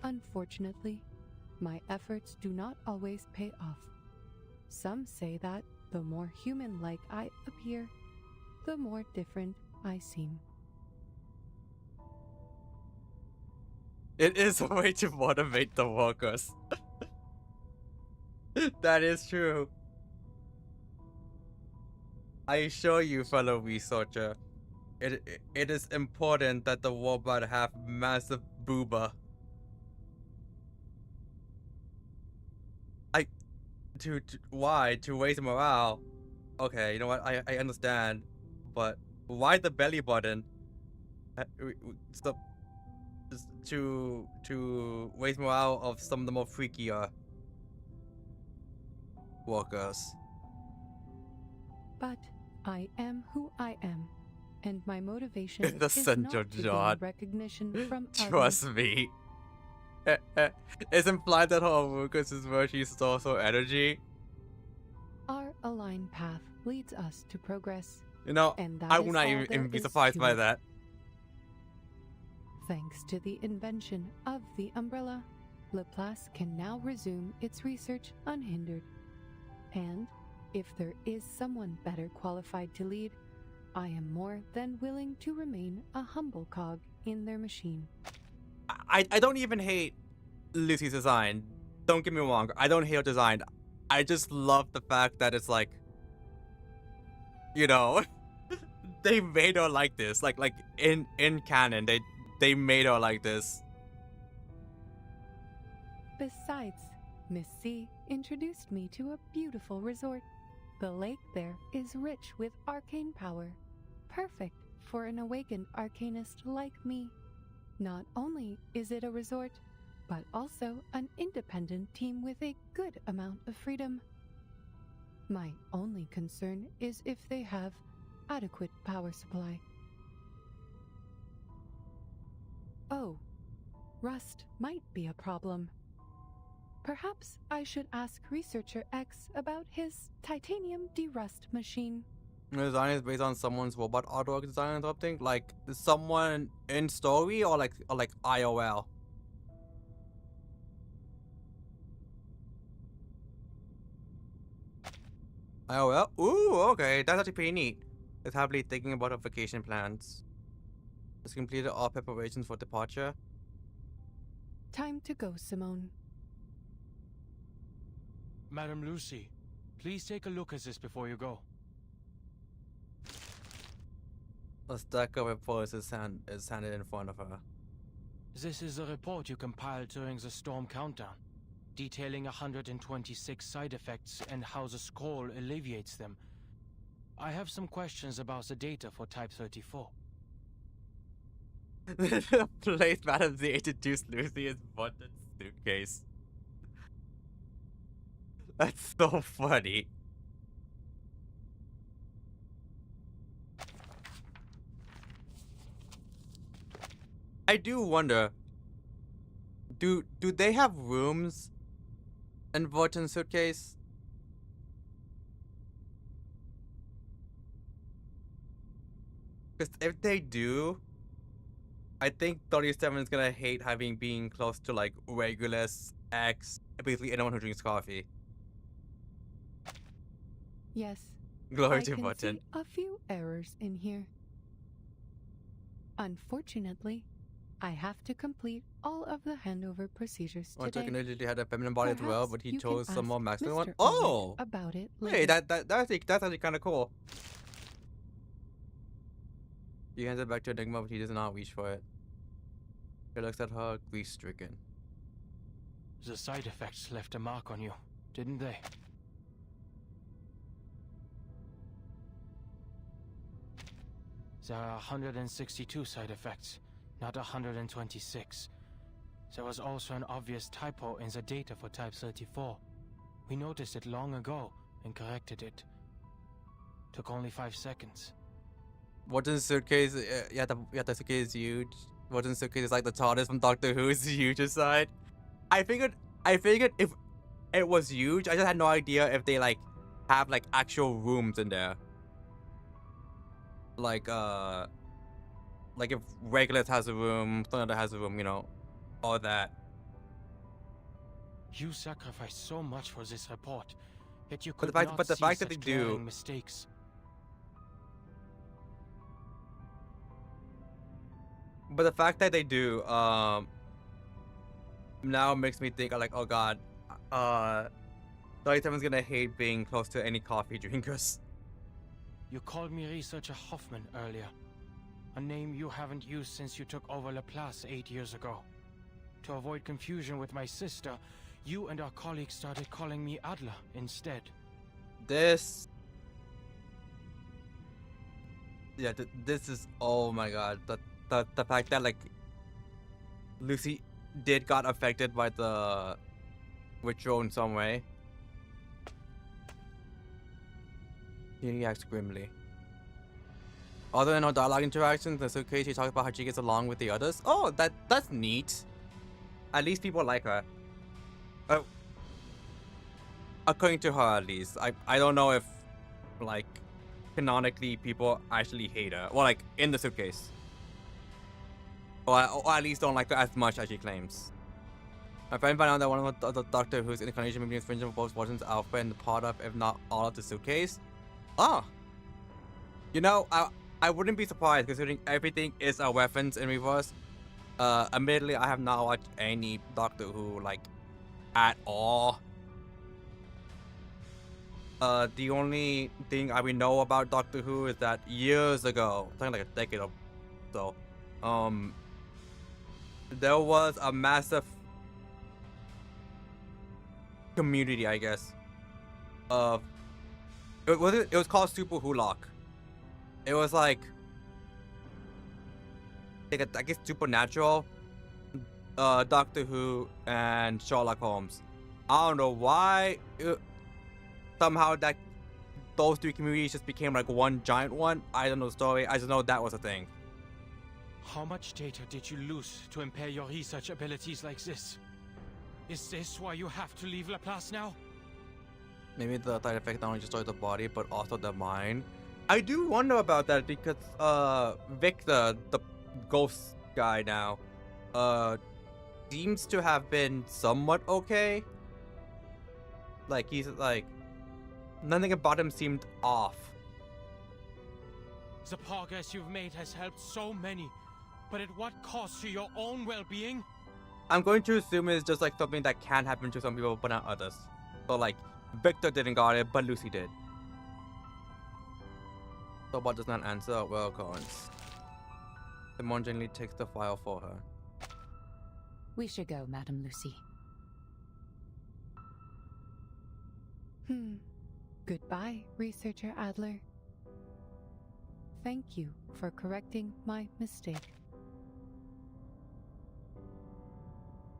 Unfortunately, my efforts do not always pay off. Some say that the more human-like I appear, the more different I seem. It is a way to motivate the workers. That is true. I assure you, fellow researcher, it is important that the robot have massive booba. Why? To raise morale? Okay, you know what? I understand, but why the belly button? Stop. To raise morale of some of the more freakier workers. But I am who I am, and my motivation The is central not to gain John. recognition from Trust others. me. It's implied that her workers is where she stores her energy. Our aligned path leads us to progress. You know, and that I is would not all even there be is surprised to by it. that. Thanks to the invention of the umbrella, Laplace can now resume its research unhindered. And if there is someone better qualified to lead, I am more than willing to remain a humble cog in their machine. I don't even hate Lucy's design. Don't get me wrong. I don't hate her design. I just love the fact that it's like, you know, they made her like this. Like in canon, they made her like this. Besides, Miss C introduced me to a beautiful resort. The lake there is rich with arcane power, perfect for an awakened arcanist like me. Not only is it a resort, but also an independent team with a good amount of freedom. My only concern is if they have adequate power supply. Oh, rust might be a problem. Perhaps I should ask Researcher X about his titanium derust machine. The design is based on someone's robot artwork design or something? Like someone in story or like IOL? IOL? Ooh, okay, that's actually pretty neat. It's happily thinking about her vacation plans. Has completed all preparations for departure. Time to go, Simone. Madam Lucy, please take a look at this before you go. A stack of reports is handed in front of her. This is a report you compiled during the storm countdown, detailing 126 side effects and how the scroll alleviates them. I have some questions about the data for Type 34. The place Madam Z introduced Lucy is Button's suitcase. That's so funny. I do wonder, do they have rooms in Vorton's suitcase? Because if they do, I think 37 is gonna hate being close to like Regulus, X, basically anyone who drinks coffee. Yes. Glory I to can Button. see a few errors in here. Unfortunately, I have to complete all of the handover procedures Well, today. technically had a feminine body as well, but he Perhaps you chose can some more ask masculine one. Mr. Oh! Ulrich about it Hey, later. that's actually kind of cool. He hands it back to Enigma, but he does not reach for it. He looks at her, grief-stricken. The side effects left a mark on you, didn't they? There are 162 side effects, not 126. There was also an obvious typo in the data for Type 34. We noticed it long ago and corrected it. Took only 5 seconds. Vorton's suitcase, yeah, the suitcase is huge. Vorton's suitcase is like the TARDIS from Doctor Who's huge aside. I figured if it was huge, I just had no idea if they like have like actual rooms in there. Like if Regulus has a room, Thunder has a room, you know, all that. You sacrificed so much for this report, yet you But could the fact- not but the see fact that such they do- glaring mistakes. But the fact that they do, now makes me think like, oh god, 37's gonna hate being close to any coffee drinkers. You called me Researcher Hoffman earlier, a name you haven't used since you took over Laplace 8 years ago. To avoid confusion with my sister, you and our colleagues started calling me Adler instead. This is, oh my god, the fact that like Lucy got affected by the ritual in some way. He reacts grimly. Other than her dialogue interactions, in the suitcase she talks about how she gets along with the others. Oh, that's neat. At least people like her. According to her, at least. I don't know if like canonically people actually hate her. Well, like in the suitcase. Or at least don't like her as much as she claims. My friend found out that one of the Doctor Who's incarnation may be infringing on both Watson's outfit and part of, if not all of, the suitcase. Oh. You know, I wouldn't be surprised considering everything is a reference in reverse. Admittedly, I have not watched any Doctor Who, like, at all. The only thing I will know about Doctor Who is that years ago, something like a decade or so, there was a massive community, I guess, of it was called Super Wholock. It was like I guess supernatural, Doctor Who and Sherlock Holmes. I don't know why somehow that those three communities just became like one giant one. I don't know the story. I just know that was a thing. How much data did you lose to impair your research abilities like this? Is this why you have to leave Laplace now? Maybe the side effect not only destroys the body, but also the mind. I do wonder about that because Victor, the ghost guy now, seems to have been somewhat okay. Like he's like nothing about him seemed off. The progress you've made has helped so many, but at what cost to your own well-being? I'm going to assume it's just like something that can happen to some people but not others. So like Victor didn't got it, but Lucy did. So Abuot does not answer. Well, Collins. Simone gently takes the file for her. We should go, Madam Lucy. Goodbye, Researcher Adler. Thank you for correcting my mistake.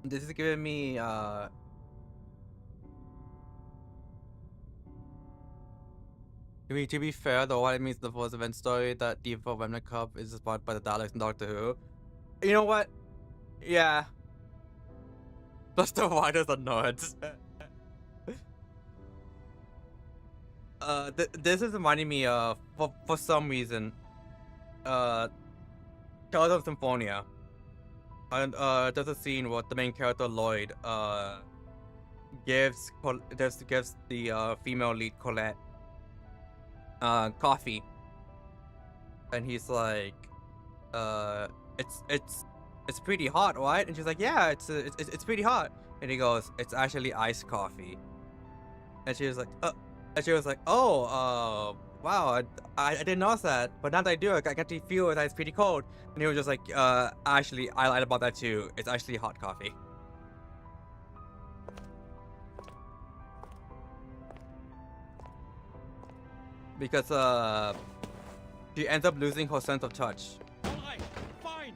This is giving me to be fair though, what it means in the first event story that the info Remnant Cup is inspired by the Daleks and Doctor Who. You know what? Yeah. Plus the writers are nerds. This is reminding me of for some reason Tales of Symphonia. And there's a scene where the main character Lloyd gives the female lead Colette coffee, and he's like, it's pretty hot, right? And she's like, yeah, it's pretty hot. And he goes, it's actually iced coffee. And she was like, oh, wow, I didn't notice that, but now that I do, I get to feel that it's pretty cold. And he was just like, actually, I lied about that too. It's actually hot coffee. Because, she ends up losing her sense of touch. Alright, fine.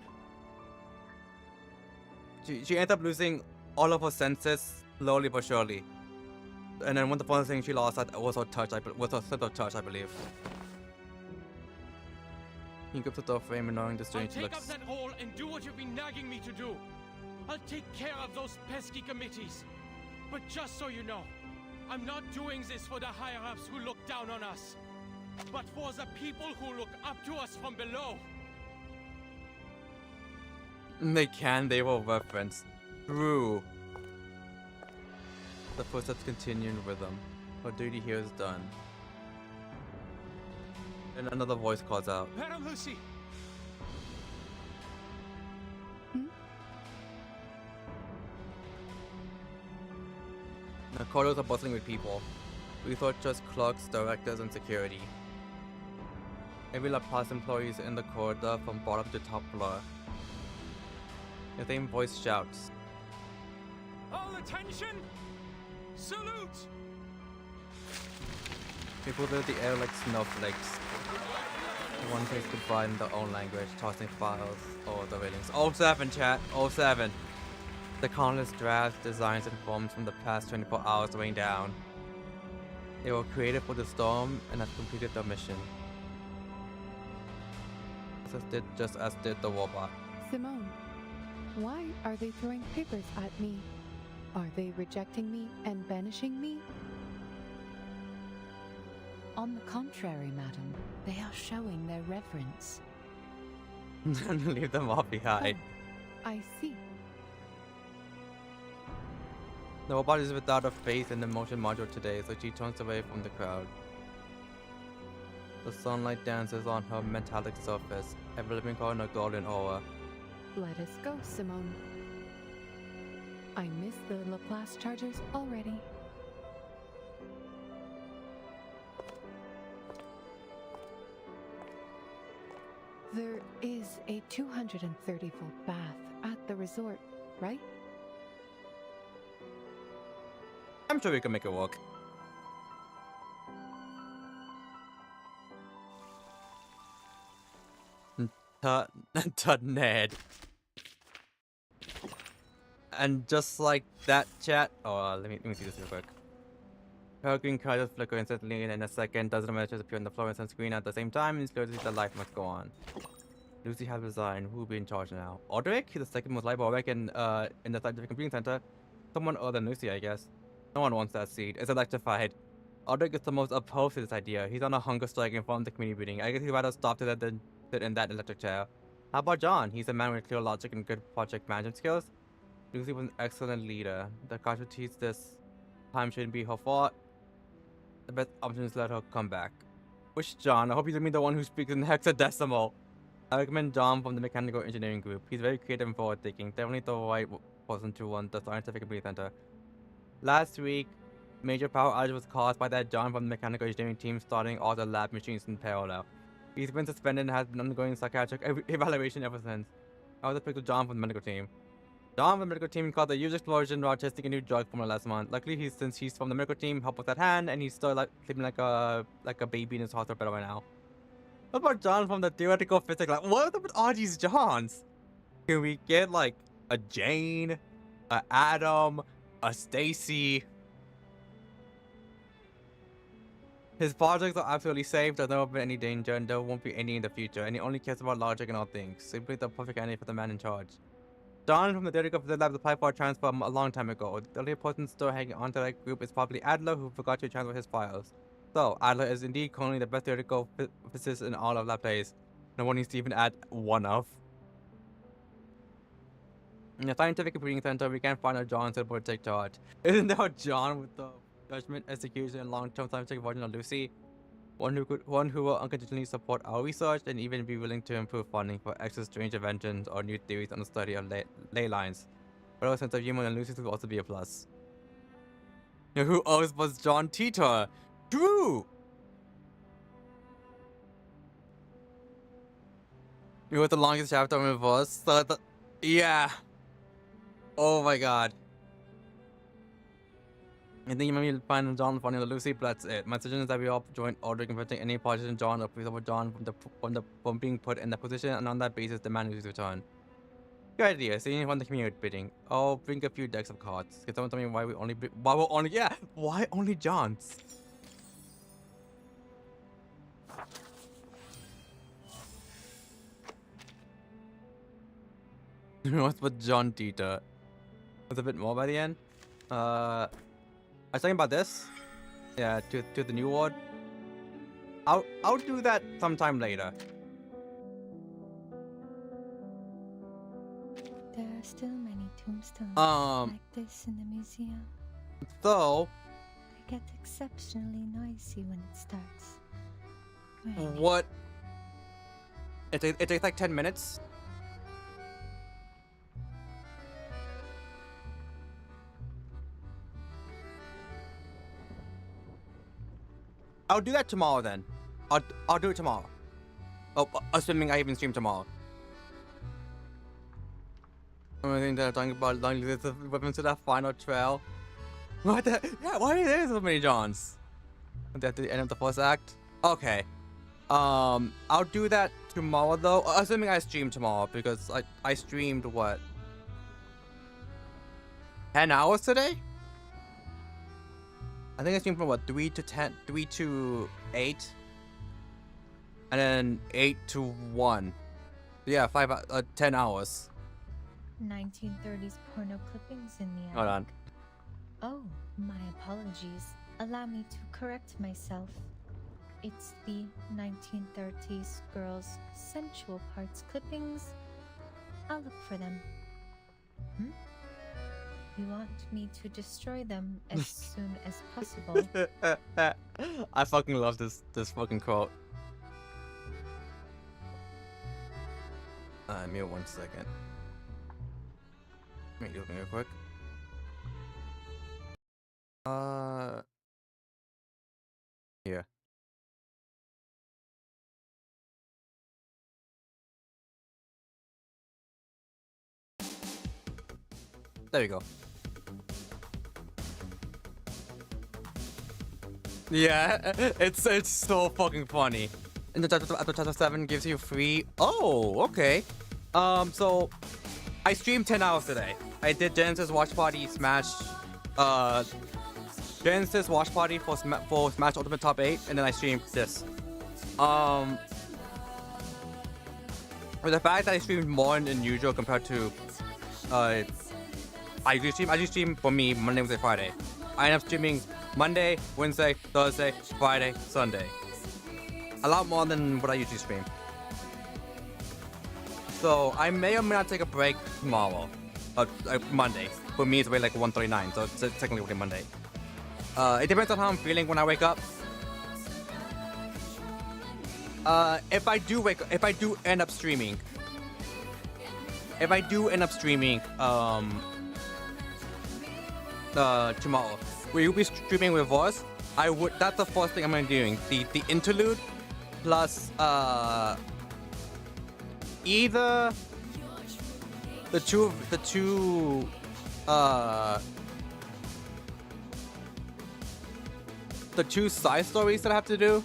She ends up losing all of her senses slowly but surely. And then one of the first things she lost was her touch, was her sense of touch, I believe. He grips the door frame and knowing the strange I'll take looks. up that role and do what you've been nagging me to do. I'll take care of those pesky committees. But just so you know, I'm not doing this for the higher-ups who look down on us, but for the people who look up to us from below. They will reference. True. The footsteps continue in rhythm. Her duty here is done. And another voice calls out. Madam Lucy! The corridors are bustling with people. We thought just clerks, directors, and security. Every Laplace employee is in the corridor from bottom to top floor. The same voice shouts. All attention! Salute! People fill the air like snowflakes. One says goodbye in their own language, tossing files over the railings. 07, chat. 07. The countless drafts, designs, and forms from the past 24 hours rain down. They were created for the storm and have completed their mission. Just as did the robot. Simone, why are they throwing papers at me? Are they rejecting me and banishing me? On the contrary, madam, they are showing their reverence. Leave them all behind. Oh, I see. The robot is without a face in the motion module today, so she turns away from the crowd. The sunlight dances on her metallic surface, enveloping her in a golden aura. Let us go, Simone. I miss the Laplace Chargers already. There is a 230-volt bath at the resort, right? I'm sure we can make it work. Ned. And just like that, chat. Oh, let me see this real quick. Her green color just flicker instantly, and in a second, dozens of messages appear on the fluorescent screen at the same time, and clearly the life must go on. Lucy has resigned. Who will be in charge now? Aldrich? He's the second most reliable Aldrich in the Scientific Computing Center. Someone other than Lucy, I guess. No one wants that seat. It's electrified. Aldrich is the most opposed to this idea. He's on a hunger strike in front of the community meeting. I guess he'd rather stop to that than sit in that electric chair. How about John? He's a man with clear logic and good project management skills. Lucy was an excellent leader. The casualties this time shouldn't be her fault. The best option is to let her come back. Which John? I hope you don't mean the one who speaks in hexadecimal. I recommend John from the Mechanical Engineering Group. He's very creative and forward-thinking. Definitely the right person to run the Scientific Computing Center. Last week, major power outage was caused by that John from the Mechanical Engineering team starting all the lab machines in parallel. He's been suspended and has been undergoing psychiatric evaluation ever since. I was picked with John from the medical team. John from the medical team caught the huge explosion while testing a new drug formula last month. Luckily, since he's from the medical team, help with that hand, and he's still sleeping like a baby in his hospital bed right now. What about John from the theoretical physics? Like, what up with all these Johns? Can we get like a Jane, a Adam, a Stacy? His projects are absolutely safe. There's never been any danger, and there won't be any in the future. And he only cares about logic and all things. Simply the perfect candidate for the man in charge. John from the theoretical physics lab applied for a transfer a long time ago. The only person still hanging on to that group is probably Adler, who forgot to transfer his files. So, Adler is indeed currently the best theoretical physicist in all of Laplace. No one needs to even add one of. In the Scientific Computing Center, we can't find a John suitable to take charge. Isn't there a John with the judgment, execution, and long-term scientific version of Lucy? One who will unconditionally support our research and even be willing to improve funding for extra strange inventions or new theories on the study of ley lines. But our sense of humor and Lucy's will also be a plus. Now, who else was John Titor? True! It was the longest chapter in reverse. So yeah. Oh my god. I think you might be finding John funny with Lucy, but that's it. My suggestion is that we all join Aldrich in protecting any politician John or please over John from being put in that position, and on that basis demand Lucy's return. Good idea. Seeing on the community bidding. I'll bring a few decks of cards. Can someone tell me why why only Johns? What's with John Dieter? Was a bit more by the end. I was talking about this. Yeah, to the new ward. I'll do that sometime later. There are still many tombstones like this in the museum. So It gets exceptionally noisy when it starts. What? It takes like 10 minutes. I'll do that tomorrow then. I'll do it tomorrow. Oh, assuming I even stream tomorrow. I think they're talking about long list of weapons to that final trail. What the? Yeah, why are there so many Johns? At the end of the first act? Okay. I'll do that tomorrow though. Assuming I stream tomorrow, because I streamed what? 10 hours today? I think I streamed from what, 3 to 8, and then 8 to 1. Yeah, 10 hours. 1930s porno clippings in the attic. Hold on. Oh, my apologies. Allow me to correct myself. It's the 1930s girls' sensual parts clippings. I'll look for them. You want me to destroy them as soon as possible? I fucking love this fucking quote. Give me 1 second. Let me do it real quick. Here. There we go. Yeah, it's so fucking funny. And the chapter 7 gives you free. Oh, okay. So I streamed 10 hours today. I did Genesis Watch Party Smash Genesis watch party for Smash Ultimate Top 8, and then I streamed this. With the fact that I streamed more than usual compared to I usually stream for me Monday, Wednesday, Friday. I end up streaming Monday, Wednesday, Thursday, Friday, Sunday. A lot more than what I usually stream. So I may or may not take a break tomorrow. Monday. For me it's already like 1:39, so it's technically already Monday. It depends on how I'm feeling when I wake up. If I do end up streaming tomorrow, will you be streaming with us? That's the first thing I'm gonna be doing. The interlude plus either the two side stories that I have to do.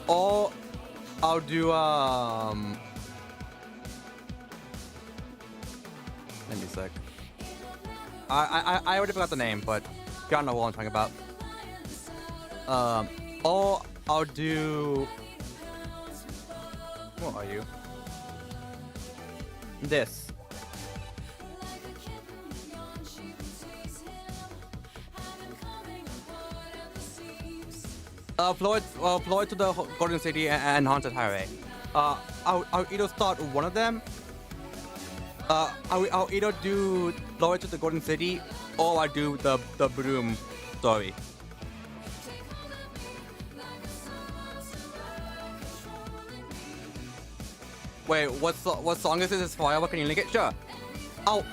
Or I'll do let me a sec. I already forgot the name, but y'all know what I'm talking about. Or I'll do, what are you? This. Floyd to the Golden City and Haunted Highway. I'll either start one of them. I'll either do Floyd to the Golden City, or I do the Broom story. Wait, what song is this? Is Forever? Can you link it? Sure. Oh,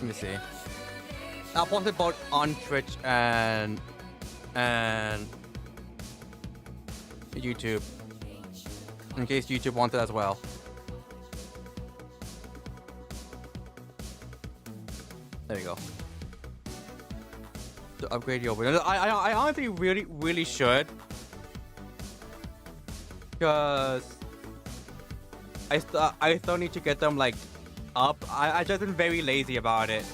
let me see. I'll post it both on Twitch and YouTube, in case YouTube wants it as well. There you go. To upgrade your windows. I honestly really should, because I still need to get them like up. I just been very lazy about it.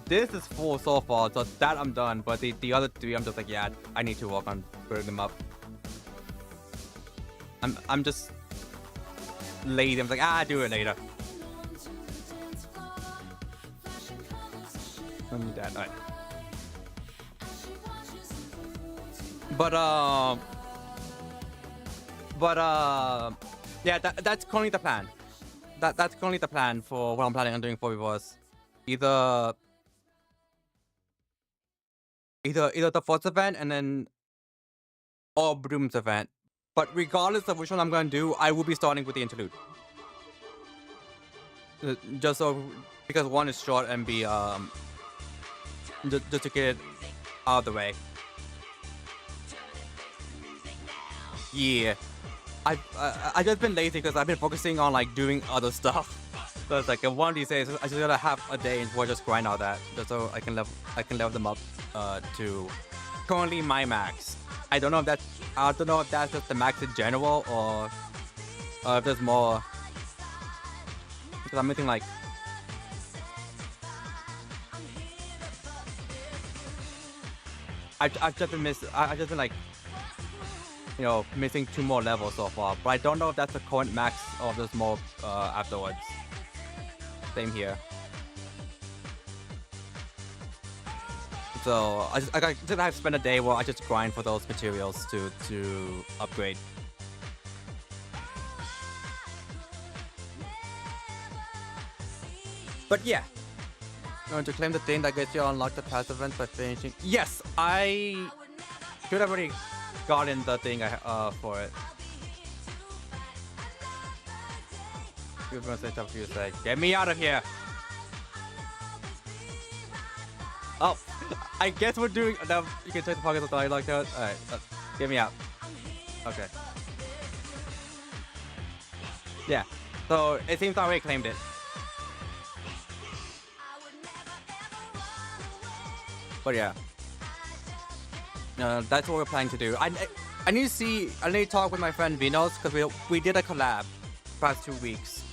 This is full so far, so that I'm done, but the other three I'm just like, yeah, I need to work on putting them up. I'm just lazy. I'm like, do it later. I need that. Alright. But yeah, that's currently the plan. That's currently the plan for what I'm planning on doing for Reverse. Either the first event and then or Broom's event. But regardless of which one I'm gonna do, I will be starting with the interlude. Just so, because one is short and be just to get it out of the way. Yeah, I just been lazy because I've been focusing on like doing other stuff. So it's like one of these days I just gotta have a day and just grind all that, just so I can level them up to currently my max. I don't know if that's just the max in general, or if there's more. Because I'm missing like. I've just been like, you know, missing 2 more levels so far, but I don't know if that's the current max or if there's more afterwards. Same here. So I just have to spend a day where I just grind for those materials to upgrade. But yeah, going to claim the thing that gets you unlock the past events by finishing. Yes, I should have already gotten the thing for it. You're gonna say something you say. Get me out of here! Oh, I guess we're doing. Now you can take the pockets of the dialogue code. All right, get me out. Okay. Yeah. So it seems I already claimed it. But yeah. That's what we're planning to do. I need to talk with my friend Vinos because we did a collab past 2 weeks.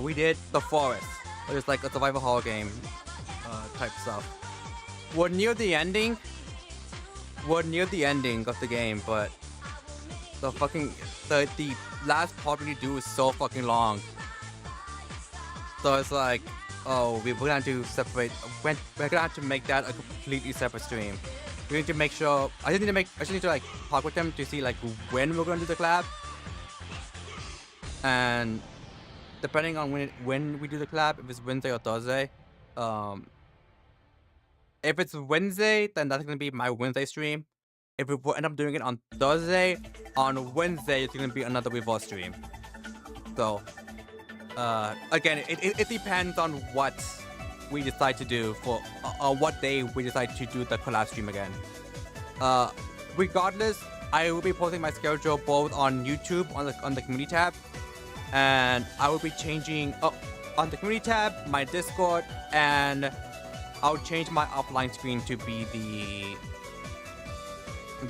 We did The Forest. It was like a survival horror game type stuff. We're near the ending of the game, but the last part we need to do is so fucking long. So it's like, oh, we're gonna have to separate. We're gonna have to make that a completely separate stream. We need to make sure. I just need to like talk with them to see like when we're gonna do the collab, and depending on when we do the collab, if it's Wednesday or Thursday. If it's Wednesday, then that's gonna be my Wednesday stream. If we end up doing it on Thursday, on Wednesday it's gonna be another Revolt stream. So, again, it depends on what we decide to do for, what day we decide to do the collab stream again. Regardless, I will be posting my schedule both on YouTube on the community tab, and I will be changing on the community tab, my Discord, and I'll change my offline screen to be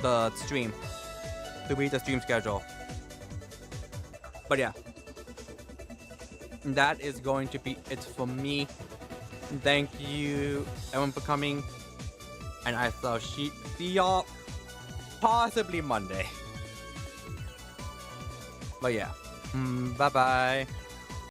the stream schedule. But yeah, that is going to be it for me. Thank you everyone for coming, and I shall see y'all possibly Monday. But yeah, bye bye.